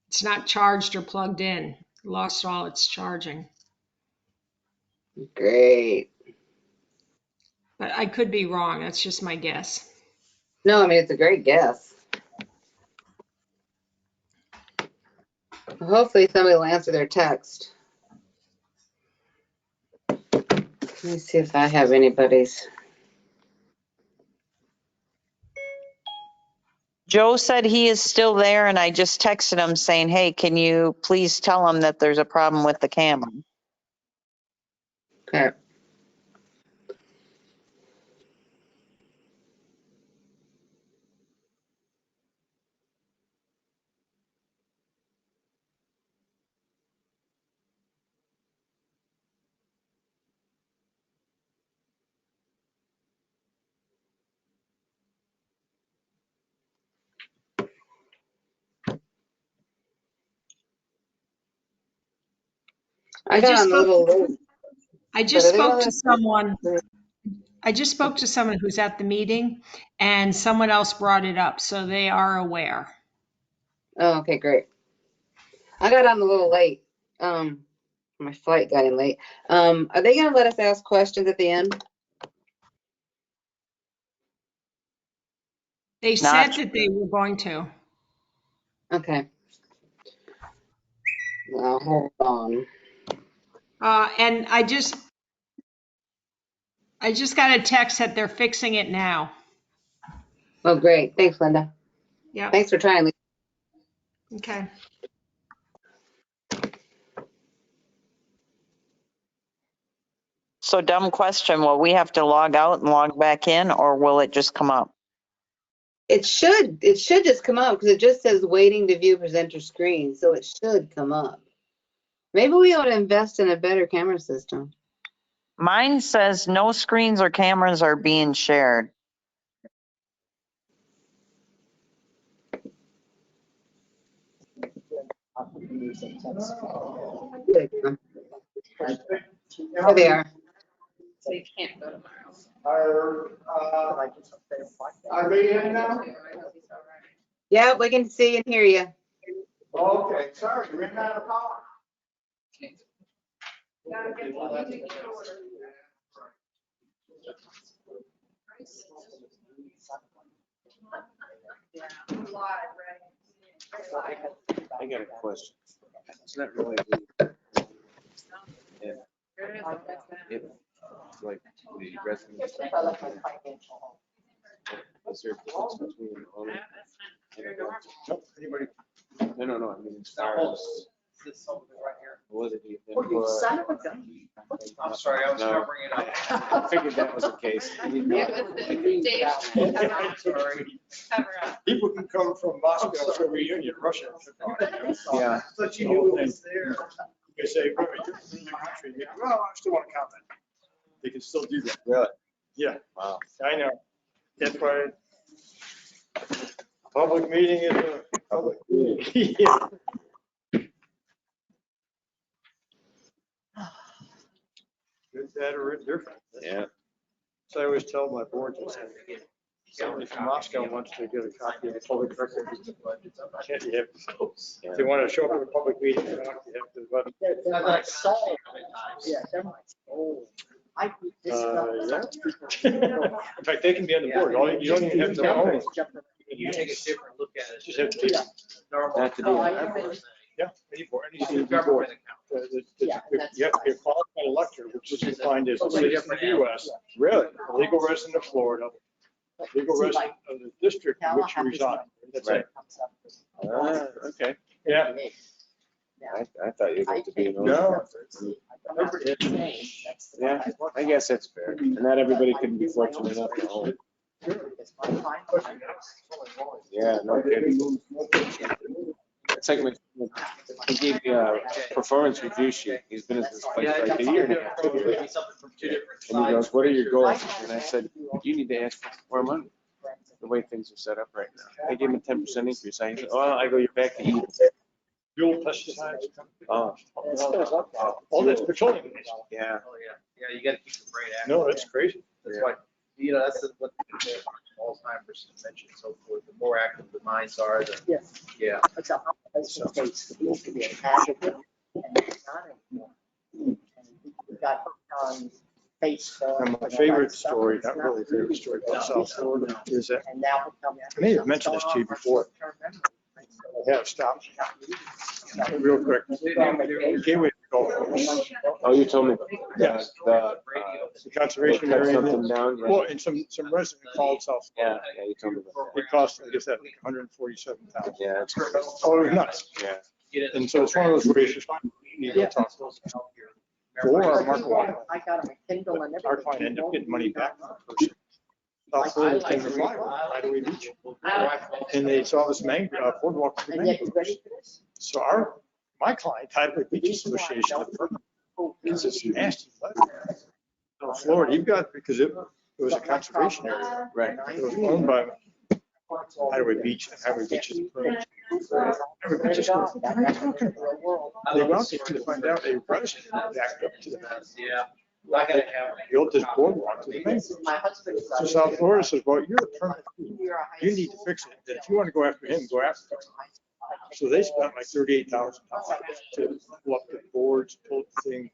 T: it's not charged or plugged in, lost all its charging.
A: Great.
T: But I could be wrong. That's just my guess.
A: No, I mean, it's a great guess. Hopefully somebody will answer their text. Let me see if I have anybody's.
S: Joe said he is still there, and I just texted him saying, hey, can you please tell him that there's a problem with the camera?
A: Okay. I got on a little late.
T: I just spoke to someone who's at the meeting, and someone else brought it up, so they are aware.
A: Oh, okay, great. I got on a little late. My flight got in late. Are they gonna let us ask questions at the end?
T: They said that they were going to.
A: Okay. Now, hold on.
T: And I just got a text that they're fixing it now.
A: Oh, great. Thanks, Linda.
T: Yeah.
A: Thanks for trying.
T: Okay.
S: So dumb question, will we have to log out and log back in, or will it just come up?
A: It should just come up because it just says waiting to view presenter screen, so it should come up. Maybe we ought to invest in a better camera system.
S: Mine says no screens or cameras are being shared.
A: There they are.
E: So you can't go tomorrow.
C: Are they in now?
A: Yeah, we can see and hear you.
C: Okay, sorry, you're in out of power.
H: I got a question. It's not really. Yeah. If, like, the residents. Is there a difference between an owner and a renter?
R: Nope, anybody?
H: No, I mean, as far as. What did he?
B: Oh, you son of a gun.
D: I'm sorry, I was
H: No.
D: covering it up.
H: I figured that was the case. I didn't know.
D: Sorry.
E: Cover up.
R: People can come from Moscow to a reunion, Russia.
H: Yeah.
R: Thought you knew it was there. They say, "Bro, you're from the country." They go, well, I still want to comment. They can still do that.
H: Really?
R: Yeah,
H: Wow.
R: I know. That's why public meeting is a public meeting. Yeah. Good, bad, or indifferent.
H: Yeah.
R: So I always tell my board, somebody from Moscow wants to get a copy of the public record. Can't you have, if they want to show up at a public meeting, you have to let them.
B: Yeah, they're like, oh, I do this
R: Yeah.
B: stuff.
R: In fact, they can be on the board. You don't even have to own.
L: You take a different look at it.
R: Just have to be.
H: Not to be on that board.
R: Yeah, any board, any
L: It's a
R: board.
L: government account.
R: You have to be a qualified elector, which is defined as a citizen of the US,
H: Really?
R: a legal resident of Florida, a legal resident of the district in which you reside. That's it.
H: Okay.
R: Yeah.
H: I thought you had to be an owner.
R: No.
H: Yeah, I guess that's fair. And not everybody can be fortunate enough to own. Yeah, no kidding. It's like He gave me a performance review sheet. He's been at this place for like a year and a half. And he goes, what are your goals? And I said, you need to ask for more money, the way things are set up right now. I gave him a 10% increase. I said, oh, I go, you're back to eating.
R: Fuel pesticides.
H: Oh.
R: All this petroleum.
H: Yeah.
L: Yeah, you gotta keep your brain active.
R: No, that's crazy.
L: That's why, that's what Alzheimer's dementia and so forth, the more active the minds are, the.
B: Yes.
L: Yeah.
B: It's a face. It used to be a habit, and it's not anymore. And we got hooked on Facebook.
R: And my favorite story, not really favorite story, about South Florida is that,
B: And now we tell me.
R: I may have mentioned this to you before. I have stopped. Real quick. Gateway Golf Course.
H: Oh, you told me.
R: Yeah.
H: The
R: conservation
H: cut
R: area.
H: something down, yeah.
R: Well, and some resident called South
H: Yeah,
R: Florida.
H: yeah, you told me about
R: It cost, I guess, that like 147,000.
H: that. Yeah, it's crazy.
R: Oh, it was nuts.
H: Yeah.
R: And so it's one of those where you just need to talk to us. Or our market water.
B: I got a Kindle and everything.
R: Our client ended up getting money back from the person. South Florida came to fly, right away beach. And they saw this boardwalk.
B: And yet, you ready for this?
R: So my client, Tideway Beach Association, because it's nasty. So Florida, you've got, because it was a conservation area.
H: Right.
R: It was owned by Highway Beach, and Highway Beach is approved. Highway Beach is approved. They went out there to find out a resident backed up to the back.
L: Yeah. I gotta have.
R: Built this boardwalk to the main.
B: My husband.
R: So South Florida says, well, you're a permit. You need to fix it. Then if you want to go after him, go after him. So they spent like $38,000 to pull up the boards, pull the thing,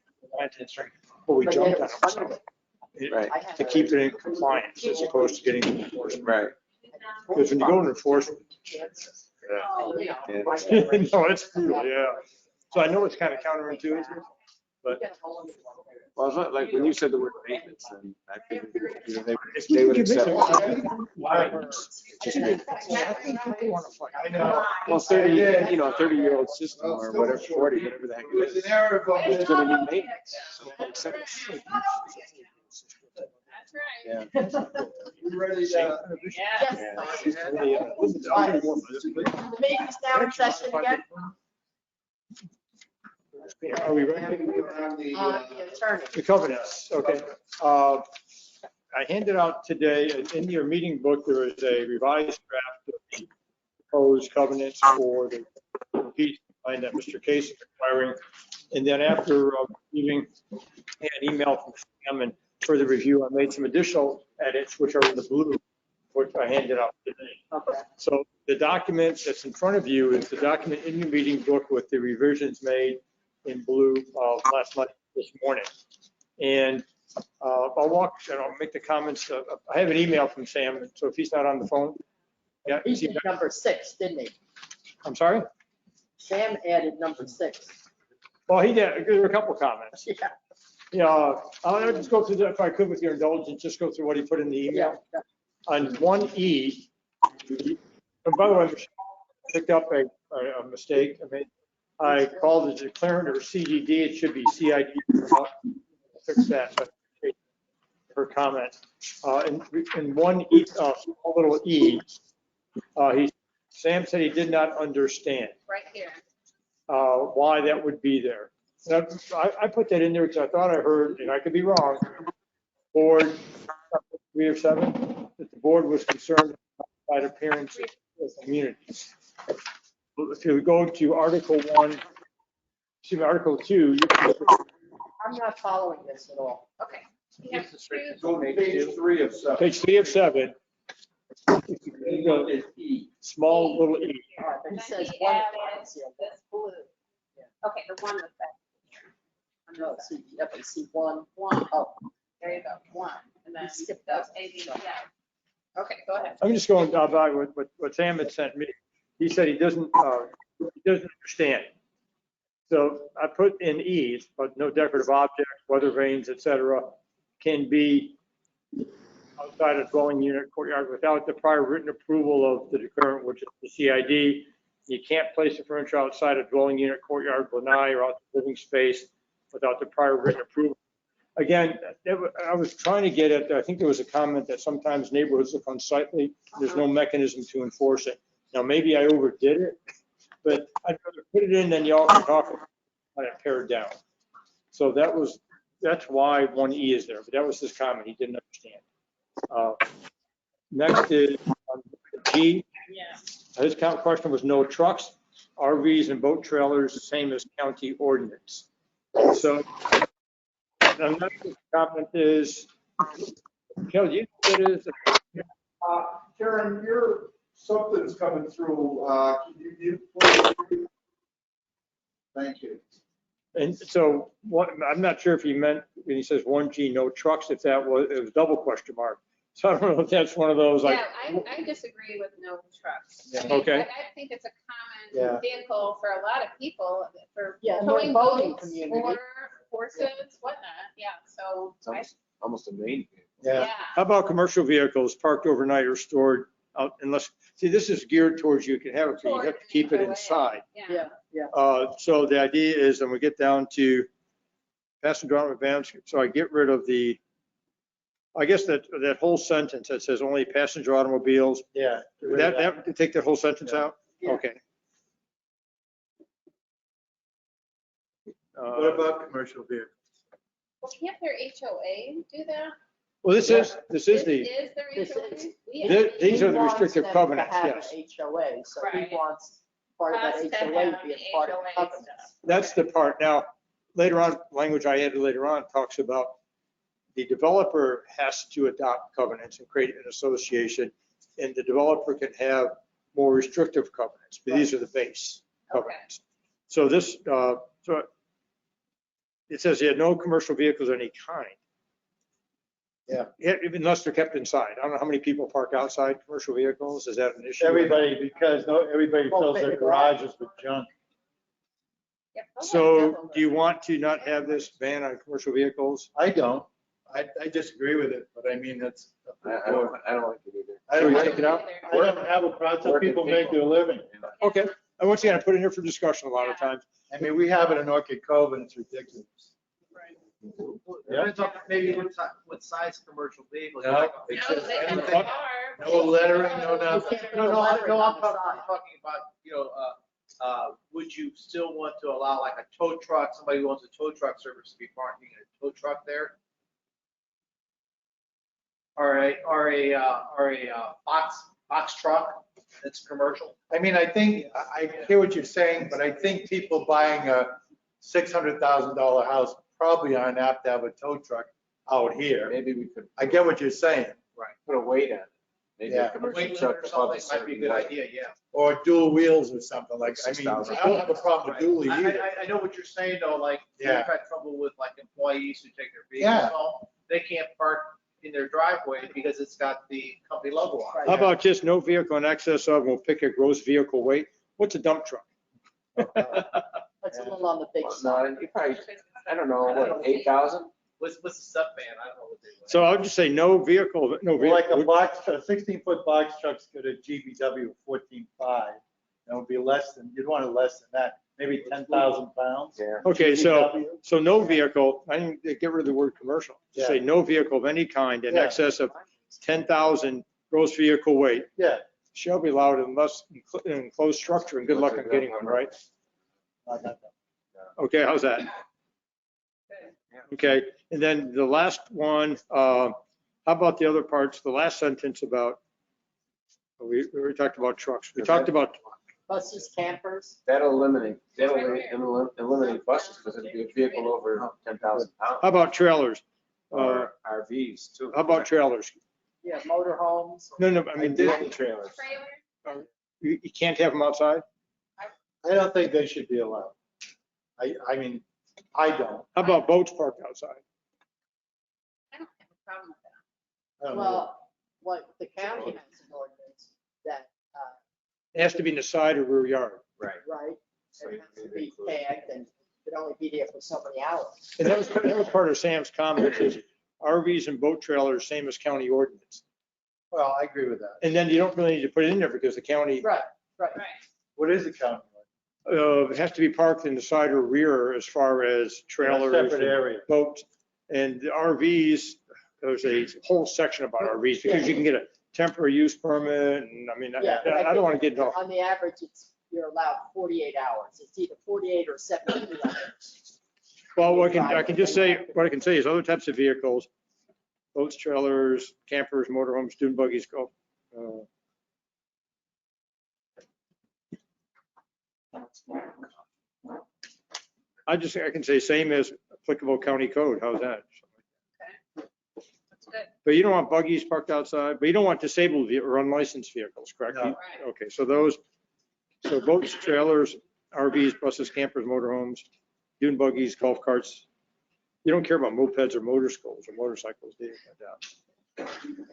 R: but we jumped on it.
H: Right.
R: To keep it in compliance as opposed to getting enforcement.
H: Right.
R: Because when you go to enforcement,
H: Yeah.
R: no, it's brutal, yeah. So I know it's kind of counterintuitive, but.
H: Well, it's not like when you said the word maintenance, and I figured, they would accept it. Just maintenance.
R: I know.
H: Well, 30-year-old system or whatever, 40, whatever the heck it is. It's gonna need maintenance. So it makes sense. Yeah.
B: You ready to? Yes. The meeting's now in session again.
R: Are we ready?
B: The attorney.
R: The covenants, okay. I handed out today, in your meeting book, there is a revised draft of the proposed covenants for the piece line that Mr. Case is requiring. And then after meeting, I had an email from Sam and further review, I made some additional edits, which are in the blue, which I handed out today.
B: Okay.
R: So the document that's in front of you is the document in your meeting book with the revisions made in blue last night, this morning. And I'll make the comments. I have an email from Sam, so if he's not on the phone. Yeah,
B: He did number 6, didn't he?
R: I'm sorry?
B: Sam added number 6.
R: Well, he did, there were a couple comments.
B: Yeah.
R: Yeah, I'll just go through, if I could with your indulgence, just go through what he put in the email.
B: Yeah.
R: On 1E, and by the way, Michelle picked up a mistake. I called it declarant or CDD, it should be CID. Fix that, but her comment. In 1E, small little e, Sam said he did not understand
E: Right here.
R: why that would be there. And I put that in there because I thought I heard, and I could be wrong, board 3 of 7, that the board was concerned about appearance of communities. If you go to Article 1, excuse me, Article 2,
B: I'm not following this at all.
E: Okay. We have two.
C: Go to page 3 of 7.
R: page 3 of 7, small little e.
B: All right, but he says
E: He
B: 1.
E: added this blue. Okay, the one with that.
B: No, see, yeah, but see 1. Oh,
E: There you go, 1. And then
B: skip
E: those
B: that.
E: A, B, yeah. Okay, go ahead.
R: I'm just going by what Sam had sent me. He said he doesn't understand. So I put in E's, but no decorative objects, weather vanes, et cetera, can be outside a dwelling unit courtyard without the prior written approval of the declarant, which is the CID. You can't place the furniture outside a dwelling unit courtyard, lanai, or out the living space without the prior written approval. Again, I was trying to get at, I think there was a comment that sometimes neighborhoods look unsightly. There's no mechanism to enforce it. Now, maybe I overdid it, but I'd rather put it in than y'all can talk about it pared down. So that's why 1E is there, but that was his comment, he didn't understand. Next is G. His question was no trucks, RVs and boat trailers, same as county ordinance. So the next comment is, Kel, you know what it is?
C: Karen, something's coming through. Can you thank you.
R: And so what, I'm not sure if he meant when he says 1G, no trucks, if that was, it was double question mark. So I don't know if that's one of those like.
E: Yeah, I disagree with no trucks.
R: Yeah.
E: I mean,
R: Okay.
E: I think it's a common vehicle for a lot of people, for
B: and
E: towing
B: the boating
E: boats
B: community.
E: or horses, whatnot, yeah, so.
H: Almost a main.
R: Yeah. How about commercial vehicles parked overnight or stored out unless, see, this is geared towards you can have it, but you have to keep it inside.
E: Yeah.
R: So the idea is, and we get down to passenger automobile vans, so I get rid of the, I guess that whole sentence that says only passenger automobiles.
F: Yeah.
R: That take that whole sentence out? Okay.
F: What about commercial vehicles?
E: Well, can't their HOA do that?
R: Well, this is the,
E: Is their
B: This
E: HOA?
B: is-
R: these are the
B: He wants
R: restrictive
B: them to
R: covenants,
B: have
R: yes.
B: an HOA, so
E: Right.
B: he wants part of
E: Us
B: that
E: to
B: HOA to
E: have
B: be a
E: the
B: part of the
E: HOA
B: covenant.
E: stuff.
R: That's the part. Now, later on, language I added later on talks about the developer has to adopt covenants and create an association, and the developer can have more restrictive covenants, but these are the base covenants. So this, so it says here, no commercial vehicles of any kind.
F: Yeah.
R: Unless they're kept inside. I don't know how many people park outside commercial vehicles. Is that an issue?
F: Everybody, because everybody fills their garages with junk.
E: Yep.
R: So do you want to not have this ban on commercial vehicles?
F: I don't. I disagree with it, but I mean, that's.
H: I don't like it either.
F: I
R: Should
F: don't
R: we
F: like
R: take it out?
F: I don't have a problem. Some people make their living.
R: Okay. And once again, I put it here for discussion a lot of times.
F: I mean, we have it in Orchid Cove and it's ridiculous.
L: Depends on maybe what size commercial vehicle.
F: No,
E: No, they have a car.
F: No lettering, no nothing.
L: No, I'm talking about, would you still want to allow like a tow truck, somebody who owns a tow truck service to be parking a tow truck there? Or a box truck that's commercial?
F: I mean, I think, I hear what you're saying, but I think people buying a $600,000 house probably aren't apt to have a tow truck out here.
H: Maybe we could
F: I get what you're saying.
L: Right.
H: put a weight on it. Maybe
F: Yeah.
H: a commercial
L: Weight limit
H: truck
L: or
H: above a
L: something might be a good
H: certain weight.
L: idea, yeah.
F: Or dual wheels or something like, I mean,
H: 6,000.
F: I don't have a problem with dually either.
L: I know what you're saying though, like, you've
F: Yeah.
L: had trouble with like employees who take their
F: Yeah.
L: vehicles home. They can't park in their driveway because it's got the company logo on it.
R: How about just no vehicle in excess of, we'll pick a gross vehicle weight. What's a dump truck?
B: That's a little on the big
H: Well,
B: side.
H: no, you probably, I don't know, what, 8,000?
L: What's the sub ban? I don't know what they.
R: So I'll just say no vehicle, no
F: Well, like a
R: vehicle.
F: box, a 16-foot box truck's got a GVW of 14.5. That would be less than, you'd want it less than that, maybe 10,000 pounds.
H: Yeah.
R: Okay,
F: GVW.
R: so no vehicle, I didn't get rid of the word commercial. Just say no vehicle of any kind in
F: Yeah.
R: excess of 10,000 gross vehicle weight
F: Yeah.
R: shall be allowed unless in enclosed structure, and good luck on getting one, right?
F: I got that.
R: Okay, how's that? Okay, and then the last one, how about the other parts, the last sentence about, we already talked about trucks. We talked about,
B: Buses, campers.
H: That'll eliminate buses because it'll be a vehicle over 10,000 pounds.
R: how about trailers?
H: Or RVs too.
R: How about trailers?
B: Yeah, motorhomes.
R: No, I mean,
H: Disney trailers.
R: you can't have them outside?
F: I don't think they should be allowed. I mean, I don't.
R: How about boats parked outside?
E: I don't have a problem with that.
F: I don't know.
B: Well, what the county has an ordinance that,
R: It has to be in the side or rear yard.
H: Right.
B: right, it has to be tagged and could only be there for so many hours.
R: And that was part of Sam's comment, is RVs and boat trailers, same as county ordinance.
F: Well, I agree with that.
R: And then you don't really need to put it in there because the county,
B: Right.
F: What is the county?
R: it has to be parked in the side or rear as far as trailers.
F: Separate
R: and
F: area.
R: Boats. And the RVs, there's a whole section about RVs because you can get a temporary use permit. And I mean,
B: Yeah,
R: I don't want to get involved.
B: On the average, it's you're allowed 48 hours. It's either 48 or 72 hours.
R: Well, I can just say, what I can say is other types of vehicles, boats, trailers, campers, motorhomes, dune buggies, golf. I can say same as applicable county code. How's that?
E: That's good.
R: But you don't want buggies parked outside, but you don't want disabled or unlicensed vehicles, correct?
B: No.
R: Okay, so boats, trailers, RVs, buses, campers, motorhomes, dune buggies, golf carts. You don't care about mopeds or motorcycles, do you?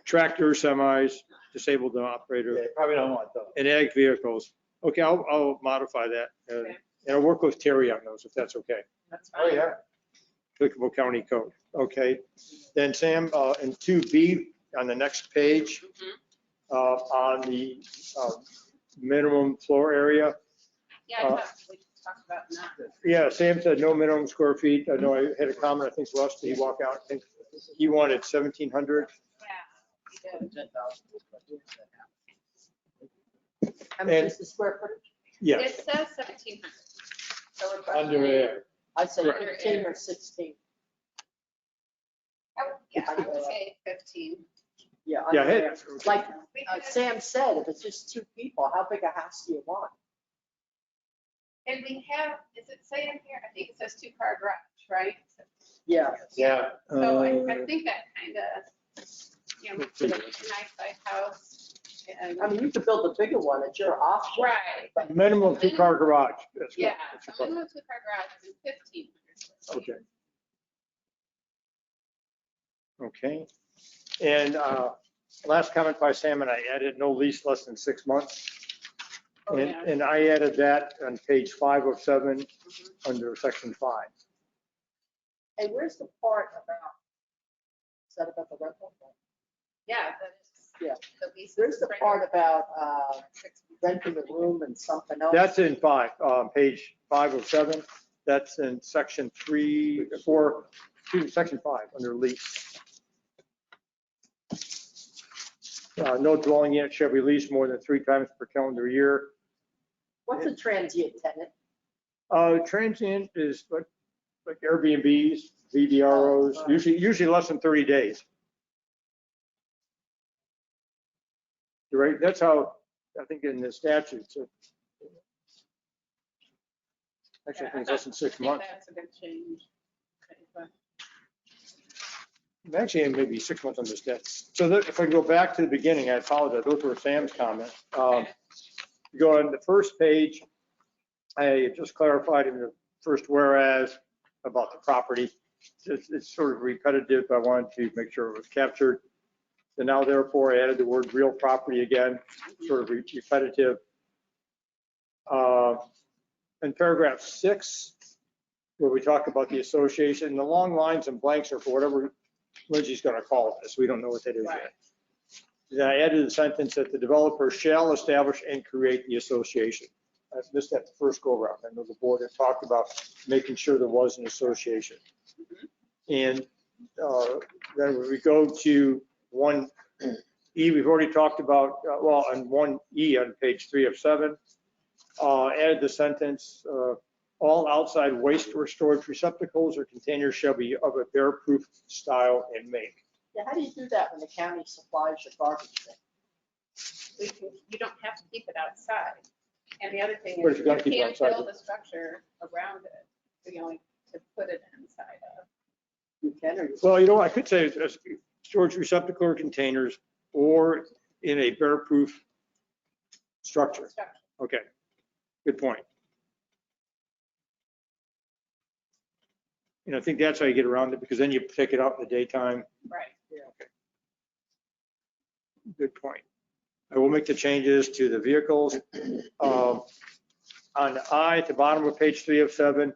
R: Tractors, semis, disabled operator.
F: Yeah, probably don't want those.
R: And ag vehicles. Okay, I'll modify that. And I'll work with Terry on those if that's okay.
E: That's
F: Oh,
E: fine.
F: yeah.
R: Applicable county code. Okay. Then Sam, in 2B on the next page, on the minimum floor area.
E: Yeah, I thought we talked about that.
R: Yeah, Sam said no minimum square feet. I know I had a comment, I think Rusty, he walked out, I think he wanted 1,700.
E: Yeah, he did.
B: How much is the square footage?
R: Yes.
E: It says 1,700. So we're
R: Under
E: questioning-
R: there.
B: I'd say
R: Right.
B: 15 or 16.
E: Yeah, I would say 15.
B: Yeah.
R: Yeah,
B: under
R: hey,
B: there. Like Sam said, if it's just two people, how big a house do you want?
E: And we have, does it say in here? I think it says 2-car garage, right?
B: Yeah.
R: Yeah.
E: So I think that kind of, you know, a nice size house. And,
B: I mean, you could build a bigger one at your option.
E: right.
B: But
R: Minimum 2-car garage. That's
E: Yeah,
R: right. That's
E: so
R: your
E: minimum 2-car garage is 1,500 square feet.
R: Okay. And last comment by Sam, and I added no lease less than 6 months.
E: Oh,
R: And,
E: yeah.
R: and I added that on page 507 under section 5.
B: Hey, where's the part about, is that about the rental?
E: Yeah, that is.
B: Yeah.
E: The lease.
B: Where's the
E: is
B: part about renting a room and something else?
R: That's in 5, page 507. That's in section section 5 under lease. No dwelling unit shall be leased more than 3 times per calendar year.
B: What's a transient tenant?
R: Transient is like Airbnbs, VDROs, usually less than 30 days. Right, that's how, I think in the statutes. Actually, I think it's less than 6 months.
E: That's a good change. Okay,
R: Actually, it may be 6 months on the stat. So if I go back to the beginning, I apologize, those were Sam's comments. You go on the first page, I just clarified in the first whereas about the property. It's sort of repetitive. I wanted to make sure it was captured. So now therefore I added the word real property again, sort of repetitive. In paragraph 6, where we talk about the association, the long lines and blanks are for whatever Lindsay's going to call this. We don't know what that is yet. Then I added the sentence that the developer shall establish and create the association. I missed that the first go around. I know the board had talked about making sure there was an association. And then when we go to 1E, we've already talked about, well, on 1E on page 3 of 7, added the sentence, all outside waste or storage receptacles or containers shall be of a bear-proof style and make.
B: Yeah, how do you do that when the county supplies your garbage bin?
E: You don't have to keep it outside. And the other thing
R: But
E: is,
R: if
E: you
R: you're gonna keep it
E: can't
R: outside,
E: build a structure around it, you know, to put it inside of.
B: You can or you
R: Well, you know, I could say it's storage receptacle or containers or in a bear-proof structure. Okay, good point. And I think that's how you get around it, because then you pick it up in the daytime.
E: Right.
B: Yeah.
R: Okay. Good point. I will make the changes to the vehicles. On I, at the bottom of page 3 of 7,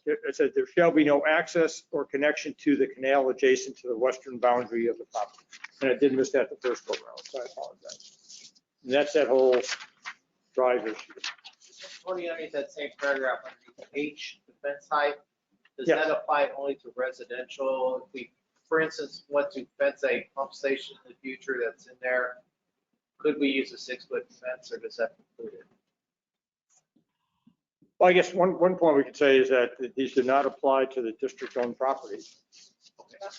R: it said there shall be no access or connection to the canal adjacent to the western boundary of the property. And I did miss that the first go round, so I apologize. And that's that whole drive issue.
L: Tony, underneath that same paragraph, underneath H, defense height, does
R: Yes.
L: that apply only to residential? If we, for instance, want to fence a pump station in the future that's in there, could we use a 6-foot fence or does that include it?
R: Well, I guess one point we could say is that these do not apply to the district-owned properties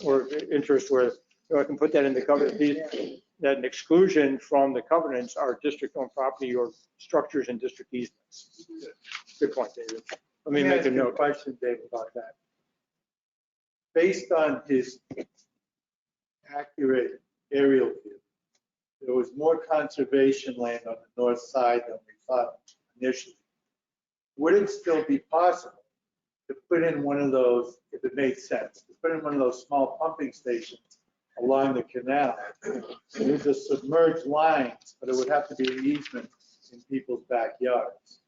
R: or interest where, I can put that in the covenant, that an exclusion from the covenants are district-owned property or structures in district easements. Good point, David. Let me make a note.
F: Question, Dave, about that. Based on his accurate aerial view, there was more conservation land on the north side than we thought initially. Would it still be possible to put in one of those, if it made sense, to put in one of those small pumping stations along the canal? It would just submerge lines, but it would have to be an easement in people's backyards.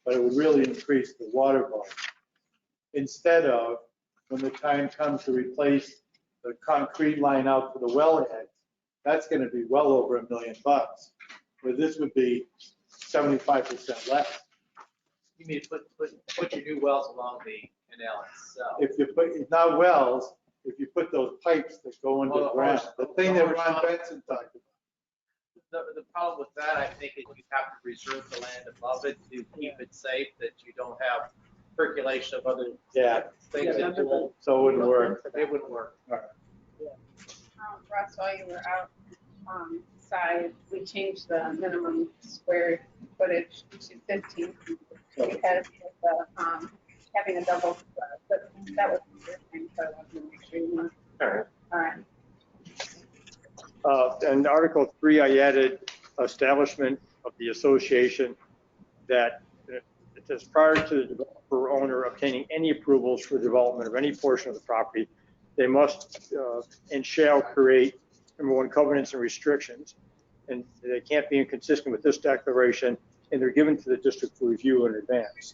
F: But it would really increase the water volume. Instead of, when the time comes to replace the concrete line out to the wellhead, that's going to be well over $1 million, where this would be 75% less.
L: You mean put your new wells along the canal itself?
F: If you put, not wells, if you put those pipes that go underground, the thing that Ron Benson talked about.
L: The problem with that, I think, is you have to reserve the land above it to keep it safe, that you don't have percolation of other things into it.
F: So it wouldn't work.
L: It wouldn't work.
F: All right.
E: Russ, while you were outside, we changed the minimum square footage to 15 because of the, having a double, but that was the thing, so I wanted to make sure you know. All right.
R: And Article 3, I added establishment of the association that it says prior to the developer owner obtaining any approvals for development of any portion of the property, they must and shall create, number one, covenants and restrictions, and they can't be inconsistent with this declaration, and they're given to the district for review in advance.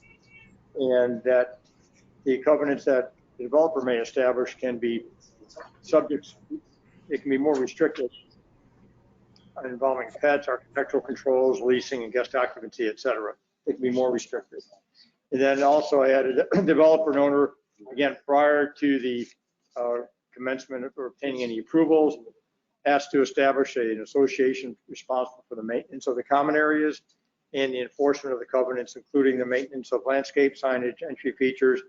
R: And that the covenants that the developer may establish can be subjects, it can be more restrictive involving pets, architectural controls, leasing and guest occupancy, et cetera. It can be more restrictive. And then also I added a developer and owner, again, prior to the commencement or obtaining any approvals, has to establish an association responsible for the maintenance of the common areas and the enforcement of the covenants, including the maintenance of landscape, signage, entry features,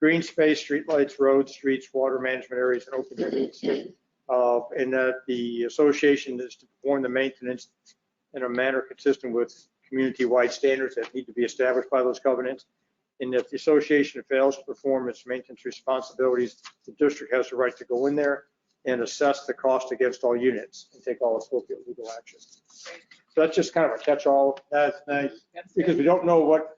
R: green space, streetlights, roads, streets, water management areas, and open areas. And that the association is to perform the maintenance in a manner consistent with community-wide standards that need to be established by those covenants. And if the association fails to perform its maintenance responsibilities, the district has the right to go in there and assess the cost against all units and take all appropriate legal action. So that's just kind of a catch-all.
F: That's nice.
R: Because we don't know what.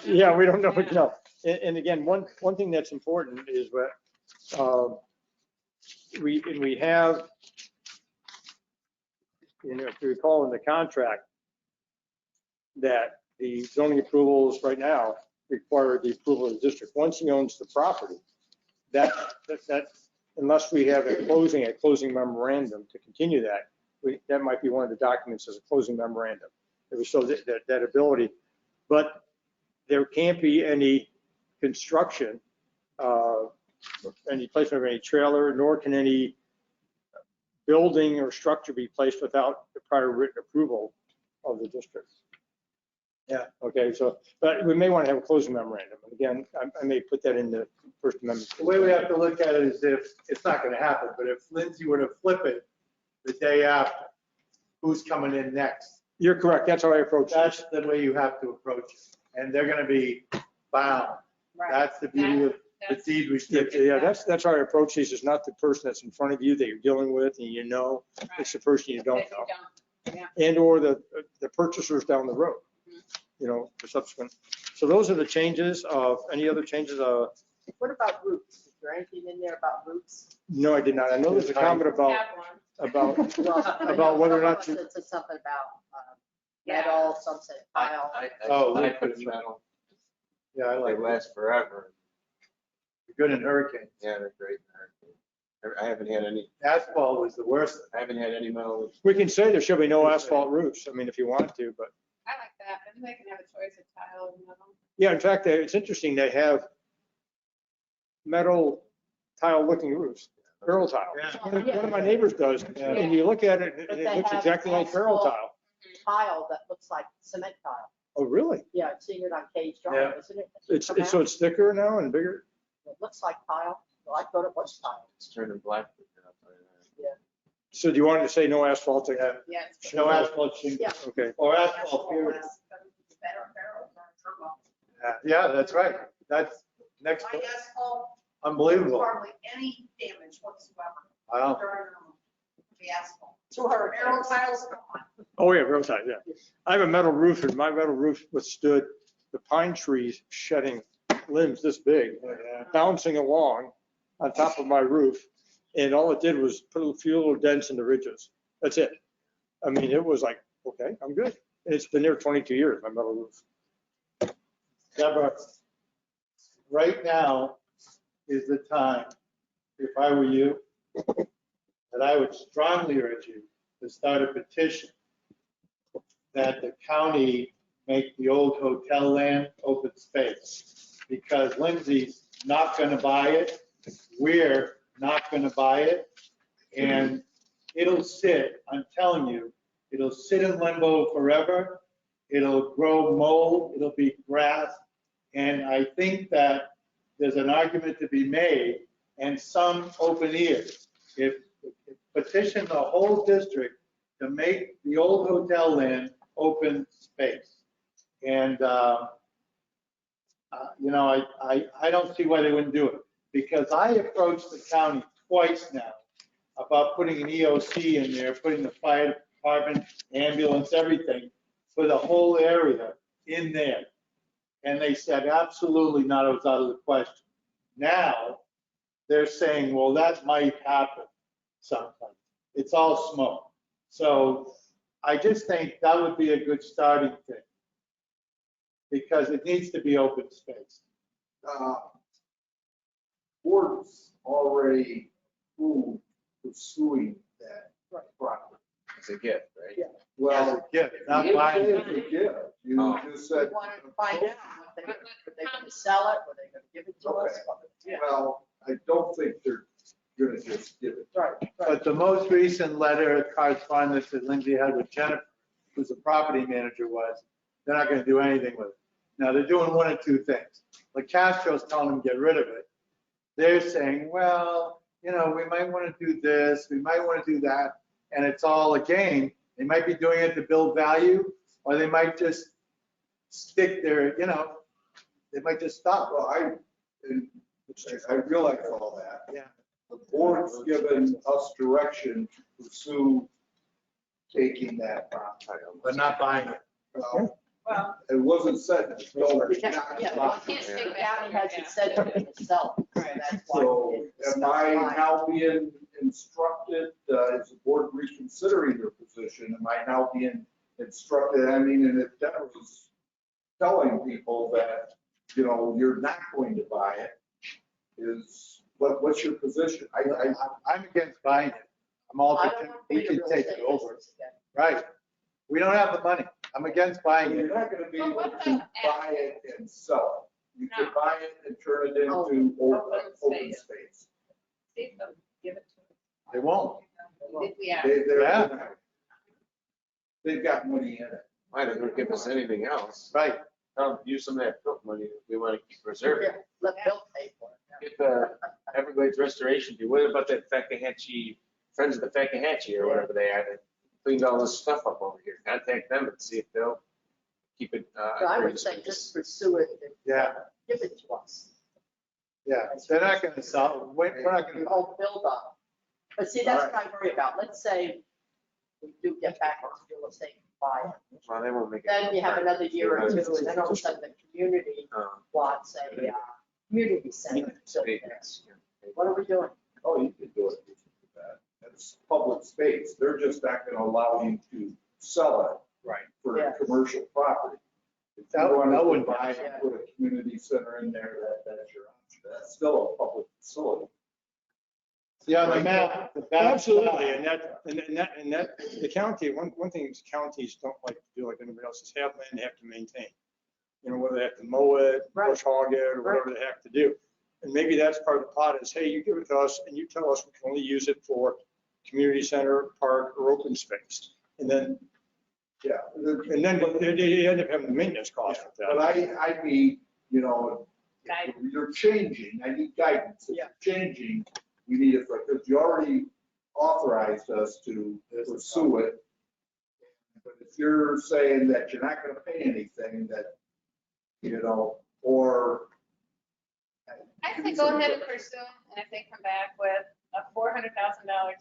R: Yeah, we don't know what, you know. And again, one thing that's important is that we have, you know, if you recall in the contract, that the zoning approvals right now require the approval of the district. Once he owns the property, that unless we have a closing memorandum to continue that, that might be one of the documents as a closing memorandum. It was so that ability, but there can't be any construction, any placement of any trailer, nor can any building or structure be placed without the prior written approval of the district. Yeah. Okay. So, but we may want to have a closing memorandum. And again, I may put that in the First Amendment.
F: The way we have to look at it is if, it's not going to happen, but if Lindsay were to flip it the day after, who's coming in next?
R: You're correct. That's how I approach it.
F: That's the way you have to approach it. And they're going to be bound.
E: Right.
F: That's the beauty of the deed restriction.
R: Yeah, that's how I approach these. It's not the person that's in front of you that you're dealing with and you know.
E: Right.
R: It's the person you don't know.
E: Yeah.
R: And or the purchasers down the road, you know, for subsequent. So those are the changes. Of any other changes?
B: What about roofs? Is there anything in there about roofs?
R: No, I did not. I know there's a comment about whether or not to.
B: It says something about metal, some say tile.
H: I put metal.
F: Yeah, I like
H: They last forever.
F: Good in hurricanes.
H: Yeah, they're great in hurricane. I haven't had any.
F: Asphalt was the worst.
H: I haven't had any metal.
R: We can say there should be no asphalt roofs. I mean, if you want to, but.
E: I like that, but they can have a choice of tile and metal.
R: Yeah, in fact, it's interesting. They have metal tile looking roofs, barrel tile.
F: Yeah.
R: One of my neighbors does, and you look at it, and it looks exactly like barrel tile.
B: Tile that looks like cement tile.
R: Oh, really?
B: Yeah, I've seen it on Cage
R: Yeah.
B: Drive, isn't it?
R: It's so it's thicker now and bigger?
B: It looks like tile. Well, I thought it was tile.
H: It's turning black.
B: Yeah.
R: So do you want to say no asphalting?
E: Yes.
F: No asphalt shingle.
B: Yeah.
R: Okay.
F: Or asphalt period. Yeah, that's right. That's next,
J: My asphalt,
F: unbelievable.
J: hardly any damage whatsoever.
F: Wow.
J: During the asphalt.
B: Two hundred
J: Arrow tiles gone.
R: Oh, yeah, real tight, yeah. I have a metal roof and my metal roof withstood the pine trees shedding limbs this big, bouncing along on top of my roof. And all it did was put a few little dents in the ridges. That's it. I mean, it was like, okay, I'm good. And it's been there 22 years, my metal roof.
F: Deborah, right now is the time, if I were you, that I would strongly urge you to start a petition that the county make the old hotel land open space. Because Lindsay's not going to buy it. We're not going to buy it. And it'll sit, I'm telling you, it'll sit in limbo forever. It'll grow mold, it'll be grass. And I think that there's an argument to be made and some open ears. If petition the whole district to make the old hotel land open space. And, you know, I don't see why they wouldn't do it. Because I approached the county twice now about putting an EOC in there, putting the fire department, ambulance, everything for the whole area in there. And they said, absolutely not, it was out of the question. Now, they're saying, well, that might happen sometime. It's all smoke. So I just think that would be a good starting thing. Because it needs to be open space.
C: Board's already pursuing that property.
H: It's a gift, right?
B: Yeah.
C: Well,
F: Yeah, not buying
C: it's a
F: it.
C: gift. You just said,
B: We wanted to find out what they, were they going to sell it, were they going to give it to us?
C: okay, well, I don't think they're gonna just give it.
B: Right, right.
F: But the most recent letter correspondence that Lindsay had with Jennifer, who's the property manager, was they're not gonna do anything with it. Now, they're doing one of two things. Like Castro's telling them to get rid of it. They're saying, well, you know, we might want to do this, we might want to do that, and it's all a game. They might be doing it to build value, or they might just stick their, you know, they might just stop.
C: Well, I realize all that.
F: Yeah.
C: The board's given us direction to pursue taking that property.
F: But not buying it.
J: Well,
C: It wasn't said, no,
B: We
C: it's
B: can't-
C: not
B: Yeah,
C: buying.
B: the county hasn't said they're going to sell it, so that's why.
C: So
B: we didn't
C: am I
B: discuss buying.
C: now being instructed, is the board reconsidering their position? Am I now being instructed? I mean, and if Deborah's telling people that, you know, you're not going to buy it, what's your position?
F: I'm against buying it. I'm all,
B: I don't want to
F: we
B: be a
F: can
B: real
F: take
B: estate
F: it over.
B: business again.
F: Right. We don't have the money. I'm against buying
C: You're
F: it.
C: not gonna be
E: Well,
C: able
E: what
C: to
E: about
C: buy it and sell it. You can
E: No.
C: buy it and turn it into
E: Open
C: open
E: space.
C: space.
E: See if they'll give it to
F: They won't.
E: us. Did we ask?
F: Yeah.
C: They've got money in it.
H: Why don't they give us anything else?
F: Right.
H: Use some of that book money if we want to keep preserving.
B: Yeah, let Bill pay for it.
H: Get the Everglades Restoration, do what about that Fakahatchee, Friends of the Fakahatchee or whatever they are, that cleaned all this stuff up over here. Contact them and see if they'll keep it.
B: So I would say just pursue it and
F: Yeah.
B: give it to us.
F: Yeah. They're not going to sell. We're not going
B: We
F: to.
B: won't build on it. But see, that's what I worry about. Let's say we do get back on real estate and buy it.
H: Well, they won't make it.
B: Then you have another year or two, and then all of a sudden the community wants a community center. So what are we doing?
C: Oh, you can do it. It's public space. They're just not gonna allow you to sell it.
F: Right.
C: For
B: Yeah.
C: commercial property. If
F: That
C: you
F: would-
C: want
F: that
C: to
F: would-
C: buy and put a community center in there, that's your option. That's still a public facility.
F: See on the map. the back
R: Absolutely,
F: side.
R: and that, the county, one thing is counties don't like to do like anybody else is have land they have to maintain. You know, whether they have to mow it, bush hog it, or whatever they have to do. And maybe that's part of the pot is, hey, you give it to us and you tell us we can only use it for community center, park, or open space. And then
C: Yeah.
R: And then they end up having the maintenance cost with
C: But
R: that.
C: I need, you know, if you're changing, I need guidance. If you're changing, we need it, because you already authorized us to pursue it. But if you're saying that you're not gonna pay anything, that, you know, or.
E: I say go ahead and pursue, and if they come back with a $400,000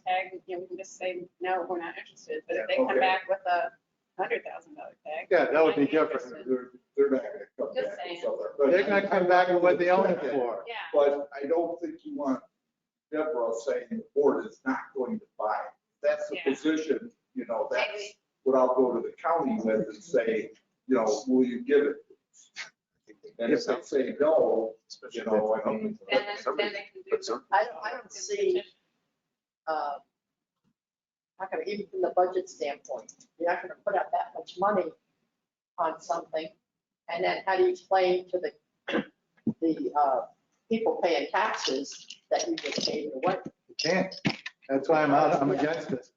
E: tag, you know, we can just say, no, we're not interested. But if they come
C: Okay.
E: back with a $100,000 tag.
R: Yeah, that would be
E: might
R: different.
E: interested.
C: They're not gonna come
E: Just
C: back.
E: saying.
R: They're gonna come back with what they own it for.
E: Yeah.
C: But I don't think you want Deborah saying the board is not going to buy. That's the
E: Yeah.
C: position, you know, that's
E: Maybe.
C: what I'll go to the county with and say, you know, will you give it? And if they say no, you know, I mean.
E: And then they can do.
B: I don't see, how can, even from the budget standpoint, you're not gonna put out that much money on something. And then how do you explain to the people paying taxes that you just gave it away?
F: You can't. That's why I'm against it.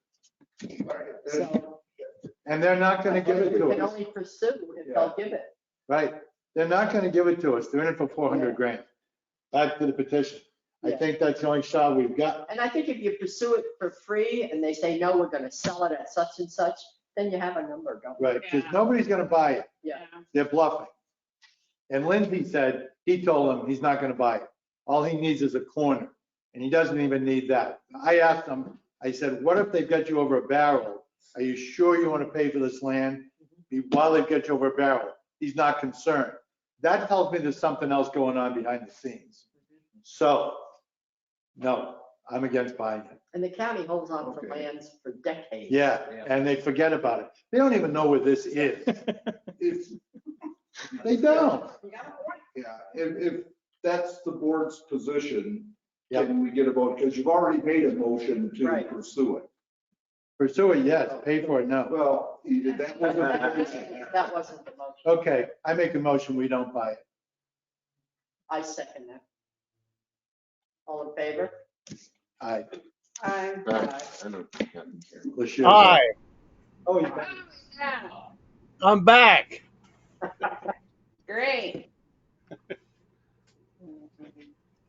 B: So
F: And they're not gonna give it
B: we
F: to
B: can
F: us.
B: only pursue if they'll give it.
F: Right. They're not gonna give it to us. They're in it for 400 grand. Back to the petition. I
B: Yeah.
F: think that's the only shot we've got.
B: And I think if you pursue it for free and they say, no, we're gonna sell it at such and such, then you have a number, don't you?
F: Right, because nobody's gonna buy it.
B: Yeah.
F: They're bluffing. And Lindsay said, he told him he's not gonna buy it. All he needs is a corner, and he doesn't even need that. I asked him, I said, what if they've got you over a barrel? Are you sure you wanna pay for this land while they've got you over a barrel? He's not concerned. That tells me there's something else going on behind the scenes. So, no, I'm against buying it.
B: And the county holds on for lands for decades.
F: Yeah, and they forget about it. They don't even know where this is.
C: If,
F: They don't.
C: yeah, if that's the board's position,
F: Yep.
C: can we get a vote? Because you've already made a motion to
B: Right.
C: pursue it.
F: Pursue it, yes. Pay for it, no.
C: Well, that wasn't the motion.
B: That wasn't the motion.
F: Okay, I make a motion, we don't buy it.
B: I second that. All in favor?
F: Aye.
B: Aye.
F: Lashir.
Q: Hi,
B: Oh, you got
E: Yeah.
Q: I'm back.
E: Great.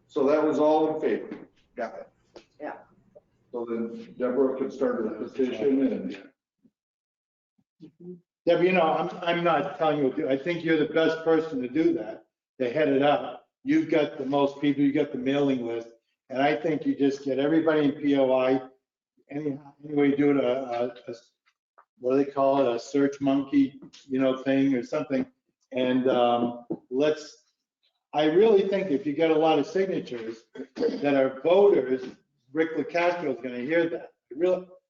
C: So that was all in favor? Got it.
B: Yeah.
C: So then Deborah could start the petition and.
F: Deb, you know, I'm not telling you what to do. I think you're the best person to do that, to head it up. You've got the most people, you got the mailing list. And I think you just get everybody in POI, any way you do it, what do they call it, a search monkey, you know, thing or something. And I really think if you get a lot of signatures that are voters, Rick LaCastro is gonna hear that.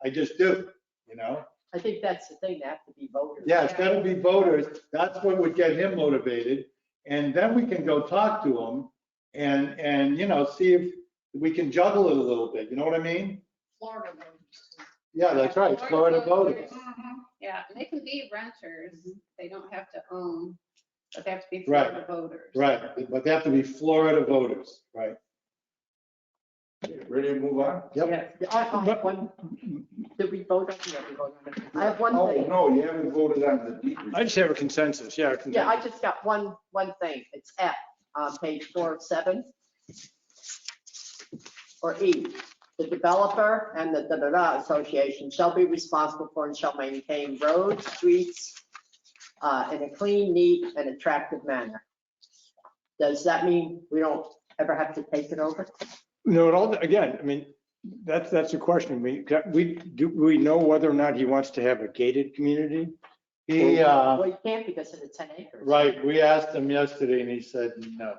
F: I just do, you know?
B: I think that's the thing, they have to be voters.
F: Yeah, it's gotta be voters. That's what would get him motivated. And then we can go talk to him and, you know, see if we can juggle it a little bit. You know what I mean?
E: Florida voters.
F: Yeah, that's right. Florida voters.
E: Yeah, and they can be renters. They don't have to own, but they have to be
F: Right.
E: Florida voters.
F: Right, but they have to be Florida voters, right?
C: Ready to move on?
F: Yep.
B: Yeah, I have one, did we vote on, yeah, we voted on it. I have one
C: Oh,
B: thing.
C: no, you haven't voted on the deed.
R: I just have a consensus, yeah.
B: Yeah, I just got one thing. It's F on page 4 of 7. Or E, the developer and the da-da-da association shall be responsible for and shall maintain roads, streets in a clean, neat, and attractive manner. Does that mean we don't ever have to take it over?
R: No, it all, again, I mean, that's the question. We know whether or not he wants to have a gated community?
B: Well, you can't because of the 10 acres.
F: Right, we asked him yesterday and he said no.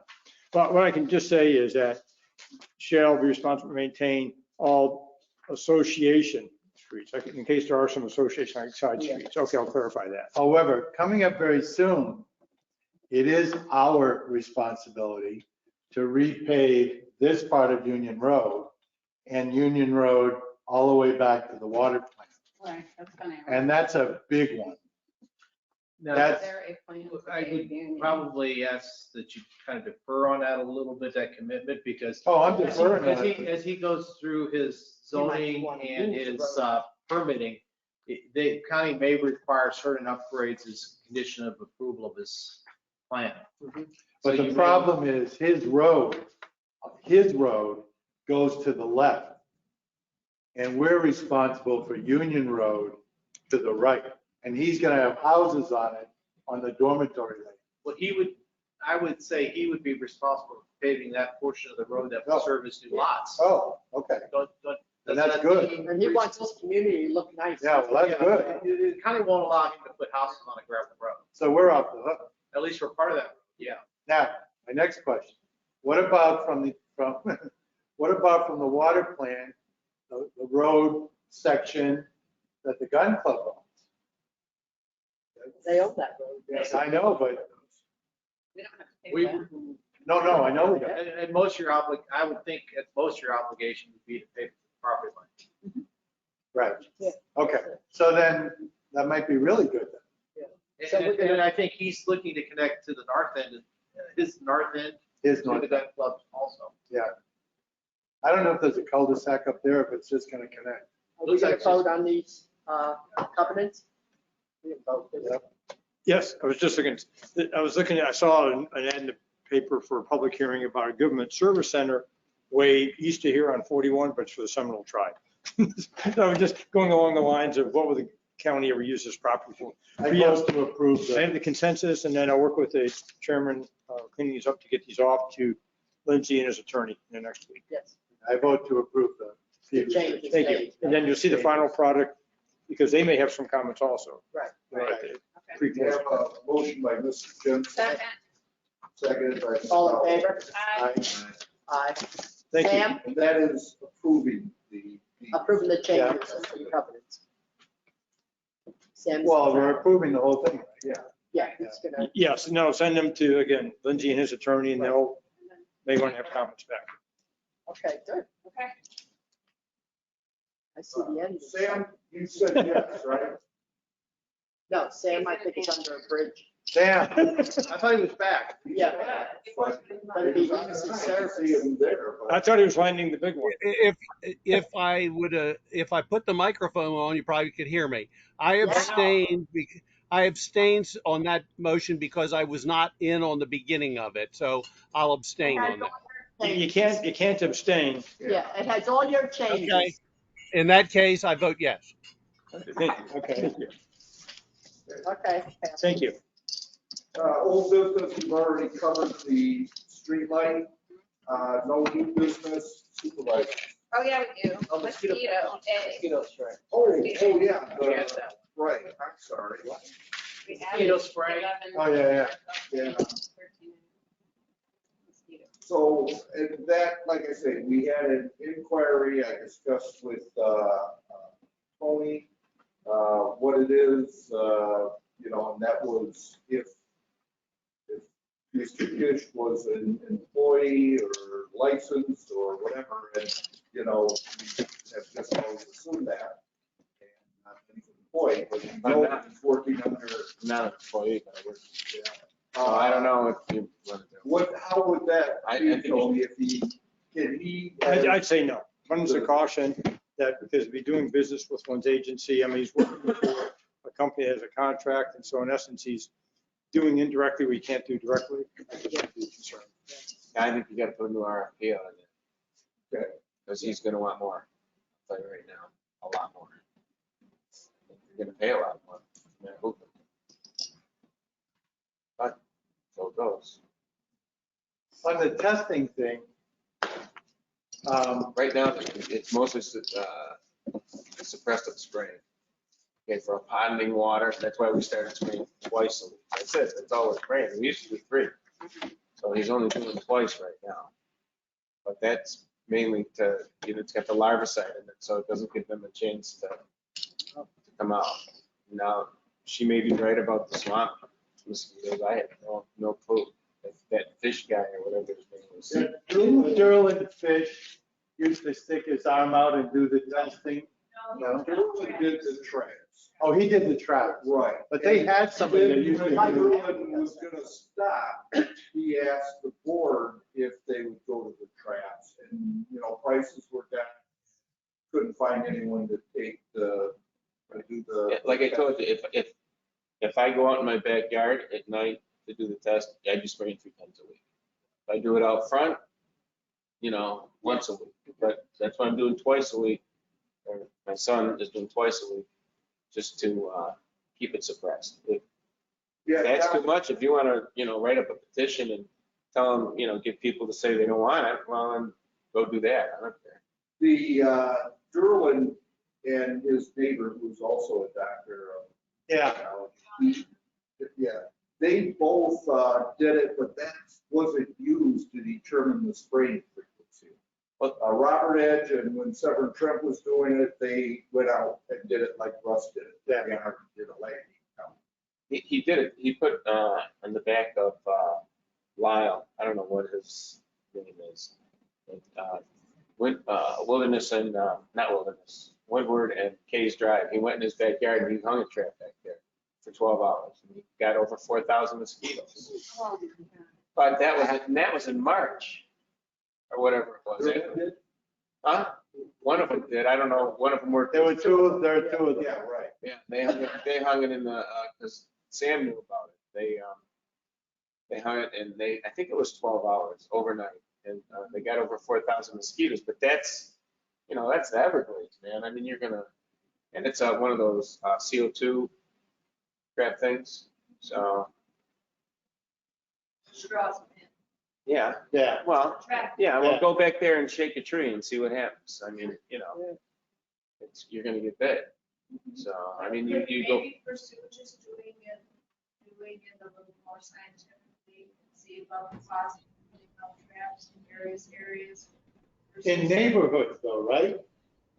R: But what I can just say is that shall be responsible to maintain all association streets, like in case there are some association like side streets. Okay, I'll clarify that.
F: However, coming up very soon, it is our responsibility to repave this part of Union Road and Union Road all the way back to the water plant.
E: Right, that's gonna.
F: And that's a big one.
H: Now,
F: That's,
E: They're a plan for
H: I
E: a
H: would
E: union.
H: probably ask that you kind of defer on that a little bit, that commitment, because
F: oh, I'm
H: as he-
F: deferring
H: as
F: on
H: he,
F: it.
H: as he goes through his zoning and his permitting,
L: The county may require certain upgrades as condition of approval of his plan.
F: But the problem is his road goes to the left. And we're responsible for Union Road to the right. And he's gonna have houses on it, on the dormitory lane.
L: Well, I would say he would be responsible for paving that portion of the road that will serve his new lots.
F: Oh, okay. And that's good.
B: And he wants his community to look nice.
F: Yeah, well, that's good.
L: It kind of won't allow him to put houses on a gravel road,
F: So we're off the hook.
L: at least for part of that, yeah.
F: Now, my next question, what about from the water plant, the road section that the gun club owns?
B: They own that road.
F: Yes, I know, but,
E: We don't have to pay
L: We,
E: for that.
F: no, I know we don't.
L: and most of your I would think at most of your obligation would be to pay for the property line.
F: Right.
B: Yeah.
F: Okay, so then that might be really good then.
B: So we're gonna-
L: And I think he's looking to connect to the north end, his north end,
F: His
L: to
F: north
L: the gun club also.
F: Yeah. I don't know if there's a cul-de-sac up there, if it's just gonna connect.
B: Are we gonna vote on these covenants? We can vote.
R: Yes, I was looking, I saw an ad in the paper for a public hearing about a government service center way east of here on 41, but it's for the Seminole tribe. So I'm just going along the lines of what would the county ever use this property for?
F: I vote to approve
R: I have the consensus, and then I'll work with the chairman cleaning these up to get these off to Lindsay and his attorney in the next week.
B: Yes.
F: I vote to approve the.
B: Changes
R: Thank you.
B: made.
R: And then you'll see the final product, because they may have some comments also.
B: Right.
F: Right.
C: We have a motion by Mr. Jensen,
E: Second.
C: seconded by Mr.
B: All in favor?
E: Aye.
B: Aye.
R: Thank you.
B: Sam,
C: And that is approving the.
B: approving the changes of the covenants. Sam.
F: Well, we're approving the whole thing, right?
C: Yeah.
B: Yeah, he's gonna,
R: Yes, no, send them to, again, Lindsay and his attorney, and they want to have comments back.
B: okay, good.
E: Okay.
B: I see the end.
C: Sam, you said yes, right?
B: No, Sam, I think is under a bridge.
F: Sam,
L: I thought he was back.
B: Yeah. But if he uses
C: I
B: service.
C: see him there, but.
R: I thought he was landing the big one.
M: If I put the microphone on, you probably could hear me. I abstained. I abstained on that motion because I was not in on the beginning of it, so I'll abstain on that.
R: You can't abstain.
B: Yeah, it has all your changes.
M: Okay. In that case, I vote yes.
R: Thank you. Okay.
B: Okay.
R: Thank you.
C: Old business, we've already covered the street light. No new business, supervisor.
E: Oh, yeah, we do.
L: Oh,
E: Mosquito, A.
L: Mosquito spray.
C: Oh, yeah, right, I'm sorry.
E: We
L: Mosquito
E: added
L: spray.
E: 11.
F: Oh, yeah.
E: 13 mosquito.
C: So, and that, like I say, we had an inquiry, I discussed with Tony, what it is, and that was if Mr. Kish was an employee or licensed or whatever, and, we have just always assumed that. And not that he's an employee, but he's working under.
H: Not an employee, but I work. So I don't know if you want to do.
C: How would that
H: I
C: be,
H: think
C: Tony, if he,
R: I'd say no. Runs a caution that because we doing business with one's agency, I mean, he's working for a company that has a contract, and so in essence, he's doing indirectly what he can't do directly. I can't be concerned.
H: I think you got to put a new RFP on it.
C: Okay.
H: Because he's going to want more. I'll tell you right now, a lot more. You're going to pay a lot more. Yeah, hopefully. But so it goes.
F: On the testing thing,
H: Right now, it's mostly suppressive spraying. Okay, for ponding water, that's why we started spraying twice a week. That's it, that's all we're spraying. We used to do 3. So he's only doing twice right now. But that's mainly it's got the larvicide in it, so it doesn't give them a chance to come out. Now, she may be right about the swamp mosquitoes. I have no clue. That fish guy or whatever his name was.
F: didn't Derlin Fish used to stick his arm out and do the testing?
C: No, he did the traps.
F: Oh, he did the trap.
C: Right.
F: But they had somebody that used to
C: When
F: do.
C: Derlin was gonna stop, he asked the board if they would go to the traps, and, prices were down. Couldn't find anyone to do do the.
H: Like I told you, if I go out in my backyard at night to do the test, I just spray it 3 times a week. If I do it out front, once a week, but that's why I'm doing twice a week. Or my son is doing twice a week, just to keep it suppressed. If that's too much, if you want to, write up a petition and tell them, get people to say they don't want it, well, then go do that. I don't care.
C: The Derwin and his neighbor, who's also a doctor of technology, they both did it, but that wasn't used to determine the spraying frequency. Robert Edge and when Severn Trent was doing it, they went out and did it like Russ did it. Yeah, did a lightning count.
H: He did it. He put on the back of Lyle. I don't know what his name is. Wilderness and not Wilderness, Woodward and Kay's Drive. He went in his backyard and he hung a trap back there for 12 hours. And he got over 4,000 mosquitoes. But that was in March or whatever it was. Huh? One of them did. I don't know. One of them worked.
F: There were two of them.
C: Yeah, right.
H: Yeah, they hung it in the because Sam knew about it. They hung it and I think it was 12 hours overnight, and they got over 4,000 mosquitoes. But that's that's the Everglades, man. I mean, and it's one of those CO2 crap things. So yeah. Well, well, go back there and shake a tree and see what happens. I mean, you're going to get bit. So, I mean, you go.
J: Maybe pursue just doing it a little more scientifically, see about the cost of putting out traps in various areas.
F: In neighborhoods though, right?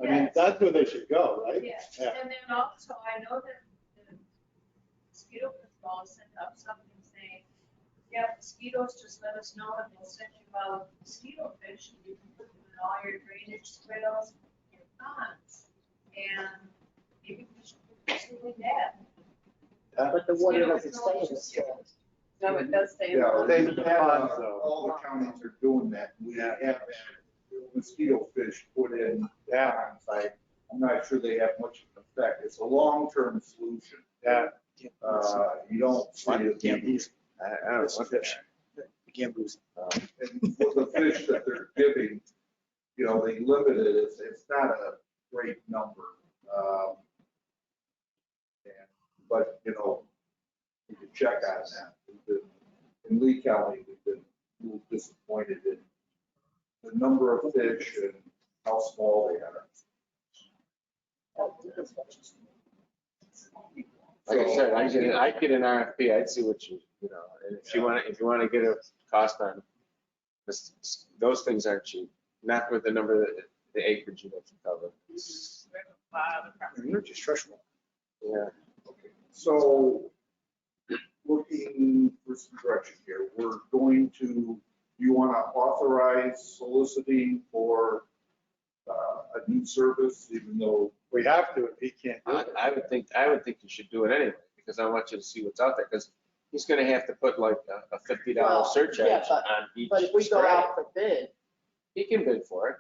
F: I mean, that's where they should go, right?
J: Yes, and then also, I know that the mosquito control sent up something saying, mosquitoes, just let us know and they'll send you out mosquito fish and you can put them in all your drainage swales, your ponds, and maybe we should pursuing that.
B: But the water doesn't stay in the soil.
E: No, it does stay in
C: Yeah,
E: the
C: all the counties are doing that. We have mosquito fish put in ponds. I'm not sure they have much of an effect. It's a long-term solution.
F: Yeah.
C: You don't see it.
H: I don't know what fish.
F: You can't lose.
C: And for the fish that they're giving, they limit it. It's not a great number. But you can check on that. In Lee County, we've been a little disappointed in the number of fish and how small they are.
H: Like I said, I'd get an RFP. I'd see what and if you want to get a cost on this, those things aren't cheap. Not with the number of the acreage you have to cover.
G: You're just stressful.
H: Yeah.
C: Okay. So looking for some direction here, we're going to, you want to authorize soliciting for a new service, even though
F: we have to if he can't do it.
H: I would think you should do it anyway, because I want you to see what's out there, because he's going to have to put like a $50 surcharge on each.
B: But if we go out for bid.
H: He can bid for it.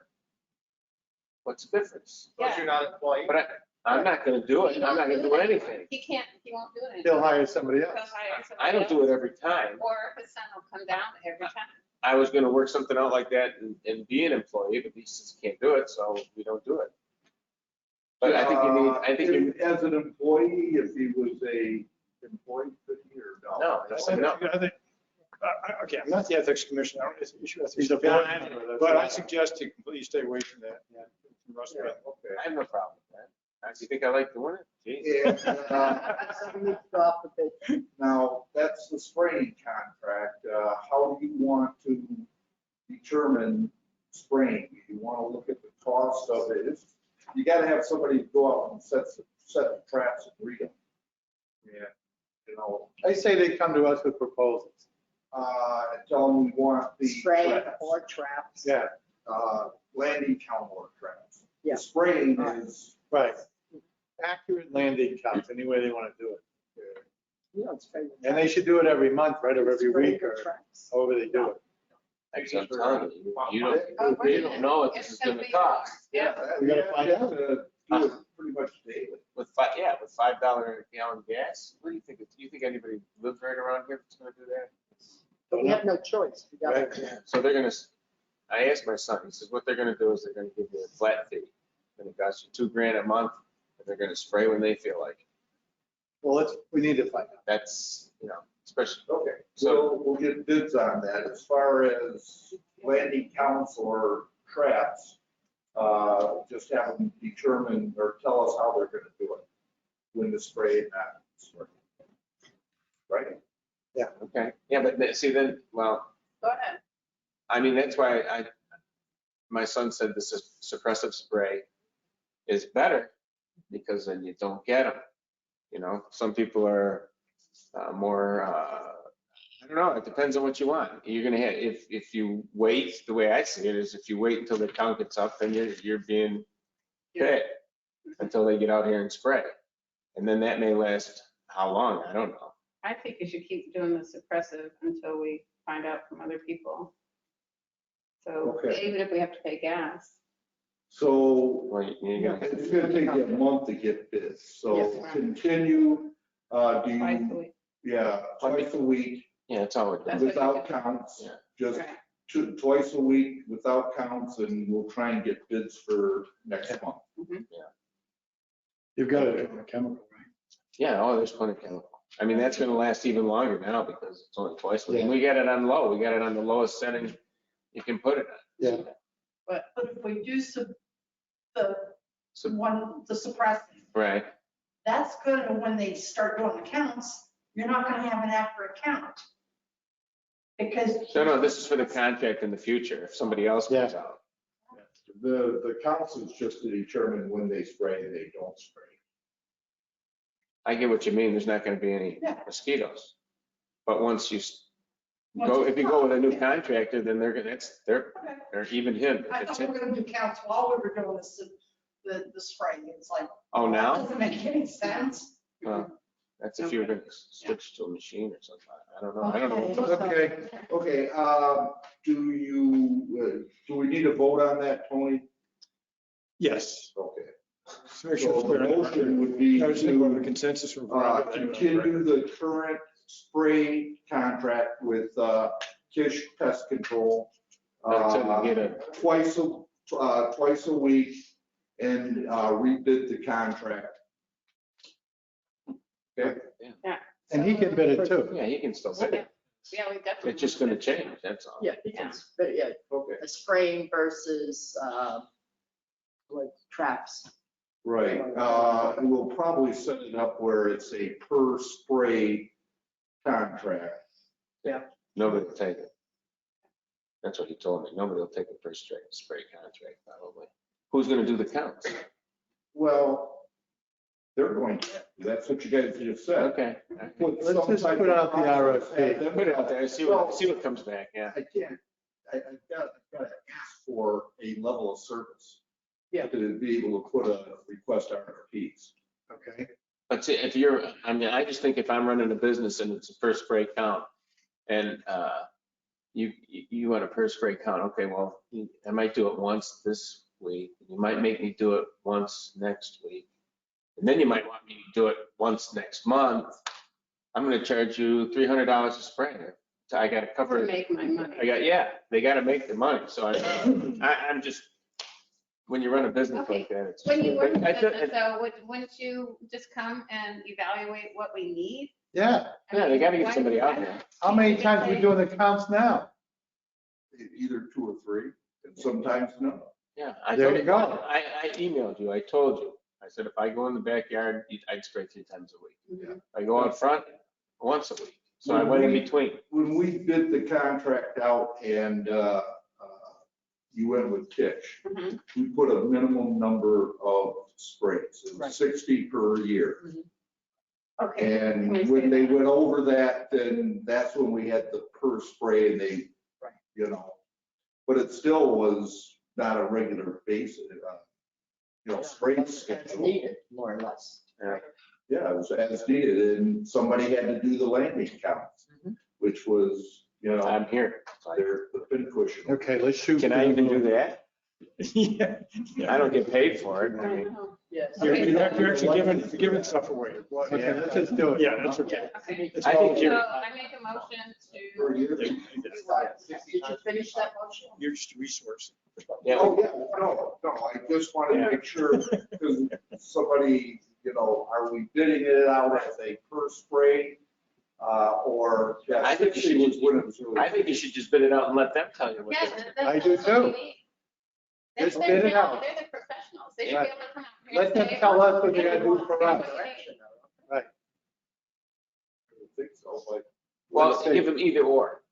H: What's the difference?
L: Because you're not employed.
H: But I'm not going to do it. I'm not going to do anything.
E: He won't do it.
F: He'll hire somebody else.
H: I don't do it every time.
E: Or his son will come down every time.
H: I was going to work something out like that and be an employee, but he says he can't do it, so we don't do it. But I think you need,
C: as an employee, if he was a employee, could he or no?
H: No.
G: I think, okay, I'm not the ethics commissioner. I don't issue ethics.
F: He's a board
G: Yeah,
F: member,
G: but I suggest to completely stay away from that. Yeah. From Russ Bennett.
C: Okay.
H: I have no problem with that. You think I like doing it? Jeez.
C: And, now, that's the spraying contract. How do you want to determine spraying? Do you want to look at the cost of it? You got to have somebody go out and set the traps and read them. Yeah.
F: I say they come to us with proposals.
C: Tell them we want the
B: Spray
C: traps.
B: or traps.
F: Yeah.
C: Landing count or traps.
B: Yeah.
C: The spraying is.
F: Right. Accurate landing counts, any way they want to do it. And they should do it every month, right, or every week, or however they do it.
H: Actually, I'm telling you, you don't know what this is going to cost.
E: Yeah.
F: We gotta find out.
C: Do it pretty much daily.
H: With $5 a gallon gas, what do you think? Do you think anybody lives right around here that's gonna do that?
B: But we have no choice. We gotta-
H: So they're gonna, I asked my son, he says, what they're gonna do is they're gonna give you a flat fee. And it costs you $2,000 a month, and they're gonna spray when they feel like it.
R: Well, we need to find out.
H: That's, especially.
C: Okay, so we'll get bids on that. As far as landing counts or traps, just have them determine or tell us how they're gonna do it. When to spray and not spray. Right?
R: Yeah.
H: Okay, yeah, but see then, well,
E: Go ahead.
H: I mean, that's why my son said this is suppressive spray is better because then you don't get them. Some people are more, I don't know, it depends on what you want. You're gonna have, if you wait, the way I see it is if you wait until the count gets up, then you're being hit until they get out here and spray. And then that may last how long? I don't know.
E: I think you should keep doing the suppressive until we find out from other people. So
C: Okay.
E: even if we have to pay gas.
C: So
H: Well, you're gonna,
C: it's gonna take you a month to get bids. So
E: Yes, ma'am.
C: continue, do
E: Twice a
C: you,
E: week.
C: yeah, twice a week
H: yeah, that's all it
E: That's
H: does.
E: what you
C: without counts.
H: Yeah.
C: Just
E: Right.
C: twice a week without counts, and we'll try and get bids for next month.
E: Mhm.
R: You've got to do a chemical, right?
H: Yeah, there's plenty of chemical. I mean, that's gonna last even longer now because it's only twice a week. And we got it on low. We got it on the lowest setting you can put it on.
R: Yeah.
B: But if we do the suppressing,
H: Right.
B: that's gonna, when they start doing the counts, you're not gonna have an accurate count. Because.
H: No, this is for the contract in the future, if somebody else comes out.
C: The counts is just to determine when they spray and they don't spray.
H: I get what you mean, there's not gonna be any mosquitoes. But once you go, if you go with a new contractor, then they're even him.
B: I thought we were gonna do counts while we were doing the spraying. It's like.
H: Oh, now?
B: That doesn't make any sense.
H: That's if you're gonna switch to a machine or something. I don't know.
C: Okay, do we need a vote on that, Tony?
R: Yes.
C: Okay.
R: So make sure it's
C: So
R: clear.
C: the motion would be
R: I was thinking of a
C: to
R: consensus from.
C: continue the current spray contract with Kish Pest Control.
H: Until you get a-
C: Twice a week and rebid the contract. Okay?
E: Yeah.
R: And he can bid it too.
H: Yeah, he can still bid it.
E: Yeah, we definitely.
H: It's just gonna change, that's all.
B: Yeah,
C: Okay.
B: a spraying versus, like traps.
C: Right, and we'll probably set it up where it's a per spray contract.
H: Nobody will take it. That's what he told me. Nobody will take a first spray contract, probably. Who's gonna do the counts?
C: Well, they're going to, that's what you guys just said.
H: Okay.
R: Let's just put out the RFP.
H: Put it out there, see what comes back, yeah.
C: I can't, I've got to ask for a level of service.
B: Yeah.
C: To be able to put a request RFPs.
R: Okay.
H: But see, I just think if I'm running a business and it's a per spray count and you want a per spray count, okay, well, I might do it once this week. You might make me do it once next week. And then you might want me to do it once next month. I'm gonna charge you $300 a spray. So I gotta cover
E: To
H: it.
E: make my money.
H: They gotta make the money. So I'm just, when you run a business like that, it's.
E: When you work in
H: I feel-
E: business, though, wouldn't you just come and evaluate what we need?
R: Yeah.
H: Yeah, they gotta get
E: Why-
H: somebody out there.
R: How many times are we doing the counts now?
C: Either 2 or 3, and sometimes no.
H: Yeah.
R: There you go.
H: I emailed you, I told you. I said, if I go in the backyard, I'd spray 3 times a week.
C: Yeah.
H: I go out front once a week. So I went in between.
C: When we bid the contract out and you went with Kish,
E: Mhm.
C: we put a minimum number of sprays. It was 60 per year.
E: Okay.
C: And
E: Can we
C: when
E: say
C: they
E: that?
C: went over that, then that's when we had the per spray and they, but it still was not a regular basis, spray
B: As
C: schedule.
B: needed, more or less.
C: Yeah, it was as needed, and somebody had to do the landing counts, which was,
H: I'm here.
C: they're the pin cushion.
R: Okay, let's shoot.
H: Can I even do that?
R: Yeah.
H: I don't get paid for it. I mean,
B: Yes.
R: You're actually giving stuff away. Okay, let's just do it. Yeah, that's okay. It's
H: I think
E: So
R: volunteer.
E: I make a motion to,
B: Did you finish that motion?
R: You're just a resource.
H: yeah,
C: Oh, yeah, no, I just want to make sure, because somebody, are we bidding it out as a per spray? Or, yeah,
H: I think you should
C: 60 was
H: just-
C: when it was really.
H: I think you should just bid it out and let them tell you what
E: yeah,
H: they.
R: I do too.
E: That's
R: Just
E: their
R: bid it
E: job,
R: out.
E: they're the professionals, they should be
R: Right.
E: able to come out here and
R: Let them
E: say,
R: tell
E: "Oh,
R: us what they gotta do for us. Right.
C: I think so, but.
H: Well, give them either or,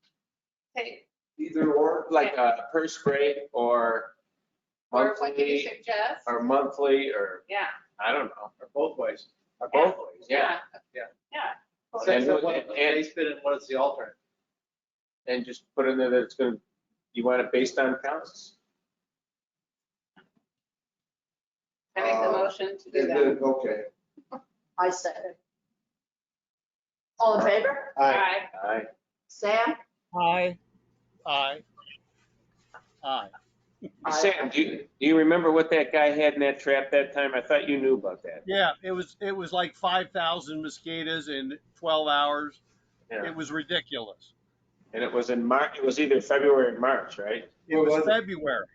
E: Hey,
C: Either or.
H: like per spray or
E: or what do you
H: monthly
E: suggest?
H: or monthly or,
E: Yeah,
H: I don't know.
L: Or both ways.
H: Or both ways, yeah.
E: yeah.
H: And,
L: What base bid and what is the alternate?
H: and just put in there that it's gonna, you want it based on counts?
E: I make the motion to do
C: And
E: that.
C: then, okay.
B: I said it. All in favor?
T: Aye.
H: Aye.
B: Sam?
G: Aye. Aye. Aye.
H: Sam, do you remember what that guy had in that trap that time? I thought you knew about that.
G: Yeah, it was like 5,000 mosquitoes in 12 hours.
H: Yeah.
G: It was ridiculous.
H: And it was in March, it was either February or March, right?
G: It was February.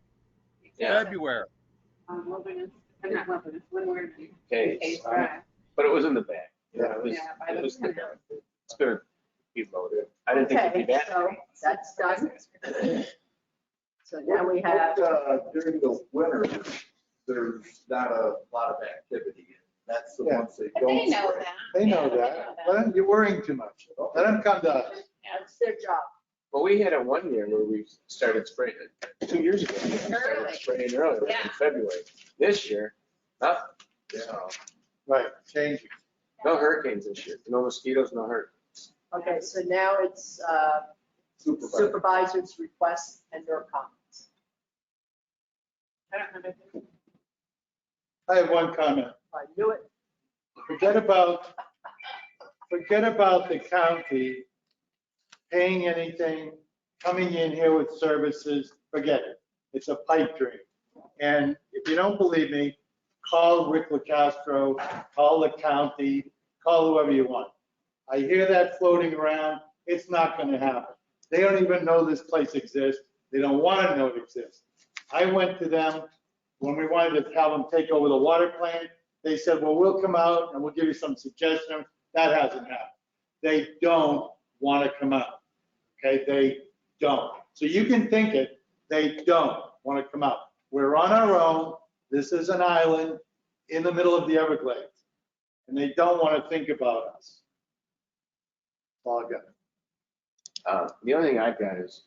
H: Yeah.
G: February.
E: Wilderness, I'm not wilderness, Windward.
H: Okay.
E: Case Drive.
H: But it was in the back. Yeah,
E: Yeah, by
H: it
E: the
H: was
E: canal.
H: it's gonna be loaded. I didn't think it'd be
B: Okay,
H: that.
B: so that's done. So now we have,
C: During the winter, there's not a lot of activity. That's the
F: Yeah.
C: ones they
E: But
C: don't.
E: they know
C: spray.
E: that.
F: They know
E: Yeah,
F: that. Well, you're worrying too much. Let them come to us.
B: that's their job.
H: Well, we had it one year where we started spraying it, 2 years ago. We started
E: Early.
H: spraying early, like in
E: Yeah.
H: February. This year, nothing.
C: Yeah.
F: Right, changing.
H: No hurricanes this year, no mosquitoes, no hurricanes.
B: Okay, so now it's supervisors' requests and their comments.
E: I don't have anything.
F: I have one comment.
B: I knew it.
F: Forget about the county paying anything, coming in here with services, forget it. It's a pipe dream. And if you don't believe me, call Rick LaCastro, call the county, call whoever you want. I hear that floating around. It's not going to happen. They don't even know this place exists. They don't want to know it exists. I went to them when we wanted to have them take over the water plant. They said, well, we'll come out and we'll give you some suggestions. That hasn't happened. They don't want to come out. Okay, they don't. So you can think it, they don't want to come out. We're on our own. This is an island in the middle of the Everglades. And they don't want to think about us. That's all I got.
H: The only thing I've got is,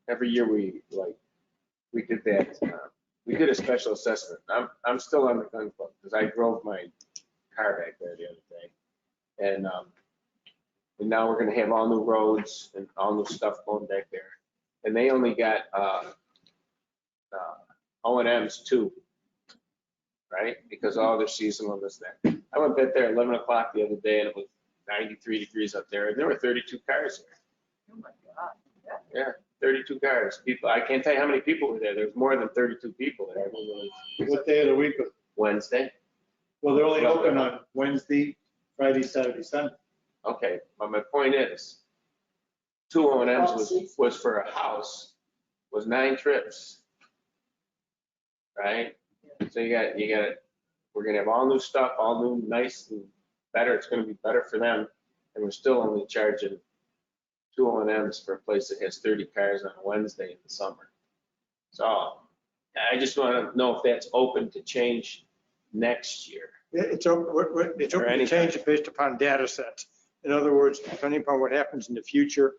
H: every year we did that, we did a special assessment. I'm still on the gun club because I drove my car back there the other day. And now we're gonna have all new roads and all new stuff going back there. And they only got, O&Ms too, right? Because all their seasonal and this, that. I went back there at 11 o'clock the other day and it was 93 degrees up there and there were 32 cars there.
B: Oh my God.
H: Yeah, 32 cars. People, I can't tell you how many people were there. There's more than 32 people there.
F: What day of the week was it?
H: Wednesday.
F: Well, they're only open on Wednesday, Friday, Saturday, Sunday.
H: Okay, but my point is, 2 O&Ms was for a house, was 9 trips. Right? So you got, we're gonna have all new stuff, all new, nice and better. It's gonna be better for them. And we're still only charging 2 O&Ms for a place that has 30 cars on a Wednesday in the summer. So I just want to know if that's open to change next year.
R: It's open to change it based upon data sets. In other words, depending upon what happens in the future,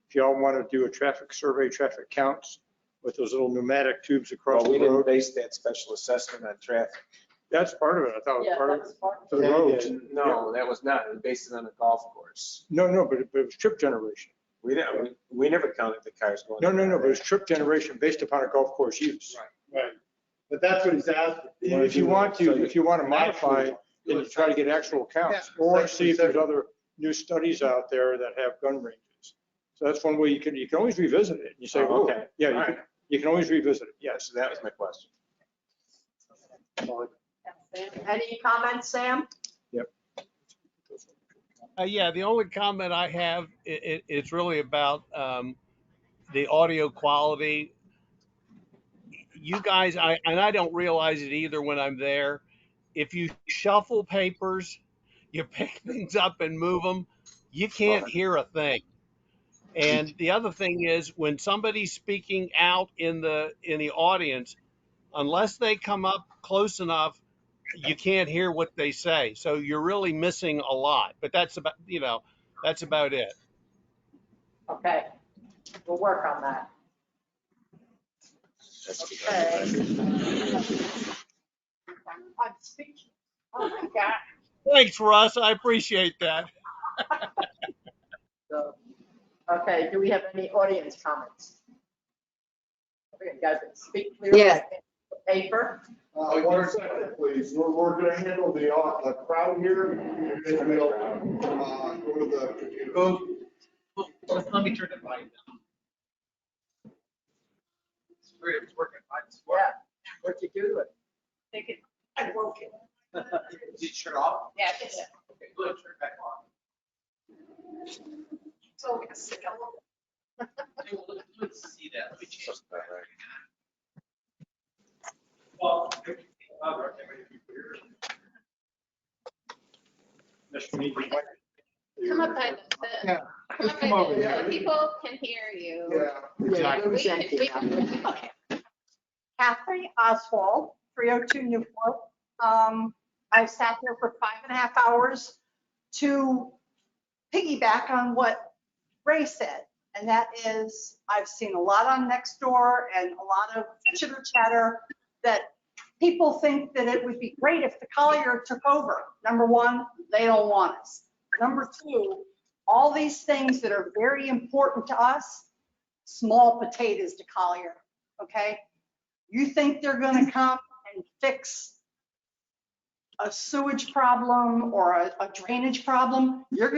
R: if y'all want to do a traffic survey, traffic counts with those little pneumatic tubes across
H: Well, we
R: the
H: didn't
R: road.
H: base that special assessment on traffic.
R: That's part of it. I thought it was
B: Yeah,
R: part of
B: that's
R: it
B: part
R: for the
F: Yeah,
R: roads.
F: yeah.
H: No, that was not. We based it on a golf course.
R: No, but it was trip generation.
H: We didn't, we never counted the cars going.
R: No, but it's trip generation based upon a golf course use.
F: Right. But that's what he's asking.
R: If you want to modify it, then you try to get actual counts or see if there's other new studies out there that have gun ranges. So that's one way you can always revisit it. You say,
H: Oh,
R: oh,
H: okay.
R: yeah,
H: All right.
R: You can always revisit it. Yes, that was my question.
B: Any comments, Sam?
M: Yeah, the only comment I have, it's really about the audio quality. You guys, and I don't realize it either when I'm there. If you shuffle papers, you pick things up and move them, you can't hear a thing. And the other thing is when somebody's speaking out in the audience, unless they come up close enough, you can't hear what they say. So you're really missing a lot. But that's about, that's about it.
B: Okay, we'll work on that. Okay. I'm speechless. Oh my God.
M: Thanks, Russ. I appreciate that.
B: So, okay, do we have any audience comments? Okay, guys, speak clearly.
A: Yes.
B: Paper.
C: 1 second, please. We're going to handle the crowd here. And we'll go to the computer.
L: Let me turn the volume down. It's working fine.
B: Yeah. What'd you do to it?
L: I broke it. Did you shut off?
B: Yeah.
L: Okay, good, turn it back on.
B: So,
L: Let's see that. Let me change that. Well,
E: Come up by
F: Yeah,
E: come
F: just
E: up
F: come
E: by
F: over
E: the,
F: here.
E: so people can hear you.
C: Yeah.
F: Exactly.
E: We can-
B: Okay. Catherine Oswald, 302 Newport. I've sat here for 5.5 hours to piggyback on what Ray said. And that is, I've seen a lot on Nextdoor and a lot of chitter chatter that people think that it would be great if the Collier took over. Number one, they don't want us. Number two, all these things that are very important to us, small potatoes to Collier, okay? You think they're gonna come and fix a sewage problem or a drainage problem, you're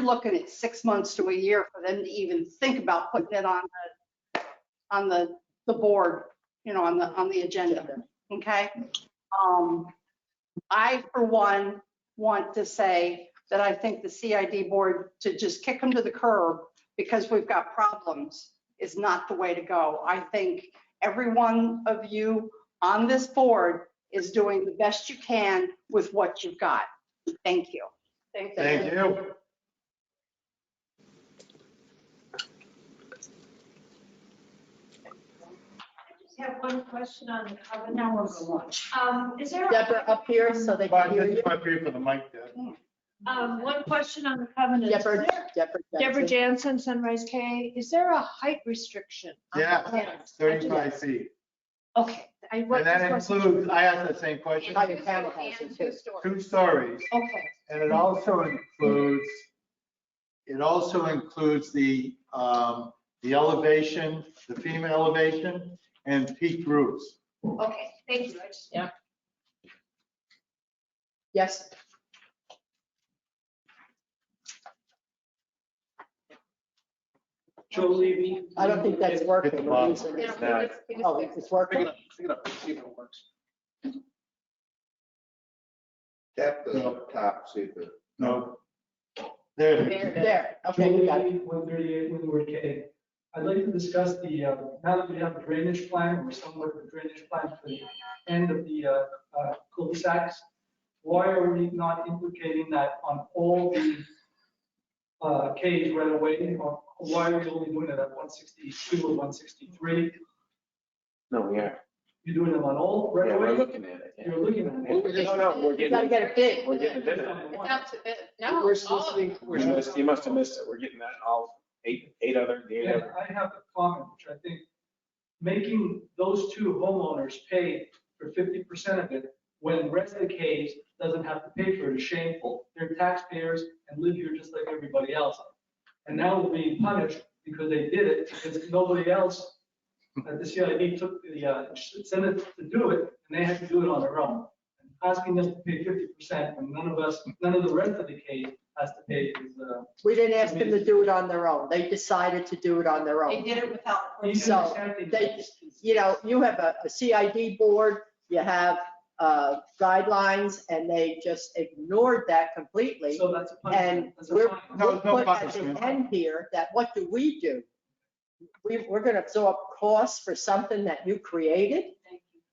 B: looking at 6 months to a year for them to even think about putting it on the board, on the agenda, okay? I, for one, want to say that I think the CID board to just kick them to the curb because we've got problems is not the way to go. I think every one of you on this board is doing the best you can with what you've got. Thank you.
F: Thank you.
J: I have one question on the covenant.
B: Now we're going to lunch.
J: Is there?
B: Deborah up here so they can hear you.
F: Just up here for the mic there.
J: One question on the covenant. Deborah Jansen, Sunrise K. Is there a height restoration? on the
F: Yeah,
J: covenants?
F: 35 feet.
J: Okay.
F: And that includes, I asked the same question,
B: How your panel house is too.
F: 2 stories.
J: Okay.
F: And it also includes the elevation, the FEMA elevation and peak roofs.
J: Okay, thank you.
B: Yeah. Yes.
U: Joe Levy.
B: I don't think that's working.
F: Wow.
B: Oh, it's working?
U: Pick it up, see if it works.
C: Tap the top, see if it.
F: No. There.
B: There.
U: Joe
B: Okay, we got it.
U: Levy, 138 Windward K. I'd like to discuss now that we have a drainage plan, or somewhat of a drainage plan for the end of the cul-de-sacs. Why are we not implicating that on all the Ks right away? Or why are we only doing it at 162 or 163?
H: No, we are.
U: You're doing them on all right
H: Yeah,
U: away?
H: we're looking at it. Yeah.
U: You're looking at it.
H: No, we're
B: You gotta
H: getting,
B: get it big.
H: we're getting bid.
E: It's out to bid. No,
H: We're
E: all of them.
H: You must have missed it. We're getting that all eight other.
U: And I have a comment, which I think making those 2 homeowners pay for 50% of it when the rest of the Ks doesn't have to pay for it is shameful. They're taxpayers and live here just like everybody else. And now they're being punished because they did it because nobody else at the CID took the incentive to do it and they had to do it on their own. Asking us to pay 50% and none of the rest of the Ks has to pay his,
B: We didn't ask them to do it on their own. They decided to do it on their
J: They
B: own.
J: did it without.
B: So they, you know, you have a CID board, you have guidelines, and they just ignored that completely.
U: so that's a
B: And
U: punishment. That's a
B: we're
U: fine.
R: No,
B: we're
R: no
B: put at
R: punishment.
B: the end here that what do? We're going to absorb costs for something that you created.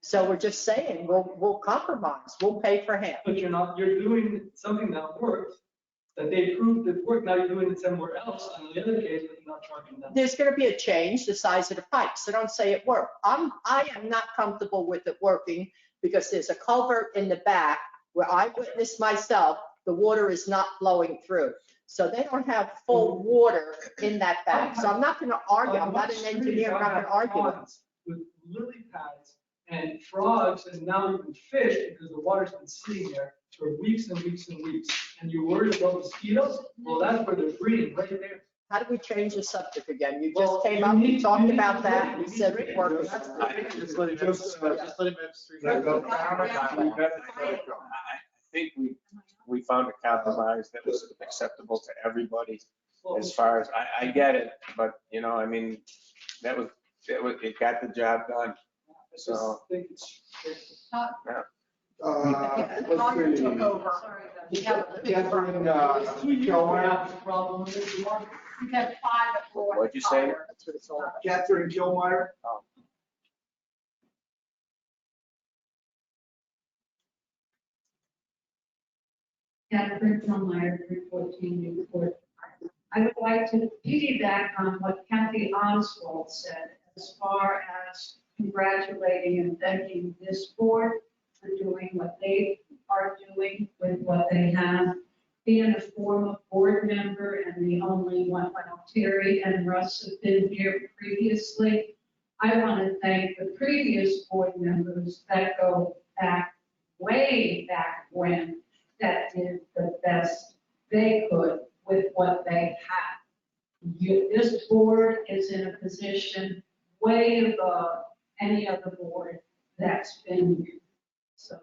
B: So we're just saying, we'll compromise, we'll pay for half.
U: But you're doing something that worked, that they proved it worked, now you're doing it somewhere else, and in the other case, you're not charging them.
B: There's going to be a change, the size of the pipe, so don't say it worked. I am not comfortable with it working because there's a culvert in the back where I witnessed myself, the water is not flowing through. So they don't have full water in that back. So I'm not going to argue, I'm not an engineer, I'm not going to argue with it.
U: With lily pads and frogs and now even fish, because the water's been sitting there for weeks and weeks and weeks. And you're worried about mosquitoes? Well, that's where they're breeding, right there.
B: How do we change the subject again? You
U: Well,
B: just came
U: you
B: up,
U: need-
B: you talked
U: you need
B: about
U: to-
B: that, you said it worked.
F: Just let him
H: I think we found a compromise that was acceptable to everybody as far as, I get it, but, you know, I mean, it got the job done. So, yeah.
B: Let's see. Catherine, Kilmeyer.
J: We've had 5 at Florida.
H: What'd you say?
B: That's what it's all about.
C: Catherine Kilmeyer.
K: Catherine Kilmeyer, 314 Newport. I would like to piggyback on what Kathy Oswald said as far as congratulating and thanking this board for doing what they are doing with what they have. Being a former board member and the only one, well, Terry and Russ have been here previously. I want to thank the previous board members that go back, way back when, that did the best they could with what they had. This board is in a position way above any other board that's been here. So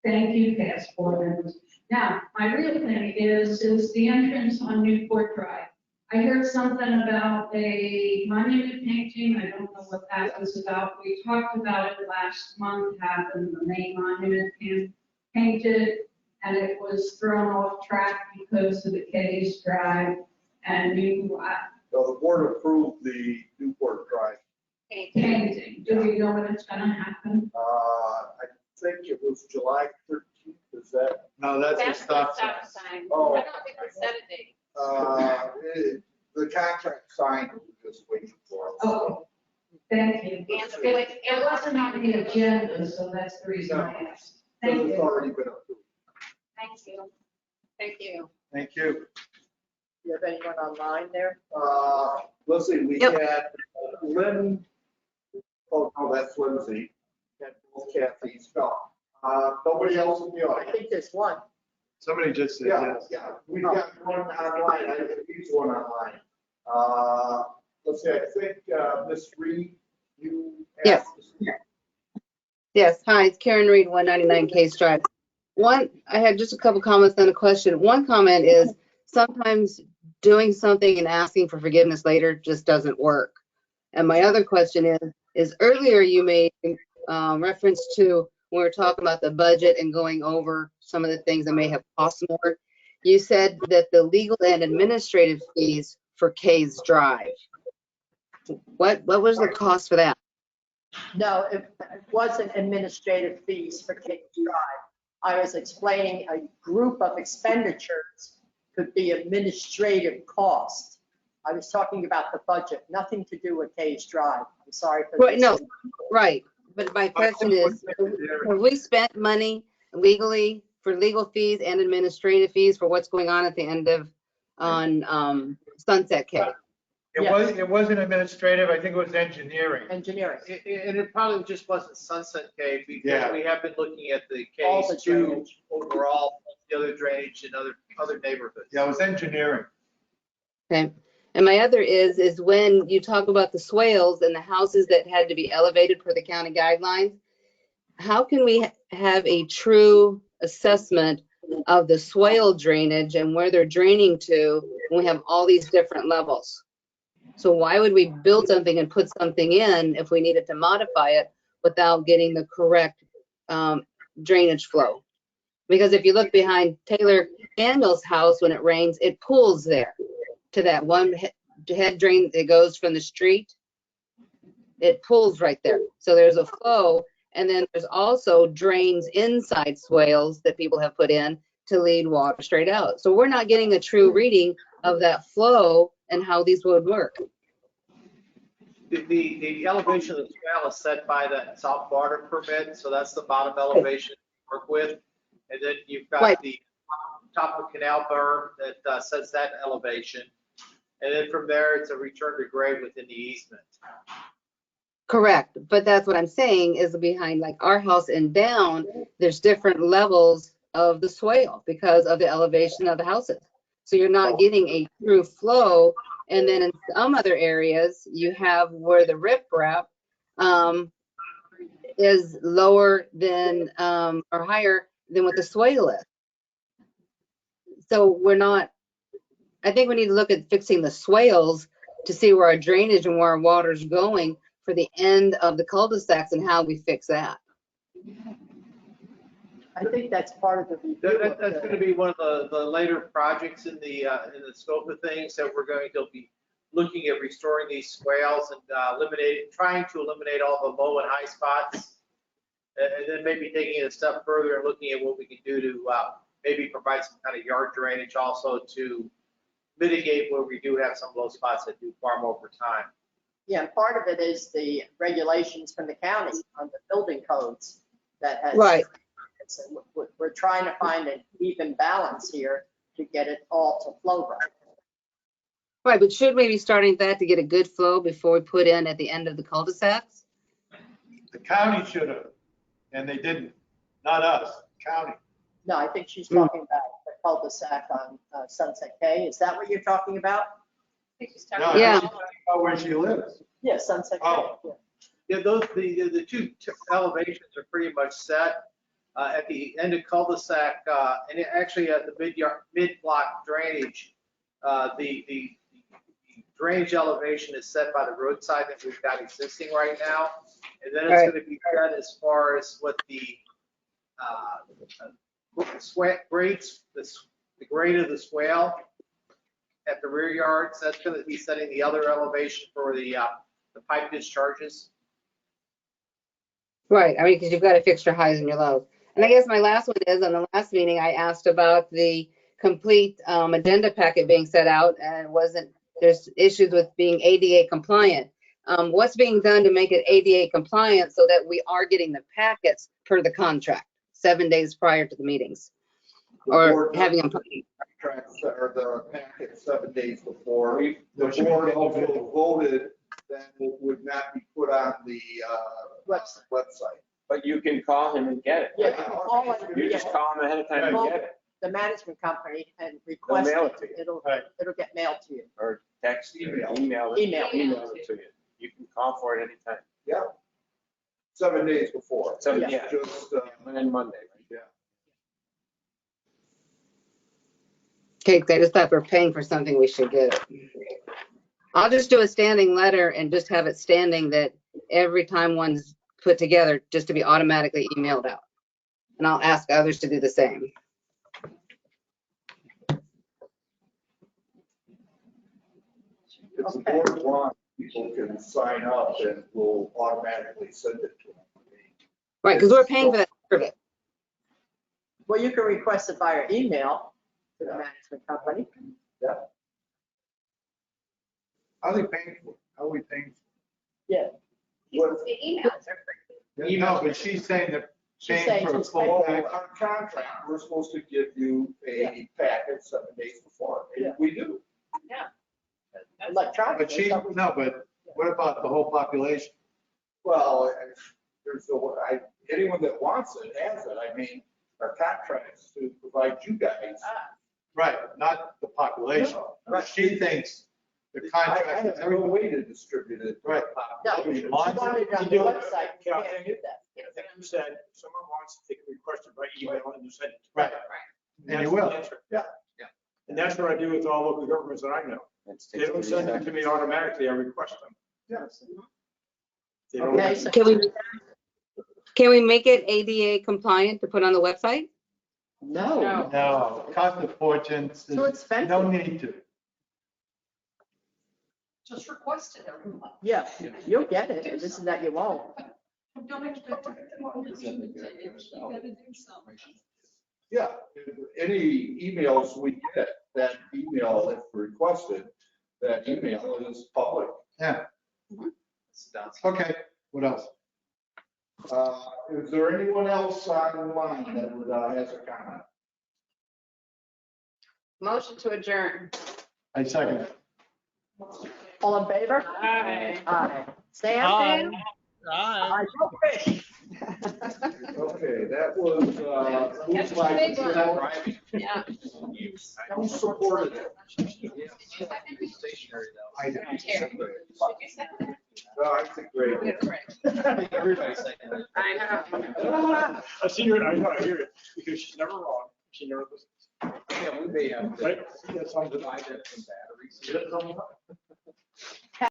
K: thank you, past board members. Now, my real thing is the entrance on Newport Drive. I heard something about a monument painting. I don't know what that was about. We talked about it last month, having the main monument painted, and it was thrown off track because of the Case Drive. And
C: The board approved the Newport Drive.
K: painting. Do we know when it's gonna happen?
C: I think it was July 13th, is that?
F: No, that's a stop sign.
E: sign.
C: Oh.
E: I don't think we set a date.
C: The contract signed, we're just waiting for it.
K: Oh, thank you. It wasn't on the agenda, so that's the reason I asked. Thank
C: It's
K: you.
C: already been approved.
E: Thank you. Thank you.
F: Thank you.
B: You have anyone online there?
C: Let's see, we had Lynn, oh, no, that's Lindsay, and Kathy's, no. Nobody else in the
B: I
C: audience.
B: think there's one.
F: Somebody just said
C: Yeah,
F: yes.
C: yeah, we've got one online, I think he's one online. Let's see, I think, Ms. Reed, you
A: Yes.
C: asked. to speak.
A: Yes, hi, it's Karen Reed, 199 Case Drive. I had just a couple comments and a question. One comment is sometimes doing something and asking for forgiveness later just doesn't work. And my other question is earlier you made reference to when we were talking about the budget and going over some of the things that may have cost more. You said that the legal and administrative fees for Case Drive. What was the cost for that?
B: No, it wasn't administrative fees for Case Drive. I was explaining a group of expenditures could be administrative costs. I was talking about the budget, nothing to do with Case Drive. I'm sorry for
A: Right,
B: this.
A: no, right. But my question is, have we spent money legally for legal fees and administrative fees for what's going on at the end of, on Sunset K?
F: It wasn't administrative, I think it was engineering.
B: Engineering.
L: And it probably just wasn't Sunset Cave, because
F: Yeah.
L: we have been looking at the
B: All
L: case
B: the
L: too,
B: drainage.
L: overall, the other drainage and other neighborhoods.
F: Yeah, it was engineering.
A: Okay. And my other is when you talk about the swales and the houses that had to be elevated per the county guidelines, how can we have a true assessment of the swale drainage and where they're draining to when we have all these different levels. So why would we build something and put something in if we needed to modify it without getting the correct drainage flow? Because if you look behind Taylor Daniels' house, when it rains, it pools there to that one head drain that goes from the street. It pools right there. So there's a flow, and then there's also drains inside swales that people have put in to lead water straight out. So we're not getting a true reading of that flow and how these would work.
L: The elevation of the swale is set by the salt water permit, so that's the bottom elevation to work with. And then you've got the top of canal berm that sets that elevation. And then from there, it's a return to grade within the easement.
A: Correct, but that's what I'm saying is behind like our house and down, there's different levels of the swale because of the elevation of the houses. So you're not getting a true flow. And then in some other areas, you have where the riprap is lower than or higher than what the swale is. So we're not, I think we need to look at fixing the swales to see where our drainage and where our water's going for the end of the cul-de-sacs and how we fix that.
B: I think that's part of the review.
L: That's going to be one of the later projects in the scope of things that we're going to be looking at restoring these swales and trying to eliminate all the low and high spots. And then maybe taking it a step further and looking at what we can do to maybe provide some kind of yard drainage also to mitigate where we do have some low spots that do farm over time.
B: Yeah, part of it is the regulations from the county on the building codes that has.
A: Right.
B: So we're trying to find an even balance here to get it all to flow right.
A: Right, but should we be starting that to get a good flow before we put in at the end of the cul-de-sacs?
F: The county should have, and they didn't. Not us, county.
B: No, I think she's talking about the cul-de-sac on Sunset K. Is that what you're talking about?
E: I think she's talking
F: No,
A: Yeah.
F: she's talking about where she lives.
B: Yeah, Sunset K.
F: Oh.
B: Yeah.
L: Yeah, the two elevations are pretty much set. At the end of cul-de-sac, and actually at the mid-block drainage, the drainage elevation is set by the roadside that we've got existing right now. And then it's
A: Right.
L: going to be set as far as what the grade of the swale at the rear yards. That's going to be setting the other elevation for the pipe discharges.
A: Right, I mean, because you've got to fix your highs and your lows. And I guess my last one is, on the last meeting, I asked about the complete agenda packet being set out, and it wasn't, there's issues with being ADA compliant. What's being done to make it ADA compliant so that we are getting the packets per the contract 7 days prior to the meetings? Or having them.
C: Contracts or the packet 7 days before. The board also voted that it would not be put on the website.
H: But you can call him and get it.
B: Yeah, you can call it.
H: You just call him ahead of time and get it.
B: The management company and request
H: mail
B: it.
H: it to you.
B: It'll get mailed to you.
H: Or text, email it, email it to you. You can call for it anytime.
C: Yeah. 7 days before.
H: Yeah.
C: Just,
H: And then Monday, right?
C: yeah.
A: Okay, I just thought we're paying for something, we should get it. I'll just do a standing letter and just have it standing that every time one's put together, just to be automatically emailed out. And I'll ask others to do the same.
C: If the board wants, people can sign up and we'll automatically send it to them.
A: Right, because we're paying for that service.
B: Well, you can request it via email to the management company.
C: Yeah.
F: How are they paying for it? How are we paying?
B: Yeah.
E: The emails are free.
F: No, but she's saying that
B: She's
F: paying
B: saying
F: for a
B: she's
F: full
B: paying.
F: pack.
C: Our contract, we're supposed to give you a packet 7 days before, and we do.
E: Yeah.
B: Electronic.
F: But she, no, but what about the whole population?
C: Well, there's anyone that wants it has it. I mean, our contracts to provide you guys.
F: Right, not the population.
C: Right.
F: She thinks the
C: I
F: contract,
C: have no way to distribute it.
F: Right.
B: No, she wanted it on the website. You can't do that.
G: As you said, if someone wants, they can request it by email and you send it.
F: Right. And you will.
C: Yeah.
G: And that's what I do with all local governments that I know. They don't send them to me automatically, I request them.
C: Yes.
G: They don't-
B: Okay, so
A: Can we make it ADA compliant to put on the website?
B: no,
F: No, cost a fortune.
B: too
F: There's
B: expensive.
F: no need to.
J: Just request it every month.
B: Yeah, you'll get it. It isn't that you won't.
J: Don't expect it. You gotta do something.
C: Yeah, any emails we get, that email, if requested, that email is public.
F: Yeah. Okay, what else?
C: Is there anyone else online that would, has a comment?
E: Motion to adjourn.
F: I second it.
B: All in favor?
E: Aye.
B: Aye. Sam? Aye.
C: Okay, that was, moved by
E: Big one.
C: Michelle.
E: Yeah.
C: Who supported it?
N: Stationary though.
F: I did.
C: I think great.
N: Everybody seconded it.
E: I know.
G: I see her, I know, I hear it, because she's never wrong. She never listens.
N: Yeah, we may have.
G: Right?
N: That's on the batteries.